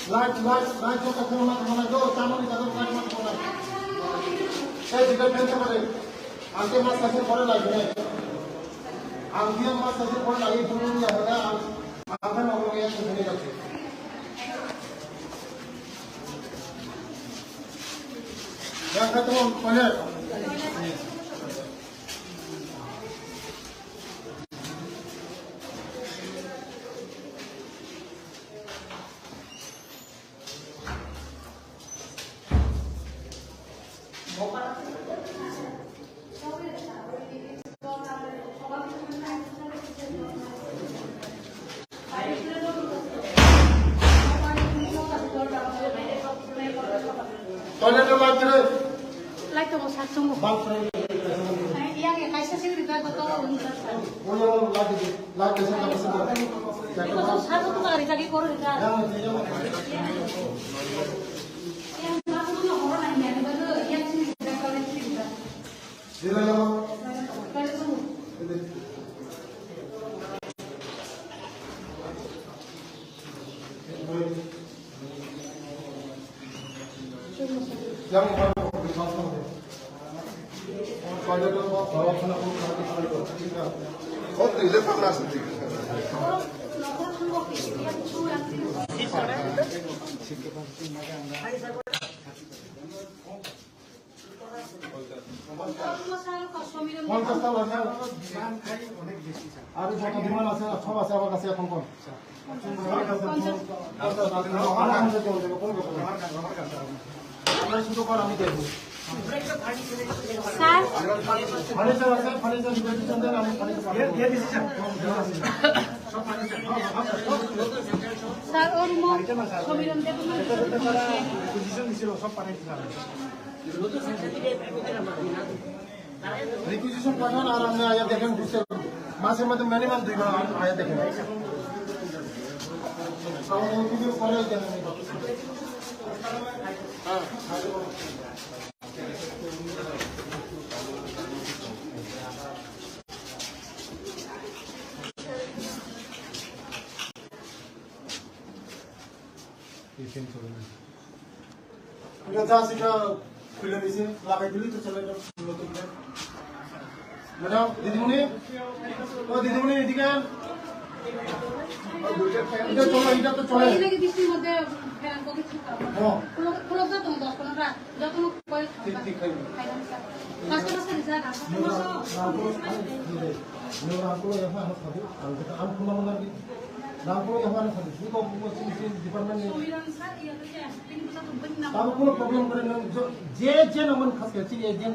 Light जो कचरा मत होना जो चावल निकालो light मत होना ये जिधर पेंट करे आंटे मास कैसे पड़े लाइट में आंटियां मास कैसे पड़े लाइट पूरी नहीं होता आंखें ना हो गया तो नहीं लगती क्या कहते हो पहले toilet light करे Light tu mo sa tunggu. Yang kaisa sih di dalam tu unta. वो लाइट कैसे कर सकते हैं Iko tu satu tu kali lagi koro di dalam. Yang satu tu orang lain yang baru yang sini sudah kali sini. Dia yang Kali tu. yang baru dimasukkan toilet itu bawa sana pun oh tidak pernah sendiri আরে যত demand আছে সব আছে আমার কাছে এখন কোন আমরা শুধু কর আমি দেখব স্যার ফার্নিচার আছে ফার্নিচার ডিজাইন দেন আমি ফার্নিচার দিয়ে দিছি সব ফার্নিচার স্যার ওর মো সমীরন দেব পজিশন দিছিল সব ফার্নিচার রিকুইজিশন পাঠান আর আপনি আয়া দেখেন বুঝতে মাসের মধ্যে মিনিমাম 2 বার আয়া দেখেন আমাদের ভিডিও করে দেন হ্যাঁ এটা যা সেটা খুলে দিয়েছে লাগাই দিলি তো চলে যাবে নতুন করে ম্যাডাম দিদিমণি ও দিদিমণি এদিকে এটা চলো এটা তো চলে এই লাগে বৃষ্টির মধ্যে ফেরান কোকে ঠিক হ্যাঁ পুরো তো তুমি 10-15টা যত লোক কই ঠিক খাইবে পাঁচটা স্যার না পুরো আমি পুরো এখন খাবো আর আম কুমা মনে Dalam pulau yang mana saja, ini kau departemen ni. Kalau pulau problem kerana je namun khas kerja ni, je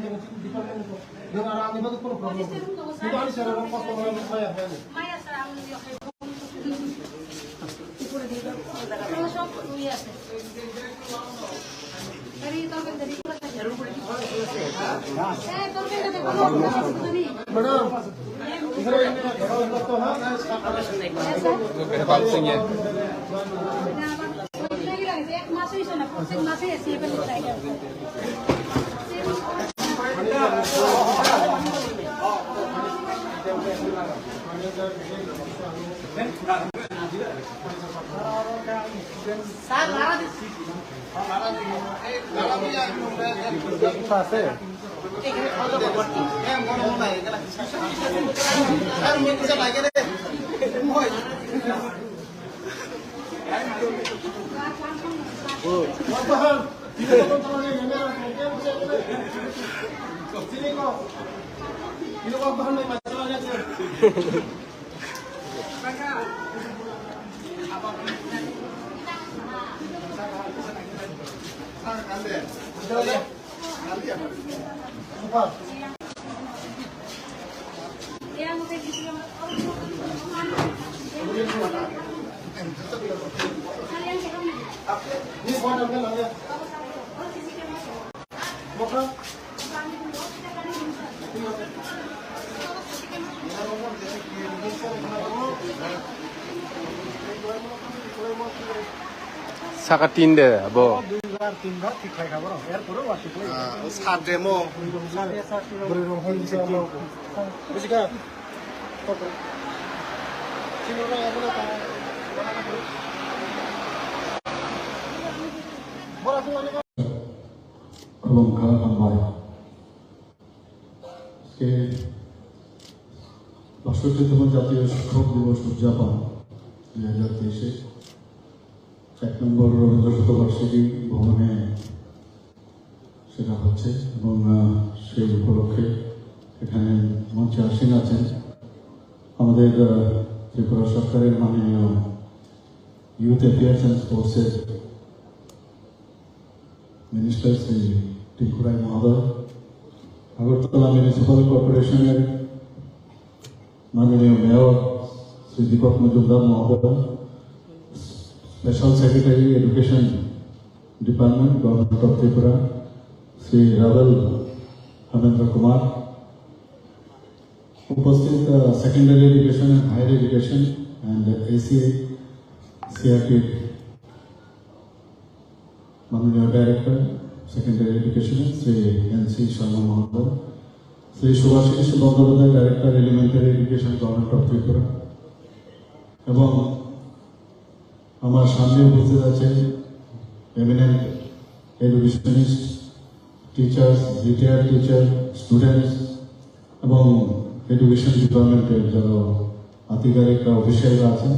departemen itu, dengan orang ni baru pulau problem. Itu ada cara orang kos orang maya ni. Maya sarang ni okey. TRIPURA dia. Kalau shop tu ya. Dari itu kan dari kita saja. Saya tu kan ada kalau tadi. Madam. Sakatin deh, abo. Saat demo. বাষট্টিতম জাতীয় শিক্ষক দিবস উদযাপন 2023 1 নম্বর রবীন্দ্র শতবার্ষিকী ভবনে সেটা হচ্ছে এবং সেই উপলক্ষে এখানে মঞ্চে আসীন আছেন আমাদের ত্রিপুরা সরকারের মাননীয় ইউথ অ্যাফেয়ার্স অ্যান্ড স্পোর্টসের মিনিস্টার শ্রী ত্রিপুরায় মহোদয় আগরতলা মিউনিসিপ্যাল কর্পোরেশনের माननीय मेयर श्री दीपक मजुमदार महोदय special secretary education department government of Tripura Shri Rawal Hemendra Kumar उपस्थित secondary education and higher education and ACA CRT माननीय director secondary education Shri NC Sharma महोदय Shri Subhashish Bandopadhyay director elementary education government of Tripura এবং আমার সামনে উপস্থিত আছে eminent educationist teachers retired teacher students এবং এডুকেশন ডিপার্টমেন্টের যারা আধিকারিকরা অফিসিয়ালরা আছেন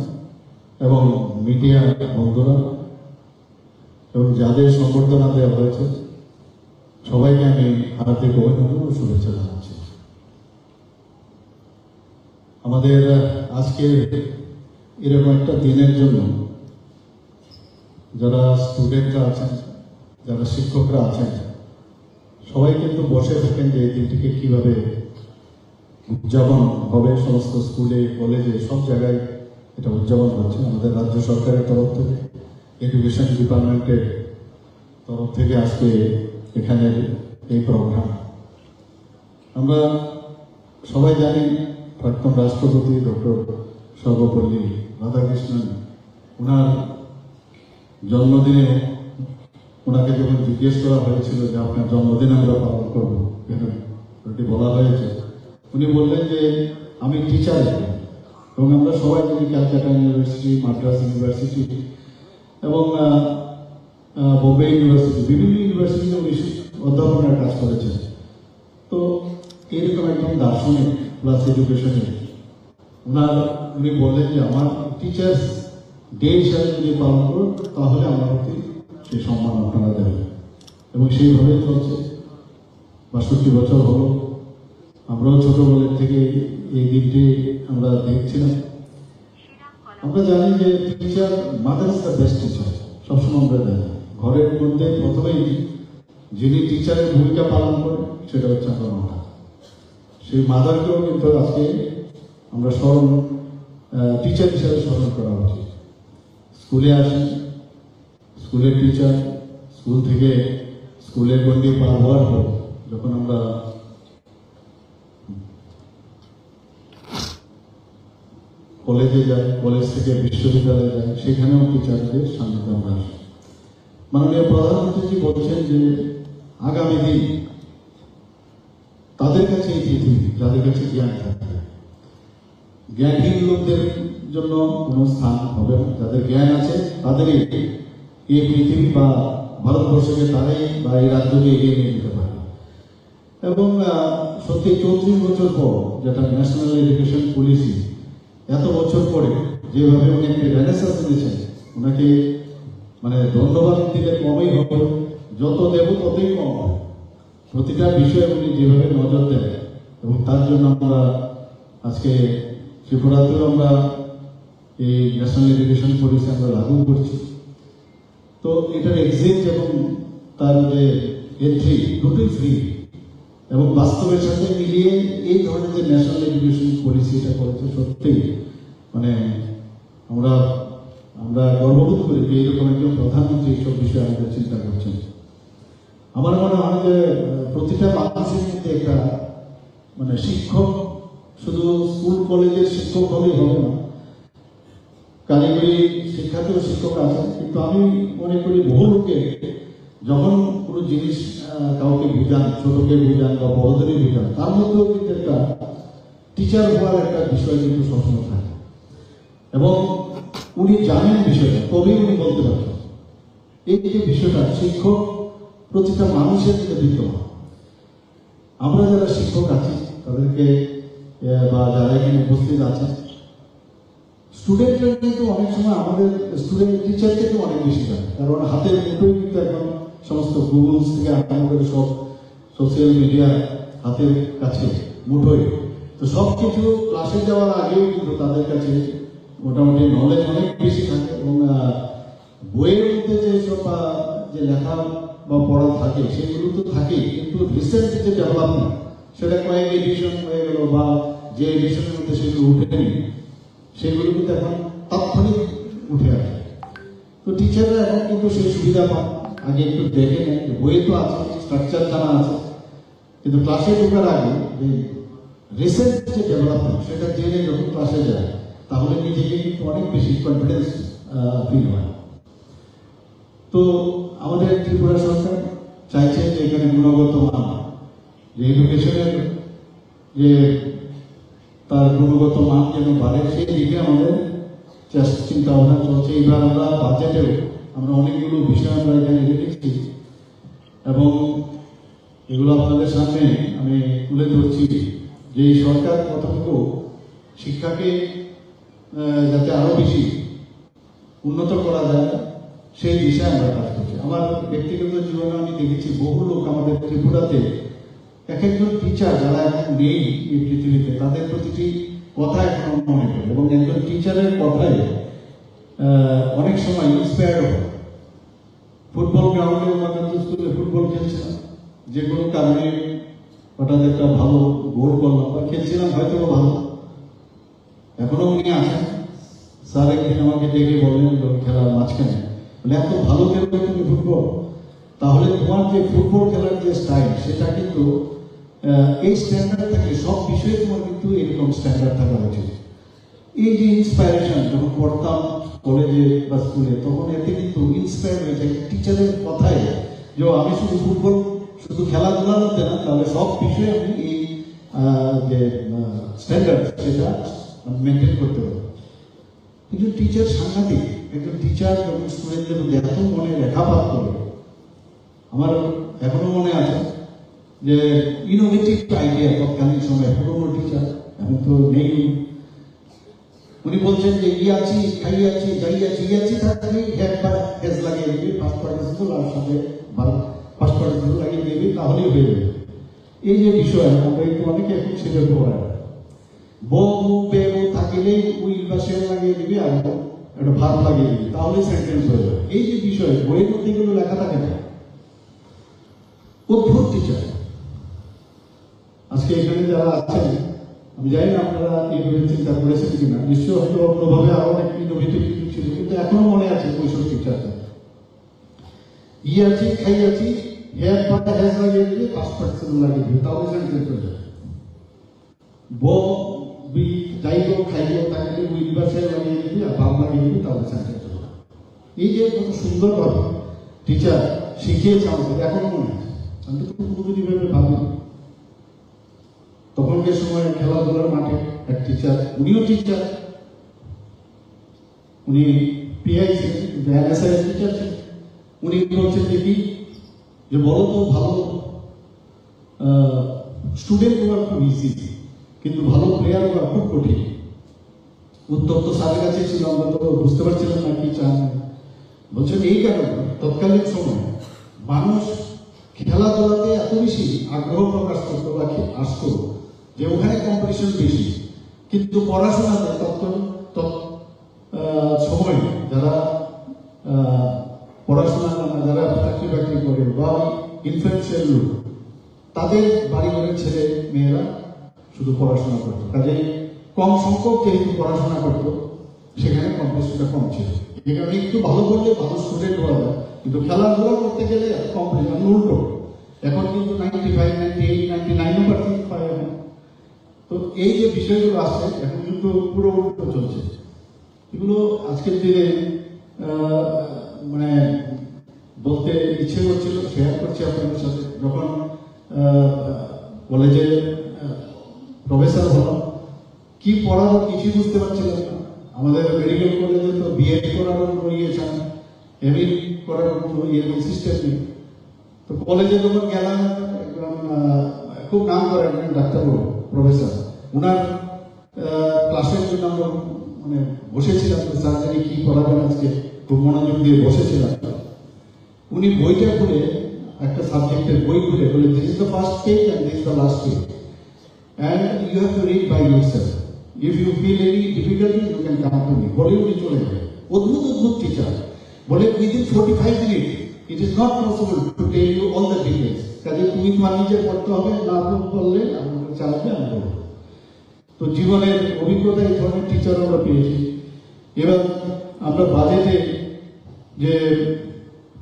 এবং মিডিয়া বন্ধুরা এবং যাদের সম্বর্ধনা দেওয়া হয়েছে সবাইকে আমি হার্দিক অভিনন্দন ও শুভেচ্ছা জানাচ্ছি আমাদের আজকে এরকম একটা দিনের জন্য যারা স্টুডেন্টরা আছেন যারা শিক্ষকরা আছেন সবাই কিন্তু বসে থাকেন যে এই দিনটিকে কিভাবে উদযাপন হবে সমস্ত স্কুলে কলেজে সব জায়গায় এটা উদযাপন হচ্ছে আমাদের রাজ্য সরকারের তরফ থেকে এডুকেশন ডিপার্টমেন্টের তরফ থেকে আজকে এখানে এই প্রোগ্রাম আমরা সবাই জানি প্রাক্তন রাষ্ট্রপতি ডক্টর সর্বপল্লী রাধাকৃষ্ণন ওনার জন্মদিনে ওনাকে যখন জিজ্ঞেস করা হয়েছিল যে আপনার জন্মদিন আমরা পালন করবো এটি বলা হয়েছে উনি বললেন যে আমি টিচার এবং আমরা সবাই জানি ক্যালকাটা ইউনিভার্সিটি মাদ্রাস ইউনিভার্সিটি এবং বোম্বে ইউনিভার্সিটি বিভিন্ন ইউনিভার্সিটিতে উনি অধ্যাপনার কাজ করেছেন তো এরকম একদম দার্শনিক প্লাস এডুকেশনের উনি বললেন যে আমার টিচার্স ডে হিসাবে যদি পালন করুন তাহলে আমার প্রতি সেই সম্মান আপনারা দেবেন এবং সেইভাবেই চলছে ৬২ বছর হলো আমরাও ছোটবেলার থেকে এই দিনটি আমরা দেখছিলাম আমরা জানি যে teacher, mother is the best teacher, সবসময় আমরা জানি। ঘরের মধ্যে প্রথমেই যিনি টিচারের ভূমিকা পালন করে সেটা হচ্ছে আমার মাতা। সেই মাদারকেও কিন্তু আজকে আমরা স্মরণ, টিচার হিসাবে স্মরণ করা উচিত। স্কুলে আসেন, স্কুলের টিচার, স্কুল থেকে স্কুলের গণ্ডি পার হওয়ার পর যখন আমরা কলেজে যাই, কলেজ থেকে বিশ্ববিদ্যালয়ে যাই, সেখানেও টিচারদের সান্নিধ্যে আমরা আসি। মাননীয় প্রধানমন্ত্রীজি বলছেন যে আগামী দিন তাদের কাছে এই পৃথিবী, যাদের কাছে জ্ঞান থাকবে, জ্ঞানহীন লোকদের জন্য কোনো স্থান হবে না। যাদের জ্ঞান আছে তাদেরই এই পৃথিবী বা ভারতবর্ষকে তারাই বা এই রাজ্যকে এগিয়ে নিয়ে যেতে পারে। এবং সত্যি 34 বছর পর যেটা ন্যাশনাল এডুকেশন পলিসি, এত বছর পরে যেভাবে উনি একটি রেনেসান্স দিয়েছেন, ওনাকে মানে ধন্যবাদ দিলে কমই হবে, যত দেব ততই কম হবে। প্রতিটা বিষয়ে উনি যেভাবে নজর দেন, এবং তার জন্য আমরা আজকে ত্রিপুরাতেও আমরা এই ন্যাশনাল এডুকেশন পলিসি আমরা লাগু করছি। তো এটার এক্সিট এবং তার যে এন্ট্রি দুটোই ফ্রি, এবং বাস্তবের সাথে মিলিয়ে এই ধরনের যে ন্যাশনাল এডুকেশন পলিসিটা করেছে, সত্যি মানে আমরা গর্ববোধ করি যে এইরকম একজন প্রধানমন্ত্রী এইসব বিষয়ে আমাদের চিন্তা করছেন। আমার মনে হয় যে প্রতিটা মানুষের মধ্যে একটা মানে শিক্ষক শুধু স্কুল কলেজের শিক্ষক হলেই হবে না, কারিগরি শিক্ষাতেও শিক্ষক আছেন। কিন্তু আমি মনে করি বহু লোকে যখন কোনো জিনিস কাউকে বুঝান, ছোটকে বুঝান বা বড়দেরই বুঝান, তার মধ্যেও কিন্তু একটা টিচার হওয়ার একটা বিষয় কিন্তু সবসময় থাকে, এবং উনি জানেন বিষয়টা, তবেই উনি বলতে পারেন। এই যে বিষয়টা শিক্ষক প্রতিটা মানুষের মধ্যে বিদ্যমান। আমরা যারা শিক্ষক আছি তাদেরকে বা যারা এখানে উপস্থিত আছেন, স্টুডেন্টরা কিন্তু অনেক সময় আমাদের স্টুডেন্ট টিচার থেকে অনেক বেশি জানে, কারণ হাতের মুঠোই কিন্তু এখন সমস্ত গুগলস থেকে আরম্ভ করে সব সোশ্যাল মিডিয়া হাতের কাছে মুঠোই। তো সব কিছু ক্লাসে যাওয়ার আগেও কিন্তু তাদের কাছে মোটামুটি নলেজ অনেক বেশি থাকে, এবং বইয়ের মধ্যে যে সব যে লেখা বা পড়া থাকে সেগুলো তো থাকেই, কিন্তু রিসেন্ট যে ডেভেলপমেন্ট সেটা কয়েক এডিশন হয়ে গেল বা যে এডিশনের মধ্যে সেগুলো উঠেনি, সেগুলো কিন্তু এখন তাৎক্ষণিক উঠে আসে। তো টিচাররা এখন কিন্তু সেই সুবিধা পান, আগে একটু দেখে নেন, বইয়ে তো আছে, স্ট্রাকচার জানা আছে, কিন্তু ক্লাসে ঢোকার আগে যে রিসেন্ট যে ডেভেলপমেন্ট সেটা জেনে যখন ক্লাসে যায়, তাহলে নিজেকে কিন্তু অনেক বেশি কনফিডেন্স ফিল হয়। তো আমাদের ত্রিপুরা সরকার চাইছে যে এখানে গুণগত মান, যে এডুকেশনের যে তার গুণগত মান যেন বাড়ে, সেই দিকে আমাদের চিন্তা ভাবনা চলছে। এইবার আমরা বাজেটেও আমরা অনেকগুলো বিষয় আমরা এখানে রেখেছি, এবং এগুলো আপনাদের সামনে আমি তুলে ধরছি যে এই সরকার কতটুকু শিক্ষাকে যাতে আরো বেশি উন্নত করা যায় সেই দিশায় আমরা কাজ করছি। আমার ব্যক্তিগত জীবনে আমি দেখেছি বহু লোক আমাদের ত্রিপুরাতে এক একজন টিচার যারা এখন নেই এই পৃথিবীতে, তাদের প্রতিটি কথা এখন মনে করে, এবং একজন টিচারের কথায় অনেক সময় ইন্সপায়ার্ড হয়। ফুটবল গ্রাউন্ডে আমাদের স্কুলে ফুটবল খেলছিলাম, যে কোনো কারণে হঠাৎ একটা ভালো গোল করলাম বা খেলছিলাম হয়তো ভালো, এখনো উনি আছেন। স্যার একদিন আমাকে ডেকে বললেন খেলার মাঝখানে, এত ভালো খেলবে তুমি ফুটবল, তাহলে তোমার যে ফুটবল খেলার যে স্টাইল সেটা কিন্তু এই স্ট্যান্ডার্ড থাকে, সব বিষয়ে তোমার কিন্তু এরকম স্ট্যান্ডার্ড থাকা উচিত। এই যে ইন্সপায়ারেশন যখন পড়তাম কলেজে বা স্কুলে, তখন এতে কিন্তু ইন্সপায়ার হয়ে যায় টিচারের কথায়, যে আমি শুধু ফুটবল শুধু খেলাধুলার মধ্যে না, তাহলে সব বিষয়ে আমি এই যে স্ট্যান্ডার্ড সেটা মেনটেন করতে পারবো। একজন টিচার সাংঘাতিক, একজন টিচার যখন স্টুডেন্টদের মধ্যে এত মনে রেখাপাত করে, আমার এখনো মনে আছে যে ইনোভেটিভ আইডিয়া তৎকালীন সময় পুরোনো টিচার, এখন তো নেই, উনি বলছেন যে ইয়াছি খাইয়াছি যাইয়াছি ইয়াছি থাকলে একবার হেজ লাগিয়ে দিবি, ফার্স্ট পার্টিসিপল আর সাথে ফার্স্ট পার্টিসিপল লাগিয়ে দিবি, তাহলেই হয়ে যাবে। এই যে বিষয় আমরা একটু অনেকে এখন সেটা পড়ায়, বউ বেবু থাকে থাকলেই উইল বা শেল লাগিয়ে দিবি আর একটা ভাত লাগিয়ে দিবি, তাহলেই সেন্টেন্স হয়ে যাবে। এই যে বিষয় বইয়ের মধ্যে এগুলো লেখা থাকে না, অদ্ভুত টিচার। আজকে এখানে যারা আছেন, আমি জানি না আপনারা এইভাবে চিন্তা করেছেন কিনা, নিশ্চয়ই হয়তো অন্যভাবে আরো অনেক ইনোভেটিভ কিছু ছিল, কিন্তু এখনো মনে আছে ওইসব টিচারটা। আছি খাই আছি হেয়ার পাটা হ্যাজ লাগিয়ে দিলে পাসপোর্ট লাগিয়ে দিবে, তাহলে সেন্টেন্স হয়ে যাবে। বি যাইব খাইব তাকে ইউনিভার্সাল লাগিয়ে দিবি আর ভাব লাগিয়ে দিবি, তাহলে সেন্টেন্স হয়ে যাবে। এই যে কত সুন্দরভাবে টিচার শিখিয়েছে আমাদের, এখনো মনে আছে। আমি তো পুরোপুরিভাবে ভাবি তখনকার সময় খেলাধুলার মাঠে এক টিচার, উনিও টিচার, উনি পিআই টিচার ছিলেন। উনি বলছেন দেখি যে বলো তো ভালো স্টুডেন্ট হওয়ার খুব ইজি, কিন্তু ভালো প্লেয়ার হওয়া খুব কঠিন। উত্তর তো স্যারের কাছে ছিল, আমরা তো বুঝতে পারছিলাম না কি চান। বলছেন এই কারণে তৎকালীন সময় মানুষ খেলাধুলাতে এত বেশি আগ্রহ প্রকাশ করতো বা আসতো যে ওখানে কম্পিটিশন বেশি, কিন্তু পড়াশোনাতে সময় যারা পড়াশোনা যারা চাকরি বাকরি করে বা ইনফ্লুয়েন্সিয়াল লোক, তাদের বাড়ি ঘরের ছেলে মেয়েরা শুধু পড়াশোনা করতো, কাজে কম সংখ্যক যেহেতু পড়াশোনা করতো সেখানে কম্পিটিশনটা কম ছিল। এখানে একটু ভালো করলে ভালো স্টুডেন্ট হওয়া যায়, কিন্তু খেলাধুলা করতে গেলে কম্পিটিশন উল্টো। এখন কিন্তু 95, 98, 99% পায় এখন। তো এই যে বিষয়গুলো আছে এখন কিন্তু পুরো উল্টো চলছে। এগুলো আজকের দিনে মানে বলতে ইচ্ছে করছিল, শেয়ার করছি আপনাদের সাথে। যখন কলেজে প্রফেসর হলাম, কি পড়াবো কিছুই বুঝতে পারছিলাম না। আমাদের মেডিকেল কলেজে তো বিএড করার ইয়েছেন, এমএ করার সিস্টেম নেই। তো কলেজে যখন গেলাম, খুব নাম করেন ডাক্তারবাবু প্রফেসর, ওনার ক্লাসের জন্য আমরা মানে বসেছিলাম, সার্জারি কি করাবেন আজকে, খুব মনোযোগ দিয়ে বসেছিলাম। উনি বইটা খুলে, একটা সাবজেক্টের বই খুলে বলে, this is the first page and this is the last page and you have to read by yourself, if you feel any difficulty you can come to me. বলে উনি চলে যাবে। অদ্ভুত অদ্ভুত টিচার। বলে within 45 minute it is not possible to tell you all the details. কাজে তুমি তোমার নিজে পড়তে হবে, না বললে আমাকে চালাবে, আমি বলবো। তো জীবনের অভিজ্ঞতা এই ধরনের টিচার আমরা পেয়েছি। এবার আমরা বাজেটে যে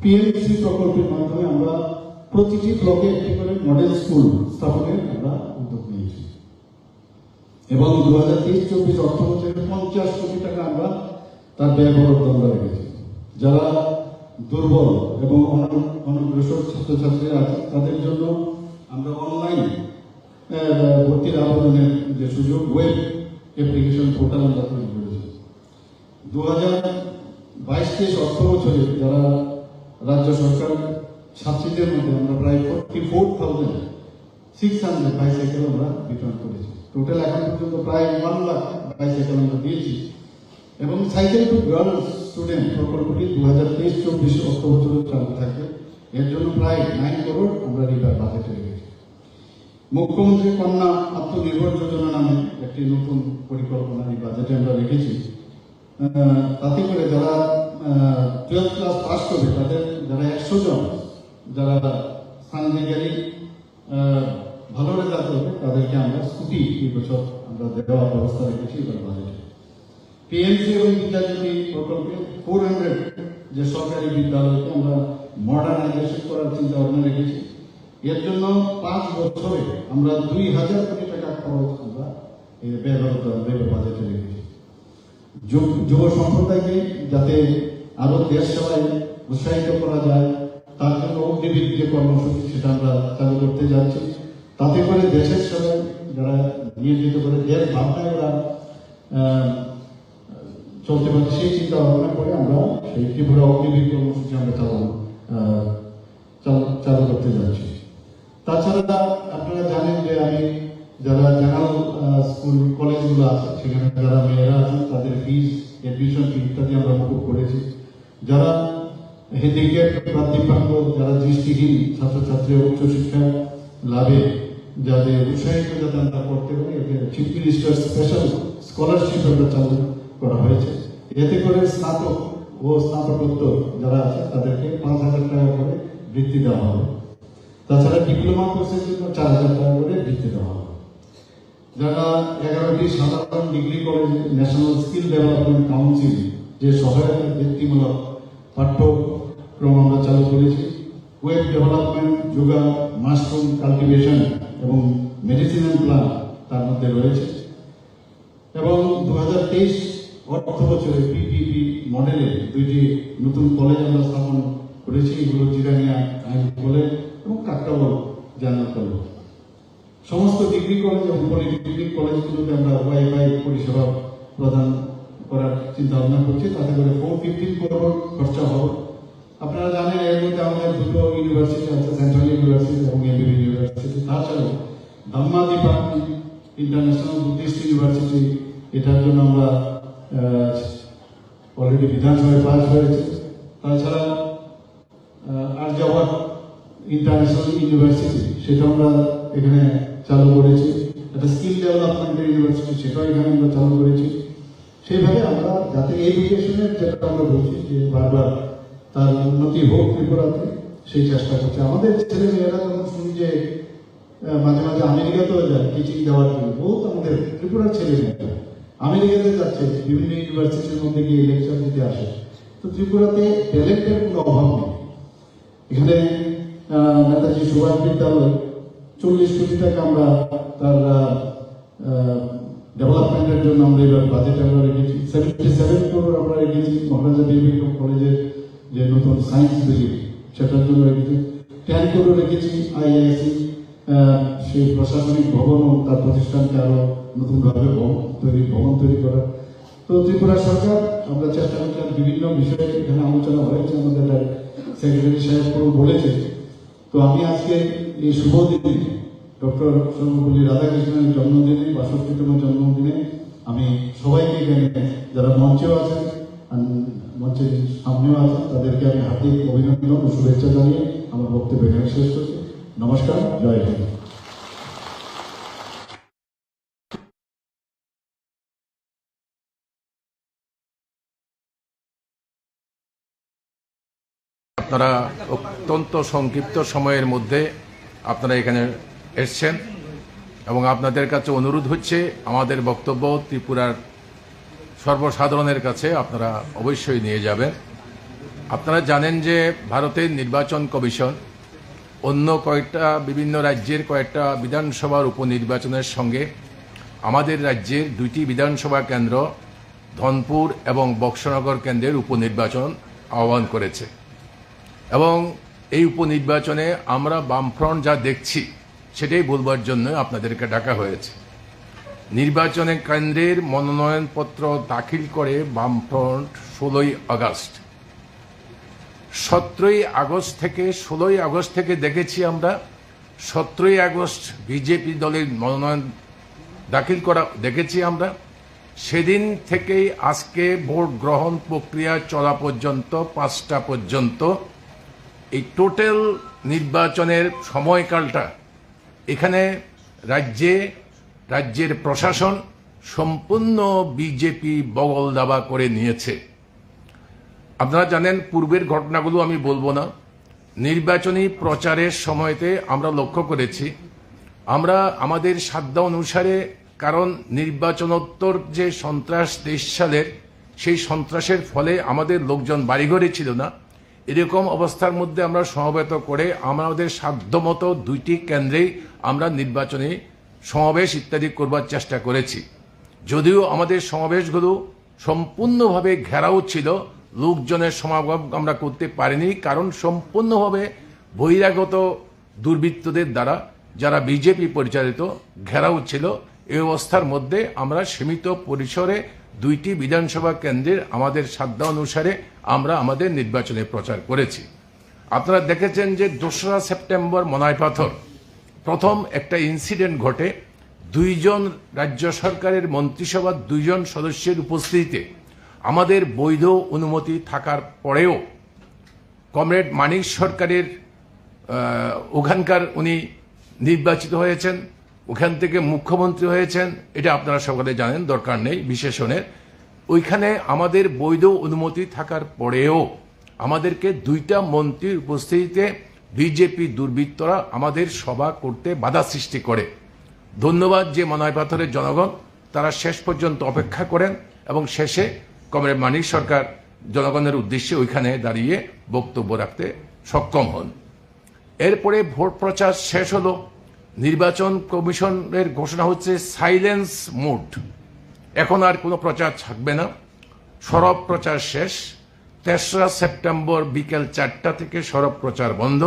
পিএমসি প্রকল্পের মাধ্যমে আমরা প্রতিটি ব্লকে একটি করে মডেল স্কুল স্থাপনের আমরা উদ্যোগ নিয়েছি এবং 2023-24 অর্থ বছরে 50 কোটি টাকা আমরা তার ব্যয় বরাদ্দ আমরা রেখেছি। যারা দুর্বল এবং অনগ্রসর ছাত্রছাত্রীরা আছে তাদের জন্য আমরা অনলাইন ভর্তির আবেদনের যে সুযোগ, ওয়েব অ্যাপ্লিকেশন পোর্টাল আমরা তৈরি করেছি। 2022-23 অর্থ বছরে যারা রাজ্য সরকার ছাত্রীদের মধ্যে আমরা প্রায় 44,600 বাইসাইকেল আমরা বিতরণ করেছি। টোটাল এখন পর্যন্ত প্রায় 1 লাখ বাইসাইকেল আমরা দিয়েছি এবং সাইকেল টু গার্লস স্টুডেন্ট প্রকল্পটি 2023-24 অর্থ বছরে চালু থাকবে। এর জন্য প্রায় 9 করোড় আমরা রিভার বাজেটে রেখেছি। মুখ্যমন্ত্রী কন্যা আত্মনির্ভর যোজনা নামে একটি নতুন পরিকল্পনা এই বাজেটে আমরা রেখেছি। তাতে করে যারা 12th ক্লাস পাস করবে তাদের যারা 100 জন যারা সাংবিধানিক ভালো রেজাল্ট করবে তাদেরকে আমরা স্কুটি এই বছর আমরা দেওয়ার ব্যবস্থা রেখেছি এবার বাজেটে। পিএমসি এবং বিদ্যাজ্যোতি প্রকল্পে 400 যে সরকারি বিদ্যালয়কে আমরা মডার্নাইজেশন করার চিন্তা ভাবনা রেখেছি। এর জন্য 5 বছরে আমরা 2000 কোটি টাকা খরচ আমরা ব্যয় বাজেটে রেখেছি। যুব সম্প্রদায়কে যাতে আরো দেশ সেবায় উৎসাহিত করা যায় তার জন্য অগ্নিবীর যে কর্মসূচি সেটা আমরা চালু করতে যাচ্ছি। তাতে করে দেশের সেবায় যারা নিয়োজিত করে দেশ ভাবনায় ওরা চলতে পারে সেই চিন্তা ভাবনা করে আমরা সেই ত্রিপুরা অগ্নিবীর কর্মসূচি আমরা চালু করতে যাচ্ছি। তাছাড়া আপনারা জানেন যে আমি যারা জেনারেল স্কুল কলেজগুলো আছে সেখানে যারা মেয়েরা আছেন তাদের ফিস, এডমিশন ফি ইত্যাদি আমরা মুকুব করেছি। যারা হ্যান্ডিক্যাপ বা দিব্যাঙ্গ, যারা দৃষ্টিহীন ছাত্রছাত্রী উচ্চশিক্ষা লাভে যাদের উৎসাহিত যাতে আমরা করতে পারি, চিফ মিনিস্টার স্পেশাল স্কলারশিপ আমরা চালু করা হয়েছে। এতে করে স্নাতক ও স্নাতকোত্তর যারা আছে তাদেরকে 5,000 টাকা করে বৃত্তি দেওয়া হবে। তাছাড়া ডিপ্লোমা কোর্সের জন্য 4,000 টাকা করে বৃত্তি দেওয়া হবে। যারা 11টি সাধারণ ডিগ্রি কলেজে ন্যাশনাল স্কিল ডেভেলপমেন্ট কাউন্সিল যে সহায়তা বৃত্তিমূলক পাঠ্যক্রম আমরা চালু করেছি, web development, yoga, mushroom cultivation এবং মেডিসিনাল প্ল্যান্ট তার মধ্যে রয়েছে। এবং 2023 অর্থ বছরে পিপিপি মডেলে 2টি নতুন কলেজ আমরা স্থাপন করেছি। এগুলো জিরানিয়া আইন কলেজ এবং কাকরাবল জেনারেল কলেজ। সমস্ত ডিগ্রি কলেজ এবং পলিটেকনিক কলেজগুলোতে আমরা ওয়াইফাই পরিষেবা প্রদান করার চিন্তা ভাবনা করছি। তাতে করে 415 করোড় খরচা হবে। আপনারা জানেন এর মধ্যে আমাদের দুটো ইউনিভার্সিটি আছে, সেন্ট্রাল ইউনিভার্সিটি এবং এমবিবি ইউনিভার্সিটি। তাছাড়াও Dhamma department international Buddhist university, এটার জন্য আমরা অলরেডি বিধানসভায় পাস হয়েছে। তাছাড়া আর্যাবট ইন্টারন্যাশনাল ইউনিভার্সিটি, সেটা আমরা এখানে চালু করেছি। একটা স্কিল ডেভেলপমেন্টের ইউনিভার্সিটি, সেটাও এখানে আমরা চালু করেছি। সেইভাবে আমরা যাতে এডুকেশনের যেটা আমরা বলছি যে বারবার তার উন্নতি হোক ত্রিপুরাতে, সেই চেষ্টা করছে। আমাদের ছেলে মেয়েরা যখন শুনি যে মাঝে মাঝে আমেরিকাতেও যায় টিচিং দেওয়ার জন্য, বহুত আমাদের ত্রিপুরার ছেলে মেয়েরা আমেরিকাতে যাচ্ছে, বিভিন্ন ইউনিভার্সিটির মধ্যে গিয়ে লেকচার দিতে আসে। তো ত্রিপুরাতে ট্যালেন্টের কোনো অভাব নেই। এখানে নেতাজি সুভাষ বিদ্যালয় 40 কোটি টাকা আমরা তার ডেভেলপমেন্টের জন্য আমরা এবার বাজেট আমরা রেখেছি। 77 করোড় আমরা রেখেছি মহারাজা বীরবিক্রম কলেজের যে নতুন সায়েন্স বিল্ডিং, সেটার জন্য রেখেছি। 10 করোড় রেখেছি আইআইএসি সেই প্রশাসনিক ভবন ও তার প্রতিষ্ঠানকে আরো নতুনভাবে ভবন তৈরি করা। তো ত্রিপুরা সরকার আমরা চেষ্টা করছিলাম, বিভিন্ন বিষয়ে এখানে আলোচনা হয়েছে, আমাদের সেক্রেটারি সাহেব বলেছে। তো আমি আজকে এই শুভ দিনে ডক্টর সর্বপল্লী রাধাকৃষ্ণের জন্মদিনে, 62তম জন্মদিনে আমি সবাইকে এখানে যারা মঞ্চেও আছেন, মঞ্চের সামনেও আছেন, তাদেরকে আমি হার্দিক অভিনন্দন ও শুভেচ্ছা জানিয়ে আমার বক্তব্য এখানে শেষ করছি। নমস্কার, জয় হিন্দ। আপনারা অত্যন্ত সংক্ষিপ্ত সময়ের মধ্যে আপনারা এখানে এসছেন এবং আপনাদের কাছে অনুরোধ হচ্ছে আমাদের বক্তব্য ত্রিপুরার সর্বসাধারণের কাছে আপনারা অবশ্যই নিয়ে যাবেন। আপনারা জানেন যে ভারতের নির্বাচন কমিশন অন্য কয়েকটা বিভিন্ন রাজ্যের কয়েকটা বিধানসভার উপনির্বাচনের সঙ্গে আমাদের রাজ্যের 2টি বিধানসভা কেন্দ্র ধনপুর এবং বক্সনগর কেন্দ্রের উপনির্বাচন আহ্বান করেছে। এবং এই উপনির্বাচনে আমরা বামফ্রন্ট যা দেখছি সেটাই বলবার জন্য আপনাদেরকে ডাকা হয়েছে। নির্বাচনের কেন্দ্রের মনোনয়নপত্র দাখিল করে বামফ্রন্ট 16ই আগস্ট। 17ই আগস্ট থেকে 16ই আগস্ট থেকে দেখেছি আমরা 17ই আগস্ট বিজেপি দলের মনোনয়ন দাখিল করা দেখেছি আমরা। সেদিন থেকেই আজকে ভোট গ্রহণ প্রক্রিয়া চলা পর্যন্ত 5টা পর্যন্ত এই টোটাল নির্বাচনের সময়কালটা এখানে রাজ্যের প্রশাসন সম্পূর্ণ বিজেপি বগল দাবা করে নিয়েছে। আপনারা জানেন পূর্বের ঘটনাগুলো আমি বলবো না। নির্বাচনী প্রচারের সময়তে আমরা লক্ষ্য করেছি, আমরা আমাদের সাধ্য অনুসারে, কারণ নির্বাচনোত্তর যে সন্ত্রাস 23 সালের, সেই সন্ত্রাসের ফলে আমাদের লোকজন বাড়িঘরে ছিল না। এরকম অবস্থার মধ্যে আমরা সমবেত করে আমাদের সাধ্যমতো 2টি কেন্দ্রেই আমরা নির্বাচনী সমাবেশ ইত্যাদি করবার চেষ্টা করেছি। যদিও আমাদের সমাবেশগুলো সম্পূর্ণভাবে ঘেরাও ছিল, লোকজনের সমাগম আমরা করতে পারিনি, কারণ সম্পূর্ণভাবে বহিরাগত দুর্বৃত্তদের দ্বারা, যারা বিজেপি পরিচালিত, ঘেরাও ছিল। এই অবস্থার মধ্যে আমরা সীমিত পরিসরে 2টি বিধানসভা কেন্দ্রের আমাদের সাধ্য অনুসারে আমরা আমাদের নির্বাচনে প্রচার করেছি। আপনারা দেখেছেন যে 2রা সেপ্টেম্বর মনাইপাথর প্রথম একটা ইনসিডেন্ট ঘটে। 2 জন রাজ্য সরকারের মন্ত্রিসভার 2 জন সদস্যের উপস্থিতিতে, আমাদের বৈধ অনুমতি থাকার পরেও কমরেড মানিক সরকারের ওখানকার উনি নির্বাচিত হয়েছেন। ওখান থেকে মুখ্যমন্ত্রী হয়েছেন, এটা আপনারা সকলে জানেন, দরকার নেই বিশেষণের। ওইখানে আমাদের বৈধ অনুমতি থাকার পরেও আমাদেরকে 2টা মন্ত্রীর উপস্থিতিতে বিজেপি দুর্বৃত্তরা আমাদের সভা করতে বাধা সৃষ্টি করে। ধন্যবাদ যে মনাই পাথরের জনগণ, তারা শেষ পর্যন্ত অপেক্ষা করেন এবং শেষে কমরেড মানিক সরকার জনগণের উদ্দেশ্যে ওইখানে দাঁড়িয়ে বক্তব্য রাখতে সক্ষম হন। এরপরে ভোট প্রচার শেষ হলো, নির্বাচন কমিশনের ঘোষণা হচ্ছে সাইলেন্স মোড, এখন আর কোনো প্রচার থাকবে না, সরব প্রচার শেষ। 3রা সেপ্টেম্বর বিকেল 4টা থেকে সরব প্রচার বন্ধ।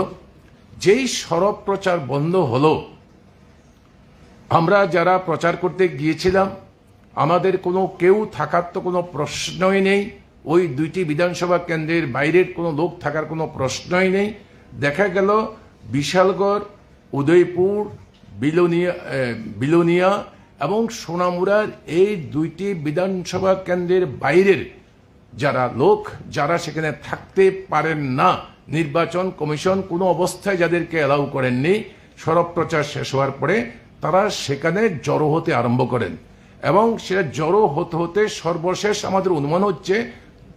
যেই সরব প্রচার বন্ধ হলো, আমরা যারা প্রচার করতে গিয়েছিলাম আমাদের কোনো কেউ থাকার তো কোনো প্রশ্নই নেই, ওই 2টি বিধানসভা কেন্দ্রের বাইরের কোনো লোক থাকার কোনো প্রশ্নই নেই। দেখা গেল বিশালগড়, উদয়পুর, বিলোনিয়া এবং সোনামুড়ার এই 2টি বিধানসভা কেন্দ্রের বাইরের যারা লোক, যারা সেখানে থাকতে পারেন না, নির্বাচন কমিশন কোনো অবস্থায় যাদেরকে অ্যালাউ করেননি, সরব প্রচার শেষ হওয়ার পরে তারা সেখানে জড়ো হতে আরম্ভ করেন এবং সেটা জড়ো হতে হতে সর্বশেষ আমাদের অনুমান হচ্ছে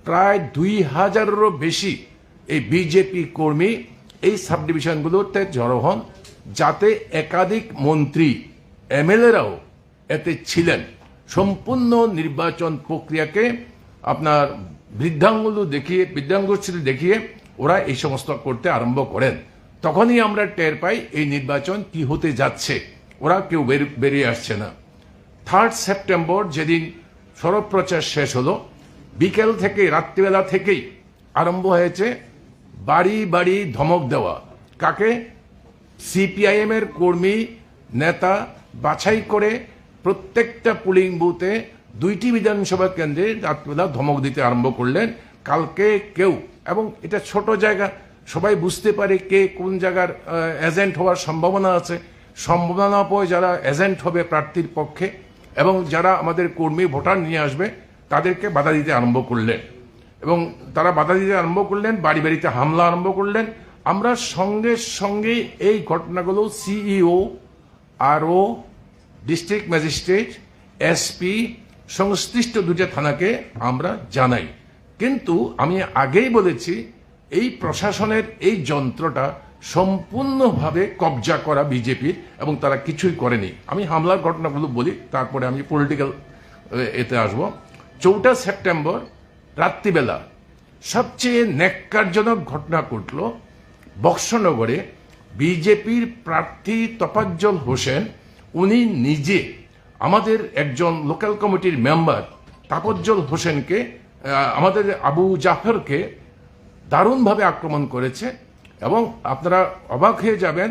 প্রায় 2000-এরও বেশি এই বিজেপি কর্মী এই সাব ডিভিশনগুলোতে জড়ো হন, যাতে একাধিক মন্ত্রী এমএলএরাও এতে ছিলেন। সম্পূর্ণ নির্বাচন প্রক্রিয়াকে আপনার বৃদ্ধাঙ্গুষ্ঠী দেখিয়ে ওরা এই সমস্ত করতে আরম্ভ করেন। তখনই আমরা টের পাই এই নির্বাচন কি হতে যাচ্ছে, ওরা কেউ বেরিয়ে আসছে না। 3rd সেপ্টেম্বর যেদিন সরব প্রচার শেষ হলো, বিকেল থেকে রাত্রিবেলা থেকেই আরম্ভ হয়েছে বাড়ি বাড়ি ধমক দেওয়া। কাকে? সিপিআইএম এর কর্মী নেতা বাছাই করে প্রত্যেকটা পুলিং বুথে 2টি বিধানসভা কেন্দ্রে রাত্রিবেলা ধমক দিতে আরম্ভ করলেন। কালকে কেউ, এবং এটা ছোট জায়গা, সবাই বুঝতে পারে কে কোন জায়গার এজেন্ট হওয়ার সম্ভাবনা আছে, সম্ভাবনা পরে যারা এজেন্ট হবে প্রার্থীর পক্ষে এবং যারা আমাদের কর্মী ভোটার নিয়ে আসবে তাদেরকে বাধা দিতে আরম্ভ করলেন এবং তারা বাধা দিতে আরম্ভ করলেন, বাড়ি বাড়িতে হামলা আরম্ভ করলেন। আমরা সঙ্গে সঙ্গে এই ঘটনাগুলো সিইও, আরও, ডিস্ট্রিক্ট ম্যাজিস্ট্রেট, এসপি, সংশ্লিষ্ট 2টা থানাকে আমরা জানাই। কিন্তু আমি আগেই বলেছি এই প্রশাসনের এই যন্ত্রটা সম্পূর্ণভাবে কবজা করা বিজেপির এবং তারা কিছুই করেনি। আমি হামলার ঘটনাগুলো বলি, তারপরে আমি পলিটিক্যাল এতে আসব। 4টা সেপ্টেম্বর রাত্রিবেলা সবচেয়ে ন্যাক্কারজনক ঘটনা ঘটল বক্সনগরে। বিজেপির প্রার্থী তোফাজ্জল হোসেন, উনি নিজে আমাদের একজন লোকাল কমিটির মেম্বার তাপজ্জল হোসেনকে, আমাদের আবু জাফরকে দারুণভাবে আক্রমণ করেছে। এবং আপনারা অবাক হয়ে যাবেন,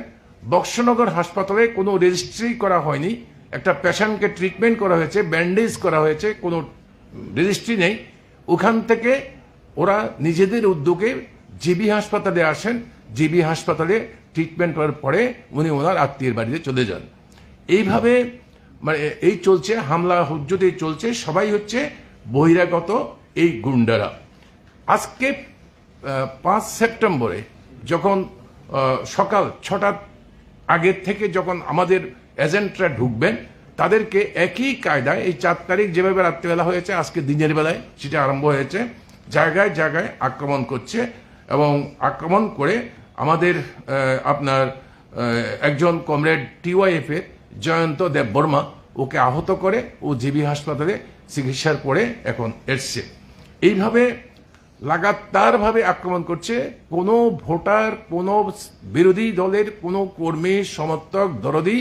বক্সনগর হাসপাতালে কোনো রেজিস্ট্রি করা হয়নি, একটা পেশেন্টকে ট্রিটমেন্ট করা হয়েছে, ব্যান্ডেজ করা হয়েছে, কোনো রেজিস্ট্রি নেই। ওখান থেকে ওরা নিজেদের উদ্যোগে জিবি হাসপাতালে আসেন, জিবি হাসপাতালে ট্রিটমেন্ট করার পরে উনি ওনার আত্মীয়ের বাড়িতে চলে যান। এইভাবে মানে এই চলছে, হামলা হুজ্জতেই চলছে, সবাই হচ্ছে বহিরাগত এই গুন্ডারা। আজকে 5 সেপ্টেম্বরে যখন সকাল 6টার আগের থেকে যখন আমাদের এজেন্টরা ঢুকবেন, তাদেরকে একই কায়দায় এই 4 তারিখ যেভাবে রাত্রিবেলা হয়েছে, আজকে দিনের বেলায় সেটা আরম্ভ হয়েছে, জায়গায় জায়গায় আক্রমণ করছে এবং আক্রমণ করে আমাদের আপনার একজন কমরেড টিওয়াইএফ এর জয়ন্ত দেববর্মা, ওকে আহত করে ও জিবি হাসপাতালে চিকিৎসার পরে এখন এসছে। এইভাবে লাগাতারভাবে আক্রমণ করছে। কোনো ভোটার, কোনো বিরোধী দলের কোনো কর্মী, সমর্থক, দরদি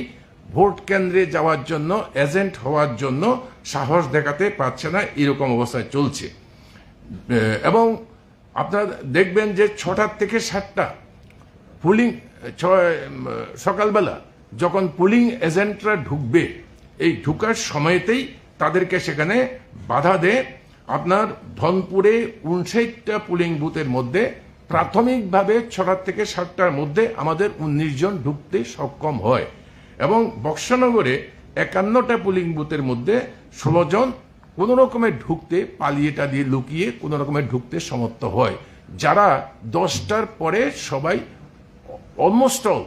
ভোট কেন্দ্রে যাওয়ার জন্য, এজেন্ট হওয়ার জন্য সাহস দেখাতে পারছে না, এরকম অবস্থায় চলছে। এবং আপনারা দেখবেন যে 6টা থেকে 7টা পুলিং, সকালবেলা যখন পুলিং এজেন্টরা ঢুকবে, এই ঢুকার সময়তেই তাদেরকে সেখানে বাধা দেয়। আপনার ধনপুরে 59টা পুলিং বুথের মধ্যে প্রাথমিকভাবে 6টা থেকে 7টার মধ্যে আমাদের 19 জন ঢুকতে সক্ষম হয় এবং বক্সনগরে 51টা পুলিং বুথের মধ্যে 16 জন কোনো রকমের ঢুকতে, পালিয়েটা দিয়ে লুকিয়ে কোনো রকমের ঢুকতে সমর্থ হয়। যারা 10টার পরে সবাই অলমোস্ট অল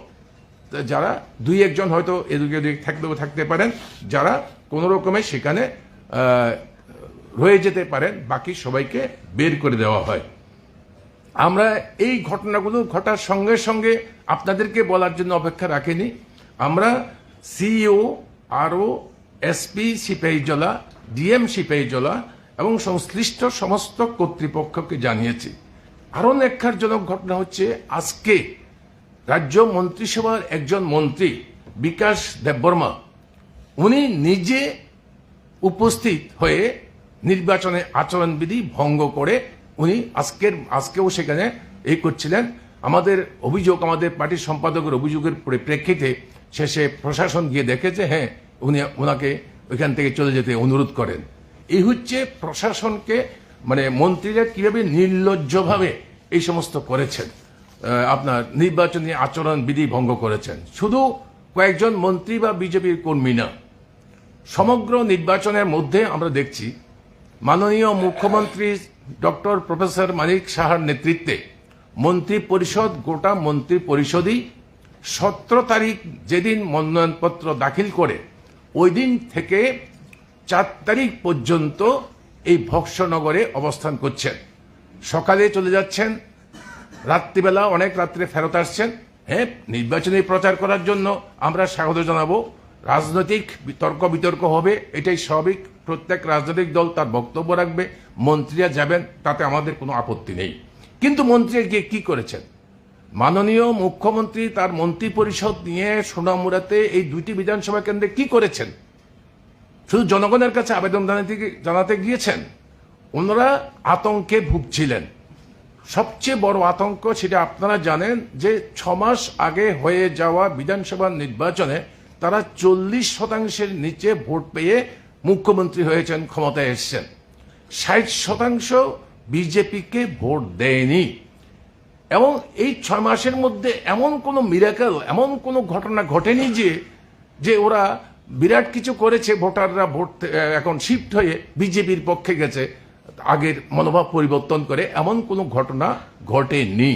যারা দুই একজন হয়তো এদিকে ওদিকে থাকতে পারেন, যারা কোনো রকমে সেখানে রয়ে যেতে পারেন, বাকি সবাইকে বের করে দেওয়া হয়। আমরা এই ঘটনাগুলো ঘটার সঙ্গে সঙ্গে আপনাদেরকে বলার জন্য অপেক্ষা রাখিনি। আমরা সিইও, আরও, এসপি সিপাহীজলা, ডিএম সিপাহীজলা এবং সংশ্লিষ্ট সমস্ত কর্তৃপক্ষকে জানিয়েছি। আরও ন্যাক্কারজনক ঘটনা হচ্ছে, আজকে রাজ্য মন্ত্রিসভার একজন মন্ত্রী বিকাশ দেববর্মা, উনি নিজে উপস্থিত হয়ে নির্বাচনে আচরণবিধি ভঙ্গ করে উনি আজকেও সেখানে এই করছিলেন। আমাদের অভিযোগ, আমাদের পার্টির সম্পাদকের অভিযোগের পরিপ্রেক্ষিতে শেষে প্রশাসন গিয়ে দেখেছে, হ্যাঁ ওনাকে ওইখান থেকে চলে যেতে অনুরোধ করেন। এই হচ্ছে প্রশাসনকে, মানে মন্ত্রীরা কিভাবে নির্লজ্জভাবে এই সমস্ত করেছেন, আপনার নির্বাচনী আচরণ বিধি ভঙ্গ করেছেন। শুধু কয়েকজন মন্ত্রী বা বিজেপির কর্মী না, সমগ্র নির্বাচনের মধ্যে আমরা দেখছি মাননীয় মুখ্যমন্ত্রী ডক্টর প্রফেসর মানিক সাহার নেতৃত্বে মন্ত্রী পরিষদ, গোটা মন্ত্রী পরিষদই 17 তারিখ যেদিন মনোনয়নপত্র দাখিল করে ওই দিন থেকে 4 তারিখ পর্যন্ত এই ভক্সনগরে অবস্থান করছেন। সকালে চলে যাচ্ছেন, রাত্রিবেলা অনেক রাত্রে ফেরত আসছেন। হ্যাঁ, নির্বাচনী প্রচার করার জন্য আমরা স্বাগত জানাবো। রাজনৈতিক তর্ক বিতর্ক হবে, এটাই স্বাভাবিক। প্রত্যেক রাজনৈতিক দল তার বক্তব্য রাখবে, মন্ত্রীরা যাবেন, তাতে আমাদের কোনো আপত্তি নেই। কিন্তু মন্ত্রীরা গিয়ে কি করেছেন? মাননীয় মুখ্যমন্ত্রী তার মন্ত্রী পরিষদ নিয়ে সোনামুড়াতে এই 2টি বিধানসভা কেন্দ্রে কি করেছেন? শুধু জনগণের কাছে আবেদন জানাতে গিয়েছেন। ওনারা আতঙ্কে ভুগছিলেন। সবচেয়ে বড় আতঙ্ক সেটা আপনারা জানেন যে 6 মাস আগে হয়ে যাওয়া বিধানসভা নির্বাচনে তারা 40% নিচে ভোট পেয়ে মুখ্যমন্ত্রী হয়েছেন, ক্ষমতায় এসছেন। 60% বিজেপিকে ভোট দেয়নি। এবং এই 6 মাসের মধ্যে এমন কোনো মিরাকেল, এমন কোনো ঘটনা ঘটেনি যে ওরা বিরাট কিছু করেছে, ভোটাররা ভোট এখন শিফট হয়ে বিজেপির পক্ষে গেছে আগের মনোভাব পরিবর্তন করে, এমন কোনো ঘটনা ঘটেনি।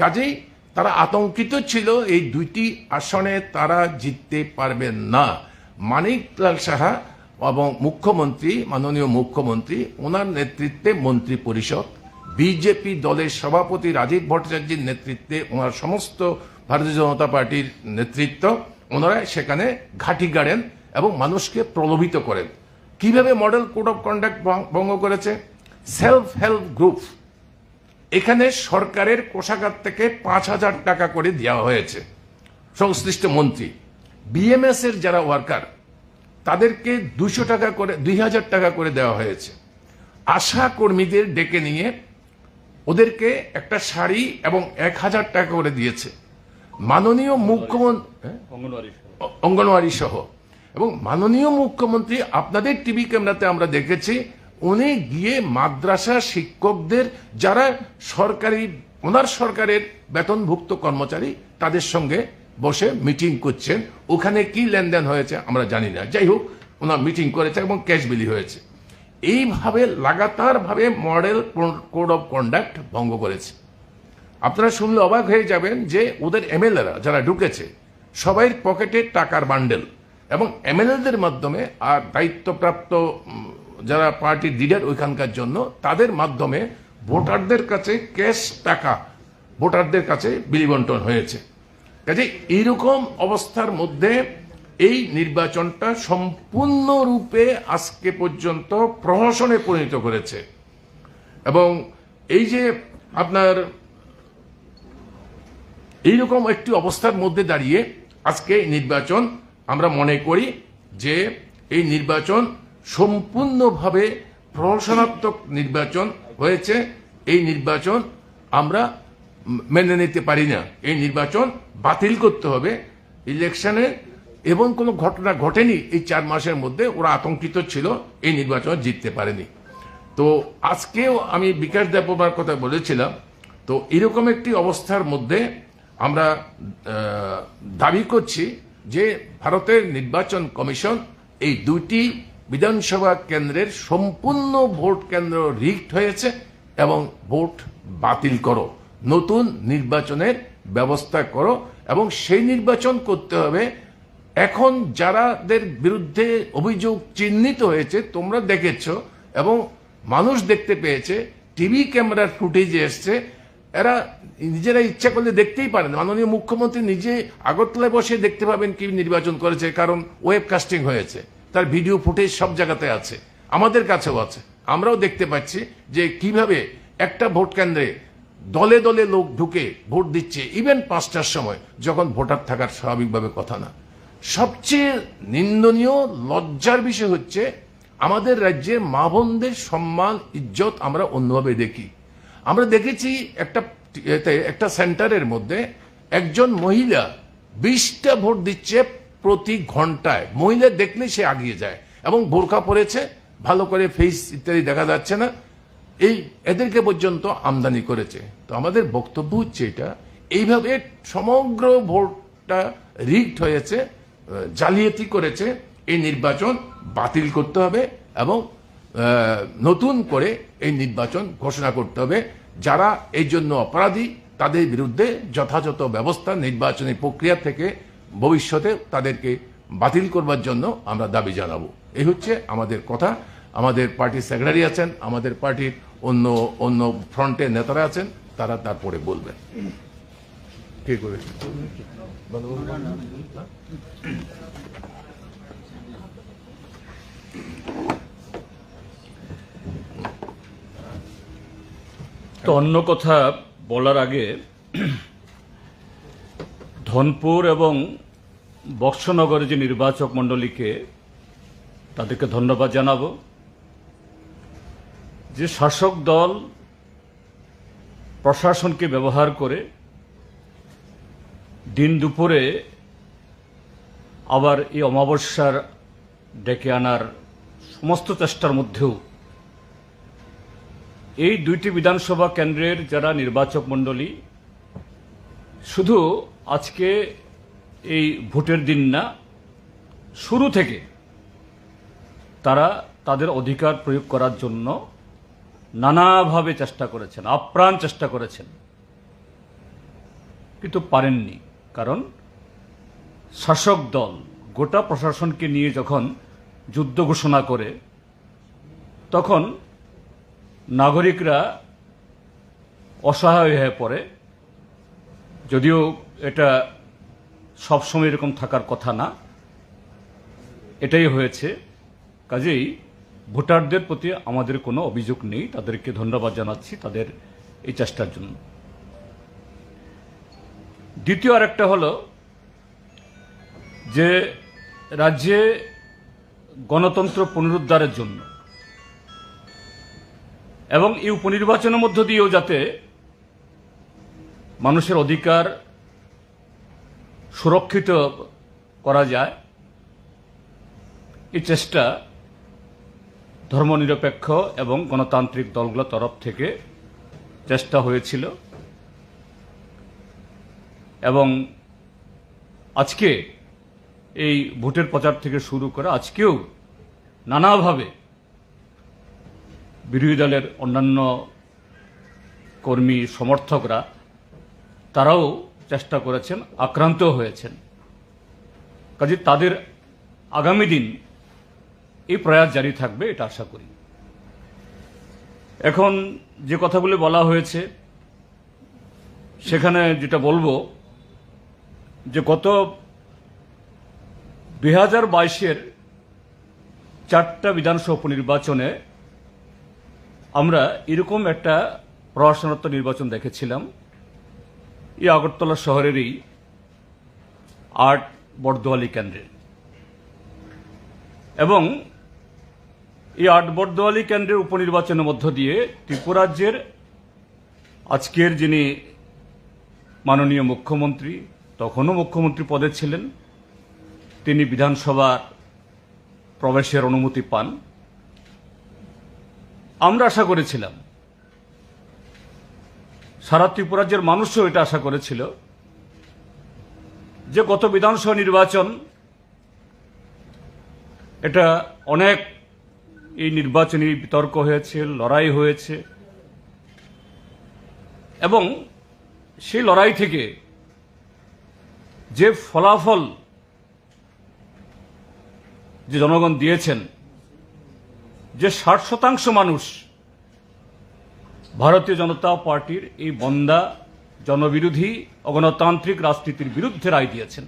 কাজেই তারা আতঙ্কিত ছিল এই 2টি আসনে তারা জিততে পারবেন না। মানিকলাল সাহা এবং মুখ্যমন্ত্রী, মাননীয় মুখ্যমন্ত্রী, ওনার নেতৃত্বে মন্ত্রী পরিষদ, বিজেপি দলের সভাপতি রাজীব ভট্টাচার্যের নেতৃত্বে ওনার সমস্ত ভারতীয় জনতা পার্টির নেতৃত্ব, ওনারা সেখানে ঘাঁটি গাড়েন এবং মানুষকে প্রলোভিত করেন। কিভাবে মডেল কোড অফ কন্ডাক্ট ভঙ্গ করেছে? সেলফ হেল্প গ্রুপ, এখানে সরকারের কোষাগার থেকে 5,000 টাকা করে দেওয়া হয়েছে সংশ্লিষ্ট মন্ত্রী। বিএমএস এর যারা ওয়ার্কার তাদেরকে 200 টাকা করে, 2,000 টাকা করে দেওয়া হয়েছে। আশা কর্মীদের ডেকে নিয়ে ওদেরকে একটা শাড়ি এবং 1,000 টাকা করে দিয়েছে। মাননীয় মুখ্যমন্ত্রী, অঙ্গনওয়াড়ি সহ, এবং মাননীয় মুখ্যমন্ত্রী, আপনাদের টিভি ক্যামেরাতে আমরা দেখেছি, উনি গিয়ে মাদ্রাসা শিক্ষকদের, যারা সরকারি, ওনার সরকারের বেতনভুক্ত কর্মচারী, তাদের সঙ্গে বসে মিটিং করছেন। ওখানে কি লেনদেন হয়েছে আমরা জানি না, যাই হোক ওনার মিটিং করেছে এবং ক্যাশ বিলি হয়েছে। এইভাবে লাগাতারভাবে মডেল কোড অফ কন্ডাক্ট ভঙ্গ করেছে। আপনারা শুনলে অবাক হয়ে যাবেন যে ওদের এমএলএরা যারা ঢুকেছে সবাই পকেটে টাকার বান্ডেল, এবং এমএলএদের মাধ্যমে আর দায়িত্বপ্রাপ্ত যারা পার্টির লিডার ওইখানকার জন্য, তাদের মাধ্যমে ভোটারদের কাছে ক্যাশ টাকা ভোটারদের কাছে বিলি বন্টন হয়েছে। কাজে এইরকম অবস্থার মধ্যে এই নির্বাচনটা সম্পূর্ণরূপে আজকে পর্যন্ত প্রহসনে পরিণত করেছে। এবং এই যে আপনার এইরকম একটি অবস্থার মধ্যে দাঁড়িয়ে আজকে নির্বাচন, আমরা মনে করি যে এই নির্বাচন সম্পূর্ণভাবে প্রহসনাত্মক নির্বাচন হয়েছে। এই নির্বাচন আমরা মেনে নিতে পারি না। এই নির্বাচন বাতিল করতে হবে। ইলেকশনে এবং কোনো ঘটনা ঘটেনি এই 4 মাসের মধ্যে, ওরা আতঙ্কিত ছিল, এই নির্বাচন জিততে পারেনি। তো আজকেও আমি বিকাশ দেববর্মার কথা বলেছিলাম। তো এরকম একটি অবস্থার মধ্যে আমরা দাবি করছি যে ভারতের নির্বাচন কমিশন এই 2টি বিধানসভা কেন্দ্রের সম্পূর্ণ ভোট কেন্দ্র রিগড হয়েছে এবং ভোট বাতিল করো, নতুন নির্বাচনের ব্যবস্থা করো এবং সেই নির্বাচন করতে হবে। এখন যারাদের বিরুদ্ধে অভিযোগ চিহ্নিত হয়েছে তোমরা দেখেছ এবং মানুষ দেখতে পেয়েছে, টিভি ক্যামেরার ফুটেজে এসছে, এরা নিজেরা ইচ্ছা করলে দেখতেই পারেন। মাননীয় মুখ্যমন্ত্রী নিজে আগরতলায় বসে দেখতে পাবেন কি নির্বাচন করেছে, কারণ ওয়েবকাস্টিং হয়েছে, তার ভিডিও ফুটেজ সব জায়গাতে আছে, আমাদের কাছেও আছে। আমরাও দেখতে পাচ্ছি যে কিভাবে একটা ভোট কেন্দ্রে দলে দলে লোক ঢুকে ভোট দিচ্ছে, ইভেন 5টার সময়, যখন ভোটার থাকার স্বাভাবিকভাবে কথা না। সবচেয়ে নিন্দনীয় লজ্জার বিষয় হচ্ছে আমাদের রাজ্যে মা বোনদের সম্মান ইজ্জত আমরা অন্যভাবে দেখি। আমরা দেখেছি একটা সেন্টারের মধ্যে একজন মহিলা 20টা ভোট দিচ্ছে প্রতি ঘন্টায়। মহিলা দেখলে সে আগিয়ে যায় এবং বোরকা পরেছে, ভালো করে ফেস ইত্যাদি দেখা যাচ্ছে না, এদেরকে পর্যন্ত আমদানি করেছে। তো আমাদের বক্তব্য হচ্ছে এটা, এইভাবে সমগ্র ভোটটা রিগড হয়েছে, জালিয়াতি করেছে। এই নির্বাচন বাতিল করতে হবে এবং নতুন করে এই নির্বাচন ঘোষণা করতে হবে। যারা এই জন্য অপরাধী তাদের বিরুদ্ধে যথাযথ ব্যবস্থা নির্বাচনী প্রক্রিয়া থেকে ভবিষ্যতে তাদেরকে বাতিল করবার জন্য আমরা দাবি জানাবো। এই হচ্ছে আমাদের কথা। আমাদের পার্টির সেক্রেটারি আছেন, আমাদের পার্টির অন্য ফ্রন্টের নেতারা আছেন, তারা তারপরে বলবেন। কে করে তো অন্য কথা বলার আগে ধনপুর এবং বক্সনগরের যে নির্বাচক মণ্ডলীকে তাদেরকে ধন্যবাদ জানাবো যে শাসক দল প্রশাসনকে ব্যবহার করে দিন দুপুরে আবার এই অমাবস্যার ডেকে আনার সমস্ত চেষ্টার মধ্যেও এই দুইটি বিধানসভা কেন্দ্রের যারা নির্বাচক মণ্ডলী শুধু আজকে এই ভোটের দিন না, শুরু থেকে তারা তাদের অধিকার প্রয়োগ করার জন্য নানাভাবে চেষ্টা করেছেন, আপ্রাণ চেষ্টা করেছেন, কিন্তু পারেননি। কারণ শাসক দল গোটা প্রশাসনকে নিয়ে যখন যুদ্ধ ঘোষণা করে তখন নাগরিকরা অসহায় হয়ে পড়ে। যদিও এটা সবসময় এরকম থাকার কথা না, এটাই হয়েছে। কাজেই ভোটারদের প্রতি আমাদের কোনো অভিযোগ নেই, তাদেরকে ধন্যবাদ জানাচ্ছি তাদের এই চেষ্টার জন্য। দ্বিতীয় আরেকটা হলো যে রাজ্যে গণতন্ত্র পুনরুদ্ধারের জন্য এবং এই উপনির্বাচনের মধ্য দিয়েও যাতে মানুষের অধিকার সুরক্ষিত করা যায়, এই চেষ্টা ধর্মনিরপেক্ষ এবং গণতান্ত্রিক দলগুলোর তরফ থেকে চেষ্টা হয়েছিল। এবং আজকে এই ভোটের প্রচার থেকে শুরু করে আজকেও নানাভাবে বিরোধী দলের অন্যান্য কর্মী সমর্থকরা তারাও চেষ্টা করেছেন, আক্রান্ত হয়েছেন। কাজে তাদের আগামী দিন এই প্রয়াস জারি থাকবে এটা আশা করি। এখন যে কথাগুলি বলা হয়েছে সেখানে যেটা বলবো যে গত 2022-এর 4টা বিধানসভা উপনির্বাচনে আমরা এরকম একটা প্রশাসনত্ব নির্বাচন দেখেছিলাম এই আগরতলা শহরেরই 8 বর্দোয়ালি কেন্দ্রে। এবং এই 8 বর্দোয়ালি কেন্দ্রের উপনির্বাচনের মধ্য দিয়ে ত্রিপুরাজ্যের আজকের যিনি মাননীয় মুখ্যমন্ত্রী, তখনও মুখ্যমন্ত্রী পদে ছিলেন, তিনি বিধানসভার প্রবেশের অনুমতি পান। আমরা আশা করেছিলাম, সারা ত্রিপুরাজ্যের মানুষও এটা আশা করেছিল যে গত বিধানসভা নির্বাচন এটা অনেক এই নির্বাচনী বিতর্ক হয়েছে, লড়াই হয়েছে এবং সেই লড়াই থেকে যে ফলাফল যে জনগণ দিয়েছেন, যে 60% মানুষ ভারতীয় জনতা পার্টির এই বন্দা জনবিরোধী অগণতান্ত্রিক রাজনীতির বিরুদ্ধে রায় দিয়েছেন।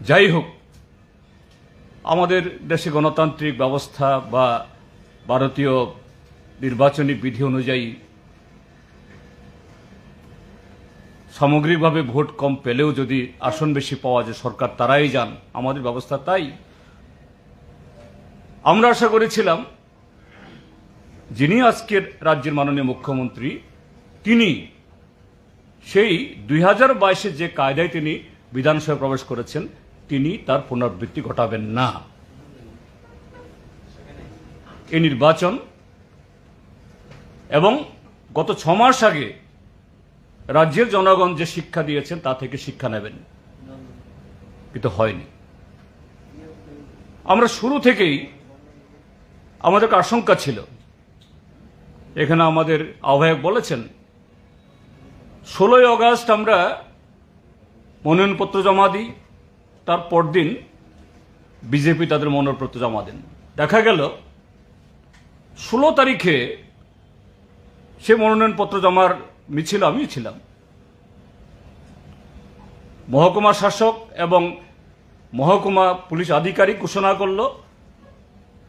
যাই হোক, আমাদের দেশে গণতান্ত্রিক ব্যবস্থা বা ভারতীয় নির্বাচনী বিধি অনুযায়ী সামগ্রিকভাবে ভোট কম পেলেও যদি আসন বেশি পাওয়া যায়, সরকার তারাই যান, আমাদের ব্যবস্থা তাই। আমরা আশা করেছিলাম যিনি আজকের রাজ্যের মাননীয় মুখ্যমন্ত্রী, তিনি সেই 2022-এ যে কায়দায় তিনি বিধানসভায় প্রবেশ করেছেন, তিনি তার পুনরাবৃত্তি ঘটাবেন না। এই নির্বাচন এবং গত 6 মাস আগে রাজ্যের জনগণ যে শিক্ষা দিয়েছেন তা থেকে শিক্ষা নেবেন, কিন্তু হয়নি। আমরা শুরু থেকেই আমাদের আশঙ্কা ছিল, এখানে আমাদের আহ্বায়ক বলেছেন 16ই আগস্ট আমরা মনোনয়নপত্র জমা দিই, তার পরদিন বিজেপি তাদের মনোনয়নপত্র জমা দেন। দেখা গেল 16 তারিখে সে মনোনয়নপত্র জমার মিছিল আমি ছিলাম। মহকুমা শাসক এবং মহকুমা পুলিশ আধিকারিক ঘোষণা করল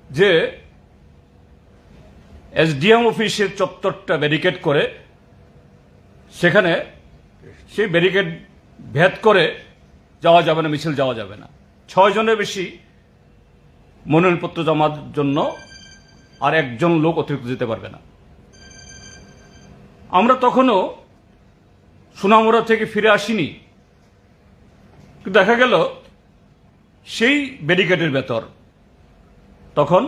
যে এসডিএম অফিসের চত্বরটা ব্যারিকেড করে, সেখানে সেই ব্যারিকেড ভেদ করে যাওয়া যাবে না, মিছিল যাওয়া যাবে না। 6 জনের বেশি মনোনয়নপত্র জমার জন্য আর একজন লোক অতিরিক্ত যেতে পারবে না। আমরা তখনও সোনামুড়া থেকে ফিরে আসিনি, দেখা গেল সেই ব্যারিকেডের ভেতর তখন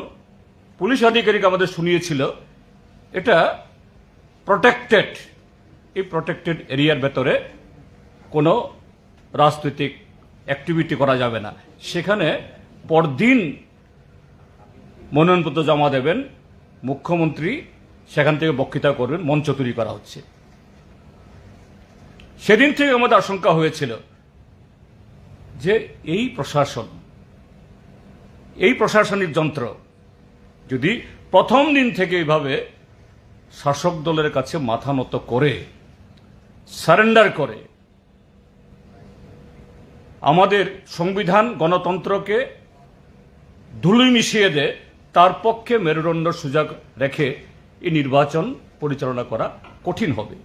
পুলিশ আধিকারিক আমাদের শুনিয়েছিল এটা প্রটেক্টেড, এই প্রটেক্টেড এরিয়ার ভেতরে কোনো রাজনৈতিক অ্যাক্টিভিটি করা যাবে না। সেখানে পরদিন মনোনয়নপত্র জমা দেবেন, মুখ্যমন্ত্রী সেখান থেকে বক্তৃতা করবেন, মঞ্চ তৈরি করা হচ্ছে। সেদিন থেকে আমাদের আশঙ্কা হয়েছিল যে এই প্রশাসন, এই প্রশাসনিক যন্ত্র যদি প্রথম দিন থেকে এইভাবে শাসক দলের কাছে মাথা নত করে, সারেন্ডার করে, আমাদের সংবিধান গণতন্ত্রকে ধুলোয় মিশিয়ে দেয়, তার পক্ষে মেরুদণ্ড সুযোগ রেখে এই নির্বাচন পরিচালনা করা কঠিন হবে।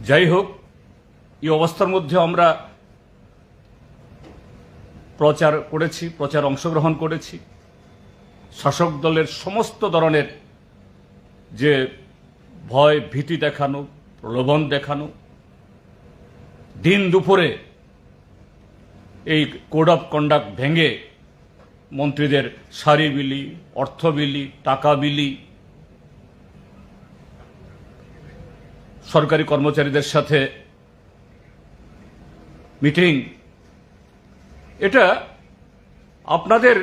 যাই হোক, এই অবস্থার মধ্যে আমরা প্রচার করেছি, প্রচার অংশগ্রহণ করেছি। শাসক দলের সমস্ত ধরনের যে ভয় ভীতি দেখানো, প্রলোভন দেখানো, দিন দুপুরে এই কোড অফ কন্ডাক্ট ভেঙে মন্ত্রীদের সারি বিলি, অর্থ বিলি, টাকা বিলি, সরকারি কর্মচারীদের সাথে মিটিং, এটা আপনাদের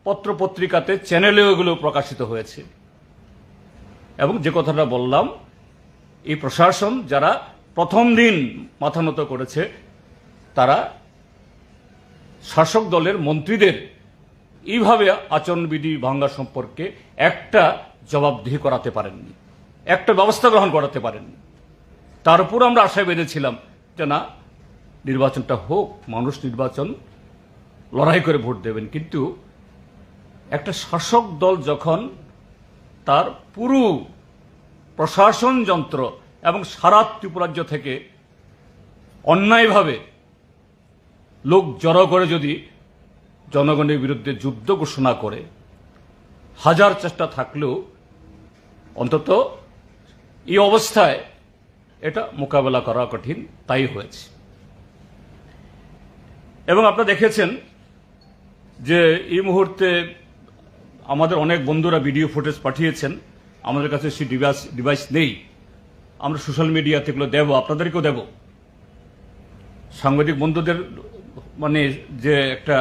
পত্রপত্রিকাতে, চ্যানেলেও এগুলো প্রকাশিত হয়েছে। এবং যে কথাটা বললাম, এই প্রশাসন যারা প্রথম দিন মাথা নত করেছে, তারা শাসক দলের মন্ত্রীদের এইভাবে আচরণবিধি ভাঙ্গা সম্পর্কে একটা জবাবদিহি করাতে পারেননি, একটা ব্যবস্থা গ্রহণ করাতে পারেননি। তার উপর আমরা আশায় বেঁধেছিলাম যে না, নির্বাচনটা হোক, মানুষ নির্বাচন লড়াই করে ভোট দেবেন। কিন্তু একটা শাসক দল যখন তার পুরো প্রশাসন যন্ত্র এবং সারা ত্রিপুরাজ্য থেকে অন্যায়ভাবে লোক জড়ো করে যদি জনগণের বিরুদ্ধে যুদ্ধ ঘোষণা করে, হাজার চেষ্টা থাকলেও অন্তত এই অবস্থায় এটা মোকাবেলা করা কঠিন, তাই হয়েছে। এবং আপনারা দেখেছেন যে এই মুহূর্তে আমাদের অনেক বন্ধুরা ভিডিও ফুটেজ পাঠিয়েছেন, আমাদের কাছে সেই ডিভাইস নেই। আমরা সোশ্যাল মিডিয়াতে এগুলো দেব, আপনাদেরকেও দেব, সাংবাদিক বন্ধুদের মানে যে একটা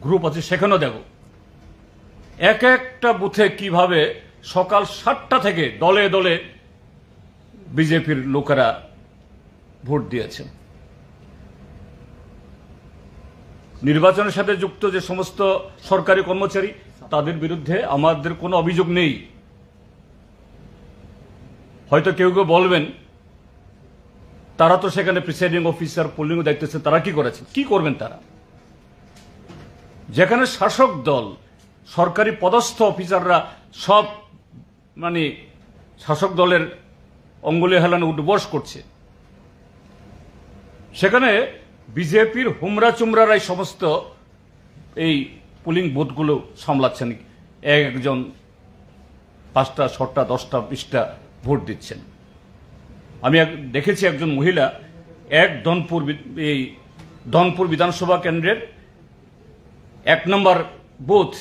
গ্রুপ আছে সেখানেও দেব। এক একটা বুথে কিভাবে সকাল 7টা থেকে দলে দলে বিজেপির লোকেরা ভোট দিয়েছেন। নির্বাচনের সাথে যুক্ত যে সমস্ত সরকারি কর্মচারী তাদের বিরুদ্ধে আমাদের কোনো অভিযোগ নেই। হয়তো কেউ কেউ বলবেন তারা তো সেখানে প্রিসাইডিং অফিসার পোলিং দায়িত্ব, তারা কি করেছেন, কি করবেন তারা? যেখানে শাসক দল সরকারি পদস্থ অফিসাররা সব মানে শাসক দলের অঙ্গুলি হেলানো উঠবস করছে, সেখানে বিজেপির হুমরা চুমরারাই সমস্ত এই পোলিং বুথগুলো সামলাচ্ছেন। একজন 5টা 6টা 10টা 20টা ভোট দিচ্ছেন। আমি দেখেছি একজন মহিলা দনপুর বিধানসভা কেন্দ্রের 1 নম্বর বুথ,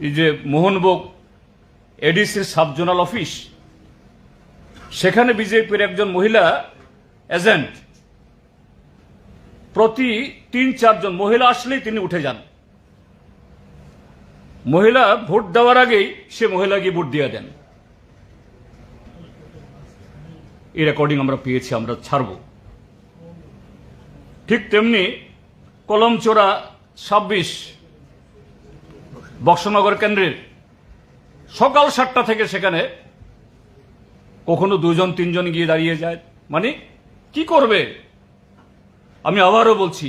এই যে মোহনভোগ এডিসির সাব জোনাল অফিস, সেখানে বিজেপির একজন মহিলা এজেন্ট প্রতি 3-4 জন মহিলা আসলেই তিনি উঠে যান। মহিলা ভোট দেওয়ার আগেই সে মহিলা গিয়ে ভোট দিয়ে দেন। এই রেকর্ডিং আমরা পেয়েছি, আমরা ছাড়ব। ঠিক তেমনি কলমচোরা 26 বক্সনগর কেন্দ্রের সকাল 7টা থেকে সেখানে কখনো 2-3 জন গিয়ে দাঁড়িয়ে যায়। মানে কি করবে? আমি আবারও বলছি,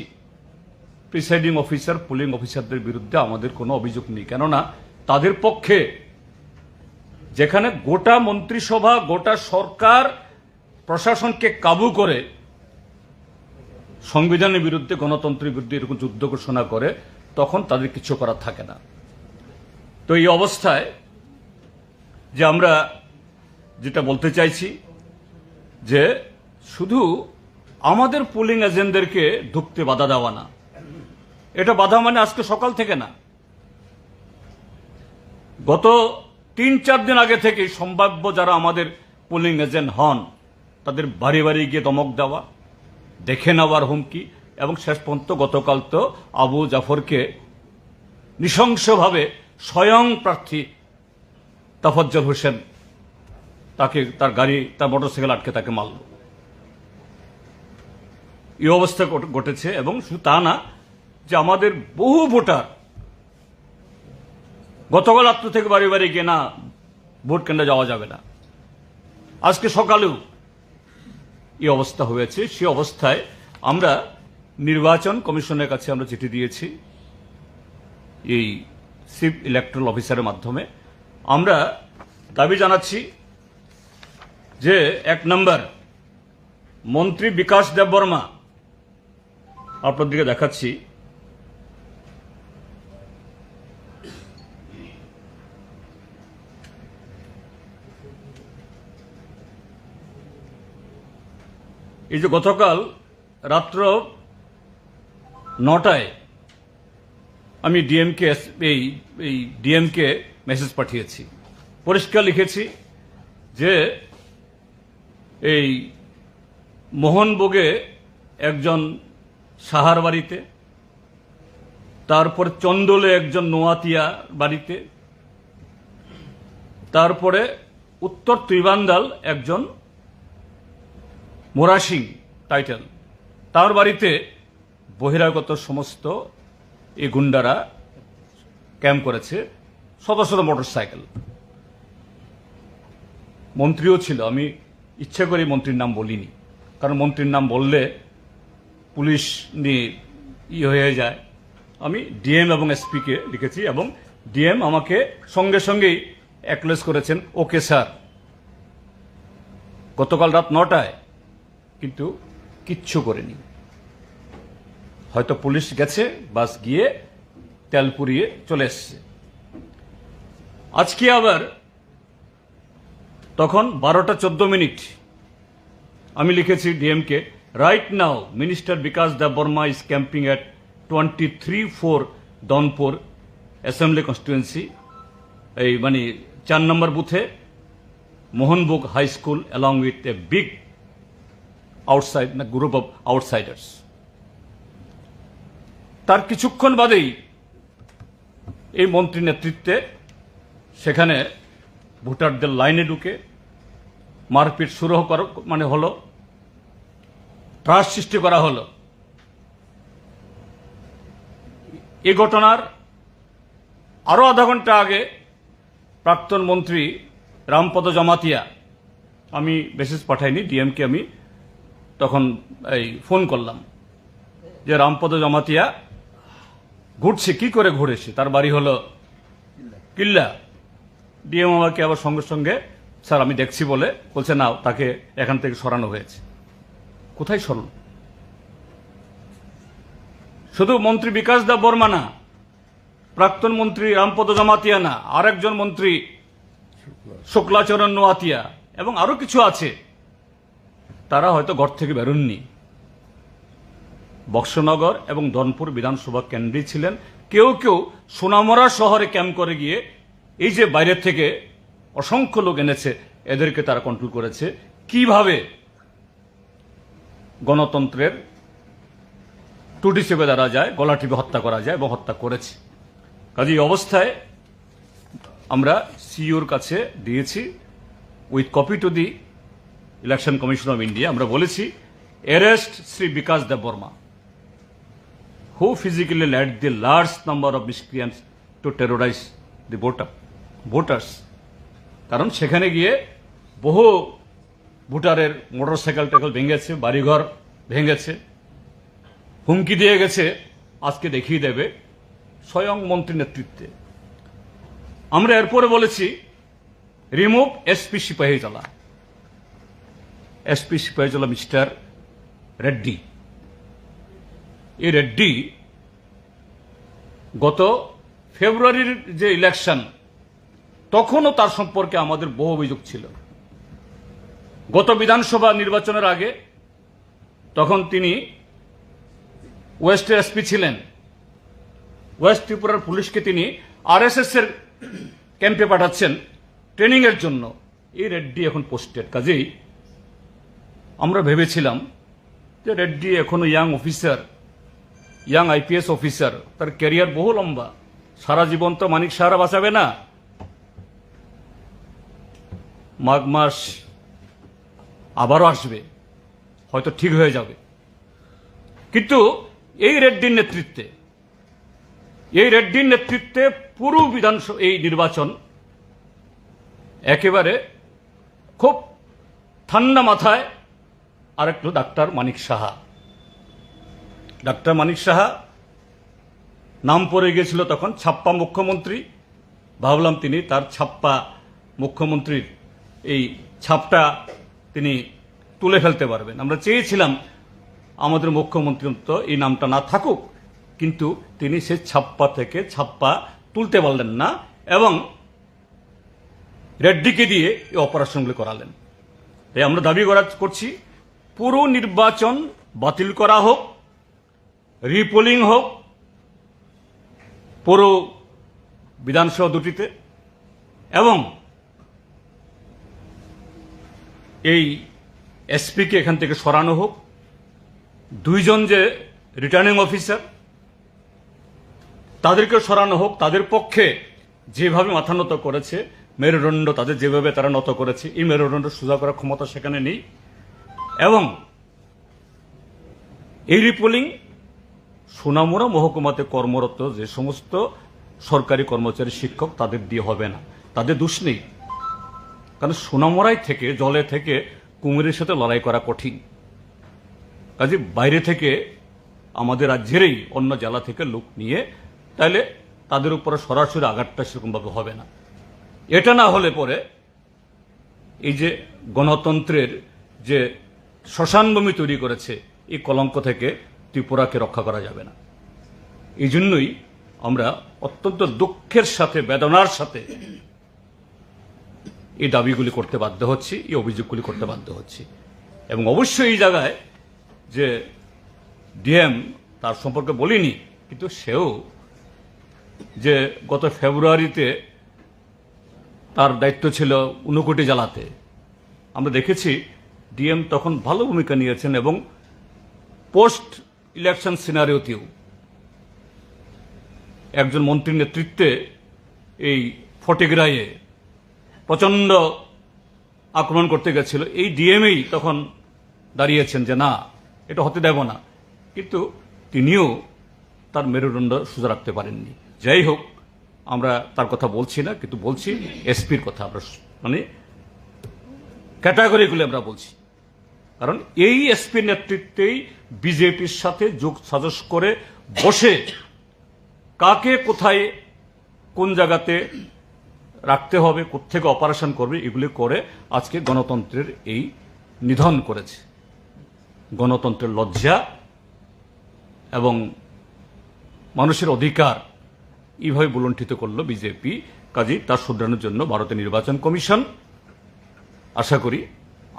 প্রিসাইডিং অফিসার পোলিং অফিসারদের বিরুদ্ধে আমাদের কোনো অভিযোগ নেই, কেননা তাদের পক্ষে যেখানে গোটা মন্ত্রিসভা গোটা সরকার প্রশাসনকে কাবু করে সংবিধানের বিরুদ্ধে গণতন্ত্রের বিরুদ্ধে এরকম যুদ্ধ ঘোষণা করে, তখন তাদের কিছু করার থাকে না। তো এই অবস্থায় যে আমরা যেটা বলতে চাইছি যে শুধু আমাদের পোলিং এজেন্টদেরকে ঢুকতে বাধা দেওয়া না, এটা বাধা মানে আজকে সকাল থেকে না, গত 3-4 দিন আগে থেকে সম্ভাব্য যারা আমাদের পোলিং এজেন্ট হন তাদের বাড়ি বাড়ি গিয়ে ধমক দেওয়া, দেখে নেওয়ার হুমকি, এবং শেষ পর্যন্ত গতকাল তো আবু জাফরকে নৃশংসভাবে স্বয়ং প্রার্থী তাফজ্জল হোসেন তাকে তার গাড়ি তার মোটরসাইকেল আটকে তাকে মারল। এই অবস্থা ঘটেছে। এবং শুধু তা না, যে আমাদের বহু ভোটার গতকাল রাত্র থেকে বাড়ি বাড়ি গিয়ে না ভোট কেন্দ্রে যাওয়া যাবে না, আজকে সকালেও এই অবস্থা হয়েছে। সে অবস্থায় আমরা নির্বাচন কমিশনের কাছে আমরা চিঠি দিয়েছি এই চিফ ইলেকট্রাল অফিসারের মাধ্যমে। আমরা দাবি জানাচ্ছি যে 1 নম্বর মন্ত্রী বিকাশ দেববর্মা, আপনাদেরকে দেখাচ্ছি, এই যে গতকাল রাত্র 9টায় আমি ডিএমকে মেসেজ পাঠিয়েছি, পরিষ্কার লিখেছি যে এই মোহনভোগে একজন সাহার বাড়িতে, তারপরে চন্দলে একজন নোয়াতিয়া বাড়িতে, তারপরে উত্তর ত্রিবান্দাল একজন মোরাসিং টাইটেল, তার বাড়িতে বহিরাগত সমস্ত এই গুন্ডারা ক্যাম্প করেছে, শত শত মোটরসাইকেল। মন্ত্রীও ছিল, আমি ইচ্ছে করে মন্ত্রীর নাম বলিনি, কারণ মন্ত্রীর নাম বললে পুলিশ নিয়ে হয়ে যায়। আমি ডিএম এবং এসপিকে লিখেছি, এবং ডিএম আমাকে সঙ্গে সঙ্গেই অ্যাকনোলেজ করেছেন, ওকে স্যার। গতকাল রাত 9টায় কিন্তু কিচ্ছু করেনি। হয়তো পুলিশ গেছে, বাস গিয়ে তেল পুড়িয়ে চলে এসছে। আজকে আবার তখন 12টা 14 মিনিট আমি লিখেছি DMK, right now minister Bikash Debbarma is camping at 23-4 Dhanpur assembly constituency, এই মানে 4 নম্বর বুথে, Mohanbhog high school, along with a big group of outsiders. তার কিছুক্ষণ বাদেই এই মন্ত্রীর নেতৃত্বে সেখানে ভোটারদের লাইনে ঢুকে মারপিট শুরু হলো, ত্রাস সৃষ্টি করা হলো। এই ঘটনার আরো আধা ঘন্টা আগে প্রাক্তন মন্ত্রী রামপদ জমাতিয়া, আমি মেসেজ পাঠাইনি, ডিএমকে আমি তখন ফোন করলাম যে রামপদ জমাতিয়া ঘুরছে, কি করে ঘুরেছে, তার বাড়ি হলো কিল্লা। ডিএম আমাকে আবার সঙ্গে সঙ্গে স্যার আমি দেখছি বলছে না, তাকে এখান থেকে সরানো হয়েছে। কোথায় সরল? শুধু মন্ত্রী বিকাশ দেববর্মা না, প্রাক্তন মন্ত্রী রামপদ জমাতিয়া না, আরেকজন মন্ত্রী শুক্লাচরণ নোয়াতিয়া এবং আরো কিছু আছে, তারা হয়তো ঘর থেকে বেরোননি। বক্সনগর এবং ধনপুর বিধানসভা কেন্দ্রে ছিলেন। কেউ কেউ সোনামুড়া শহরে ক্যাম্প করে গিয়ে এই যে বাইরের থেকে অসংখ্য লোক এনেছে, এদেরকে তারা কন্ট্রোল করেছে। কিভাবে গণতন্ত্রের টুটি চেপে ধরা যায়, গলা টিপে হত্যা করা যায় এবং হত্যা করেছে। কাজে এই অবস্থায় আমরা সিইওর কাছে দিয়েছি with copy to the Election Commission of India. আমরা বলেছি arrest Shri Bikash Debbarma, who physically led the large number of miscreants to terrorize the voters. কারণ সেখানে গিয়ে বহু ভোটারের মোটরসাইকেল টাইকেল ভেঙেছে, বাড়িঘর ভেঙেছে, হুমকি দিয়ে গেছে আজকে দেখিয়ে দেবে, স্বয়ং মন্ত্রীর নেতৃত্বে। আমরা এরপরে বলেছি remove SP Sipahijala, SP Sipahijala mister Reddy. এই রেড্ডি গত ফেব্রুয়ারির যে ইলেকশন, তখনও তার সম্পর্কে আমাদের বহু অভিযোগ ছিল। গত বিধানসভা নির্বাচনের আগে তখন তিনি ওয়েস্টের এসপি ছিলেন। ওয়েস্ট ত্রিপুরার পুলিশকে তিনি আরএসএস এর ক্যাম্পে পাঠাচ্ছেন ট্রেনিং এর জন্য। এই রেড্ডি এখন পোস্টেড। কাজেই আমরা ভেবেছিলাম যে রেড্ডি এখনো young officer, young IPS officer, তার ক্যারিয়ার বহু লম্বা, সারা জীবন তো মানিক সাহারা বাঁচাবে না। মাঘ মাস আবারও আসবে, হয়তো ঠিক হয়ে যাবে। কিন্তু এই রেড্ডির নেতৃত্বে পুরো বিধানসভা এই নির্বাচন একেবারে খুব ঠান্ডা মাথায়। আরেকটু ডাক্তার মানিক সাহা, ডাক্তার মানিক সাহা নাম পড়ে গিয়েছিল তখন ছাপ্পা মুখ্যমন্ত্রী। ভাবলাম তিনি তার ছাপ্পা মুখ্যমন্ত্রীর এই ছাপটা তিনি তুলে ফেলতে পারবেন। আমরা চেয়েছিলাম আমাদের মুখ্যমন্ত্রী তো এই নামটা না থাকুক, কিন্তু তিনি সে ছাপ্পা থেকে ছাপ্পা তুলতে পারলেন না এবং রেড্ডিকে দিয়ে এই অপারেশনগুলি করালেন। তাই আমরা দাবি করছি পুরো নির্বাচন বাতিল করা হোক, রিপোলিং হোক পুরো বিধানসভা দুটিতে, এবং এই এসপিকে এখান থেকে সরানো হোক। দুইজন যে রিটার্নিং অফিসার তাদেরকে সরানো হোক। তাদের পক্ষে যেভাবে মাথা নত করেছে, মেরুদণ্ড তাদের যেভাবে তারা নত করেছে, এই মেরুদণ্ড সোজা করার ক্ষমতা সেখানে নেই। এবং এই রিপোলিং সোনামুড়া মহকুমাতে কর্মরত যে সমস্ত সরকারি কর্মচারী, শিক্ষক, তাদের দিয়ে হবে না। তাদের দোষ নেই, কারণ সোনামুড়ায় থেকে, জলে থেকে কুমিরের সাথে লড়াই করা কঠিন। কাজে বাইরে থেকে আমাদের রাজ্যেরই অন্য জেলা থেকে লোক নিয়ে তাহলে তাদের উপরে সরাসরি আঘাতটা সেরকমভাবে হবে না। এটা না হলে পরে এই যে গণতন্ত্রের যে শ্মশানভূমি তৈরি করেছে, এই কলঙ্ক থেকে ত্রিপুরাকে রক্ষা করা যাবে না। এই জন্যই আমরা অত্যন্ত দুঃখের সাথে, বেদনার সাথে এই দাবিগুলি করতে বাধ্য হচ্ছি, এই অভিযোগগুলি করতে বাধ্য হচ্ছি। এবং অবশ্যই এই জায়গায় যে ডিএম, তার সম্পর্কে বলিনি, কিন্তু সেও যে গত ফেব্রুয়ারিতে তার দায়িত্ব ছিল ঊনকোটি জেলাতে, আমরা দেখেছি ডিএম তখন ভালো ভূমিকা নিয়েছেন এবং পোস্ট ইলেকশন সিনারিওতেও একজন মন্ত্রীর নেতৃত্বে এই ফটিগ্রায়ে প্রচন্ড আক্রমণ করতে গেছিল। এই ডিএমই তখন দাঁড়িয়েছেন যে না, এটা হতে দেব না। কিন্তু তিনিও তার মেরুদণ্ড সোজা রাখতে পারেননি। যাই হোক, আমরা তার কথা বলছি না, কিন্তু বলছি এসপির কথা। আমরা মানে ক্যাটাগরিগুলি আমরা বলছি, কারণ এই এসপির নেতৃত্বেই বিজেপির সাথে যোগ সাজস করে বসে কাকে কোথায় কোন জায়গাতে রাখতে হবে, কোত্থেকে অপারেশন করবে, এগুলি করে আজকে গণতন্ত্রের এই নিধন করেছে। গণতন্ত্রের লজ্জা এবং মানুষের অধিকার এইভাবে বুলণ্ঠিত করলো বিজেপি। কাজেই তার শুধরানোর জন্য ভারতের নির্বাচন কমিশন, আশা করি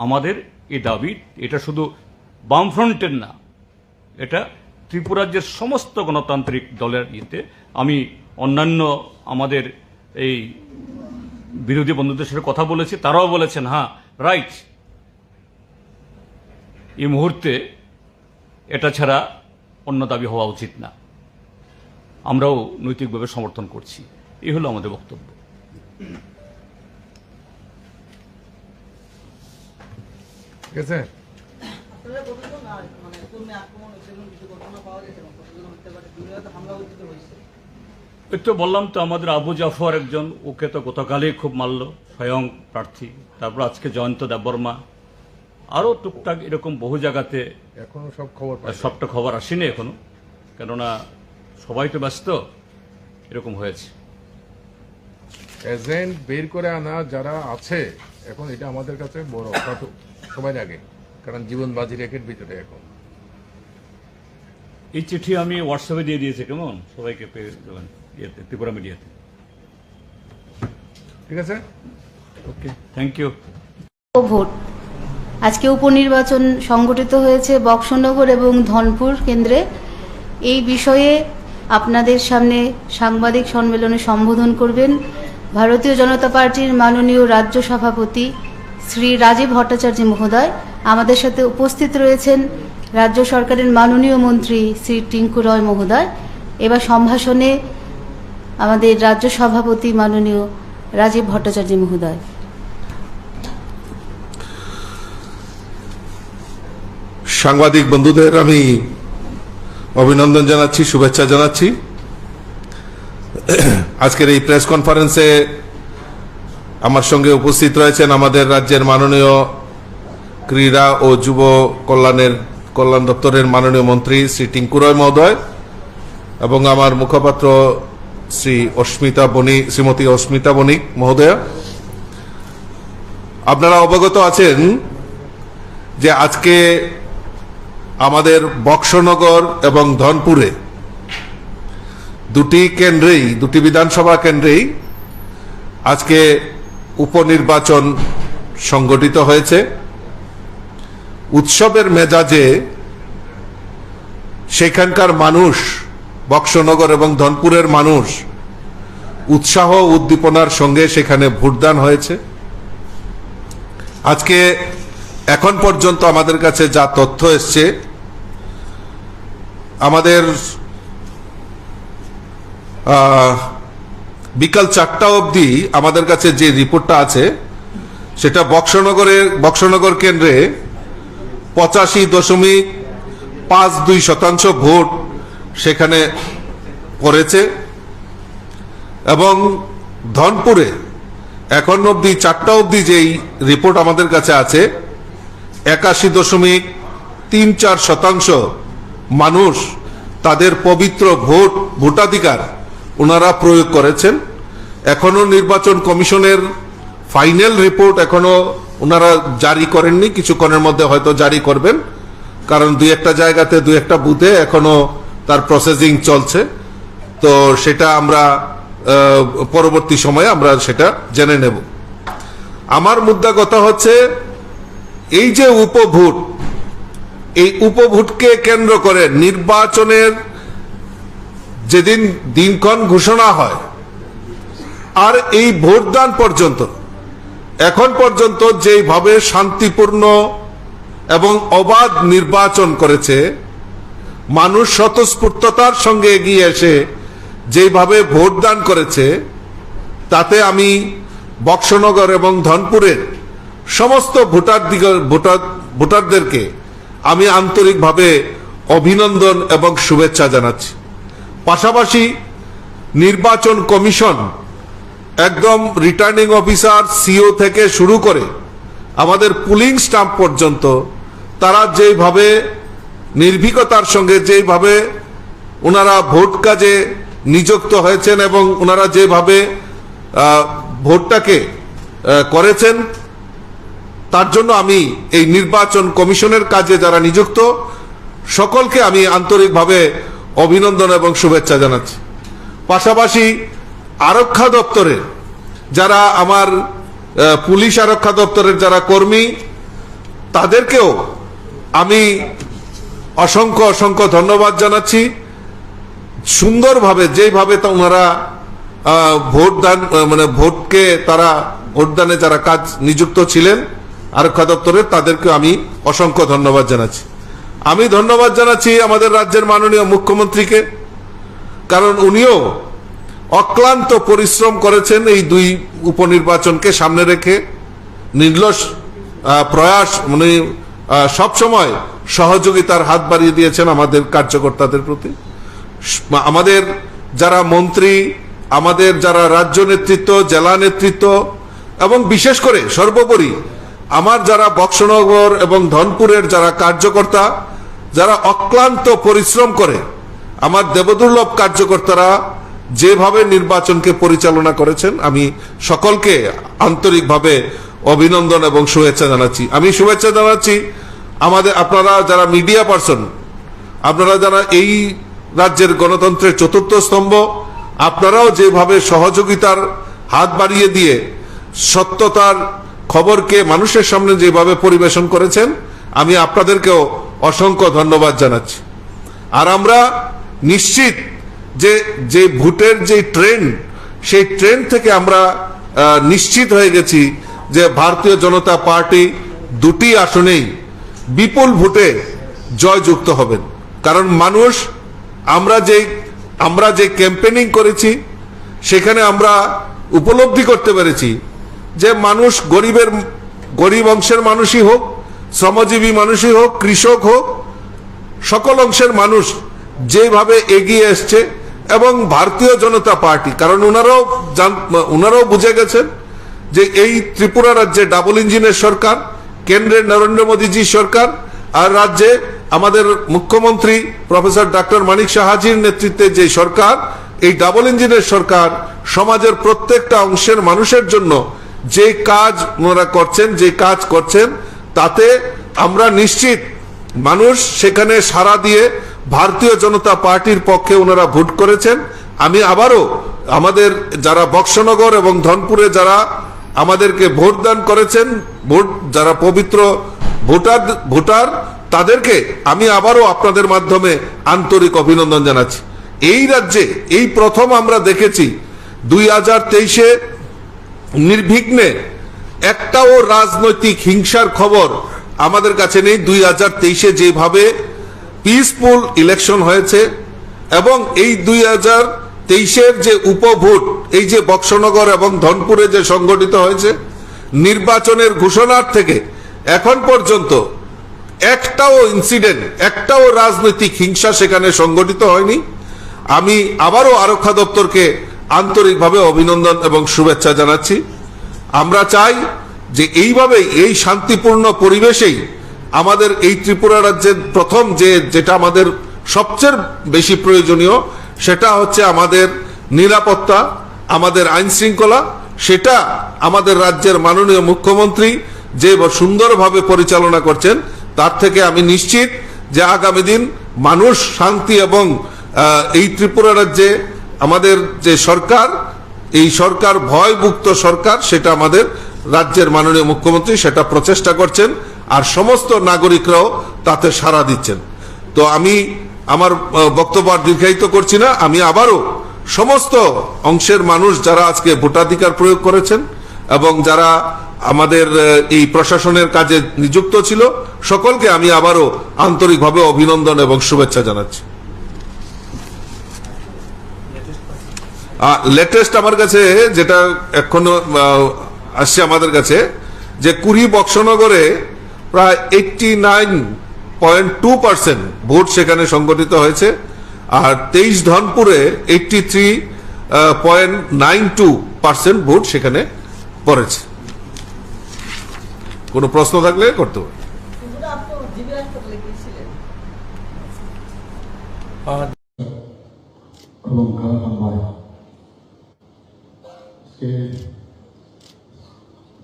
আমাদের এই দাবি, এটা শুধু বামফ্রন্টের না, এটা ত্রিপুরাজ্যের সমস্ত গণতান্ত্রিক দলের ইয়েতে। আমি অন্যান্য আমাদের এই বিরোধী বন্ধুদের সাথে কথা বলেছি, তারাও বলেছেন হ্যাঁ রাইট, এই মুহূর্তে এটা ছাড়া অন্য দাবি হওয়া উচিত না। আমরাও নৈতিকভাবে সমর্থন করছি। এই হলো আমাদের বক্তব্য। ঠিক আছে। একটু বললাম তো, আমাদের আবু জাফর একজন, ওকে তো গতকালই খুব মারল, স্বয়ং প্রার্থী। তারপর আজকে জয়ন্ত দেববর্মা, আরও টুকটাক এরকম বহু জায়গাতে এখনো সব খবর, সবটা খবর আসেনি এখনো, কেননা সবাই তো ব্যস্ত, এরকম হয়েছে। এজেন্ট বের করে আনা যারা আছে এখন, এটা আমাদের কাছে বড় সবাই আগে, কারণ জীবন বাজি রেখের ভিতরে এখন। এই চিঠি আমি হোয়াটসঅ্যাপে দিয়ে দিয়েছি, কেমন সবাইকে পেয়ে যাবেন ত্রিপুরা মিডিয়াতে। ঠিক আছে, ওকে, থ্যাংক ইউ। ভোট আজকে উপনির্বাচন সংগঠিত হয়েছে বক্সনগর এবং ধনপুর কেন্দ্রে। এই বিষয়ে আপনাদের সামনে সাংবাদিক সম্মেলনে সম্বোধন করবেন ভারতীয় জনতা পার্টির মাননীয় রাজ্য সভাপতি শ্রী রাজীব ভট্টাচার্য মহোদয়। আমাদের সাথে উপস্থিত রয়েছেন রাজ্য সরকারের মাননীয় মন্ত্রী শ্রী টিঙ্কু রয় মহোদয়। এবার সম্ভাষণে আমাদের রাজ্য সভাপতি মাননীয় রাজীব ভট্টাচার্য মহোদয়। সাংবাদিক বন্ধুদের আমি অভিনন্দন জানাচ্ছি, শুভেচ্ছা জানাচ্ছি। আজকের এই প্রেস কনফারেন্সে আমার সঙ্গে উপস্থিত রয়েছেন আমাদের রাজ্যের মাননীয় ক্রীড়া ও যুব কল্যাণ দপ্তরের মাননীয় মন্ত্রী শ্রী টিঙ্কু রয় মহোদয় এবং আমার মুখপাত্র শ্রীমতী অস্মিতা বণিক মহোদয়া। আপনারা অবগত আছেন যে আজকে আমাদের বক্সনগর এবং ধনপুরে দুটি বিধানসভা কেন্দ্রেই আজকে উপনির্বাচন সংগঠিত হয়েছে। উৎসবের মেজাজে সেখানকার মানুষ, বক্সনগর এবং ধনপুরের মানুষ উৎসাহ উদ্দীপনার সঙ্গে সেখানে ভোটদান হয়েছে। আজকে এখন পর্যন্ত আমাদের কাছে যা তথ্য এসছে, আমাদের বিকাল 4টা অবধি আমাদের কাছে যে রিপোর্টটা আছে সেটা বক্সনগর কেন্দ্রে 85.52% ভোট সেখানে পড়েছে এবং ধনপুরে এখন অবধি 4টা অবধি যেই রিপোর্ট আমাদের কাছে আছে 81.34% মানুষ তাদের পবিত্র ভোটাধিকার ওনারা প্রয়োগ করেছেন। এখনো নির্বাচন কমিশনের ফাইনাল রিপোর্ট এখনো ওনারা জারি করেননি, কিছুক্ষণের মধ্যে হয়তো জারি করবেন, কারণ দুই একটা জায়গাতে দুই একটা বুথে এখনো তার প্রসেসিং চলছে। তো সেটা আমরা পরবর্তী সময়ে আমরা সেটা জেনে নেব। আমার মুদ্রা কথা হচ্ছে এই যে উপভোট, এই উপভোটকে কেন্দ্র করে নির্বাচনের যেদিন দিনক্ষণ ঘোষণা হয় আর এই ভোটদান পর্যন্ত এখন পর্যন্ত যেভাবে শান্তিপূর্ণ এবং অবাধ নির্বাচন করেছে, মানুষ স্বতঃস্ফূর্ততার সঙ্গে এগিয়ে এসে যেভাবে ভোটদান করেছে, তাতে আমি বক্সনগর এবং ধনপুরের সমস্ত ভোটারদেরকে আমি আন্তরিকভাবে অভিনন্দন এবং শুভেচ্ছা জানাচ্ছি। পাশাপাশি নির্বাচন কমিশন একদম রিটার্নিং অফিসার সিও থেকে শুরু করে আমাদের পুলিং স্টাফ পর্যন্ত তারা যেভাবে নির্ভীকতার সঙ্গে যেভাবে ওনারা ভোট কাজে নিযুক্ত হয়েছেন এবং ওনারা যেভাবে ভোটটাকে করেছেন, তার জন্য আমি এই নির্বাচন কমিশনের কাজে যারা নিযুক্ত সকলকে আমি আন্তরিকভাবে অভিনন্দন এবং শুভেচ্ছা জানাচ্ছি। পাশাপাশি আরক্ষা দপ্তরের যারা আমার পুলিশ আরক্ষা দপ্তরের যারা কর্মী, তাদেরকেও আমি অসংখ্য অসংখ্য ধন্যবাদ জানাচ্ছি। সুন্দরভাবে যেভাবে ওনারা ভোটদান মানে ভোটকে তারা ভোটদানে যারা কাজ নিযুক্ত ছিলেন আরক্ষা দপ্তরের, তাদেরকে আমি অসংখ্য ধন্যবাদ জানাচ্ছি। আমি ধন্যবাদ জানাচ্ছি আমাদের রাজ্যের মাননীয় মুখ্যমন্ত্রীকে, কারণ উনিও অক্লান্ত পরিশ্রম করেছেন এই দুই উপনির্বাচনকে সামনে রেখে। নির্লস প্রয়াস মানে সবসময় সহযোগিতার হাত বাড়িয়ে দিয়েছেন আমাদের কার্যকর্তাদের প্রতি। আমাদের যারা মন্ত্রী, আমাদের যারা রাজ্য নেতৃত্ব, জেলা নেতৃত্ব এবং বিশেষ করে সর্বোপরি আমার যারা বক্সনগর এবং ধনপুরের যারা কার্যকর্তা, যারা অক্লান্ত পরিশ্রম করে, আমার দেবদুর্লভ কার্যকর্তারা যেভাবে নির্বাচনকে পরিচালনা করেছেন, আমি সকলকে আন্তরিকভাবে অভিনন্দন এবং শুভেচ্ছা জানাচ্ছি। আমি শুভেচ্ছা জানাচ্ছি আমাদের আপনারা যারা মিডিয়া পার্সন, আপনারা যারা এই রাজ্যের গণতন্ত্রের চতুর্থ স্তম্ভ, আপনারাও যেভাবে সহযোগিতার হাত বাড়িয়ে দিয়ে সত্যতার খবরকে মানুষের সামনে যেভাবে পরিবেশন করেছেন, আমি আপনাদেরকেও অসংখ্য ধন্যবাদ জানাচ্ছি। আর আমরা নিশ্চিত যে ভোটের যে ট্রেন্ড, সেই ট্রেন্ড থেকে আমরা নিশ্চিত হয়ে গেছি যে ভারতীয় জনতা পার্টি দুটি আসনেই বিপুল ভোটে জয়যুক্ত হবেন। কারণ মানুষ, আমরা যে ক্যাম্পেনিং করেছি সেখানে আমরা উপলব্ধি করতে পেরেছি যে মানুষ গরিব অংশের মানুষই হোক, শ্রমজীবী মানুষই হোক, কৃষক হোক, সকল অংশের মানুষ যেভাবে এগিয়ে এসছে। এবং ভারতীয় জনতা পার্টি, কারণ ওনারাও বুঝে গেছেন যে এই ত্রিপুরা রাজ্যে ডাবল ইঞ্জিনের সরকার, কেন্দ্রের নরেন্দ্র মোদীজি সরকার, আর রাজ্যে আমাদের মুখ্যমন্ত্রী প্রফেসর ডক্টর মানিক সাহাজির নেতৃত্বে যে সরকার, এই ডাবল ইঞ্জিনের সরকার সমাজের প্রত্যেকটা অংশের মানুষের জন্য যে কাজ ওনারা করছেন, যে কাজ করছেন, তাতে আমরা নিশ্চিত মানুষ সেখানে সাড়া দিয়ে ভারতীয় জনতা পার্টির পক্ষে ওনারা ভোট করেছেন। আমি আবারও আমাদের যারা বক্সনগর এবং ধনপুরে যারা আমাদেরকে ভোট দান করেছেন, যারা পবিত্র ভোটার, তাদেরকে আমি আবারও আপনাদের মাধ্যমে আন্তরিক অভিনন্দন জানাচ্ছি। এই রাজ্যে এই প্রথম আমরা দেখেছি 2023-এ নির্বিঘ্নে একটাও রাজনৈতিক হিংসার খবর আমাদের কাছে নেই। 2023-এ যেভাবে পিসফুল ইলেকশন হয়েছে এবং এই 2023-এর যে উপভোট, এই যে বক্সনগর এবং ধনপুরে যে সংগঠিত হয়েছে, নির্বাচনের ঘোষণার থেকে এখন পর্যন্ত একটাও ইনসিডেন্ট, একটাও রাজনৈতিক হিংসা সেখানে সংগঠিত হয়নি। আমি আবারও আরক্ষা দপ্তরকে আন্তরিকভাবে অভিনন্দন এবং শুভেচ্ছা জানাচ্ছি। আমরা চাই যে এইভাবেই এই শান্তিপূর্ণ পরিবেশেই আমাদের এই ত্রিপুরা রাজ্যের প্রথম যেটা আমাদের সবচেয়ে বেশি প্রয়োজনীয়, সেটা হচ্ছে আমাদের নিরাপত্তা, আমাদের আইন শৃঙ্খলা। সেটা আমাদের রাজ্যের মাননীয় মুখ্যমন্ত্রী যে সুন্দরভাবে পরিচালনা করছেন, তার থেকে আমি নিশ্চিত যে আগামী দিন মানুষ শান্তি এবং এই ত্রিপুরা রাজ্যে আমাদের যে সরকার, এই সরকার ভয়মুক্ত সরকার, সেটা আমাদের রাজ্যের মাননীয় মুখ্যমন্ত্রী সেটা প্রচেষ্টা করছেন, আর সমস্ত নাগরিকরাও তাতে সাড়া দিচ্ছেন। তো আমি আমার বক্তব্য দীর্ঘায়িত করছি না। আমি আবারও সমস্ত অংশের মানুষ যারা আজকে ভোটাধিকার প্রয়োগ করেছেন এবং যারা আমাদের এই প্রশাসনের কাজে নিযুক্ত ছিল, সকলকে আমি আবারও আন্তরিকভাবে অভিনন্দন এবং শুভেচ্ছা জানাচ্ছি। লেটেস্ট আমার কাছে যেটা এখনো আসছে আমাদের কাছে, যে কুড়ি বক্সনগরে প্রায় 89.2% ভোট সেখানে সংগঠিত হয়েছে। আর 23 ধনপুরে 83.92% ভোট সেখানে পড়েছে। কোনো প্রশ্ন থাকলে করতে হবে।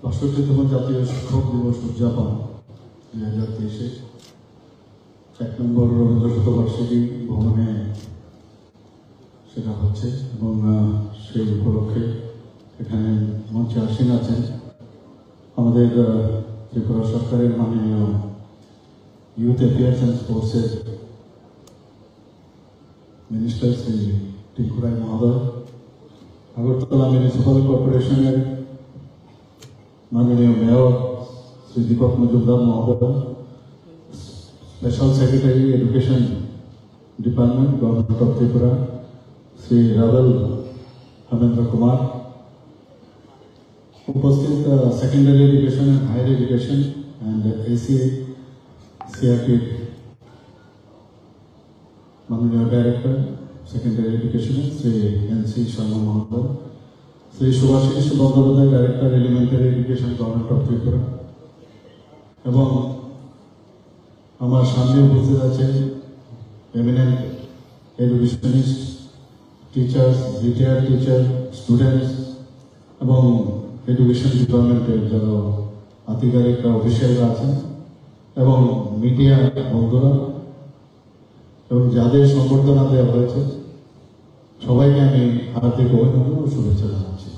বাষট্টিতম জাতীয় শিক্ষক দিবস উদযাপন 2023-এ 1 নম্বর রবীন্দ্র শতবার্ষিকী ভবনে সেটা হচ্ছে এবং সেই উপলক্ষে এখানে মঞ্চে আসীন আছেন আমাদের ত্রিপুরা সরকারের মাননীয় ইউথ অ্যাফেয়ার্স অ্যান্ড স্পোর্টসের মিনিস্টার শ্রী ত্রিপুরা মহোদয়, আগরতলা মিউনিসিপাল কর্পোরেশনের মাননীয় মেয়র শ্রী দীপক মজুমদার মহোদয়, special secretary education department government of Tripura Shri Raval Hemendra Kumar, উপস্থিত secondary education and higher education and CRP মাননীয় director secondary education Shri NC Sharma মহোদয়, Shri Subhashis Bandyopadhyay director elementary education government of Tripura, এবং আমার সামনে উপস্থিত আছেন eminent educationist, teachers, retired teacher, students এবং এডুকেশন ডিপার্টমেন্টের যারা আধিকারিকরা অফিসিয়ালরা আছেন এবং মিডিয়া বন্ধুরা এবং যাদের সম্বর্ধনা দেওয়া হয়েছে সবাইকে আমি হার্দিক অভিনন্দন ও শুভেচ্ছা জানাচ্ছি।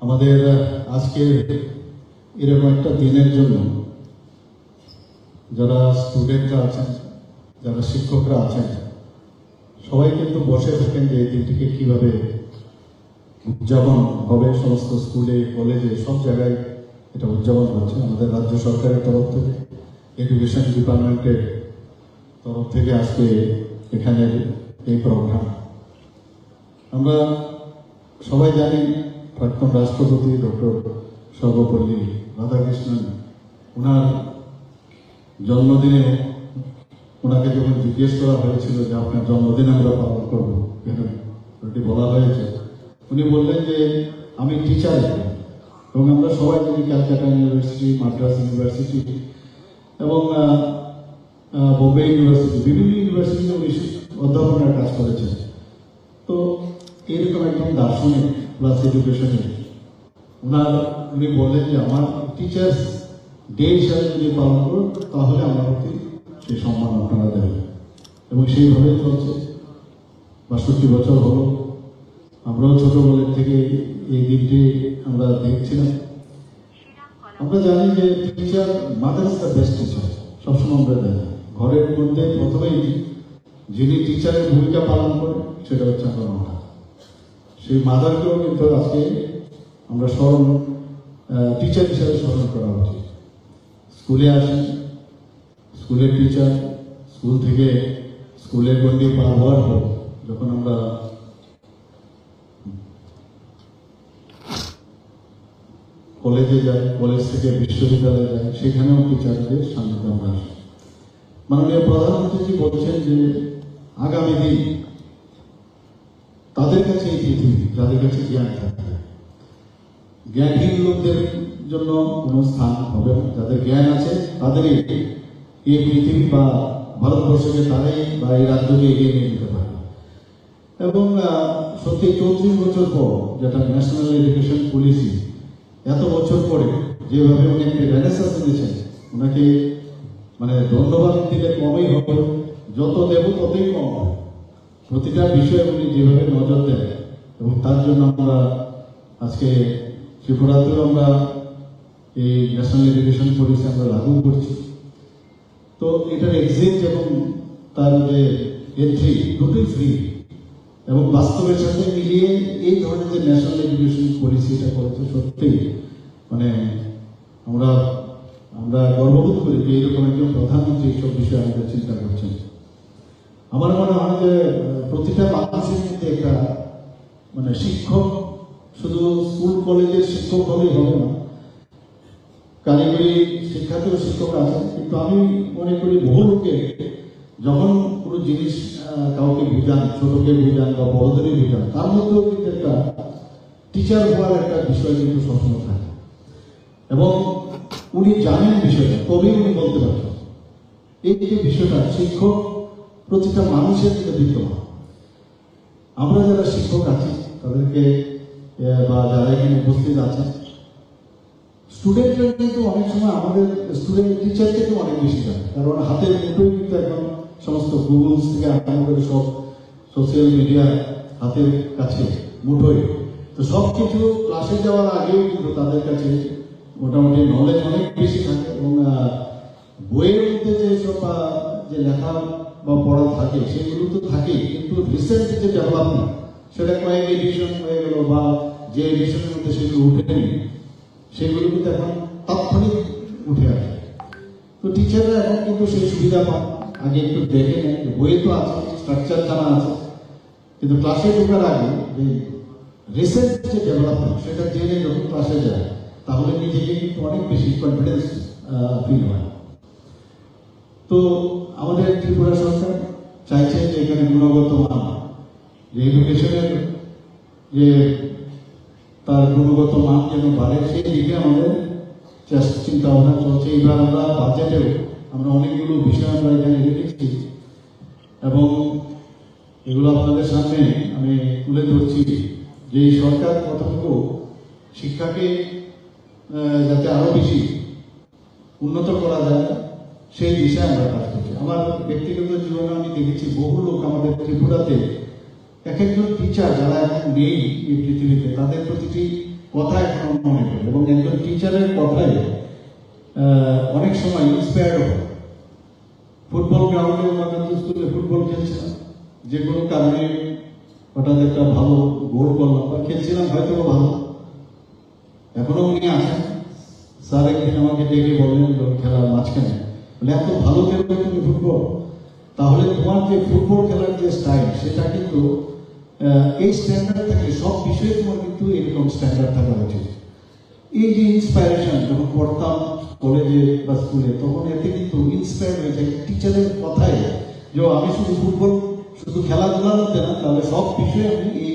আমাদের আজকে এরকম একটা দিনের জন্য যারা স্টুডেন্টরা আছেন, যারা শিক্ষকরা আছেন, সবাই কিন্তু বসে থাকেন যে এই দিনটিকে কিভাবে উদযাপন হবে। সমস্ত স্কুলে, কলেজে, সব জায়গায় এটা উদযাপন হচ্ছে। আমাদের রাজ্য সরকারের তরফ থেকে, এডুকেশন ডিপার্টমেন্টের তরফ থেকে আজকে এখানে এই প্রোগ্রাম। আমরা সবাই জানি প্রাক্তন রাষ্ট্রপতি ডক্টর সর্বপল্লী রাধাকৃষ্ণন, ওনার জন্মদিনে ওনাকে যখন জিজ্ঞেস করা হয়েছিল যে আপনার জন্মদিন আমরা পালন করবো, এটি বলা হয়েছে, উনি বললেন যে আমি টিচার এবং আমরা সবাই জানি ক্যালকাটা ইউনিভার্সিটি, মাদ্রাস ইউনিভার্সিটি এবং বোম্বে ইউনিভার্সিটি, বিভিন্ন ইউনিভার্সিটিতে উনি অধ্যাপনার কাজ করেছেন। তো এরকম একদম দার্শনিক প্লাস এডুকেশনের উনি বললেন যে আমার টিচার্স ডে হিসাবে যদি পালন করুন তাহলে আমার প্রতি সেই সম্মান আপনারা দেবেন, এবং সেইভাবেই চলছে। 62 বছর হলো, আমরাও ছোটবেলার থেকে এই দিনটি আমরা দেখছিলাম। আমরা জানি যে teacher, mother is the best teacher, সবসময় আমরা জানি। ঘরের মধ্যে প্রথমেই যিনি টিচারের ভূমিকা পালন করেন সেটা হচ্ছে আমার মাতা। সেই মাদারকেও কিন্তু আজকে আমরা স্মরণ, টিচার হিসাবে স্মরণ করা উচিত। স্কুলে আসেন, স্কুলের টিচার, স্কুল থেকে স্কুলের গণ্ডি পার হওয়ার পর যখন আমরা কলেজে যাই, কলেজ থেকে বিশ্ববিদ্যালয়ে যাই, সেখানেও টিচারদের সান্নিধ্য আমরা আসি। মাননীয় প্রধানমন্ত্রীজি বলছেন যে আগামী দিন তাদের কাছে এই পৃথিবী, যাদের কাছে জ্ঞান থাকবে, জ্ঞানহীন লোকদের জন্য কোনো স্থান হবে না। যাদের জ্ঞান আছে তাদেরই এই পৃথিবী বা ভারতবর্ষকে তারাই বা এই রাজ্যকে এগিয়ে নিয়ে যেতে পারে। এবং সত্যি 34 বছর পর যেটা ন্যাশনাল এডুকেশন পলিসি, এত বছর পরে যেভাবে উনি একটি রেনেসান্স এনেছেন, ওনাকে মানে ধন্যবাদ দিলে কমই হবে, যত দেব ততই কম হবে। প্রতিটা বিষয়ে উনি যেভাবে নজর দেন, এবং তার জন্য আমরা আজকে ত্রিপুরাতেও আমরা এই ন্যাশনাল এডুকেশন পলিসি আমরা লাগু করছি। তো এটার এক্সিট এবং তার যে এন্ট্রি দুটোই ফ্রি, এবং বাস্তবের সাথে মিলিয়ে এই ধরনের যে ন্যাশনাল এডুকেশন পলিসিটা করেছে, সত্যি মানে আমরা গর্ববোধ করি যে এইরকম একজন প্রধানমন্ত্রী এইসব বিষয়ে আমাদের চিন্তা করছেন। আমার মনে হয় যে প্রতিটা মানুষের মধ্যে একটা মানে শিক্ষক শুধু স্কুল কলেজের শিক্ষক হলেই হবে না, কারিগরি শিক্ষাতেও শিক্ষক আছেন। কিন্তু আমি মনে করি বহু লোকে যখন কোনো জিনিস কাউকে বুঝান, ছোটকে বুঝান বা বড়দেরই বুঝান, তার মধ্যেও কিন্তু একটা টিচার হওয়ার একটা বিষয় কিন্তু সবসময় থাকে। এবং উনি জানেন বিষয়টা, তবেই উনি বলতে পারছেন। এই যে বিষয়টা শিক্ষক প্রতিটা মানুষের দিকে বিদ্যমান। আমরা যারা শিক্ষক আছি তাদেরকে বা যারা এখানে উপস্থিত আছেন, স্টুডেন্টরা কিন্তু অনেক সময় আমাদের স্টুডেন্ট টিচার থেকে অনেক বেশি জানে, কারণ হাতের মুঠোই কিন্তু এখন সমস্ত গুগলস থেকে আরম্ভ করে সব সোশ্যাল মিডিয়া হাতের কাছে মুঠোই। তো সব কিছু ক্লাসে যাওয়ার আগেও কিন্তু তাদের কাছে মোটামুটি নলেজ অনেক বেশি থাকে। এবং বইয়ের মধ্যে যে সব যে লেখা বা পড়া থাকে সেগুলো তো থাকেই, কিন্তু রিসেন্ট যে ডেভেলপমেন্ট সেটা কয়েক এডিশন হয়ে গেল বা যে এডিশনের মধ্যে সেগুলো উঠেনি সেগুলো কিন্তু এখন তাৎক্ষণিক উঠে আসে। তো টিচাররা এখন কিন্তু সেই সুবিধা পান, আগে একটু দেখে নেন, বইয়ে তো আছে, স্ট্রাকচার জানা আছে, কিন্তু ক্লাসে ঢোকার আগে যে রিসেন্ট যে ডেভেলপমেন্ট সেটা জেনে যখন ক্লাসে যায় তাহলে নিজেকে কিন্তু অনেক বেশি কনফিডেন্স ফিল হয়। তো আমাদের ত্রিপুরা সরকার চাইছে যে এখানে গুণগত মান, যে এডুকেশনের যে তার গুণগত মান যেন বাড়ে সেই দিকে আমাদের চিন্তা ভাবনা চলছে। এইবার আমরা বাজেটেও আমরা অনেকগুলো বিষয় আমরা এখানে রেখেছি এবং এগুলো আপনাদের সামনে আমি তুলে ধরছি যে এই সরকার কতটুকু শিক্ষাকে যাতে আরো বেশি উন্নত করা যায় সেই দিশায় আমরা কাজ করছি। আমার ব্যক্তিগত জীবনে আমি দেখেছি বহু লোক আমাদের ত্রিপুরাতে এক একজন টিচার যারা এখন নেই এই পৃথিবীতে তাদের প্রতিটি কথা এখন মনে করে এবং একজন টিচারের কথায় অনেক সময় ইন্সপায়ার্ড হয়। ফুটবল গ্রাউন্ডে আমাদের স্কুলে ফুটবল খেলছিলাম, যে কোনো কারণে হঠাৎ একটা ভালো গোল করলাম বা খেলছিলাম হয়তো ভালো, এখনো উনি আসেন, স্যার একদিন আমাকে ডেকে বললেন খেলার মাঝখানে, বলে এত ভালো খেলবে তুমি ফুটবল, তাহলে তোমার যে ফুটবল খেলার যে স্টাইল সেটা কিন্তু এই স্ট্যান্ডার্ড থাকলে সব বিষয়ে তোমার কিন্তু এরকম স্ট্যান্ডার্ড থাকা উচিত। এই যে ইন্সপায়ারেশন যখন পড়তাম কলেজে বা স্কুলে তখন এতে কিন্তু ইন্সপায়ার হয়েছে টিচারের কথায় যে আমি শুধু ফুটবল শুধু খেলাধুলার মধ্যে না, তাহলে সব বিষয়ে আমি এই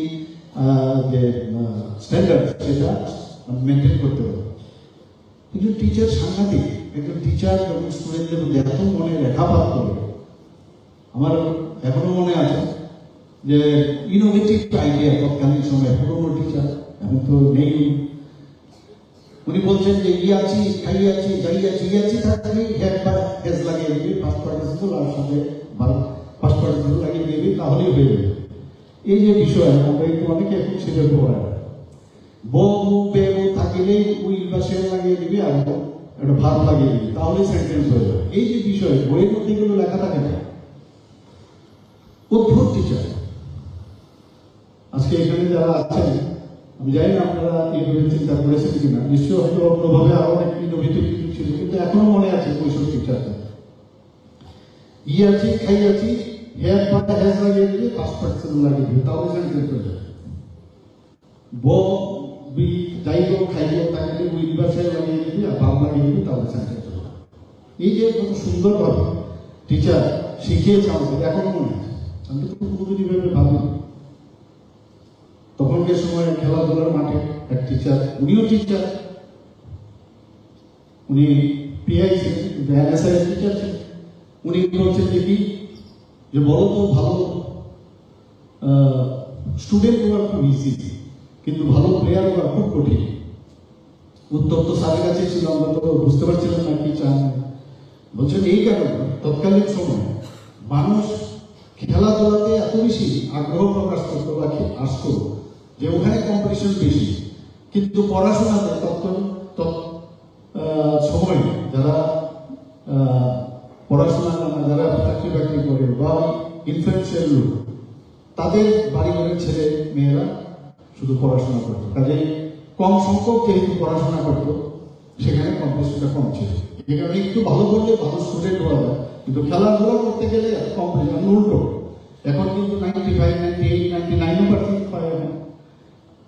যে স্ট্যান্ডার্ড সেটা মেনটেন করতে পারবো। একজন টিচার সাংঘাতিক, একজন টিচার যখন স্টুডেন্টদের মধ্যে এত মনে রেখাপাত করে, আমার এখনো মনে আছে যে ইনোভেটিভ আইডিয়া তৎকালীন সময় পুরোনো টিচার এখন তো নেই, উনি বলছেন যে ইয়াছি খাইয়াছি যাইয়াছি ইয়াছি থাকলে একবার হেজ লাগিয়ে দিবি, ফার্স্ট পার্টিসিপল আর সাথে ফার্স্ট পার্টিসিপল লাগিয়ে দিবি তাহলেই হয়ে যাবে। এই যে বিষয় আমরা একটু অনেকে এখন সেটা পড়ায় বউ বেউ থাকিলেই উইল বা সেল লাগিয়ে দিবি আর একটা ভাব লাগিয়ে দিবি তাহলেই সেন্টেন্স হয়ে যাবে। এই যে বিষয় বইয়ের মধ্যে এগুলো লেখা থাকে না, অদ্ভুত টিচার। আজকে এখানে যারা আছেন আমি জানি না আপনারা এইভাবে চিন্তা করেছেন কিনা, নিশ্চয়ই হয়তো অন্যভাবে আরো অনেক ইনোভেটিভ কিছু ছিল, কিন্তু এখনো মনে আছে কৈশোর টিচারটা ইয়াছি খাইয়াছি হেয়ার পাতা হেজ লাগিয়ে দিবি ফার্স্ট পার্টিসিপল লাগিয়ে দিবি তাহলে সেন্টেন্স হয়ে যাবে। বউ বি যাইব খাইব তাকে উইল বা সেল লাগিয়ে দিবি আর ভাব লাগিয়ে দিবি তাহলে সেন্টেন্স হয়ে যাবে। এই যে কত সুন্দরভাবে টিচার শিখিয়েছে আমাদের এখনো মনে আছে। আমি তো কোনোদিন এইভাবে ভাবি তখনকার সময় খেলাধুলার মাঠে এক টিচার, উনিও টিচার, উনি পিআই ছিলেন এনএসআই টিচার ছিলেন, উনি বলছেন যে কি যে বলো তো ভালো স্টুডেন্ট হওয়া খুব ইজি কিন্তু ভালো প্লেয়ার হওয়া খুব কঠিন। উত্তর তো স্যারের কাছে ছিল, আমরা তো বুঝতে পারছিলাম না কি চান। বলছেন এই কারণে তৎকালীন সময় মানুষ খেলাধুলাতে এত বেশি আগ্রহ প্রকাশ করতো বা আসতো যে ওখানে কম্পিটিশন বেশি, কিন্তু পড়াশোনাতে সময় যারা পড়াশোনা যারা চাকরি বাকরি করে বা ইনফ্লুয়েন্সিয়াল লোক তাদের বাড়ি ঘরের ছেলে মেয়েরা শুধু পড়াশোনা করতো, কাজে কম সংখ্যক যেহেতু পড়াশোনা করতো সেখানে কম্পিটিশনটা কম ছিল। এই কারণে একটু ভালো করলে ভালো স্টুডেন্ট হওয়া যায়, কিন্তু খেলাধুলা করতে গেলে কম্পিটিশন উল্টো। এখন কিন্তু 95, 98, 99% পায় এখন।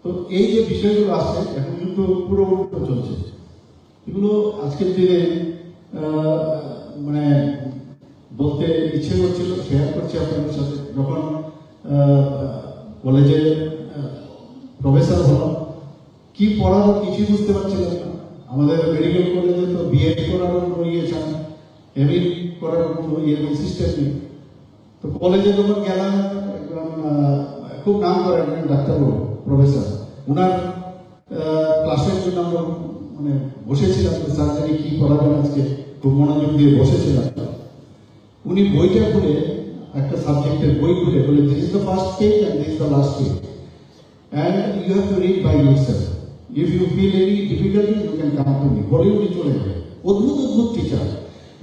তো এই যে বিষয়গুলো আছে এখন কিন্তু পুরো উল্টো চলছে। এগুলো আজকের দিনে মানে বলতে ইচ্ছে করছিল, শেয়ার করছি আপনাদের সাথে। যখন কলেজে প্রফেসর হলাম, কি পড়াবো কিছুই বুঝতে পারছিলাম না। আমাদের মেডিকেল কলেজে তো বিএড করারও কোনো ইয়ে ছিল না, এমএ করার কোনো সিস্টেম নেই। তো কলেজে যখন গেলাম, একদম খুব নাম করা একজন ডাক্তারবাবু প্রফেসর, ওনার ক্লাসের জন্য আমরা মানে বসেছিলাম, সার্জারি কি করাবেন আজকে, খুব মনোযোগ দিয়ে বসেছিলাম। উনি বইটা খুলে, একটা সাবজেক্টের বই খুলে বলে, this is the first page and this is the last page and you have to read by yourself, if you feel any difficulty you can come to me. বলে উনি চলে যাবে। অদ্ভুত অদ্ভুত টিচার,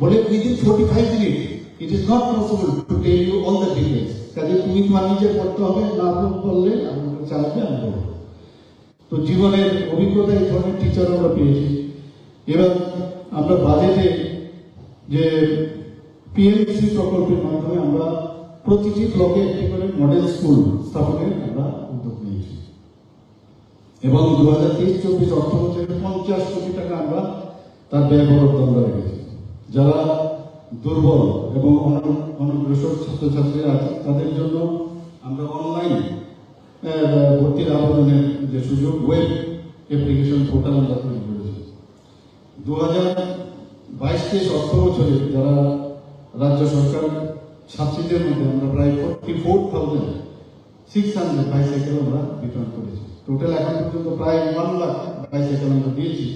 বলে within 45 minute it is not possible to tell you all the details. কাজে তুমি তোমার নিজে পড়তে হবে, না পড়লে আমাকে চালাবে, আমি বলবো। তো জীবনের অভিজ্ঞতা এই ধরনের টিচার আমরা পেয়েছি। এবার আমরা বাজেটে যে পিএমসি প্রকল্পের মাধ্যমে আমরা প্রতিটি ব্লকে একটি করে মডেল স্কুল স্থাপনের আমরা উদ্যোগ নিয়েছি এবং 2023-24 অর্থ বছরে 50 কোটি টাকা আমরা তার ব্যয় বরাদ্দ আমরা রেখেছি। যারা দুর্বল এবং অনগ্রসর ছাত্রছাত্রীরা আছে তাদের জন্য আমরা অনলাইন ভর্তির আবেদনের যে সুযোগ, ওয়েব অ্যাপ্লিকেশন পোর্টাল আমরা তৈরি করেছি। 2022-23 অর্থ বছরে যারা রাজ্য সরকার ছাত্রীদের মধ্যে আমরা প্রায় 44,600 বাইসাইকেল আমরা বিতরণ করেছি। টোটাল এখন পর্যন্ত প্রায় 1 লাখ বাইসাইকেল আমরা দিয়েছি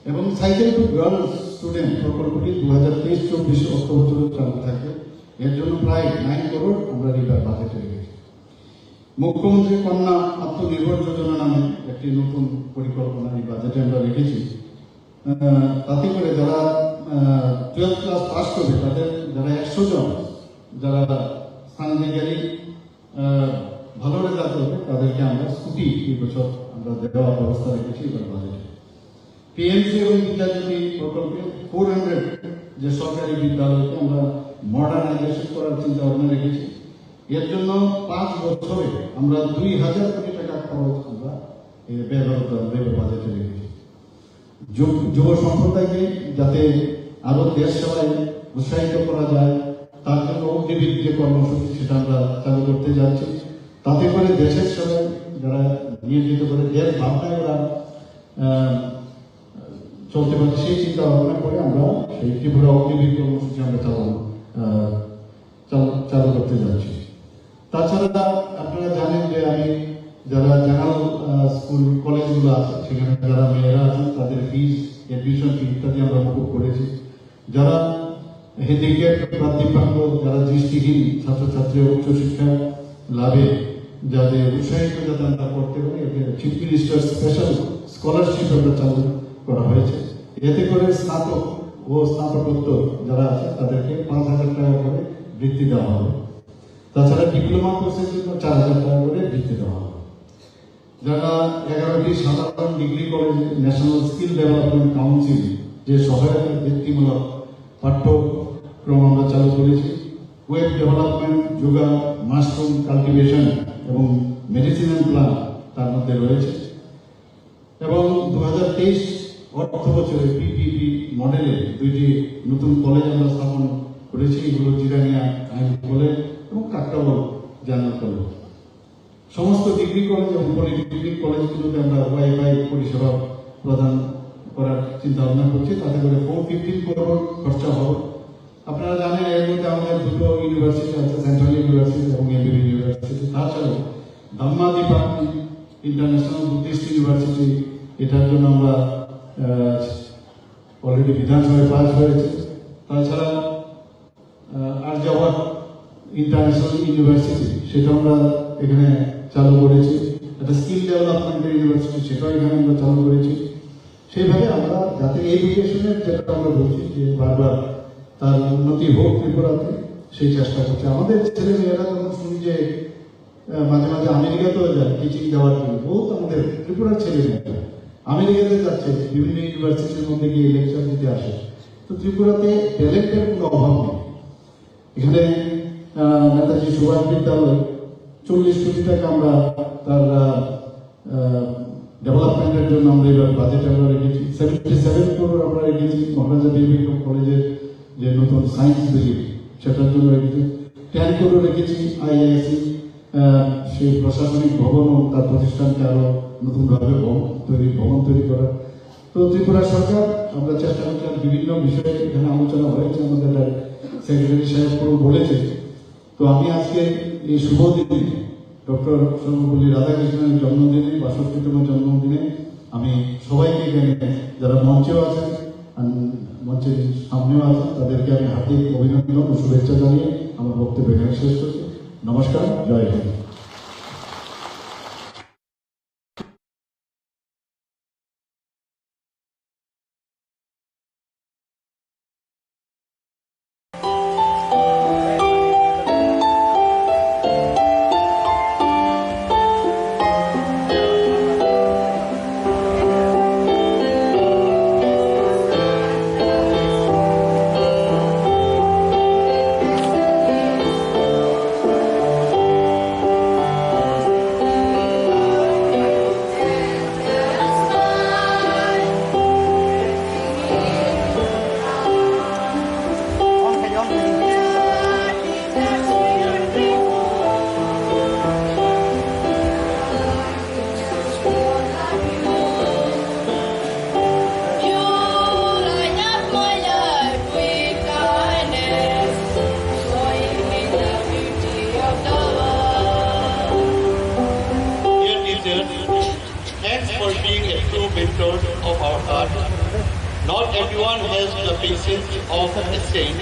এবং সাইকেল টু গার্লস স্টুডেন্ট প্রকল্পটি 2023-24 অর্থ বছরে চালু থাকবে। এর জন্য প্রায় 9 করোড় আমরা রিভার বাজেটে রেখেছি। মুখ্যমন্ত্রী কন্যা আত্মনির্ভর যোজনা নামে একটি নতুন পরিকল্পনা এই বাজেটে আমরা রেখেছি। তাতে করে যারা 12th ক্লাস পাস করবে তাদের যারা 100 জন যারা সাংবিধানিক ভালো রেজাল্ট করবে তাদেরকে আমরা স্কুটি এই বছর আমরা দেওয়ার ব্যবস্থা রেখেছি এবার বাজেটে। পিএমসি এবং বিদ্যাজ্যোতি প্রকল্পে 400 যে সরকারি বিদ্যালয়কে আমরা মডার্নাইজেশন করার চিন্তা ভাবনা রেখেছি। এর জন্য 5 বছরে আমরা 2000 কোটি টাকা খরচ আমরা ব্যয় বাজেটে রেখেছি। যুব সম্প্রদায়কে যাতে আরো দেশ সেবায় উৎসাহিত করা যায় তার জন্য অগ্নিবীর যে কর্মসূচি সেটা আমরা চালু করতে যাচ্ছি। তাতে করে দেশের সেবায় যারা নিয়োজিত করে দেশ ভাবনায় ওরা চলতে পারে সেই চিন্তা ভাবনা করে আমরা সেই ত্রিপুরা অগ্নিবীর কর্মসূচি আমরা চালু করতে যাচ্ছি। তাছাড়া আপনারা জানেন যে আমি যারা জেনারেল স্কুল কলেজগুলো আছে সেখানে যারা মেয়েরা আছেন তাদের ফিস, এডমিশন ফি ইত্যাদি আমরা মুকুব করেছি। যারা হ্যান্ডিক্যাপ বা দিব্যাঙ্গ, যারা দৃষ্টিহীন ছাত্রছাত্রী উচ্চশিক্ষা লাভে যাদের উৎসাহিত যাতে আমরা করতে পারি, চিফ মিনিস্টার স্পেশাল স্কলারশিপ আমরা চালু করা হয়েছে। এতে করে স্নাতক ও স্নাতকোত্তর যারা আছে তাদেরকে 5,000 টাকা করে বৃত্তি দেওয়া হবে। তাছাড়া ডিপ্লোমা কোর্সের জন্য 4,000 টাকা করে বৃত্তি দেওয়া হবে। যারা 11টি সাধারণ ডিগ্রি কলেজে ন্যাশনাল স্কিল ডেভেলপমেন্ট কাউন্সিল যে সহায়তা বৃত্তিমূলক পাঠ্যক্রম আমরা চালু করেছি। Web development, yoga, mushroom cultivation এবং মেডিসিনাল প্লান্ট তার মধ্যে রয়েছে। এবং 2023 অর্থ বছরে পিপিপি মডেলে 2টি নতুন কলেজ আমরা স্থাপন করেছি। এগুলো জিরানিয়া আইন কলেজ এবং কাকরাবল জেনারেল কলেজ। সমস্ত ডিগ্রি কলেজ এবং পলিটেকনিক কলেজগুলোতে আমরা ওয়াইফাই পরিষেবা প্রদান করার চিন্তা ভাবনা করছি। তাতে করে 415 করোড় খরচা হবে। আপনারা জানেন এর মধ্যে আমাদের 2টো ইউনিভার্সিটি আছে, সেন্ট্রাল ইউনিভার্সিটি এবং এমবিবি ইউনিভার্সিটি। তাছাড়াও Dhamma department international Buddhist university, এটার জন্য আমরা অলরেডি বিধানসভায় পাস হয়েছে। তাছাড়া আর্যাবাদ ইন্টারন্যাশনাল ইউনিভার্সিটি সেটা আমরা এখানে চালু করেছি। একটা স্কিল ডেভেলপমেন্টের ইউনিভার্সিটি সেটাও এখানে আমরা চালু করেছি। সেইভাবে আমরা যাতে এডুকেশনের যেটা আমরা বলছি যে বারবার তার উন্নতি হোক ত্রিপুরাতে, সেই চেষ্টা করছে। আমাদের ছেলে মেয়েরা যখন শুনি যে মাঝে মাঝে আমেরিকাতেও যায় টিচিং দেওয়ার জন্য, বহুত আমাদের ত্রিপুরার ছেলে মেয়েরা আমেরিকাতে যাচ্ছে, বিভিন্ন ইউনিভার্সিটির মধ্যে গিয়ে লেকচার দিতে আসে। তো ত্রিপুরাতে ট্যালেন্টের কোনো অভাব নেই। এখানে নেতাজি সুভাষ বিদ্যালয় 40 কোটি টাকা আমরা তার ডেভেলপমেন্টের জন্য আমরা এবার বাজেটে আমরা রেখেছি। 77 করোড় আমরা রেখেছি মহারাজা দেবী কলেজের যে নতুন সায়েন্স বিল্ডিং সেটার জন্য রেখেছি। 10 কোটি রেখেছি আইআইএসি সেই প্রশাসনিক ভবন ও তার প্রতিষ্ঠানকে আরো নতুনভাবে ভবন তৈরি করা। তো ত্রিপুরা সরকার আমরা চেষ্টা করছিলাম বিভিন্ন বিষয়ে, এখানে আলোচনা হয়েছে, আমাদের সেক্রেটারি সাহেব বলেছে। তো আমি আজকে এই শুভ দিনে ডক্টর সর্বপল্লী রাধাকৃষ্ণের জন্মদিনে 62তম জন্মদিনে আমি সবাইকে এখানে যারা মঞ্চেও আছেন মঞ্চের সামনেও আছেন তাদেরকে আমি হার্দিক অভিনন্দন ও শুভেচ্ছা জানিয়ে আমার বক্তব্য এখানে শেষ করছি। নমস্কার, জয় Hind. Thanks for being a true mentor of our art. Not everyone has the patience of a saint.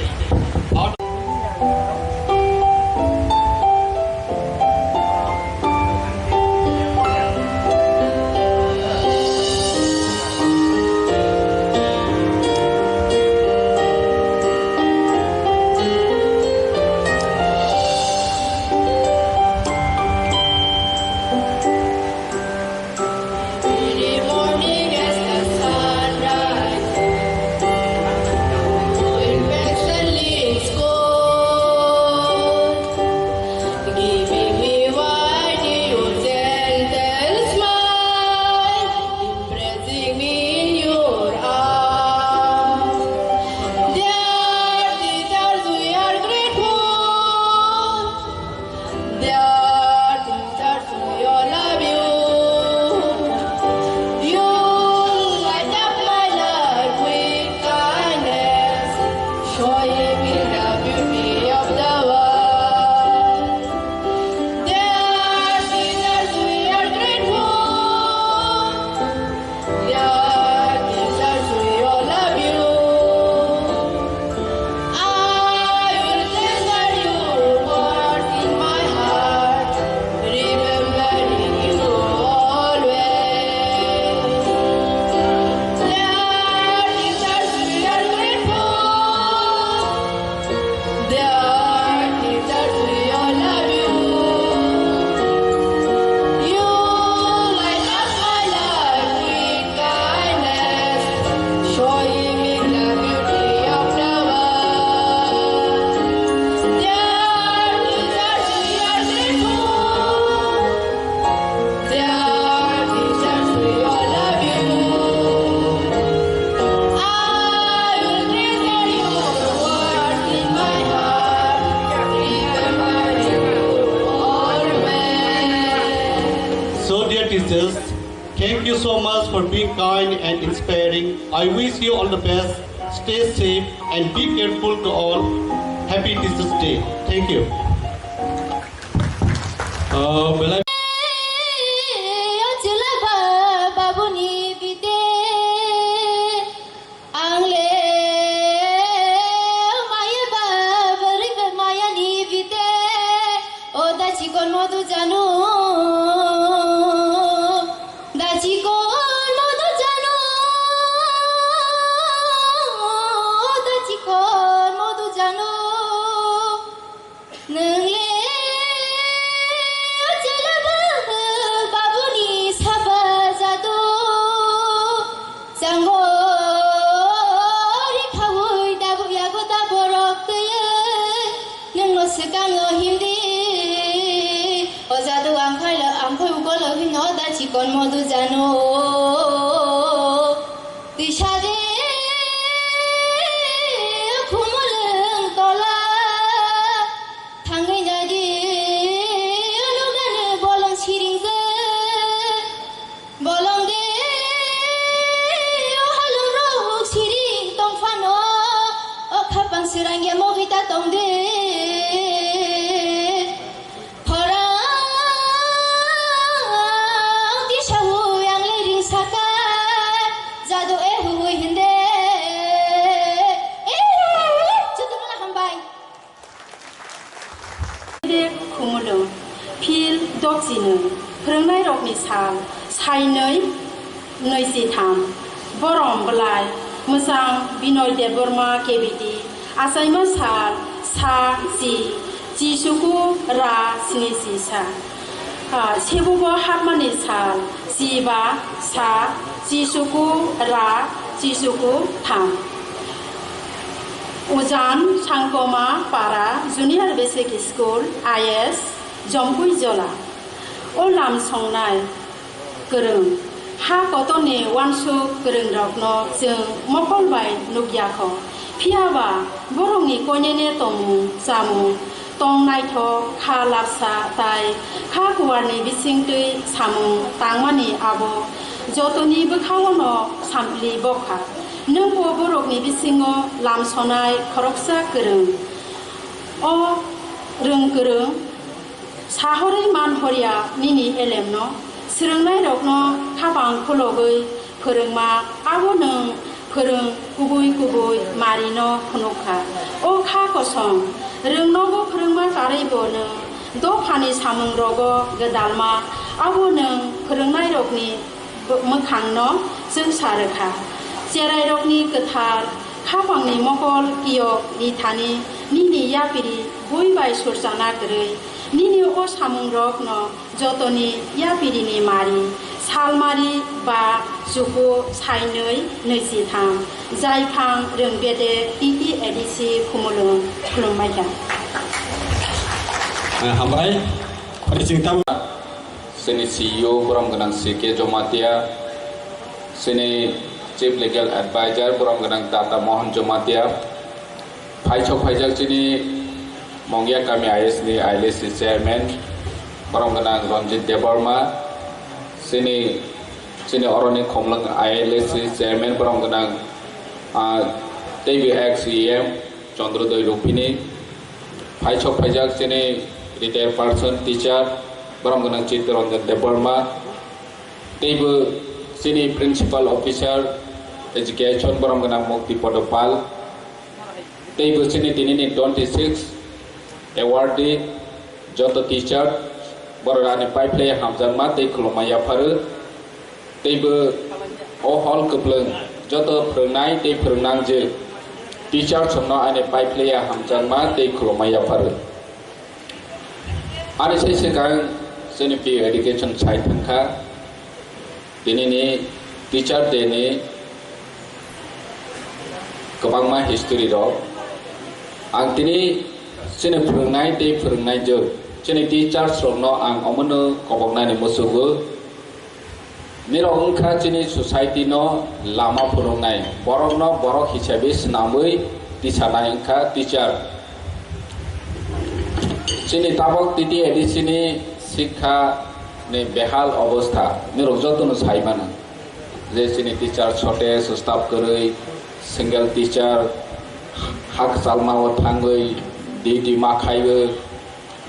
Teachers, thank you so much for being kind and inspiring. I wish you all the best. Stay safe and be careful to all. Happy Teachers Day. Thank you. Con modu jano tisade khumuleng tola sirangya mohita tongde phara ti shahu yang liring saka jadu hui hinde chutuna hambai de khumulu phil doksinu phrongnai rokni sal sainoi noisi tham borom belai musang binoy Debbarma kebiti asaima sal sa si jisuku ra sinisi sa sebubo harmani sal siba sa jisuku ra jisuku tham Ujan Sangkoma Para Junior Basic School IS Jompui Jola Olam Songnai Gerung Ha Kotoni Wansu Gerung Rokno Jeng Mokolbai Nugyako Piaba Borongi Konyene Tomu Zamu Tong Naito Ka Lapsa Tai Ka Kuwarni Bisingtui Samu Tangmani Abo Jotoni Bekawono Sampli Boka Nungpo borokni bisingo lam sonai khoroksa gerung o rung gerung sahori man horia nini elemno srungnai rokno khabang khologoi phorongma abo nung phorong kubui marino phunukha o kha kosong rungnogo phorongma karaibo nung do phani samung rogo gedalma abo nung phorongnaI rokni mokhangno jeng sarokha Cerai rokni ketar, khapangni mokol kiyok ni thani, nini yapiri boi bai sursana gerei, nini o samung rokno jotoni yapiri ni mari, salmari ba juku sainoi noisi tham, jaifang rengbede titi edisi kumulung khulumaikan. Hambai, percing tahu. Sini CEO Borom Ganang Sike Jomatia, sini Chief Legal Advisor Borom Ganang Tata Mohan Jomatia, Paichok Pajak sini Mongya kami IS ni ILC Chairman Borom Ganang Ronjit Debbarma, sini Oroni Komlang ILC Chairman Borom Ganang TVXEM Chandrodoi Rupini, Paichok Pajak sini Retired Person Teacher Borom Ganang Chitranjan Debbarma, sini Principal Officer Education Borom Ganang Mukti Podopal, sini dinini 26 awardee joto teacher borani pipeline hamjanma tei khulumaya pharu o hall kepleng joto phrongnai tei phrongnangje teacher somno ane pipeline hamjanma tei khulumaya pharu ani sai kang sini pi education site thangkha dinini teacher day ni kabangma history ro ang tini sini phrongnai tei phrongnai jo sini teacher somno ang omono kobognai ni musugo niro ongkha sini society no lama phrongnai borok no borok hisabe snamui tisanai ongkha teacher sini tabok titi edisini শিক্ষা নে বেহাল অবস্থা নিরজতন সাইমানা যে সিনি teacher ছটে staff করে single teacher হাক চালমাও থাঙ্গই duty মা খাইবে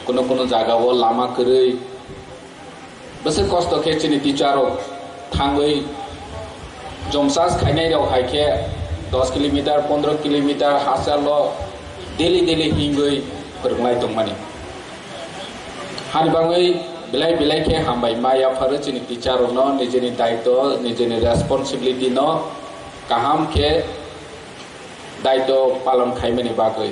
কোনো জায়গাও লামা করে বেশি কষ্ট খে সিনি টিচারও থাঙ্গই জমসাস খাইনাই রাও খাইখে 10 কিলোমিটার 15 কিলোমিটার হাসাল ডেলি হিঙ্গই फोरोंनाय दंमानि हानिबाङै बिलाइ के हामबाय माया फारो जोंनि टिचार न निजेनि दायित्व निजेनि रेसपन्सिबिलिटि न गाहाम के दायित्व पालन खायमानि बागै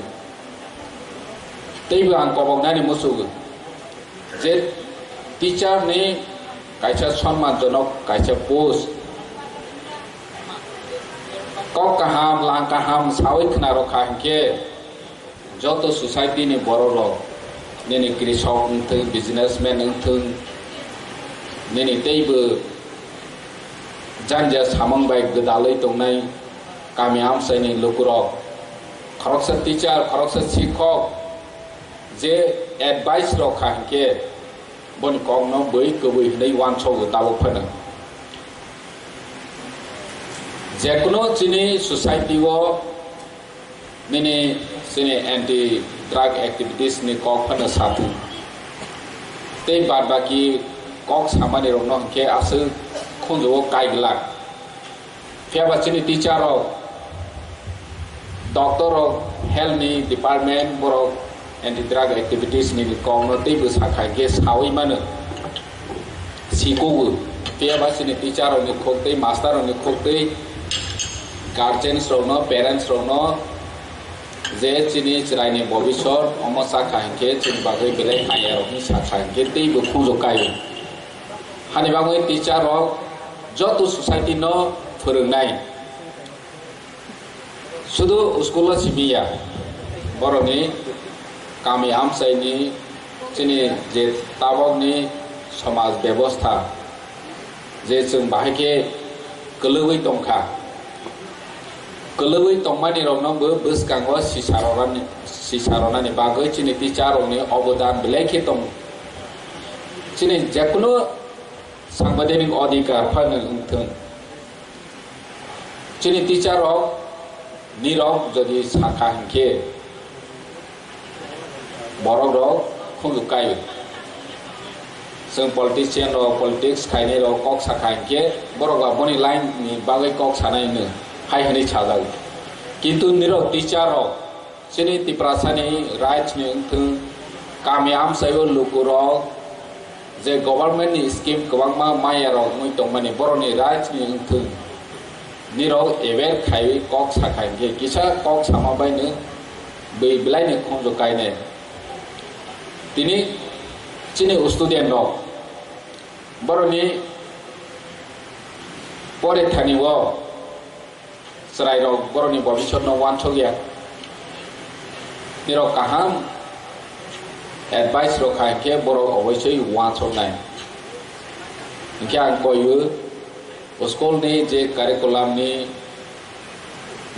तैबो आं कबंनानै मुसुगो जे टिचार नि कायसा सम्मानजनक कायसा पोस्ट कक काहाम लां काहाम सावै खोनारो खांके जत सोसाइटी नि बर'र नेनि कृषक नोंथों बिजनेसमेन नोंथों नेनि तैबो जानजिया सामंबाय गोदालै दंनाय गामि आमसायनि लोगोरक खरकसा टिचार खरकसा शिक्षक जे एडभाइस रक खांके बन कगनो बै गबै हनै वानसौ दाबो फनो जेकुनो चिनि society nini sini anti drug activities ni kok phana satu tei bad baki kok samani rong no ke asu khonjo kai glak phia ba sini teacher ro doctor ro health ni department boro anti drug activities ni kok no tei bu sakha ke sawi mana siko phia ba sini teacher ro ni khok tei master ro ni khok tei guardians ro no parents ro no जे चिनी चिरायनि भबिष्यत अम साखा हिंखे चिनि बागै बेले हाया रखनि साखा हिंखे तै बखु जकाय हानि बागै टीचर रक जत सोसाइटी न फोरोंनाय सुदु स्कुल सिबिया बरनि गामि आमसायनि चिनि जे ताबकनि समाज व्यवस्था जे जों बाहायके गोलैयै दंखा गोलैयै दंमानि रंनबो बोसगांगो सिसारनानि बागै चिनि टीचर रंनि अबदान बेलेखे दं चिनि जेकुनु सांबादिक अधिकार फानो उंथों चिनि टीचर रक निरक जदि साखा हिंखे बरक रक खुंजुकाय जों पलिटिशियन रक पलिटिक्स खायनाय रक कक साखा हिंखे बरका बनि लाइन नि बागै कक सानायनो हाय हनै छाजाव किन्तु निरक टीचर रक चिनि तिप्रासानि राइट्स नि उंथों गामि आमसायो लोको रक जे गभर्नमेंट नि स्कीम गोबांमा माया रक मुइ दंमानि बरनि राइट्स नि उंथों निरक एवेर खाय कक साखा हिंखे किसा कक सामाबायनो बै बिलायनो खंजकायने तिनि चिनि स्टुडेंट रक बरनि परेथानि व सराय रक बरनि भबिष्यत न वानस गया निरक काहाम एडवाइस रखा हिंखे बर अवश्य वानस नाय हिंखे आं कयो स्कुल नि जे कारिकुलाम नि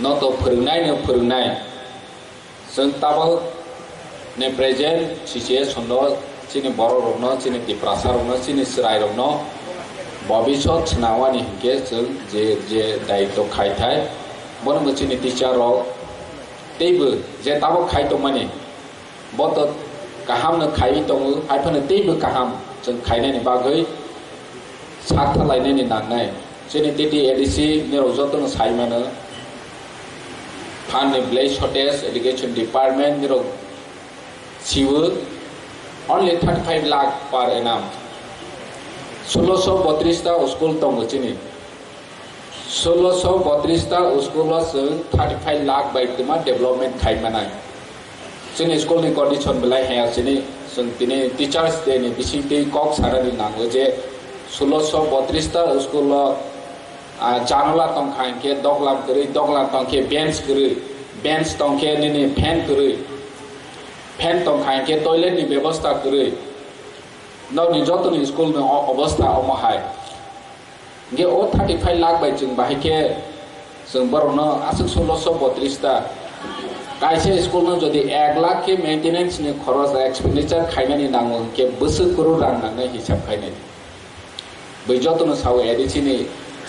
न तो फोरोंनाय जों ताबो ने प्रेजेंट सिचुएशन न चिनि बर रक न चिनि तिप्रासा रक न चिनि सराय रक न भबिष्यत नावानि हिंखे जों जे दायित्व खायथाय बन चिनि टीचर रक तैबो जे ताबो खाय दंमानि बत गाहाम न खाय दङ हायफानो तैबो गाहाम जों खायनायनि बागै साथा लायनायनि नांनाय चिनि टिटि एडिसि निरक जतन सायमानो फान bless shortage education department निरक सिवो only 35 lakh per annum 1632 ता स्कुल दङ चिनि 1632 ता स्कुल 35 लाख बायदमा डेभलपमेन्ट खायमानाय जोंनि स्कुलनि कन्डिसन बेलाय हाया चिनि जों दिनै टीचार्स डे नि बिसिंति कक सारानि नांगो जे 1632 ता स्कुल जानला तंखांके दगलाम करै दगला तंखे बेंच करै बेंच तंखे निनि फैन करै फैन तंखांके टॉयलेट नि व्यवस्था करै नौनि जतनि स्कुल नि अवस्था अमहाय गे ओ 35 लाख बाय जों बाहायके जों बरनो आसुक 1632 ता कायसे स्कुल न जदि 1 लाख के मेंटेनेंस नि खरच एक्सपेंडिचर खायनानि नांगो के बोसोर करोड़ रां नांनाय हिसाब खायनाय बै जतन साव एडिसि नि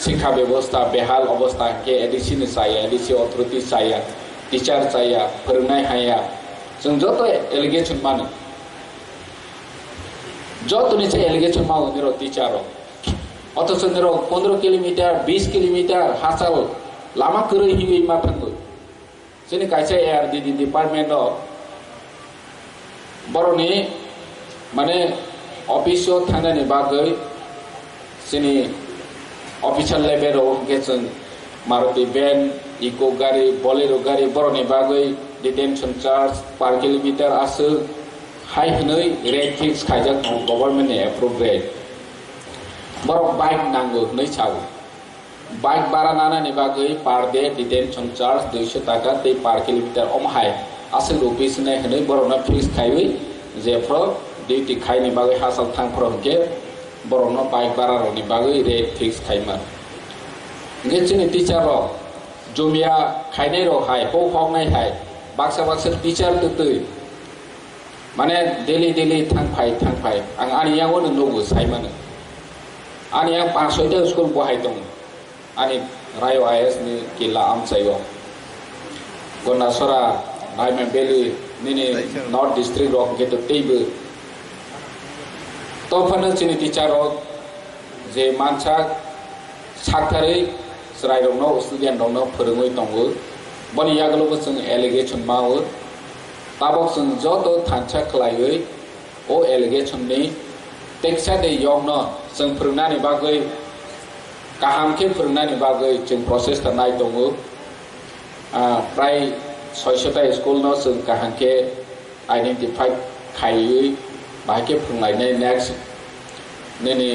शिक्षा व्यवस्था बेहाल अवस्था के एडिसि नि साया एडिसि अथॉरिटी साया टीचर साया फोरोंनाय हाया जों जत एलिगेशन मानो जतनि से एलिगेशन मावो निरो टीचर अथच निरो 15 किलोमीटर 20 किलोमीटर हासाल लामा करै हिबै माथांगो जोंनि कायसे एआरडि डिपार्टमेंट बरनि माने अफिसआव थांनायनि बागै जोंनि अफिसियेल लेभेलाव जों मारुति भेन इको गारि बोलेरो गारि बरनि बागै डिटेंशन चार्ज पर किलोमीटर आसो हाई हनै रेट फिक्स खायजाक गभर्नमेंट एप्रुव रेट बर बाइक नांगौ नै साव बाइक बारा नानानि बागै पर डे डिटेंशन चार्ज 200 टाका ते पर किलोमीटर अमहाय आसो रुपीस नै हनै बरना फिक्स खायबै जेफ्रो डिउटी खायनि बागै हासाल थांफ्रो के बरना बाइक बारा रनि बागै रेट फिक्स खायमा गेचिनि टीचर रो जमिया खायनाय रो हाय हो हंनाय हाय बाक्सा टीचर तै माने डेली थांफाय आं आनियाव नंगौ सायमानो आनिया 5-6टा स्कुल बहाय दं आनि रायो आइएस नि किला आमसायो Gonasora Diamond Valley nini North District rok gitu tebe tofana sini teacher rok je mansak saktari serai rok no student rok no phorongoi tongo boni yaglo sung allegation mawo tabok sung joto thancha khlaioi o allegation ni teksa de yong no sung phornani bagoi kaham ke phornani bagoi chung process ta nai tongo prai 600ta school no sung kaham ke identify khai bai ke phunglai nei next nini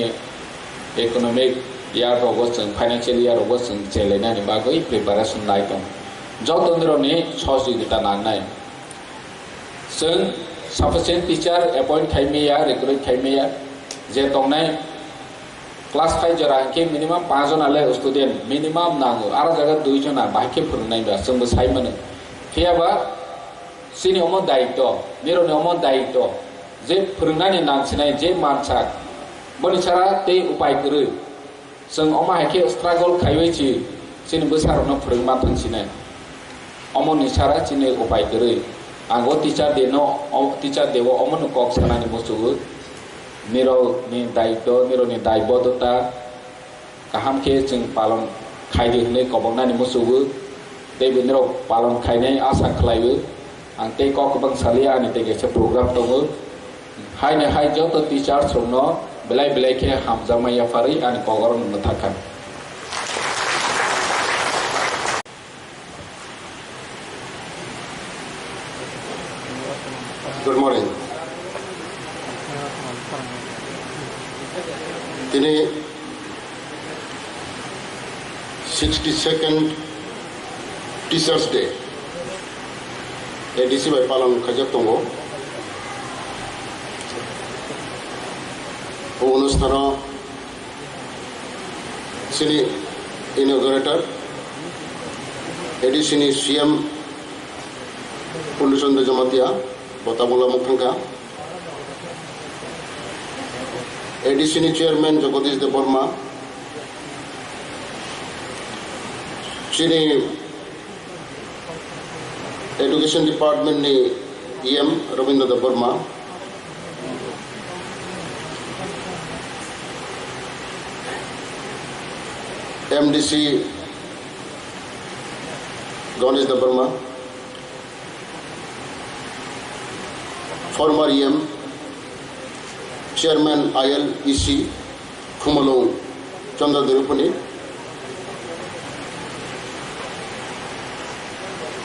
economic year ro sung financial year ro sung chele nani bagoi preparation nai tong joto ndro ni sojigita nan nai sung sufficient teacher appoint khai me ya recruit khai me ya je tong nai class 5 jara ke minimum 5 jon ale student minimum nango ara jaga 2 jon na bai ke phungnai ba sung sai mane khiaba sini omo daito niro ni omo daito je phungnani nang sinai je mansak boni chara te upai kuru sung oma hake struggle khaiwei chi sini besar no phungma thang sinai omo ni chara sini upai kuru ango teacher de no teacher dewo omo no kok sanani musu niro ni daibodota kaham ke chung palon khaide hne kobongna ni musu te binro palon khaine asa khlaiu ang te kok bang salia ni te ge program tongo hai ne hai joto teacher sumno belai ke hamzama ya fari an kogoron muthakan Good morning. Ini 62nd Teachers Day. ADC by Palang Kajatongo. Onustano Sini inaugurator. ADC ni CM Pundusanda Jamatia. Botamula Mukhanga ADC ni chairman Jagadish Debbarma Sini education department ni EM Ravindra Debbarma MDC Ganesh Debbarma former EM, Chairman ILEC, Kumalong, Chandra Dirupani,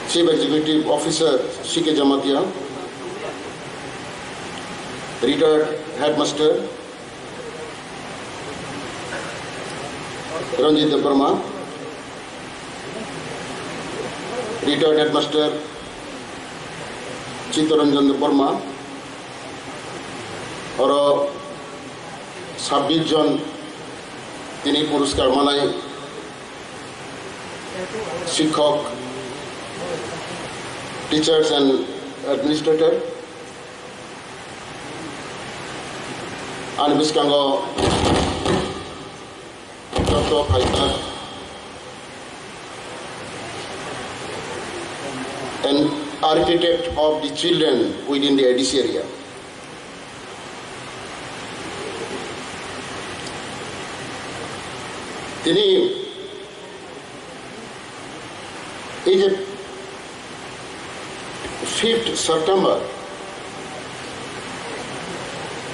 Chief Executive Officer, C.K. Jamatia, retired Headmaster, Ranjit Debbarma, retired Headmaster, Chittaranjan Debbarma, और 26 जन তিনি পুরস্কার মানায় শিক্ষক teachers and administrator আনবিস্কাঙ্গ doctor fighter and architect of the children within the ADC area. তিনি এই যে 5th September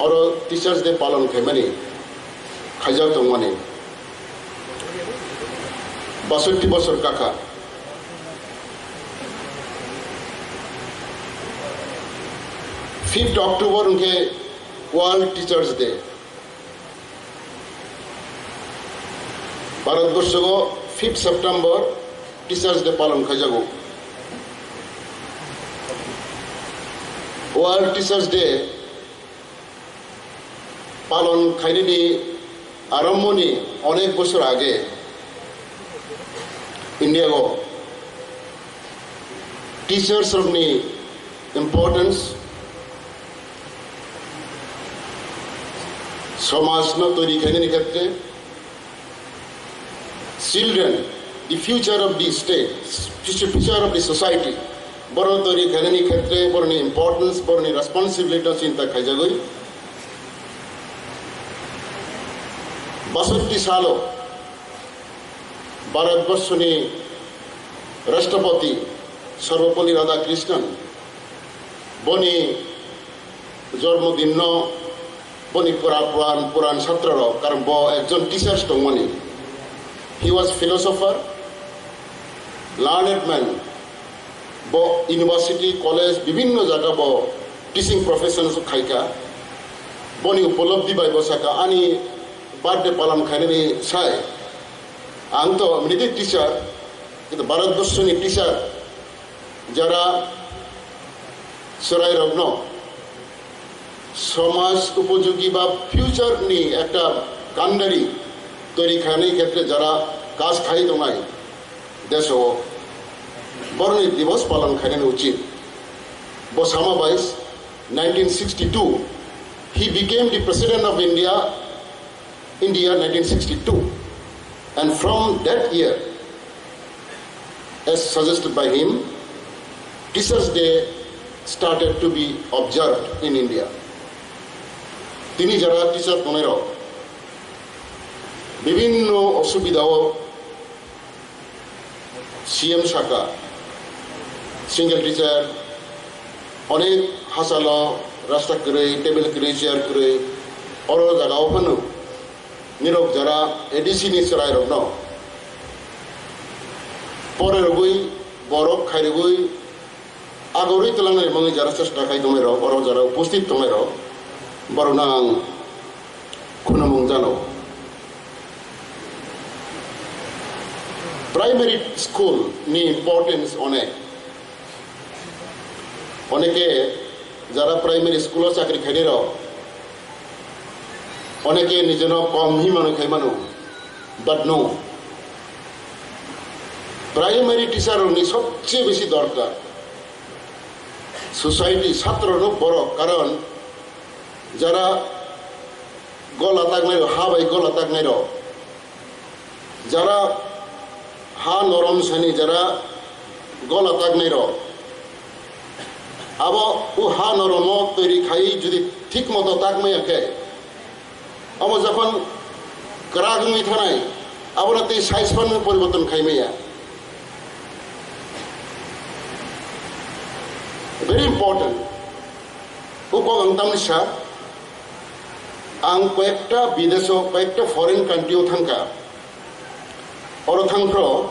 और टीचर्स डे पालन खाई खाइजा दं माने 62 বছর काका 5th October उनके वर्ल्ड टीचर्स डे भारतवर्ष को 5th September टीचर्स डे पालन खाइजागो वर्ल्ड टीचर्स डे पालन खाइनि आरम्भनि अनेक बছর आगे इंडिया को टीचर्स नि इम्पोर्टेंस समाज न तैरी खाइनि क्षेत्रे children the future of the state, future of the society. Boro tori khanani khetre boroni importance boroni responsibility chinta khaijagoi 62 সাল ভারতবর্ষনি রাষ্ট্রপতি সর্বপল্লী রাধাকৃষ্ণন বনি জন্মদিন বনি পুরাণ ছাত্রর কারণ ব একজন টিচার্স দংমনি হি ওয়াজ ফিলোসফার লার্নেড ম্যান ব ইউনিভার্সিটি কলেজ বিভিন্ন জায়গা ব টিচিং প্রফেশন খাইকা বনি উপলব্ধি বাই বসাকা আনি বার্থডে পালন খাইনি সাই আং তো এমনিতেই টিচার কিন্তু ভারতবর্ষনি টিচার যারা সরাই রগ্ন সমাজ উপযোগী বা ফিউচারনি একটা কান্ডারি তৈরি খাইনি ক্ষেত্রে যারা কাজ খাই দোনাই দেশ বরণী দিবস পালন খাইনি উচিত বসামা বাইশ 1962 he became the president of India 1962, and from that year, as suggested by him, Teachers' Day started to be observed in India. তিনি যারা টিচার তোমেরা বিভিন্ন অসুবিধাও সিএম শাখা সিঙ্গেল টিচার অনেক হাসালো রাস্তা করে টেবিল করে চেয়ার করে অর জায়গাও ফানো নিরক যারা এডিসি নিশ্চয় রগ্ন পরে রগুই বরফ খাই রগুই আগরই তোলানোর এবং যারা চেষ্টা খাই তোমের বড় যারা উপস্থিত তোমের বড় নাং খুনমুং জানো প্রাইমারি স্কুল নি ইম্পর্টেন্স অনেকে যারা প্রাইমারি স্কুল চাকরি খাইনি অনেকে নিজের কম হি মানুষ খাই মানুষ বাট নো প্রাইমারি টিচার সবচেয়ে বেশি দরকার সোসাইটি ছাত্রর বড় কারণ যারা গলা তাক নাই হা বাই গলা তাক নাই যারা হা নরম শ্রেণী যারা গলা তাক নাই আবার ও হা নরম তৈরি খাই যদি ঠিক মতো তাক মাইয়া খায় আমার যখন গ্রাহক থানায় আবার সাইজ ফান্ডের পরিবর্তন খাইমাইয়া very important uko ang tamsha ang kayakta bideso kayakta foreign country thangka oro thangpro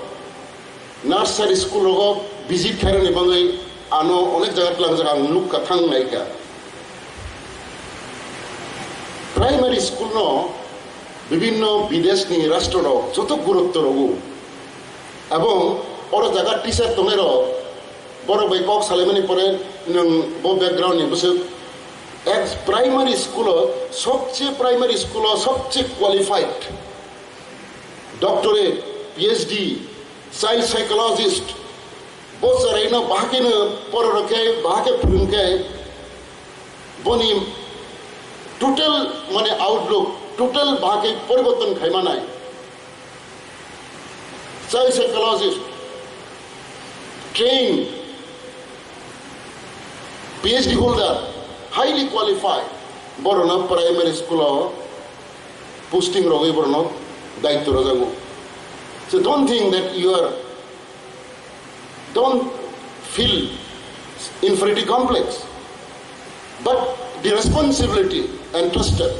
nursery school ro visit khairani bangai ano onek jaga lang jaga nukka thang naika primary school no বিভিন্ন বিদেশ নি রাষ্ট্র যত গুরুত্ব রগু এবং ওর জায়গা teacher তোমের বড় বই কক সালেমানি পরে ব ব্যাকগ্রাউন্ড নি বসে এক প্রাইমারি স্কুল সবচেয়ে qualified doctorate PhD child psychologist বছরাইনো বাহাকেনো পররকে বাহাকে ফুরুমকে বনি টোটাল মানে আউটলুক টোটাল বাহাকে পরিবর্তন খাইমা নাই child psychologist train PhD holder, highly qualified, borona primary school posting rogi borona daitto rajango. So don't think that don't feel inferiority complex, but the responsibility entrusted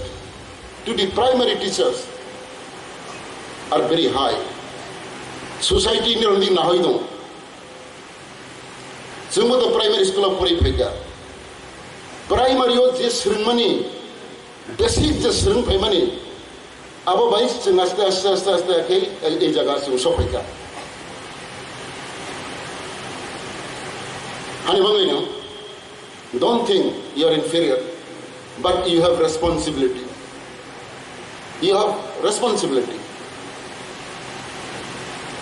to the primary teachers are very high. Society ni rondi na hoido. Semua tu primary school puri pega. Primary je sering basic je sering mani. Abo baik aste ke ei jaga sung sopeka. Hani bangai no. Don't think you are inferior, but you have responsibility. You have responsibility.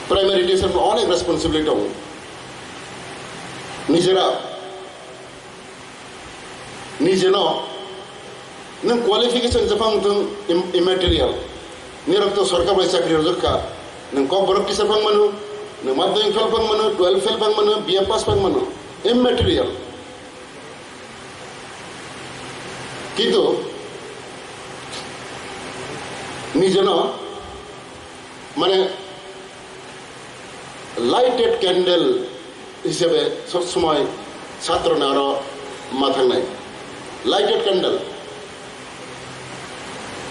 Primary teacher অনেক responsibility ho. নিজে নং qualification যখন immaterial নিরক্ত সরকার চাকরি রোজকা নং cock বরক teacher ফাং মানু no maddhamik fail bang mano 12 fail bang mano BA pass bang mano immaterial কিন্তু নিজেন মানে lighted candle হিসেবে সবসময় ছাত্ররা আরো মাথা নাই লাইটেড ক্যান্ডেল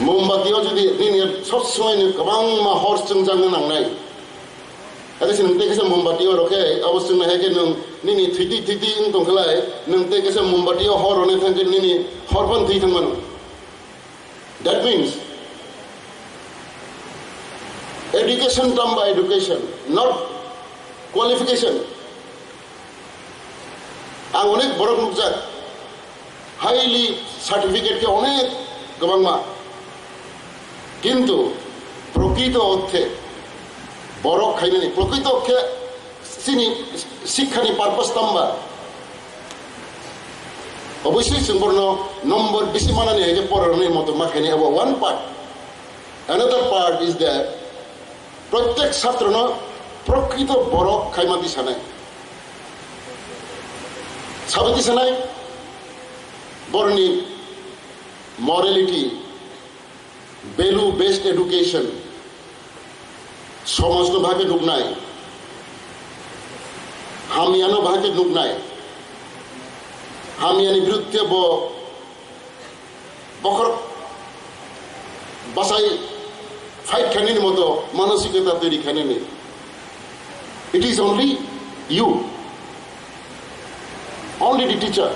মোমবাতিও যদি সবসময় গোबां हरजों जानो नांनाय आरो नों तेगेसे मोमबातियाव रखे अवश्य ना हेगे नों निनि थैथि दंखलाय नों तेगेसे मोमबातियाव हरने थांगोन निनि हरबान थै थांमान that means education term by education not qualification आं अनेक बरक नुजाक हाईली सार्टिफिकेट के अनेक गोबां मा কিন্তু প্রকৃত অর্থে বড় খাইনি প্রকৃত অর্থে চিনি শিক্ষানি পারপাস তাম্বা অবশ্যই সম্পূর্ণ নম্বর বেশি মানানি হয় যে পড়ানোর মতো মাখানি এবং one part another part is that প্রত্যেক ছাত্র প্রকৃত বড় খাইমাতি সানাই সাবেতি সানাই বড়নি মরালিটি ভ্যালু বেসড এডুকেশন সমস্ত ভাগে ঢুকনাই হামিয়ানো ভাগে ঢুকনাই হামিয়ানি বিরুদ্ধে বকর বাসাই ফাইট খানির মতো মানসিকতা তৈরি খানেনি it is only you only the teacher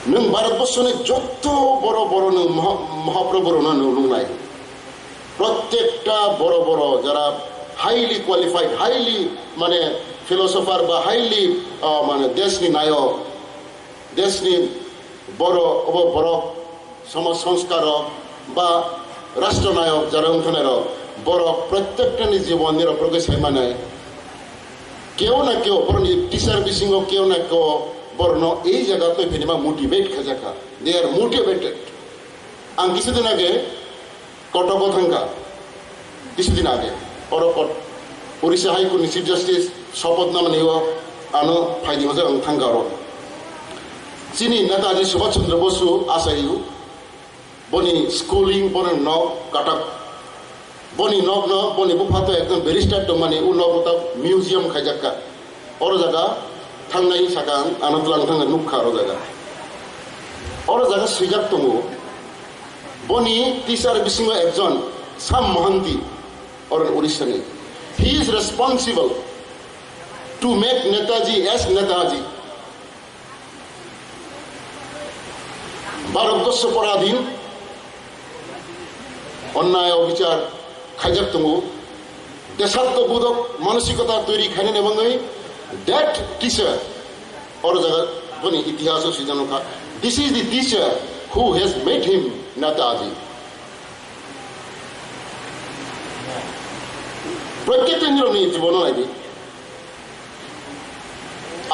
नों भारतबर्षनि যত বড় বড় মহাপ্রভুর নুনাই প্রত্যেকটা বড় বড় যারা হাইলি কোয়ালিফাইড হাইলি মানে ফিলোসফার বা হাইলি মানে দেশনি নায়ক দেশনি বড় বড় সমাজ সংস্কারক বা রাষ্ট্রনায়ক যারা ওখানের বড় প্রত্যেকটা জীবনের প্রগেসাই মানে কেউ না কেউ বরং টিচার বিসিং কেউ না কেউ বর্ণ এই জায়গাতে ফিনিমা মোটিভেট খাজাকা দে আর মোটিভেটেড আং কিছুদিন আগে কটক থাঙ্গা কিছুদিন আগে পরপর ওড়িশা হাইকোর্টনি চিফ জাস্টিস শপথ নাম নিব আনো ফাইদি মজা আং থাঙ্গা র চিনি নেতাজি সুভাষ চন্দ্র বসু আসাইউ বনি স্কুলিং বনি নক কাটাক বনি নক ন বনি বুফাতো একদম ব্যারিস্টার দं মানে उ नक মিউজিয়াম খাজাকা অর জায়গা थांनाय सागां आनंदलां थांनाय नुखा अर जागा सुइजाक दङ बनि टीचार बिसिङाव एकजन साम महान्ति अर उड़ीसानि he is responsible to make Netaji as Netaji Bharatvarsh पराधीन अन्याय अविचार खाइजाक दङ देशात्मबोधक मानसिकता तैरि खाइने बाङै that teacher or jaga bani itihas sijano ka this is the teacher who has made him Netaji প্রত্যেকটা নিরনি জীবন আইবি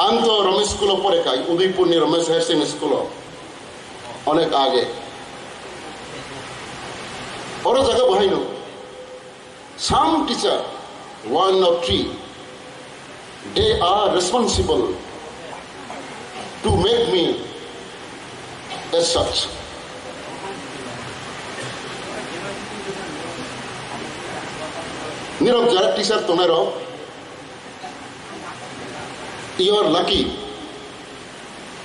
আন্ত রমেশ স্কুল পরে কাই উদয়পুর নি রমেশ হায়ার সেকেন্ডারি স্কুল অনেক আগে ওর জায়গা বহাইনো some teacher one of three they are responsible to make me as such nirok jara teacher tonero you are lucky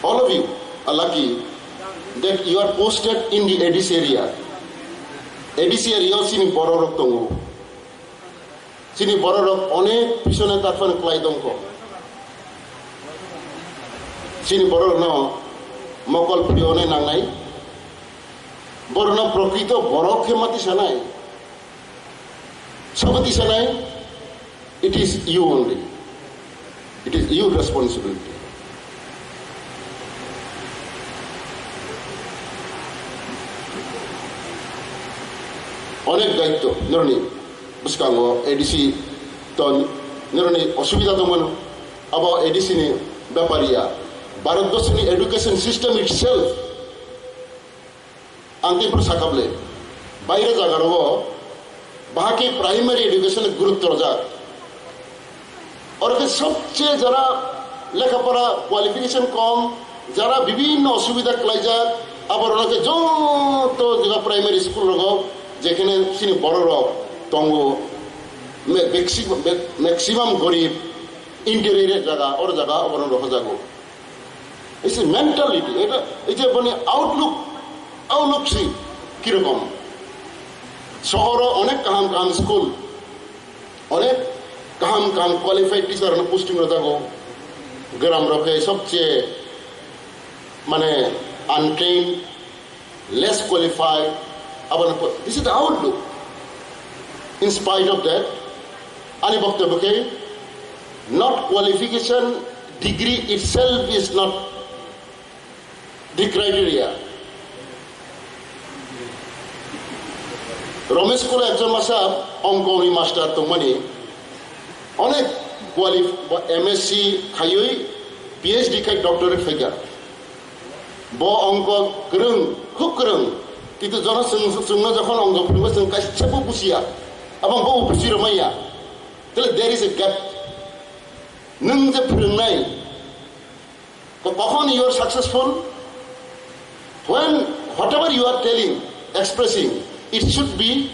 all of you are lucky that you are posted in the ADC area sini bororok tongo sini bororok onek pisone tarfan klai dongko sini boror no mokol prione nangnai borno prokrito borok hemati sanai sabati sanai it is you only it is your responsibility onek daitto nironi buskango ADC ton nironi osubida domano abo ADC ni beparia ভারতবর্ষের education system itself আন্তি প্রসাকাবলে বাইরে জাগারও বাকি primary এডুকেশনের গুরুত্ব যাক ওরকে সবচেয়ে যারা লেখাপড়া qualification কম যারা বিভিন্ন অসুবিধা ক্লাই যাক আবার ওনাকে যত জায়গা প্রাইমারি স্কুল রোগ যেখানে তিনি বড় রোগ তঙ্গ ম্যাক্সিমাম গরিব ইন্টেরিয়রের জায়গা ওর জায়গা ওর রোগ যাগো এই যে মেন্টালিটি এটা এই যে মানে আউটলুক কিরকম শহর অনেক কাহাম কাহাম স্কুল অনেক কাহাম কাহাম কোয়ালিফাইড টিচার পোস্টিং যাগো গ্রাম রকে সবচেয়ে মানে আনট্রেন লেস কোয়ালিফাইড আবার this is the Outlook in spite of that আমি বক্তব্যকে not qualification degree itself is not the criteria Ramesh কোলে একজন মাসা অঙ্ক উনি মাস্টার তো মানে অনেক এমএসসি খাইই পিএইচডি খাই ডক্টরেট ফাইগার ব অঙ্ক গোरों খুব গোरों কিন্তু जोंनो যখন অঙ্ক फोरोंबो जों गासिबो बुजिया এবং बो बुजिरमाया তাহলে there is a gap नों जे फोरोंनाय कখন you are successful when whatever you are telling expressing it should be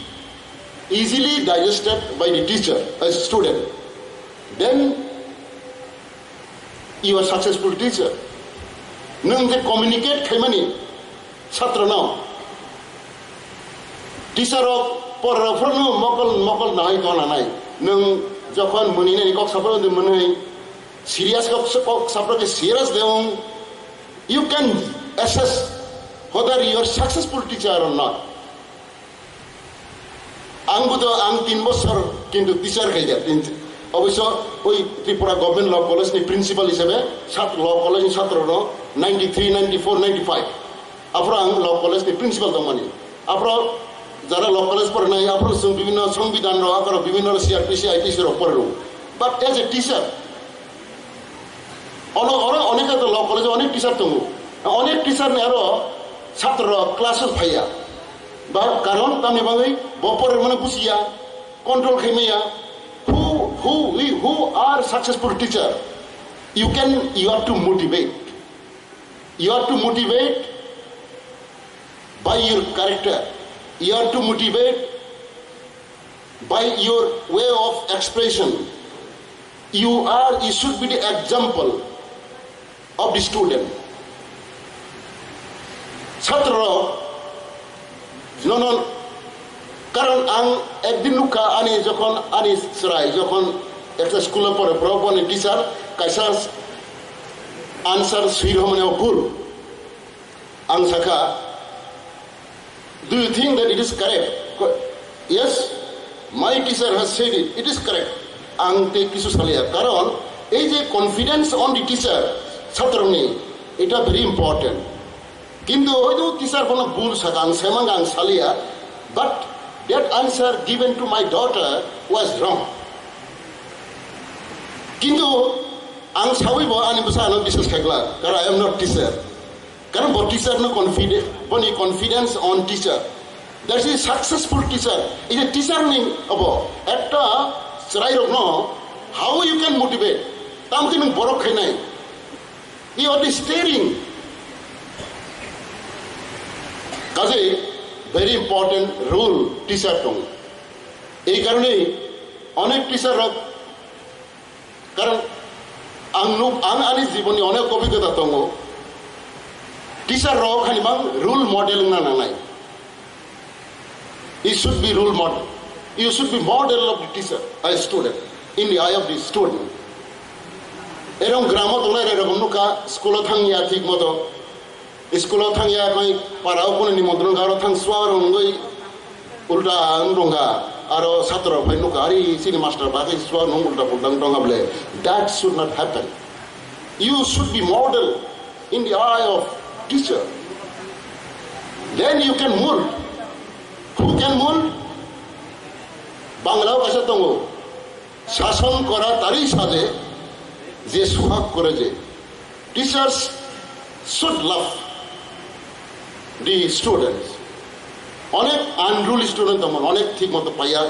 easily digested by the teacher as student then you are successful teacher नों जे communicate खायमानि ছাত্রनाव টিচারক পড়াफोरनो मकल नाय गनानाय नों যখন মনিনাय cock সাপরো মनै serious kok saproke serious deong you can assess whether you are successful teacher or not angbuto ang 3 বছর কিন্তু teacher খাইয়া অবশ্য ওই Tripura government law college ni principal হিসেবে ল কলেজ ছাত্রনো 93 94 95 আপরা ang law college ni principal দমানি আপরা যারা ল কলেজ পড়ে নাই আপরা বিভিন্ন সংবিধান র আকার বিভিন্ন সিআরপিসি আইপিসি র পড়ে বাট এজ এ টিচার অনেক ল কলেজে অনেক টিচার দङ অনেক টিচার আরো ছাত্র ক্লাসে ফাইয়া বা কারণ তার বাঙাই বপরের মানে বুঝিয়া control খাইমাইয়া who are successful teacher you have to motivate by your character you have to motivate by your way of expression you should be the example of the student ছাত্র non কারণ আং একদিন নুকা আনি যখন আনি সরাই যখন একটা স্কুলে পড়ে প্রবনে টিচার কাইসা আনসার সুইরমনে ভুল আং সাকা do you think that it is correct yes my teacher has said it is correct ang te kisu salia karon এই যে কনফিডেন্স অন দি টিচার ছাত্রনি এটা ভেরি ইম্পর্টেন্ট কিন্তু হয়তো টিচার কোনো ভুল সাকাং সেমাং আং সালিয়া but that answer given to my daughter was wrong কিন্তু আং সাউইব আনি বসানো বিশ্বাস খাইলা কারণ আই এম নট টিচার কারণ ব teacher no confidence on teacher that is successful teacher এই যে টিচার নি হব একটা চরাই রং হাউ ইউ ক্যান মোটিভেট তামকে নং বরক খাইনাই you are steering কাজে very important rule টিচার দङ এই কারণে অনেক টিচার কারণ আং আনি জীবনে অনেক অভিজ্ঞতা দङ টিচার খানিবাং রুল মডেল না নাই you should be rule model you should be model of the teacher as student in the eye of the student এরকম গ্রামও দङ এরকম নুকা স্কুলে থাঙ্গিয়া ঠিক মতো স্কুলে থাঙ্গিয়া কই পাড়াও কোনো নিমন্ত্রণ গারো থাংসুয়া রঙ্গই উল্টা রঙ্গা আরো ছাত্র ভাই নুকা আরে সিনি মাস্টার বাকি সুয়া নং উল্টা পুল্টা রঙ্গা বলে that should not happen you should be model in the eye of teacher then you can mould who can mould বাংলাও ভাষা দङ শাসন করা তারই সাথে যে সোহাগ করে যে teachers should love the students অনেক আনরুল স্টুডেন্ট দङ অনেক ঠিক মতো পাইয়া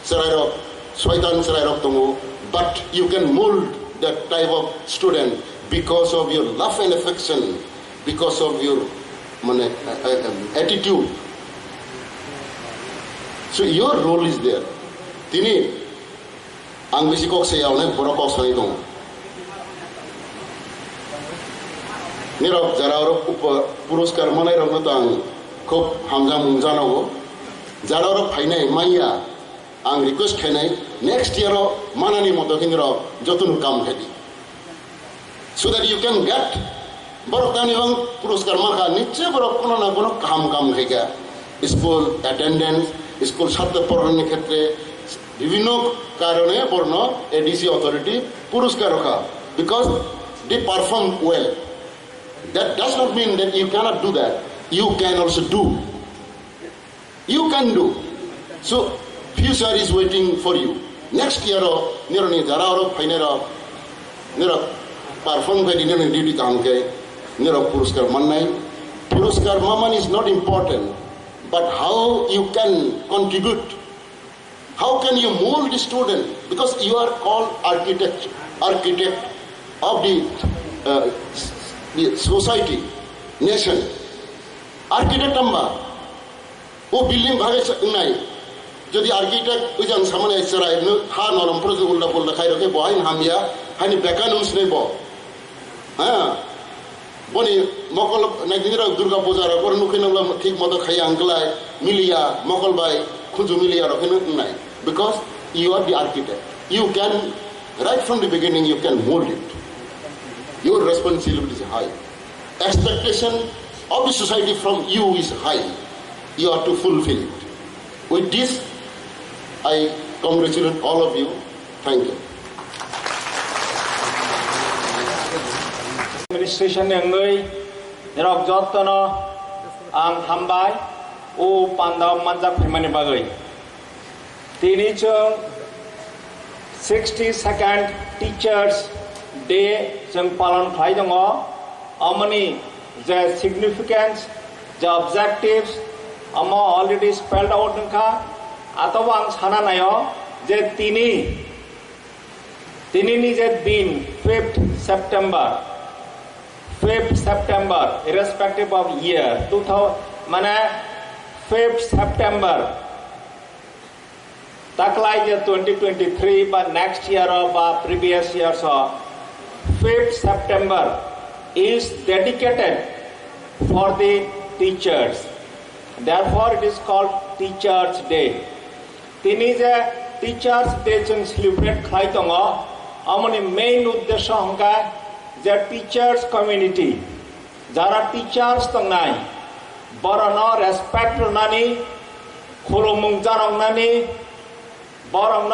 সেরাইরক শয়তান সেরাইরক দङ but you can mold that type of student because of your love and affection, because of your attitude. So your role is there. Tini ang bisi kok saya onek borok kok sanai dong. Nirok jara orok puruskar manai rong tang kok hamja mungja nago. Jara orok phainai maiya ang request khainai next year manani moto kinro jotun kam khadi. So that you can get borok tani bang puruskar maka niche borok kono na kono kam khaiga. School attendance, school ছাত্র পড়ানোর ক্ষেত্রে বিভিন্ন কারণে বর্ণ ADC authority পুরস্কার রাখা because they perform well. That does not mean that you cannot do that. You can also do. You can do. So future is waiting for you. Next year nironi jara oro fainera nira perform by dinner duty kamke nira puruskar mannai. Puruskar maman is not important. But how you can contribute, how can you mold the student? Because you are called architect of the society, nation. Architect amba, o building bhage nai. Jadi architect ujan samane serai nu ha noram proje ulla bolla khai rakhe bohain hamia hani bekanum sne bo. Ha বনি মকল নাইদিরা দুর্গা পূজার পর নুখিনলা ঠিক মতো খাই আঙ্কলাই মিলিয়া মকল by খুঁজু মিলিয়া রখিন নাই because you are the architect you can write from the beginning you can mould it your responsibility is high expectation of the society from you is high you are to fulfil it with this I congratulate all of you thank you Administration ngai rok jotno ang hambai o Pandao Manjakha phimani bagai tini chung 62nd Teachers Day chung palan khlai dong amani the significance the objectives amo already spelled out nka atoba ang sana nayo je tini ni je din 5th September irrespective of year 2000 mane 5th September taklai je 2023 but next year or previous year so 5th September is dedicated for the teachers, therefore it is called Teachers Day. Tini je Teachers Day chung celebrate khlai tongo amoni main uddesho hongka যে teachers community যারা teachers তংনাই বরন respect রনানি খুলুমুং জানংনানি বরন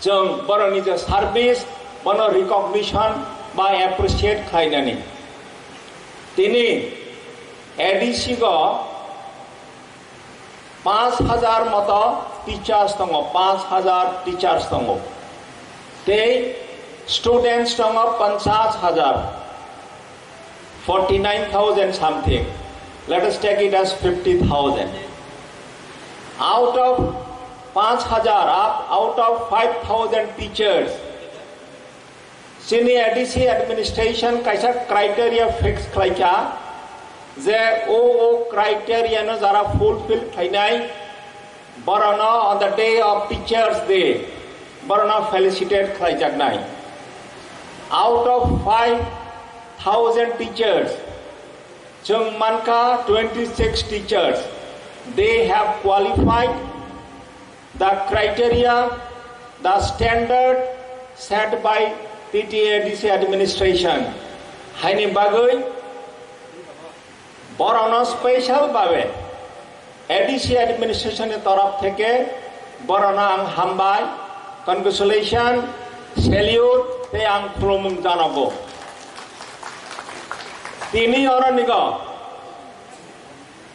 जों बरनि जे service बन recognition बा appreciate खाइनानि तिनि ADC गो 5000 मत teachers दङ 5000 teachers दङ ते students dङ 50000 49,000 something. Let us take it as 50,000 out of 5,000 out of 5,000 teachers. Sini ADC administration kaisa criteria fix khlaika je o criteria no jara fulfill khainai barana on the day of Teachers Day barana felicitate khlaijak nai. Out of 5,000 teachers, Chungmanka 26 teachers, they have qualified the criteria, the standard set by TTADC administration. Haini bagoi, Borona special babe, ADC administration taraf theke Borona ang hambai, congratulation, salute, te ang promung janabo. Tini oranigo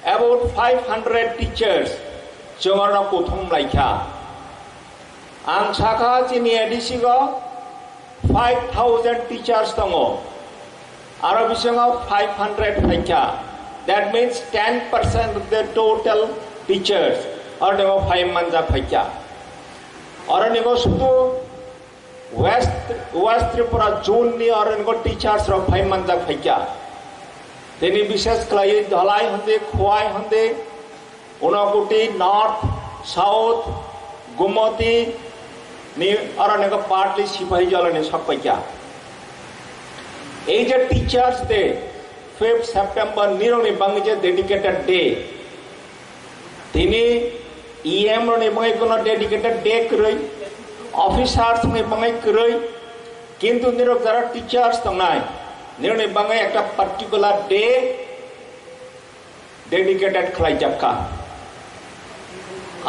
about 500 teachers jomara prothom laikha ang shakha chini ADC go 5,000 teachers tongo aro bisingo 500 laikha That means 10% of the total teachers are the 5 Manjakha Phaikya. Or West Tripura June ni or teachers of 5 Manjakha Phaikya. Teni bishes klai dhalai hunde khwai hunde unakuti north south gumati ni or partly sipai jalane sab Phaikya. Age teachers day 5th September nironi bangje dedicated day. Tini EM roni bangai kono dedicated day kroi officers ngi bangai kroi kintu nirok jara teachers tangnai nironi bangai ekta particular day dedicated khlai jakka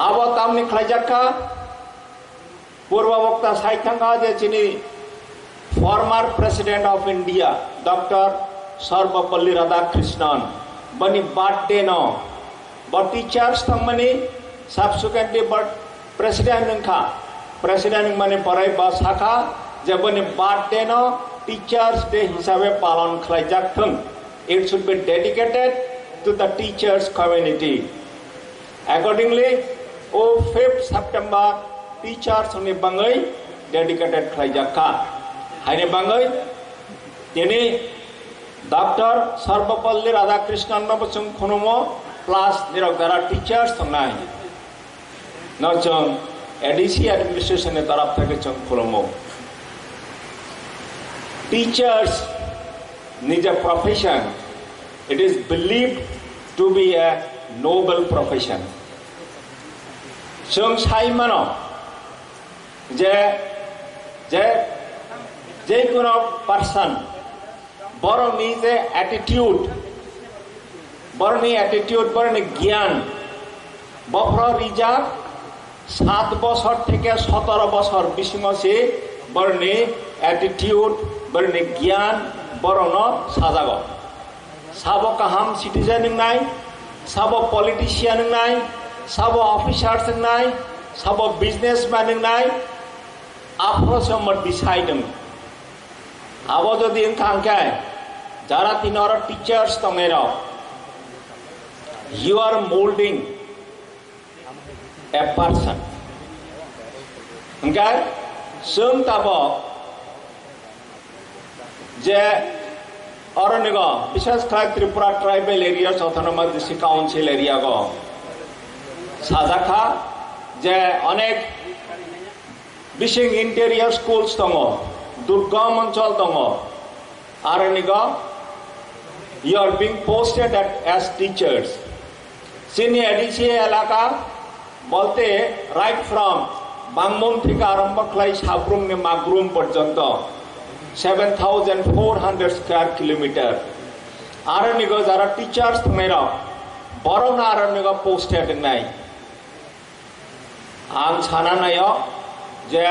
abo tamni khlai jakka purba bokta saithanga je chini former president of India Dr. Sarvapalli Radhakrishnan bani birthday no but teachers thamani subsequently but president mane parai basaka jabani birthday no teachers day hisabe palan khlai jakthang. It should be dedicated to the teachers community. Accordingly 5th September teachers ni bangai dedicated khlai jakka haine bangai tini Dr. Sarvapalli Radhakrishnan no bachung khonomo plus nirogara teachers tangnai no chung ADC administration e taraf theke chung khonomo teachers is a profession. It is believed to be a noble profession. Chung sai mano je kono person boroni je attitude boroni gyan bopro rijak 7 বছর থেকে 17 বছর বিসমসে borni attitude borni gyan borono sajago sabo kaham citizen nai sabo politician nai sabo officers nai sabo businessman nai apro sommer decide abo jodi inkankai jara tinara teachers tomero you are molding a person okay sum tabo je oronigo bishesh kore Tripura tribal areas autonomous district council area go Manjakha je onek bishing interior schools tongo durgam anchol tongo aronigo you are being posted as teachers senior ADC elaka bolte right from Bangmon থেকে আরম্ভ কলাই সাবরুম নে মাগরুম পর্যন্ত 7400 square kilometre আরনিগো যারা teachers মেরা বরং আরনিগো posted নাই আং ছানা নাই যে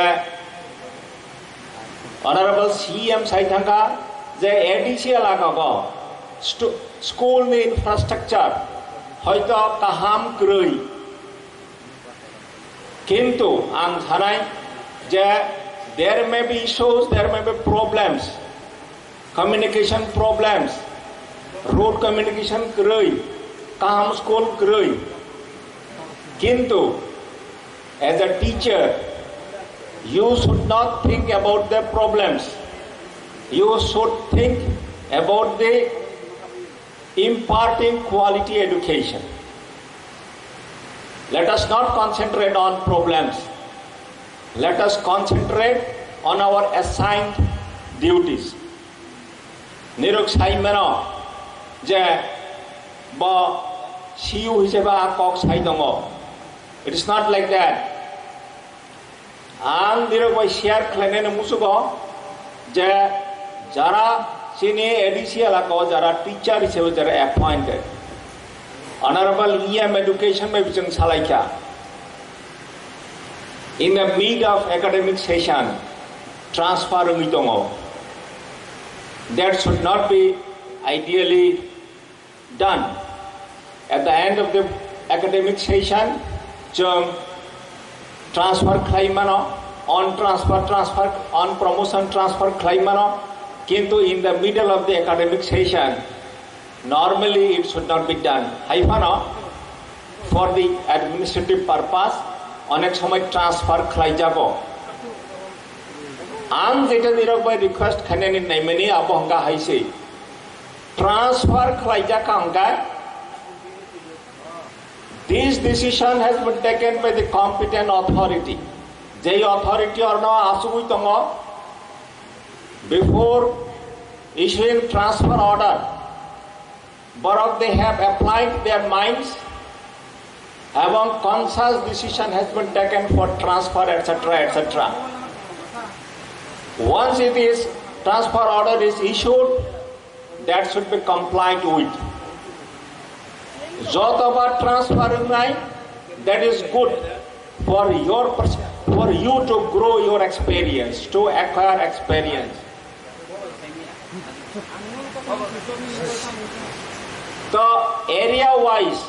অনারেবল সিএম সাইথাঙ্কা যে এডিসি এলাকা স্কুল নি ইনফ্রাস্ট্রাকচার হয়তো কাহাম ক্রই কিন্তু ang hanai je there may be issues, there may be problems, communication problems, road communication kroi kaham school kroi kintu as a teacher you should not think about the problems, you should think about the imparting quality education. Let us not concentrate on problems. Let us concentrate on our assigned duties. Nirok sai meno je ba siu hiseba kok sai dongo. It is not like that. Ang nirok ba share khlane musugo je jara sini ADC elaka jara teacher hisebe jara appointed. Honorable EM education may be salaika. In the mid of academic session, transfer umitongo. That should not be ideally done. At the end of the academic session, transfer claimano, on promotion transfer claimano. Kintu in the middle of the academic session, Normally it should not be done. Haifano, for the administrative purpose, onek somoy transfer khlai jabo. Ang jeta nirokbai request khaneni naimani abo hanga haise. Transfer khlai jaka hanga. This decision has been taken by the competent authority. Jai authority or no asugui tongo before issuing transfer order. Borok they have applied their minds. Among conscious decision has been taken for transfer, etc., etc. Once it is transfer order is issued, that should be complied with. Jotoba transferring line, that is good for you to grow your experience, to acquire experience. So area-wise,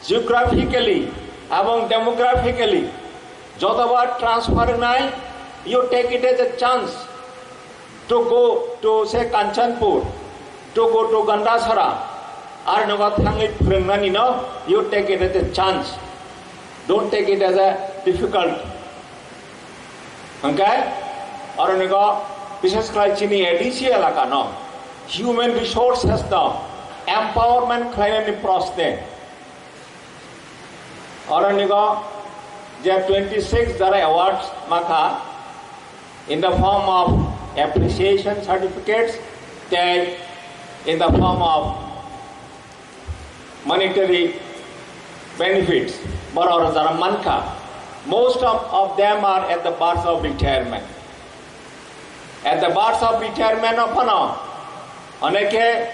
geographically, among demographically, jotoba transferring line, you take it as a chance to go to say Kanchanpur, to go to Gandasara. You take it as a chance. Don't take it as a difficult. Okay? Or human resource has the empowerment process. Or 26 there are awards maka in the form of appreciation certificates, then in the form of monetary benefits. Most of them are at the bars of retirement. At the bars of retirement of Aneke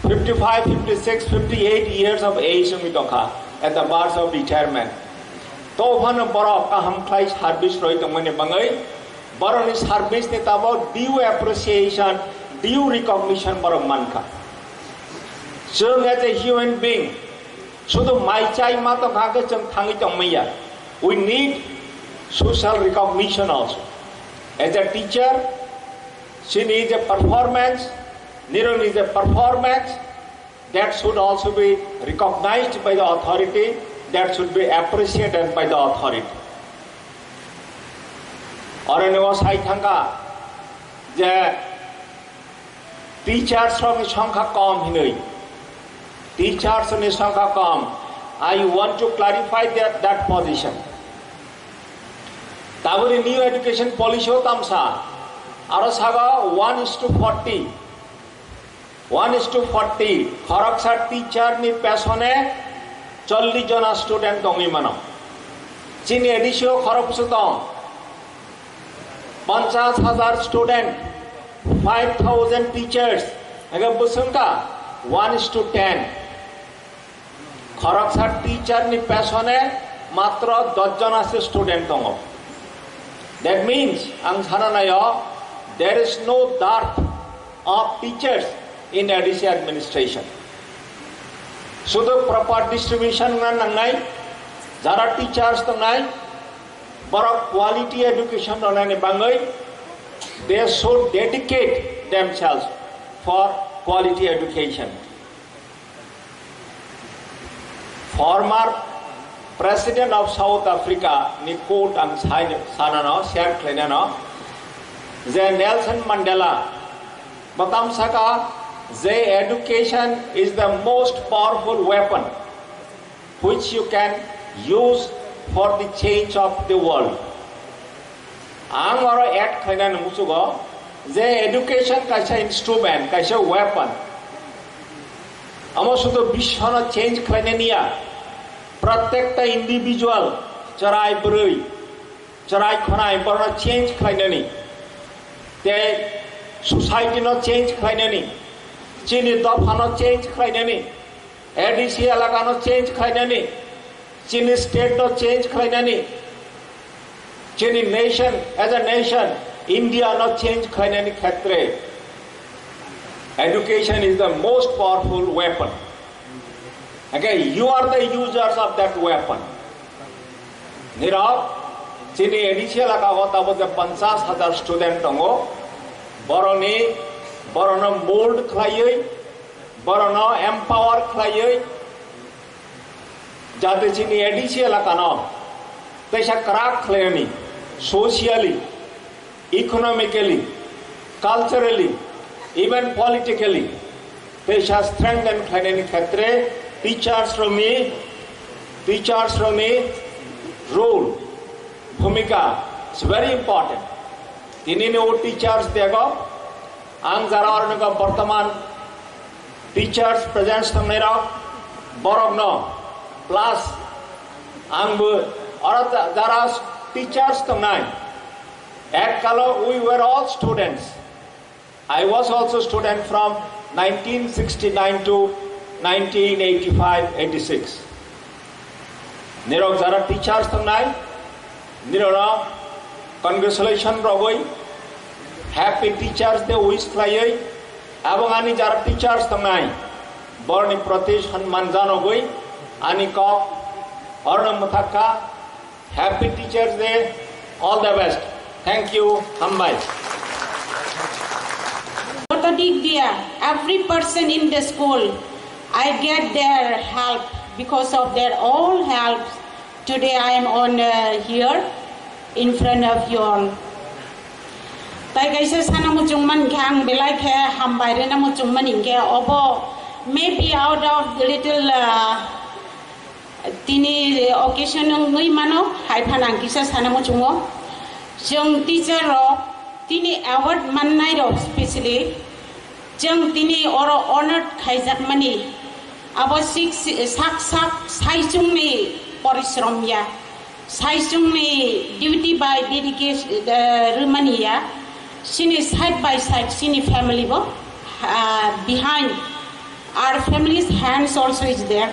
55, 56, 58 years of age at the bars of retirement. To Borok Kaham Klai service Roy Tomani Bangai, Boroni service Nitabo, due appreciation, due recognition Borok Manka. So as a human being, we need social recognition also. As a teacher, she needs a performance, Nero needs a performance that should also be recognized by the authority, that should be appreciated by the authority. Or in our side, the teachers from Shankha Kom Hinui. Teachers in Shankha Kom. I want to clarify that position. Taburi new education policy tamsa. Arasaga 1:40. 1:40. Kharaksar teacher ni pesone 40 jona student tongi mano. Chini edisio kharapsutong 50,000 student, 5,000 teachers. Aga busungka 1:10. Kharaksar teacher ni pesone matro 10 jona student tongo. That means there is no dearth of teachers in ADC administration. So the proper distribution nangai, jara teachers nangai, but quality education nangai bangai, they should dedicate themselves for quality education. Former President of South Africa, Nikot and Sanano, Sher Klenano, Nelson Mandela, Batam Saka, education is the most powerful weapon which you can use for the change of the world. Angora at Klenan Musugo, education kaisa instrument, kaisa weapon. Amosudo Bishana change Klenania. Protect individual, charai brui, charai khonai, but not change kainani. The society not change kainani. Chini Dopha not change kainani. ADC Alaga not change kainani. Chini state not change kainani. Chini nation as a nation, India not change kainani khatre. Education is the most powerful weapon. Okay, you are the users of that weapon. Nirav, chini initial akawata was the 50,000 student tongo, borona mold klayoi, बरनो empower खालायै जाते चिनी एडिशियल लाकानो तैसा क्राक खालायनि socially economically culturally even politically तैसा स्ट्रेंथन खालायनि क्षेत्रे टीचर्स रोमी रोल भूमिका इज वेरी इम्पोर्टेंट तिनी ने वो टीचर्स देगो आं जरा और नगा वर्तमान टीचर्स प्रेजेंस तमने राव बरग न प्लस आंबो और जरा टीचर्स तमनाय एक कालो we were all students. I was also student from 1969 to 1985-86. निरोग जरा टीचर्स तमनाय निरोग congratulation रगोई हैप्पी टीचर्स डे विश खालायै एवं आनी जरा टीचर्स तमनाय बरनि प्रति सम्मान जानगोई आनी कक अर्ण मथाका happy teachers day all the best thank you हामबाय every person in the school I get their help because of their all help today I am on here in front of you all tai kaisa sana muchungman khang belai khe hambai re na muchungman inge obo maybe out of the little tini occasion ngui mano hai phanang kisa sana muchungo jong teacher ro tini award mannai ro especially jong tini oro honored khaijak mani abo sak saijung ni parishrom ya saijung ni duty by dedication rumania sini side by side sini family bo behind our family's hands also is there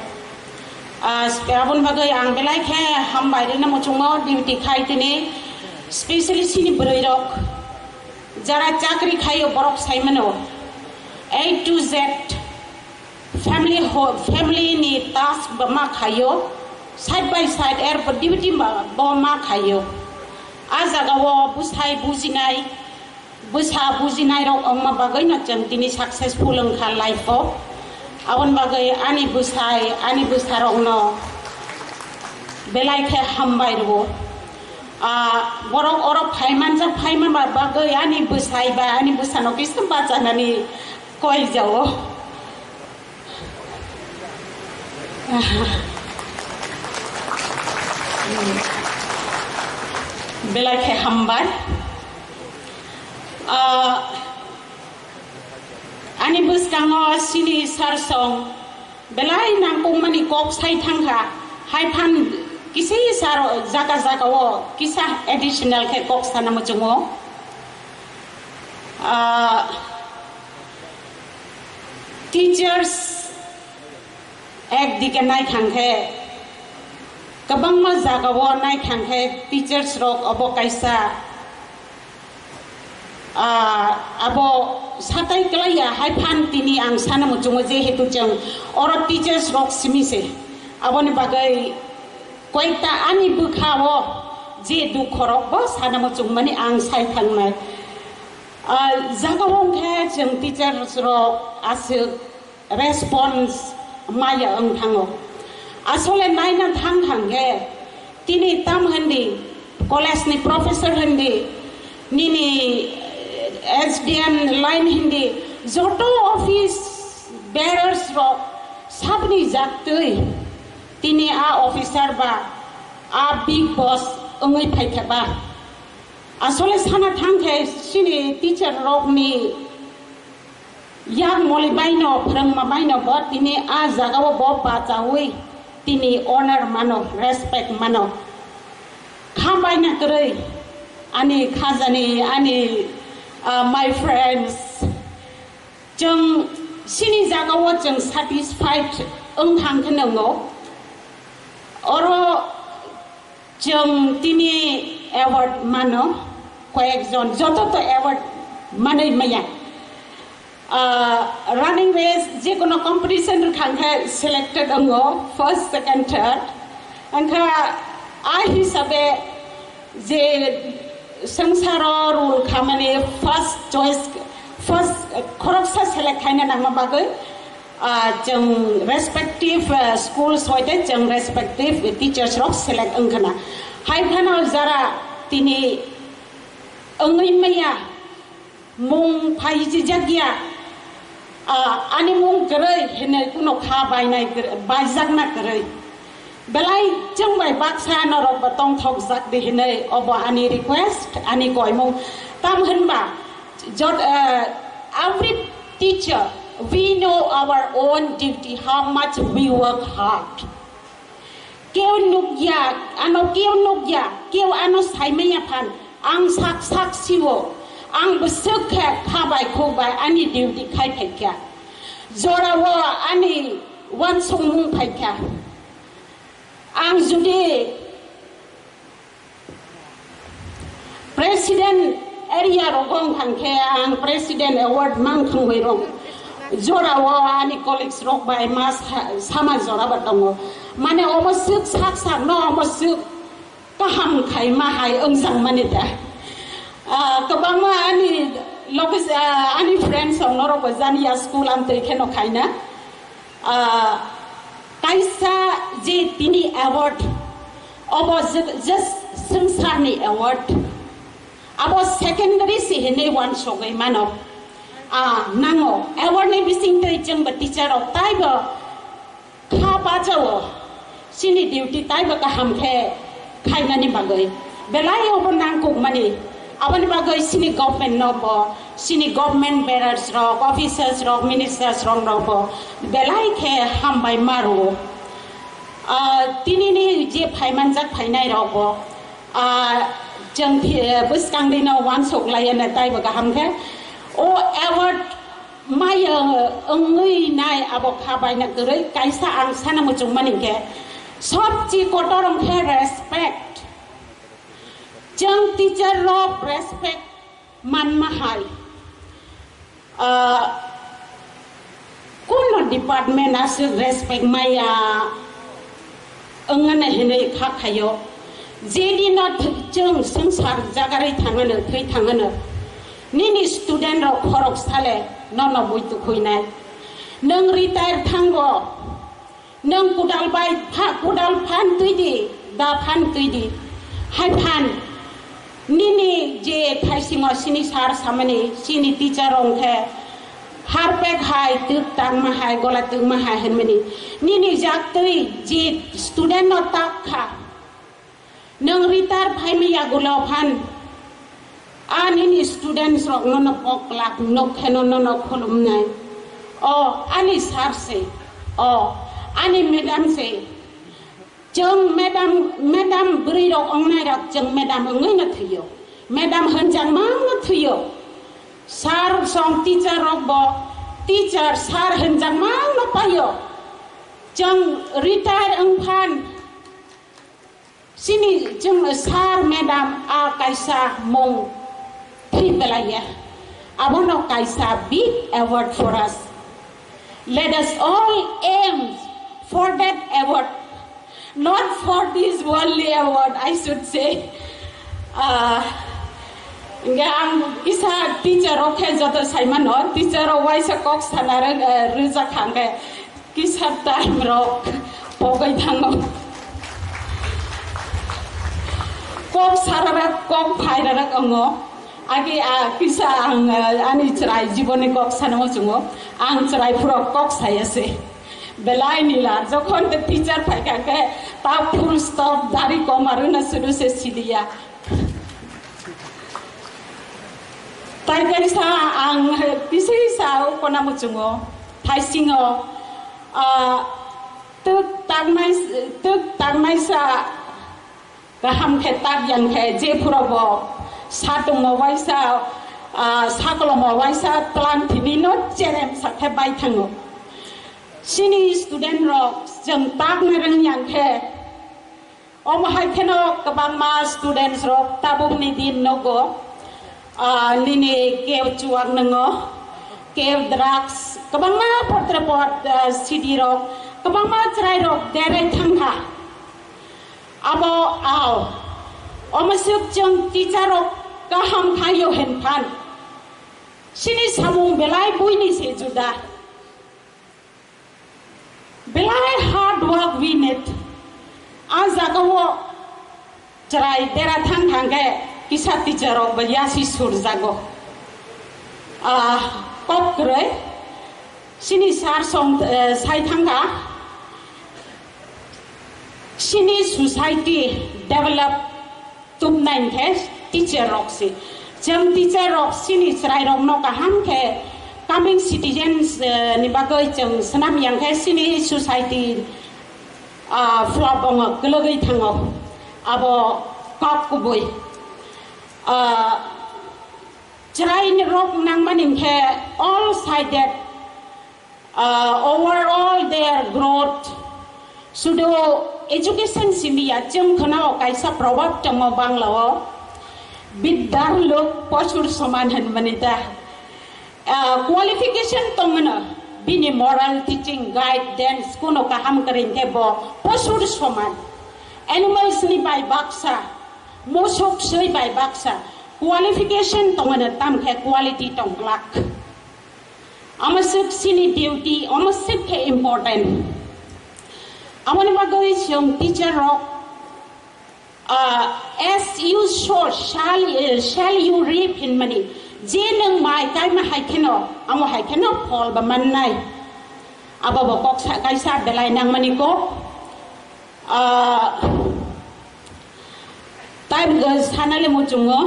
abon bagai ang belai khe hambai re na mochungo duty khai tini especially sini broirok jara chakri khayo borok saimano A to Z family ni task ma khayo side by side air duty ba ma khayo ajaga wo busai bujinai busa bujinai rok ongma bagai na chantini successful angkha life of abon bagai ani busai rok no belai khe hambai ro borok orok phaiman ba bagai ani busai ba ani busano kisam ba janani koi jao belai khe hambai ani buskango sini sarsong belai nangpung mani kok sai thangha hai phan kisi sar jaga wo kisa additional khe kok sana muchungo teachers ek dike nai khangkhe kabang ma jaga wo nai khangkhe teachers rok abo kaisa abo satai klaya hai phan tini ang sana muchungo je hetu chang oro teachers rok simise aboni bagai koita ani bukhawo je dukhorok bo sana muchung mani ang sai thangmai jaga wong khe jeng teachers rok asuk response maya ang thango asole naina thang khe tini tam handi college ni professor handi nini SDM line hindi joto office bearers ro sabni jaktui tini a officer ba a big boss ongai phaikha ba asole sana thangkhe sini teacher rok ni yang moli baino phrangma baino bo tini a jaga bo bachawi tini honor mano respect mano khambaina krei ani khajani ani my friends jeng sini jaga wo jeng satisfied thang khenango oro jeng tini award mano koekjon joto to award manai maya running race je kono competition khangkha selected ango first second third angkha a hisabe je sangsaro rule khamani first choice first khoroksa select khaina nangma bagai जों respective schools होते जों respective teachers रok select अंगना हाय फानाव जरा तिनी अंगई मैया मुंग फाइजी जगिया आनी मुंग करे हेने कुनो खा बायनाय बायजाक ना करे बेलाय जों बाय बाक्सा नरक बतंग थक जाक दे हेने अब आनी request आनी गयमु ताम होनबा जट every teacher we know our own duty how much we work hard kêu nukya ano kêu nukya kêu ano saimaya pan ang sak siwo ang besuk khabai khobai ani duty khai phekya zorawo ani wan songmung phekya ang judi president area rogong khangkhe ang president award mang khangwei rong जोराव आनी college रक by mass सामा जोरा बादंगो माने अमसुक साक साक न अमसुक गाहाम खाय माहाय ओंजां माने दा गोबां आनी लोगोस आनी फ्रेंड्स नरक जानिया स्कुल आम तैखेनो खायना कायसा जे तिनी अवार्ड अब जस्ट संसारनि अवार्ड अब सेकेंडरी सिहेने वन सगै मानव नांगो अवार्डनि बिसिंतै जोंबो टीचार अफ ताइबो खाबाजावो सिनि डिउटी ताइबो गाहामखे खायनानि बागै बेलायावबो नांगौ माने आबानि बागै सिनि गभर्नमेन्ट नबो सिनि गभर्नमेन्ट बेरार्स रक अफिसार्स रक मिनिस्टार्स रक नबो बेलायखे हामबाय मारो तिनिनि जे फायमानजाक फायनाय रबो जों बुसकांदिनो वान सगलायनो ताइबो गाहामखे ओ अवार्ड मायो अंगै नाय आबो खाबायना गरै कायसा आं साना मुजुं मानिके सब ची कोटरंखे रेस्पेक्ट जों टीचर रक रेस्पेक्ट मान माहाय कुन डिपार्टमेंट आसो रेस्पेक्ट माया अंगना हेनै खाखायो जेदिना जों संसार जागारै थाङोनो थै थाङोनो निनि स्टूडेंट रो खरक साले नन बुइतु खुइनाय नों रिटायर थांगो नों कुदाल बाय कुदाल फान तुइदि दा फान तुइदि हाय फान निनि जे थाइसिङो सिनि सार सामनि सिनि टीचर अंखे हारपेक हाय तुक तांग माहाय गला तुक माहाय होनमनि निनि जाक्तै जे स्टूडेंट न ताखा नों रिटायर फाइमिया गुलो फान आनी स्टूडेंट्स रक न पकलाक नखेनो न खुलुमनाय आनी सार से आनी मैडम से जों मैडम ब्रै रक अंगनाय रक जों मैडम अंगै न थैयो मैडम होनजां मा न थैयो सार सं टीचर रक ब टीचर सार होनजां मा न पायो जों रिटायर अंफान सिनि जों सार मैडम आ कायसा मं Tripuraya. Abono kaisa big award for us. Let us all aim for that award, not for this worldly award, I should say. Ang isa teacher okay joto saiman no teacher waisa kok sanara ruja khangke kisa time rok pogai thango kok sarara kok phairara ango आगे किसा आनी चराई जीवने कक सानो जुङो आं चराई पुरो कक सायसे बेलाय निला जखन ते टीचर फायकाके ता फुल स्टॉप दारी कमारु न सुरु से सिलिया ताइ कैसा आं किसे साउ कोनामु जुङो थाइसिङो तुक तागनाय सा गाहाम खे ताग यां खे जे पुरोबो सातुं मवाइसा साकलो मवाइसा प्लांटिनि न जेरेम साथे बाय थाङो सिनि स्टूडेंट रक जों तागनो रोंयांखे अमहाय खेनो गोबां मा स्टूडेंट्स रक ताबुनि दिन नगो निनि केव चुवाक नङो केव ड्राग्स गोबां मा पत्रपट सिडि रक गोबां मा चराय रक देरै थांहा आबो आव अमसुक जों टीचर गाहाम खायो हेनफान सिनि सामुं बेलाय बुइनि से जुदा by hard work we need. Azagawo cerai dera thang ke kisa teacher rok bayasi sur jago. Kop kere sini sar song sai thanga sini society develop tum nine ke teacher rok si. Jam teacher rok sini cerai rok no kaham ke coming citizens ni bagai jam senam yang ke sini society flop ong kelogai thango abo kop kuboi cerai ni rok nang maning ke all sided overall their growth sudo education simia jam khanao kaisa probab tamo banglao biddar lok pochur samanhan manita qualification tongna bini moral teaching guidance kuno kaham karin ke bo pochur saman animals ni by baksa mosok sei by baksa qualification tongna tam ke quality tonglak amasuk sini duty amasuk ke important amani bagoi jong teacher rok as you sow shall you reap in money jeneng mai kai ma haikeno amo haikeno phol ba man nai aba ba kok sa kai sa belai nang mani ko tai ga sanale mo chungo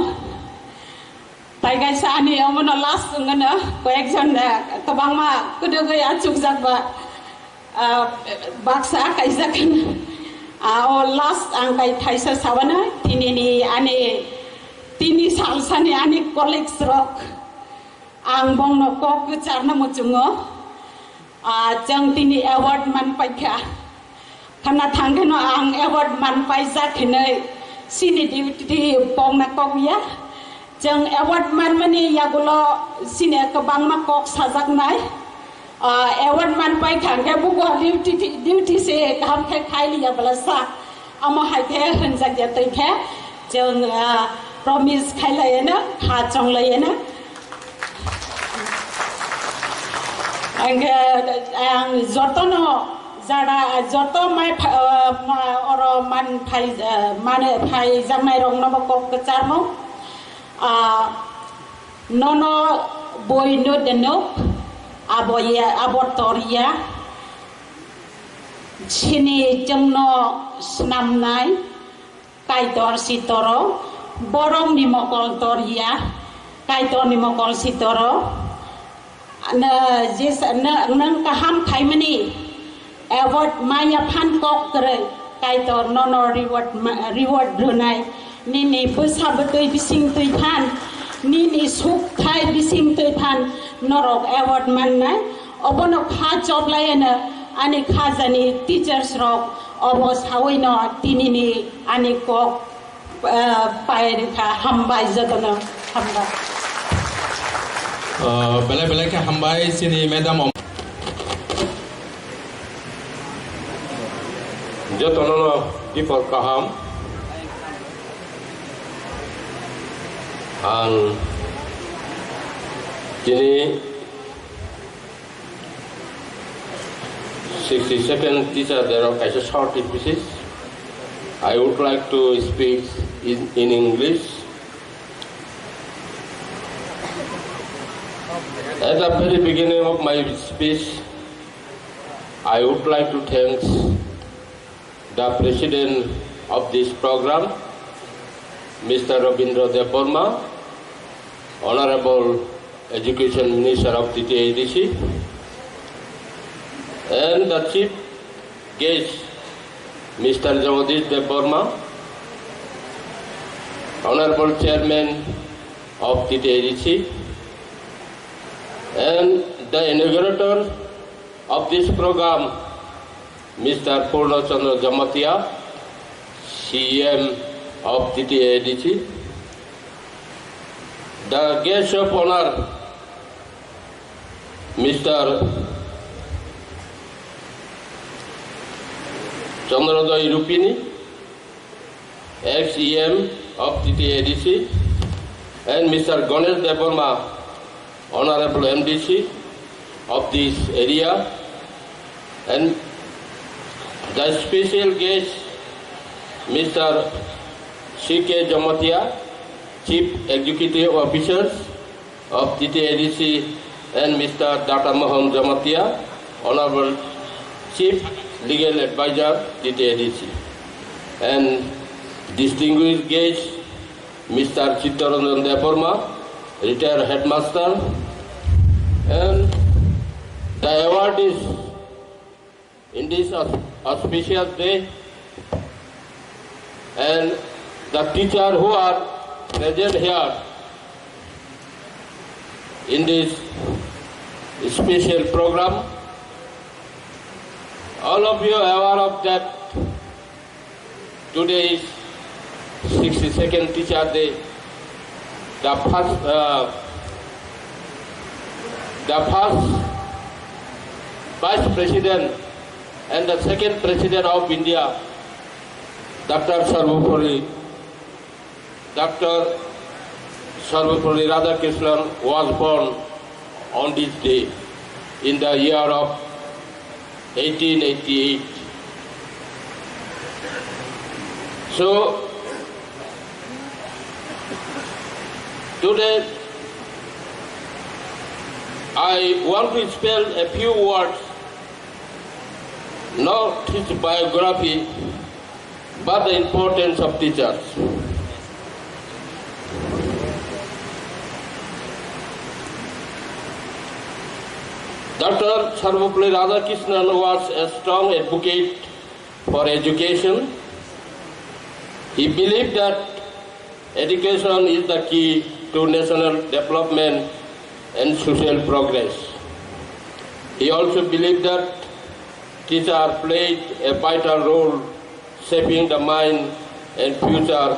tai ga sa ani amono last ngana ko ekjon kabang ma kudo ga achuk jak ba baksa kai zakan last angkai thaisa sawana tinini ane tini salsani ani colleagues rok ang bong no kok charna muchungo jang tini award man paikha khana thangeno ang award man paisa khinai sini duty bong na kok ya jang award man mani yagulo sini kabang ma kok sajak nai award man paikha ke bugo duty se kam ke khai liya balasa amo hai the hanjak ya tai khe jang promise khai lai na kha chong lai na ang jotono jara joto mai oro man phai mane phai jamai rong no kok kecharmo nono boy no deno aboya abotoria chini jengno snamnai kaitor sitoro borong ni mokol toria kaitor ni mokol sitoro na jis na nang kaham khaimani award maya phan kok kre kaitor nono reward runai ni busabtoi bising toi phan ni suk thai bising toi phan norok award man nai obono kha job laena ani khajani teachers rok obos haoino tinini ani kok pair kha hambai jagana hamba belai ke hambai sini madam jotono dipor kaham ang kini 62nd teacher there are as a short pieces. I would like to speak in English. At the very beginning of my speech, I would like to thank the president of this program, Mr. Debbarma, Honorable Education Minister of TTADC, and the chief guest, Mr. Debbarma, Honorable Chairman of TTADC, and the inaugurator of this program, Mr. Purno Chandra Jamatia, CM of TTADC, the guest of honor, Mr. Chandrodoi Rupini, ex-EM of TTADC, and Mr. Ganesh Debbarma, Honorable MDC of this area, and The special guest, Mr. C.K. Jamatia, Chief Executive Officers of TTADC, and Mr. Dr. Mohan Jamatia, Honorable Chief Legal Advisor, TTADC, and distinguished guest, Mr. Chittaranjan Debbarma, retired headmaster, and the award is in this auspicious day, and the teachers who are present here in this special program, all of you are aware of that today is 62nd Teacher Day. The first Vice President and the second President of India, Dr. Sarvapalli Radhakrishnan, was born on this day in the year of 1888. So, today I want to spell a few words, not his biography, but the importance of teachers. Dr. Sarvapalli Radhakrishnan was a strong advocate for education. He believed that education is the key to national development and social progress. He also believed that teachers played a vital role shaping the mind and future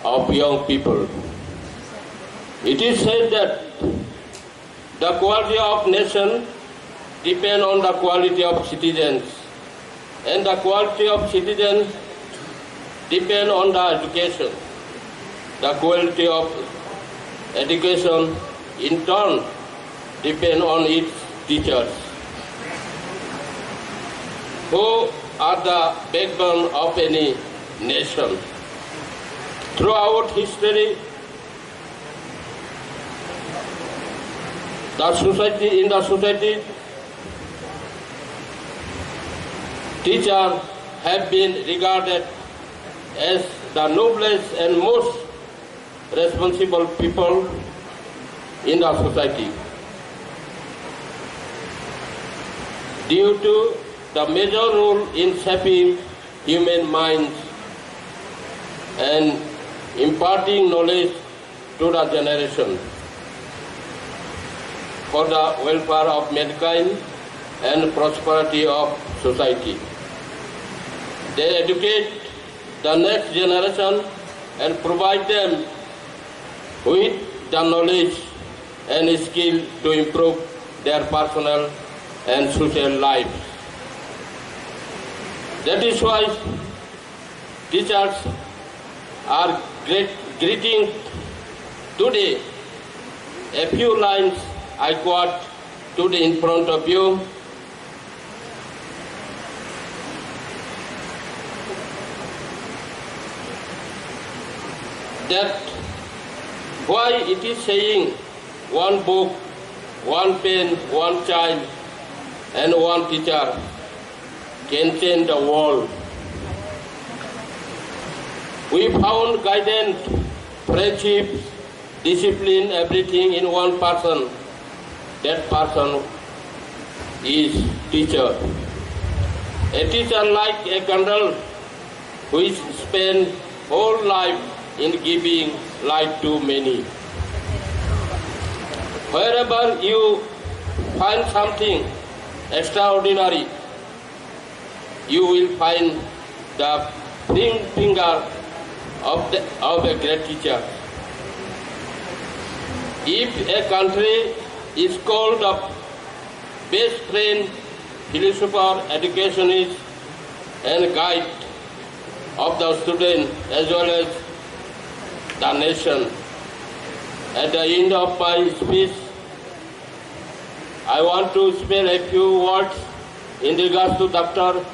of young people. It is said that the quality of nation depends on the quality of citizens, and the quality of citizens depends on the education. The quality of education, in turn, depends on its teachers, who are the backbone of any nation. Throughout history, in the society, teachers have been regarded as the noblest and most responsible people in the society. Due to the major role in shaping human minds and imparting knowledge to the generation for the welfare of mankind and prosperity of society. They educate the next generation and provide them with the knowledge and skill to improve their personal and social lives. That is why teachers are greeting today. A few lines I quote today in front of you. That why it is saying one book, one pen, one child, and one teacher can change the world. We found guidance, friendship, discipline, everything in one person. That person is teacher. A teacher like a candle which spends whole life in giving light to many. Wherever you find something extraordinary, you will find the finger of a great teacher. If a country is called the best friend, philosopher, educationist, and guide of the student as well as the nation. At the end of my speech, I want to spell a few words in regards to Dr.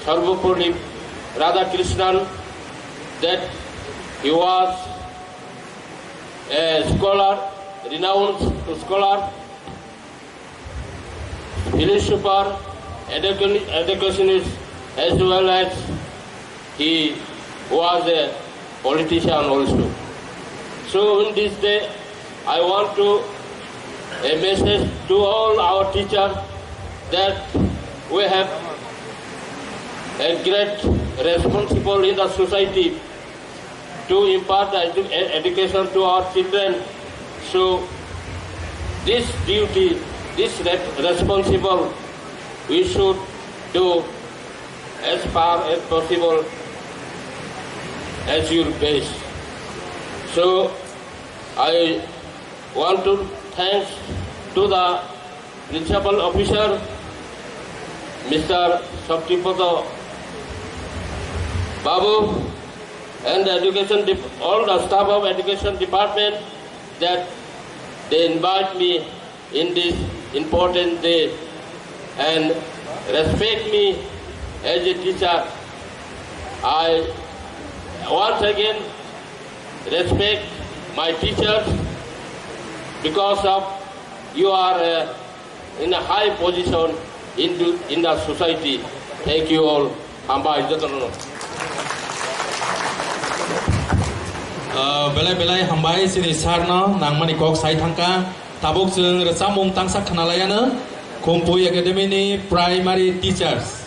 Sarvapurni Radhakrishnan, that he was a scholar, renowned scholar, philosopher, educationist, as well as he was a politician also. So in this day, I want to a message to all our teachers that we have a great responsibility in the society to impart education to our children. So this duty, this responsible, we should do as far as possible as your best. So I want to thank to the principal officer, Mr. Sub-Divisional Babu, and the all the staff of education department that they invite me in this important day and respect me as a teacher. I once again respect my teachers because of you are in a high position in the society. Thank you all. Belai hambai sini sarna nang mani kok sai thangka tabuk jeng resamung tangsak kanalayana Kumpui Academy ni primary teachers.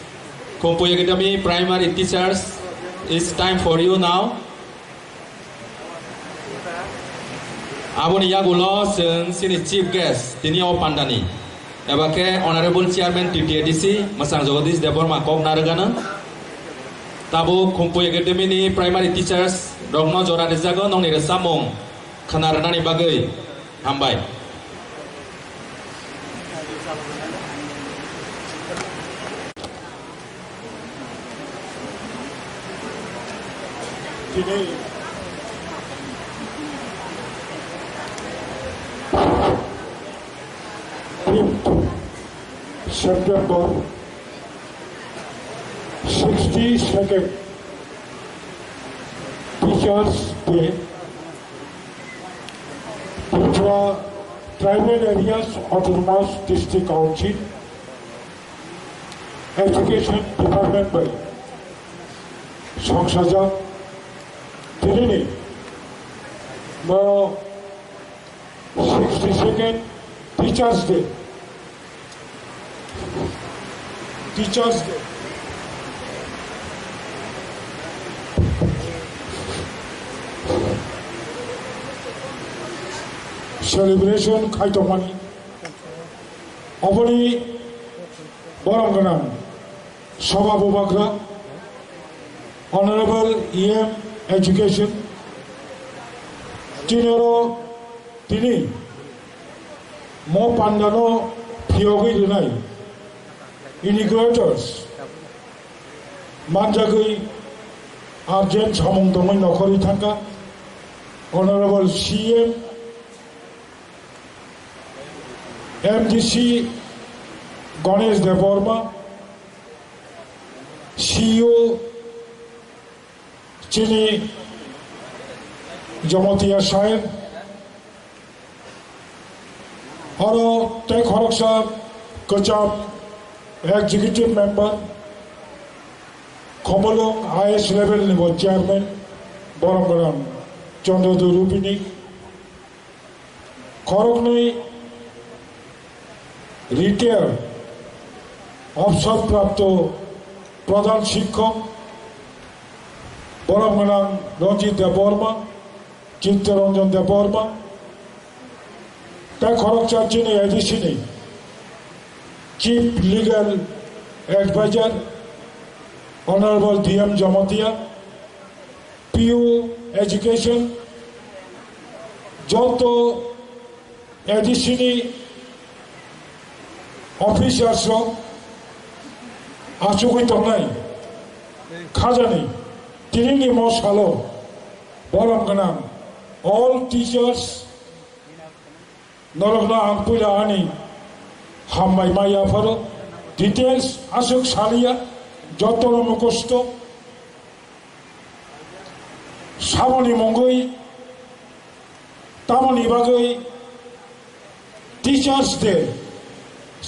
Kumpui Academy primary teachers, it's time for you now. Aboni yagulo sini chief guest tini o pandani. Ebake honorable chairman TTADC Masang Jogadis Debbarma kok naragana. Tabu Kumpui Academy ni primary teachers Rogno Jora Dejago nong ni resamung kanaranani bagai hambai. Today, September 62nd Teachers Day, TRIPURA Tribal Areas Autonomous District Council, Education Department by Songsaja Tirini, now 62nd Teachers Day. Teachers Day. Celebration Kaitomani. Oboni Boranganam Sabha Bubakra, Honorable EM Education, Tinero Tini, Mo Pandano Piogi Dinai, Integrators, Manjakha, Arjen Chamong Domai Nokori Tanka, Honorable CM, MDC Ganesh Debbarma, CEO Chini Jamotia Shire, Haro Tek Horoksa Kacham, Executive Member, Komolong highest level level chairman, Borangaram, Chandra Rupini, Koroknoi Retail, Officer Prapto, Pradhan Shikhok, Borangaram Ranjit Debbarma, Chittaranjan Debbarma, Tek Horoksa Chini Edishini, Chief Legal Advisor, Honorable DM Jamotia, PU Education, Joto Edishini Officers Achukui Tonai, Kajani, Tirini Moshalo, Boranganam, all teachers, Norogna Ampula Ani, Hamai Maya Faro, details Ashok Shalia, যতন মুখস্থ সামনি মঙ্গই तामनि बागै teachers day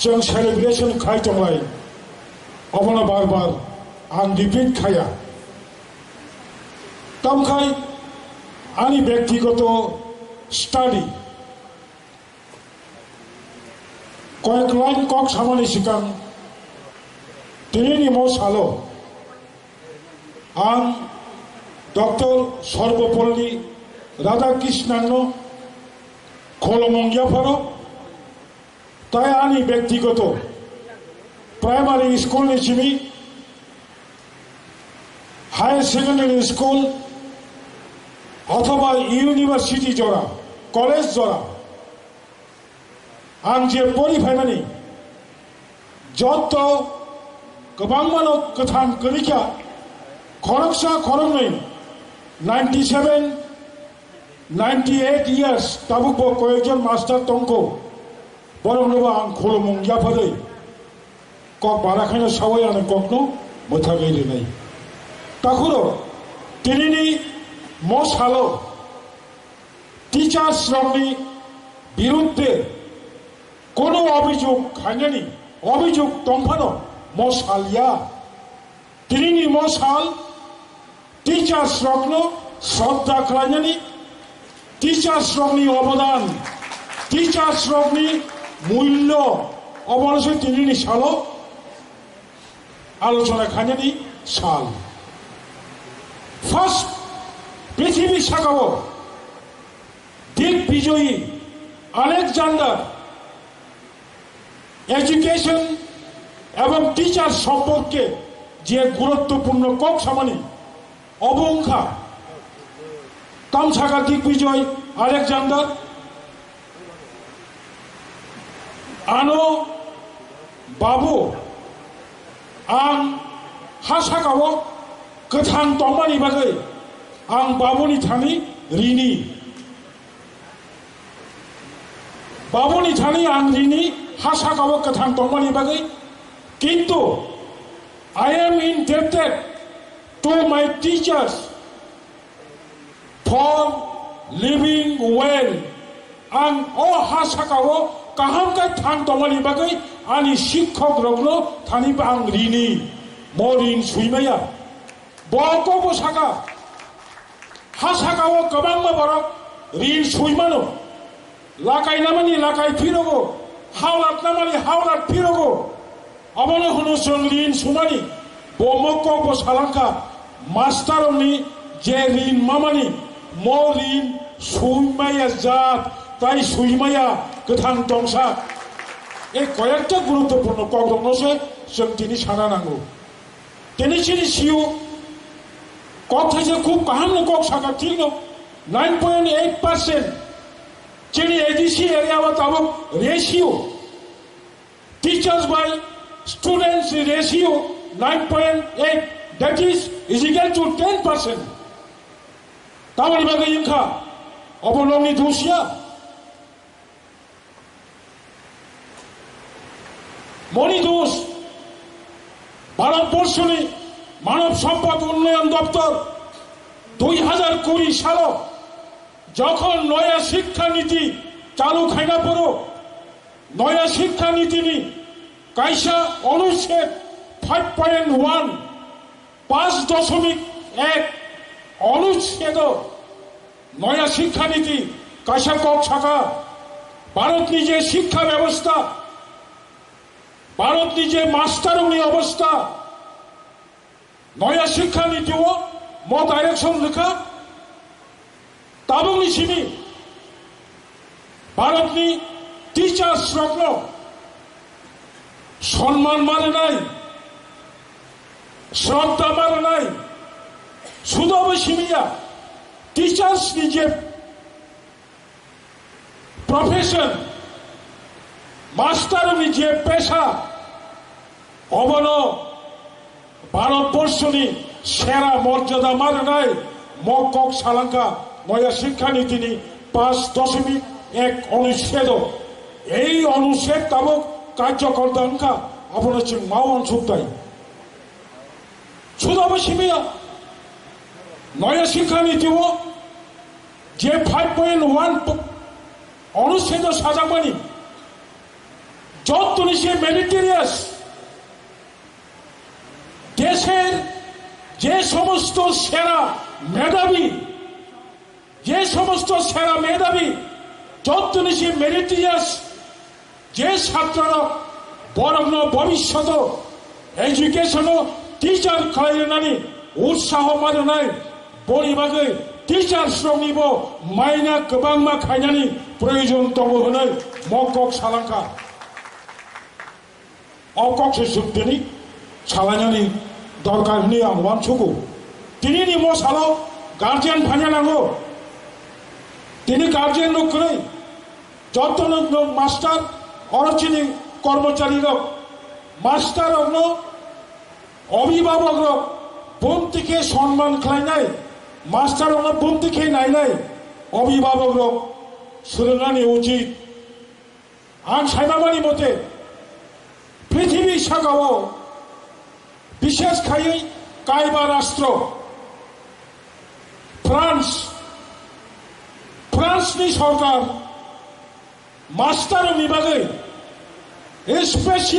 जों celebration खालामबाय अबनो बार बार आं repeat खाया तमखाय आंनि व्यक्तिगत स्टाडि कयेक लाइन कक सामानि सिगां दिनैनि मसालो आं डक्टर सर्वपल्ली राधाकृष्णन खोलमंगियाफोराव ताई आंनि व्यक्तिगत प्राइमारि स्कुलनिसिमि हायर सेकेंडारि स्कुल अथवा इउनिभार्सिटी जरा कलेज जरा आं जे फरायफायनानै जत गोबां मानो गोथां गोरिखा खरकसा खरंनै 97 98 years ताबुक कयेकजन मास्टार दंखौ बरंनोबो आं खोलोमंगियाफोरै कक बाराखायनो सावै आं ककनो मोथागैरिनाय ताखुरो दिनैनि मसालो टीचार्स रंनि बिरुद्धे कोनो अभियोग खायनायनि अभियोग दंफानो मसालिया दिनैनि मसाल टीचार्स रंनो श्रद्धा खालायनायनि टीचार्स रंनि अवदान टीचार्स रंनि मूल्य अबनोसो दिनैनि सालो आलोचना खायनायनि साल फार्स्ट पृथिवी सागाव दिग्विजयी आलेक्जेंडर एजुकेशन एवं टीचार सम्पर्के जे गुरुत्वपूर्ण कक सामानि अबंखा तामसागा दिग्विजय आलेक्जेंडर आनो बाबु आं हासागाव गोथां दंमानि बागै आं बाबुनि थानि रिनि बाबुनि थानि आं रिनि हासागाव गोथां दंमानि बागै किन्तु I am indebted to my teachers for living well. आं हासागाव गाहामखाय थां दंमानि बागै आंनि शिक्षक रंनो थानिबो आं रिनि मरिन सुइमाया बको सागा हासागाव गोबां माबरक रिन सुइमानो लागायनामानि लागाय फिरगो हावलादनामानि हावलाद फिरगो अबनो हुनु जों रिन सुमानि बमको बसालांखा मास्टारनि जे रिन मामानि म रिन सुइमाया जात ताई सुइमाया गोथां दंसा ए कयेकटा गुरुत्वपूर्ण कक दंनोसो जों दिनै साना नांगौ दिनैसिनि सिउ कक थाइसे खूब गाहामनो कक सागा ठीक नो 9.8% जोंनि एडिसि एरियावा दाबो ratio teachers by students ratio 9.8 that is equal to 10%. तामनि बागै इंखा अबलंनि दुसिया मणि दोष ভারতবর্ষনি মানব সম্পদ উন্নয়ন দপ্তর 2020 সাল যখন নয়া শিক্ষানীতি চালু খাইনা পড়ো নয়া শিক্ষানীতিনি কাইসা অনুচ্ছেদ 5.1 5.1 অনুচ্ছেদ নয়া শিক্ষানীতি কাইসা কক ছাকা ভারত নিজে শিক্ষা ব্যবস্থা ভারত নিজে মাস্টারনি অবস্থা নয়া শিক্ষানীতিও ম ডাইরেকশন লেখা তাবংনি সিমি ভারতনি টিচার্স রত্ন সম্মান মানে নাই শ্রদ্ধা মানে নাই শুধু সিমিয়া টিচার্স নিজে প্রফেশন মাস্টার নিজে পেশা অবন ভারতবর্ষনি সেরা মর্যাদা মানে নাই মকক সালাঙ্কা নয়া শিক্ষানীতিনি 5.1 অনুচ্ছেদ এই অনুচ্ছেদ তাবক কার্যকর দাঙ্কা আপনার মাও অংশদায় শুধু সিমিয়া নয়া শিক্ষা নীতিও যে 5.1 অনুচ্ছেদ সাজাবানি যত সে মেরিটেরিয়াস দেশের যে সমস্ত সেরা মেধাবী যত সে মেরিটেরিয়াস যে ছাত্ররা বরগ্ন ভবিষ্যৎ এডুকেশন টিচার খাইनानै উৎসাহ মাदोनाय बरिबागै টিচার শ্রমनिबो माइना गोबांमा खायनानै प्रयोजन दङ होनाय मकक सालांखा अकक सुबदिनि सालायनानै दरकार होननाय आं वानसुगौ दिनैनि मसालाव गार्जियान फायनांगौ दिनै गार्जियान नखरै যত मास्टार অরচিনি কর্মচারী मास्टार অভিভাবক বন্তিকে সম্মান খাইনাই মাস্টার বন্তিকে নাইনাই অভিভাবক সোलोंनानै উচিত आं सायमामानि मते पृथिवी सागाव विशेष खायै कायबा राष्ट्र फ्रान्सनि सरकार मास्टार विभागै स्पेसियल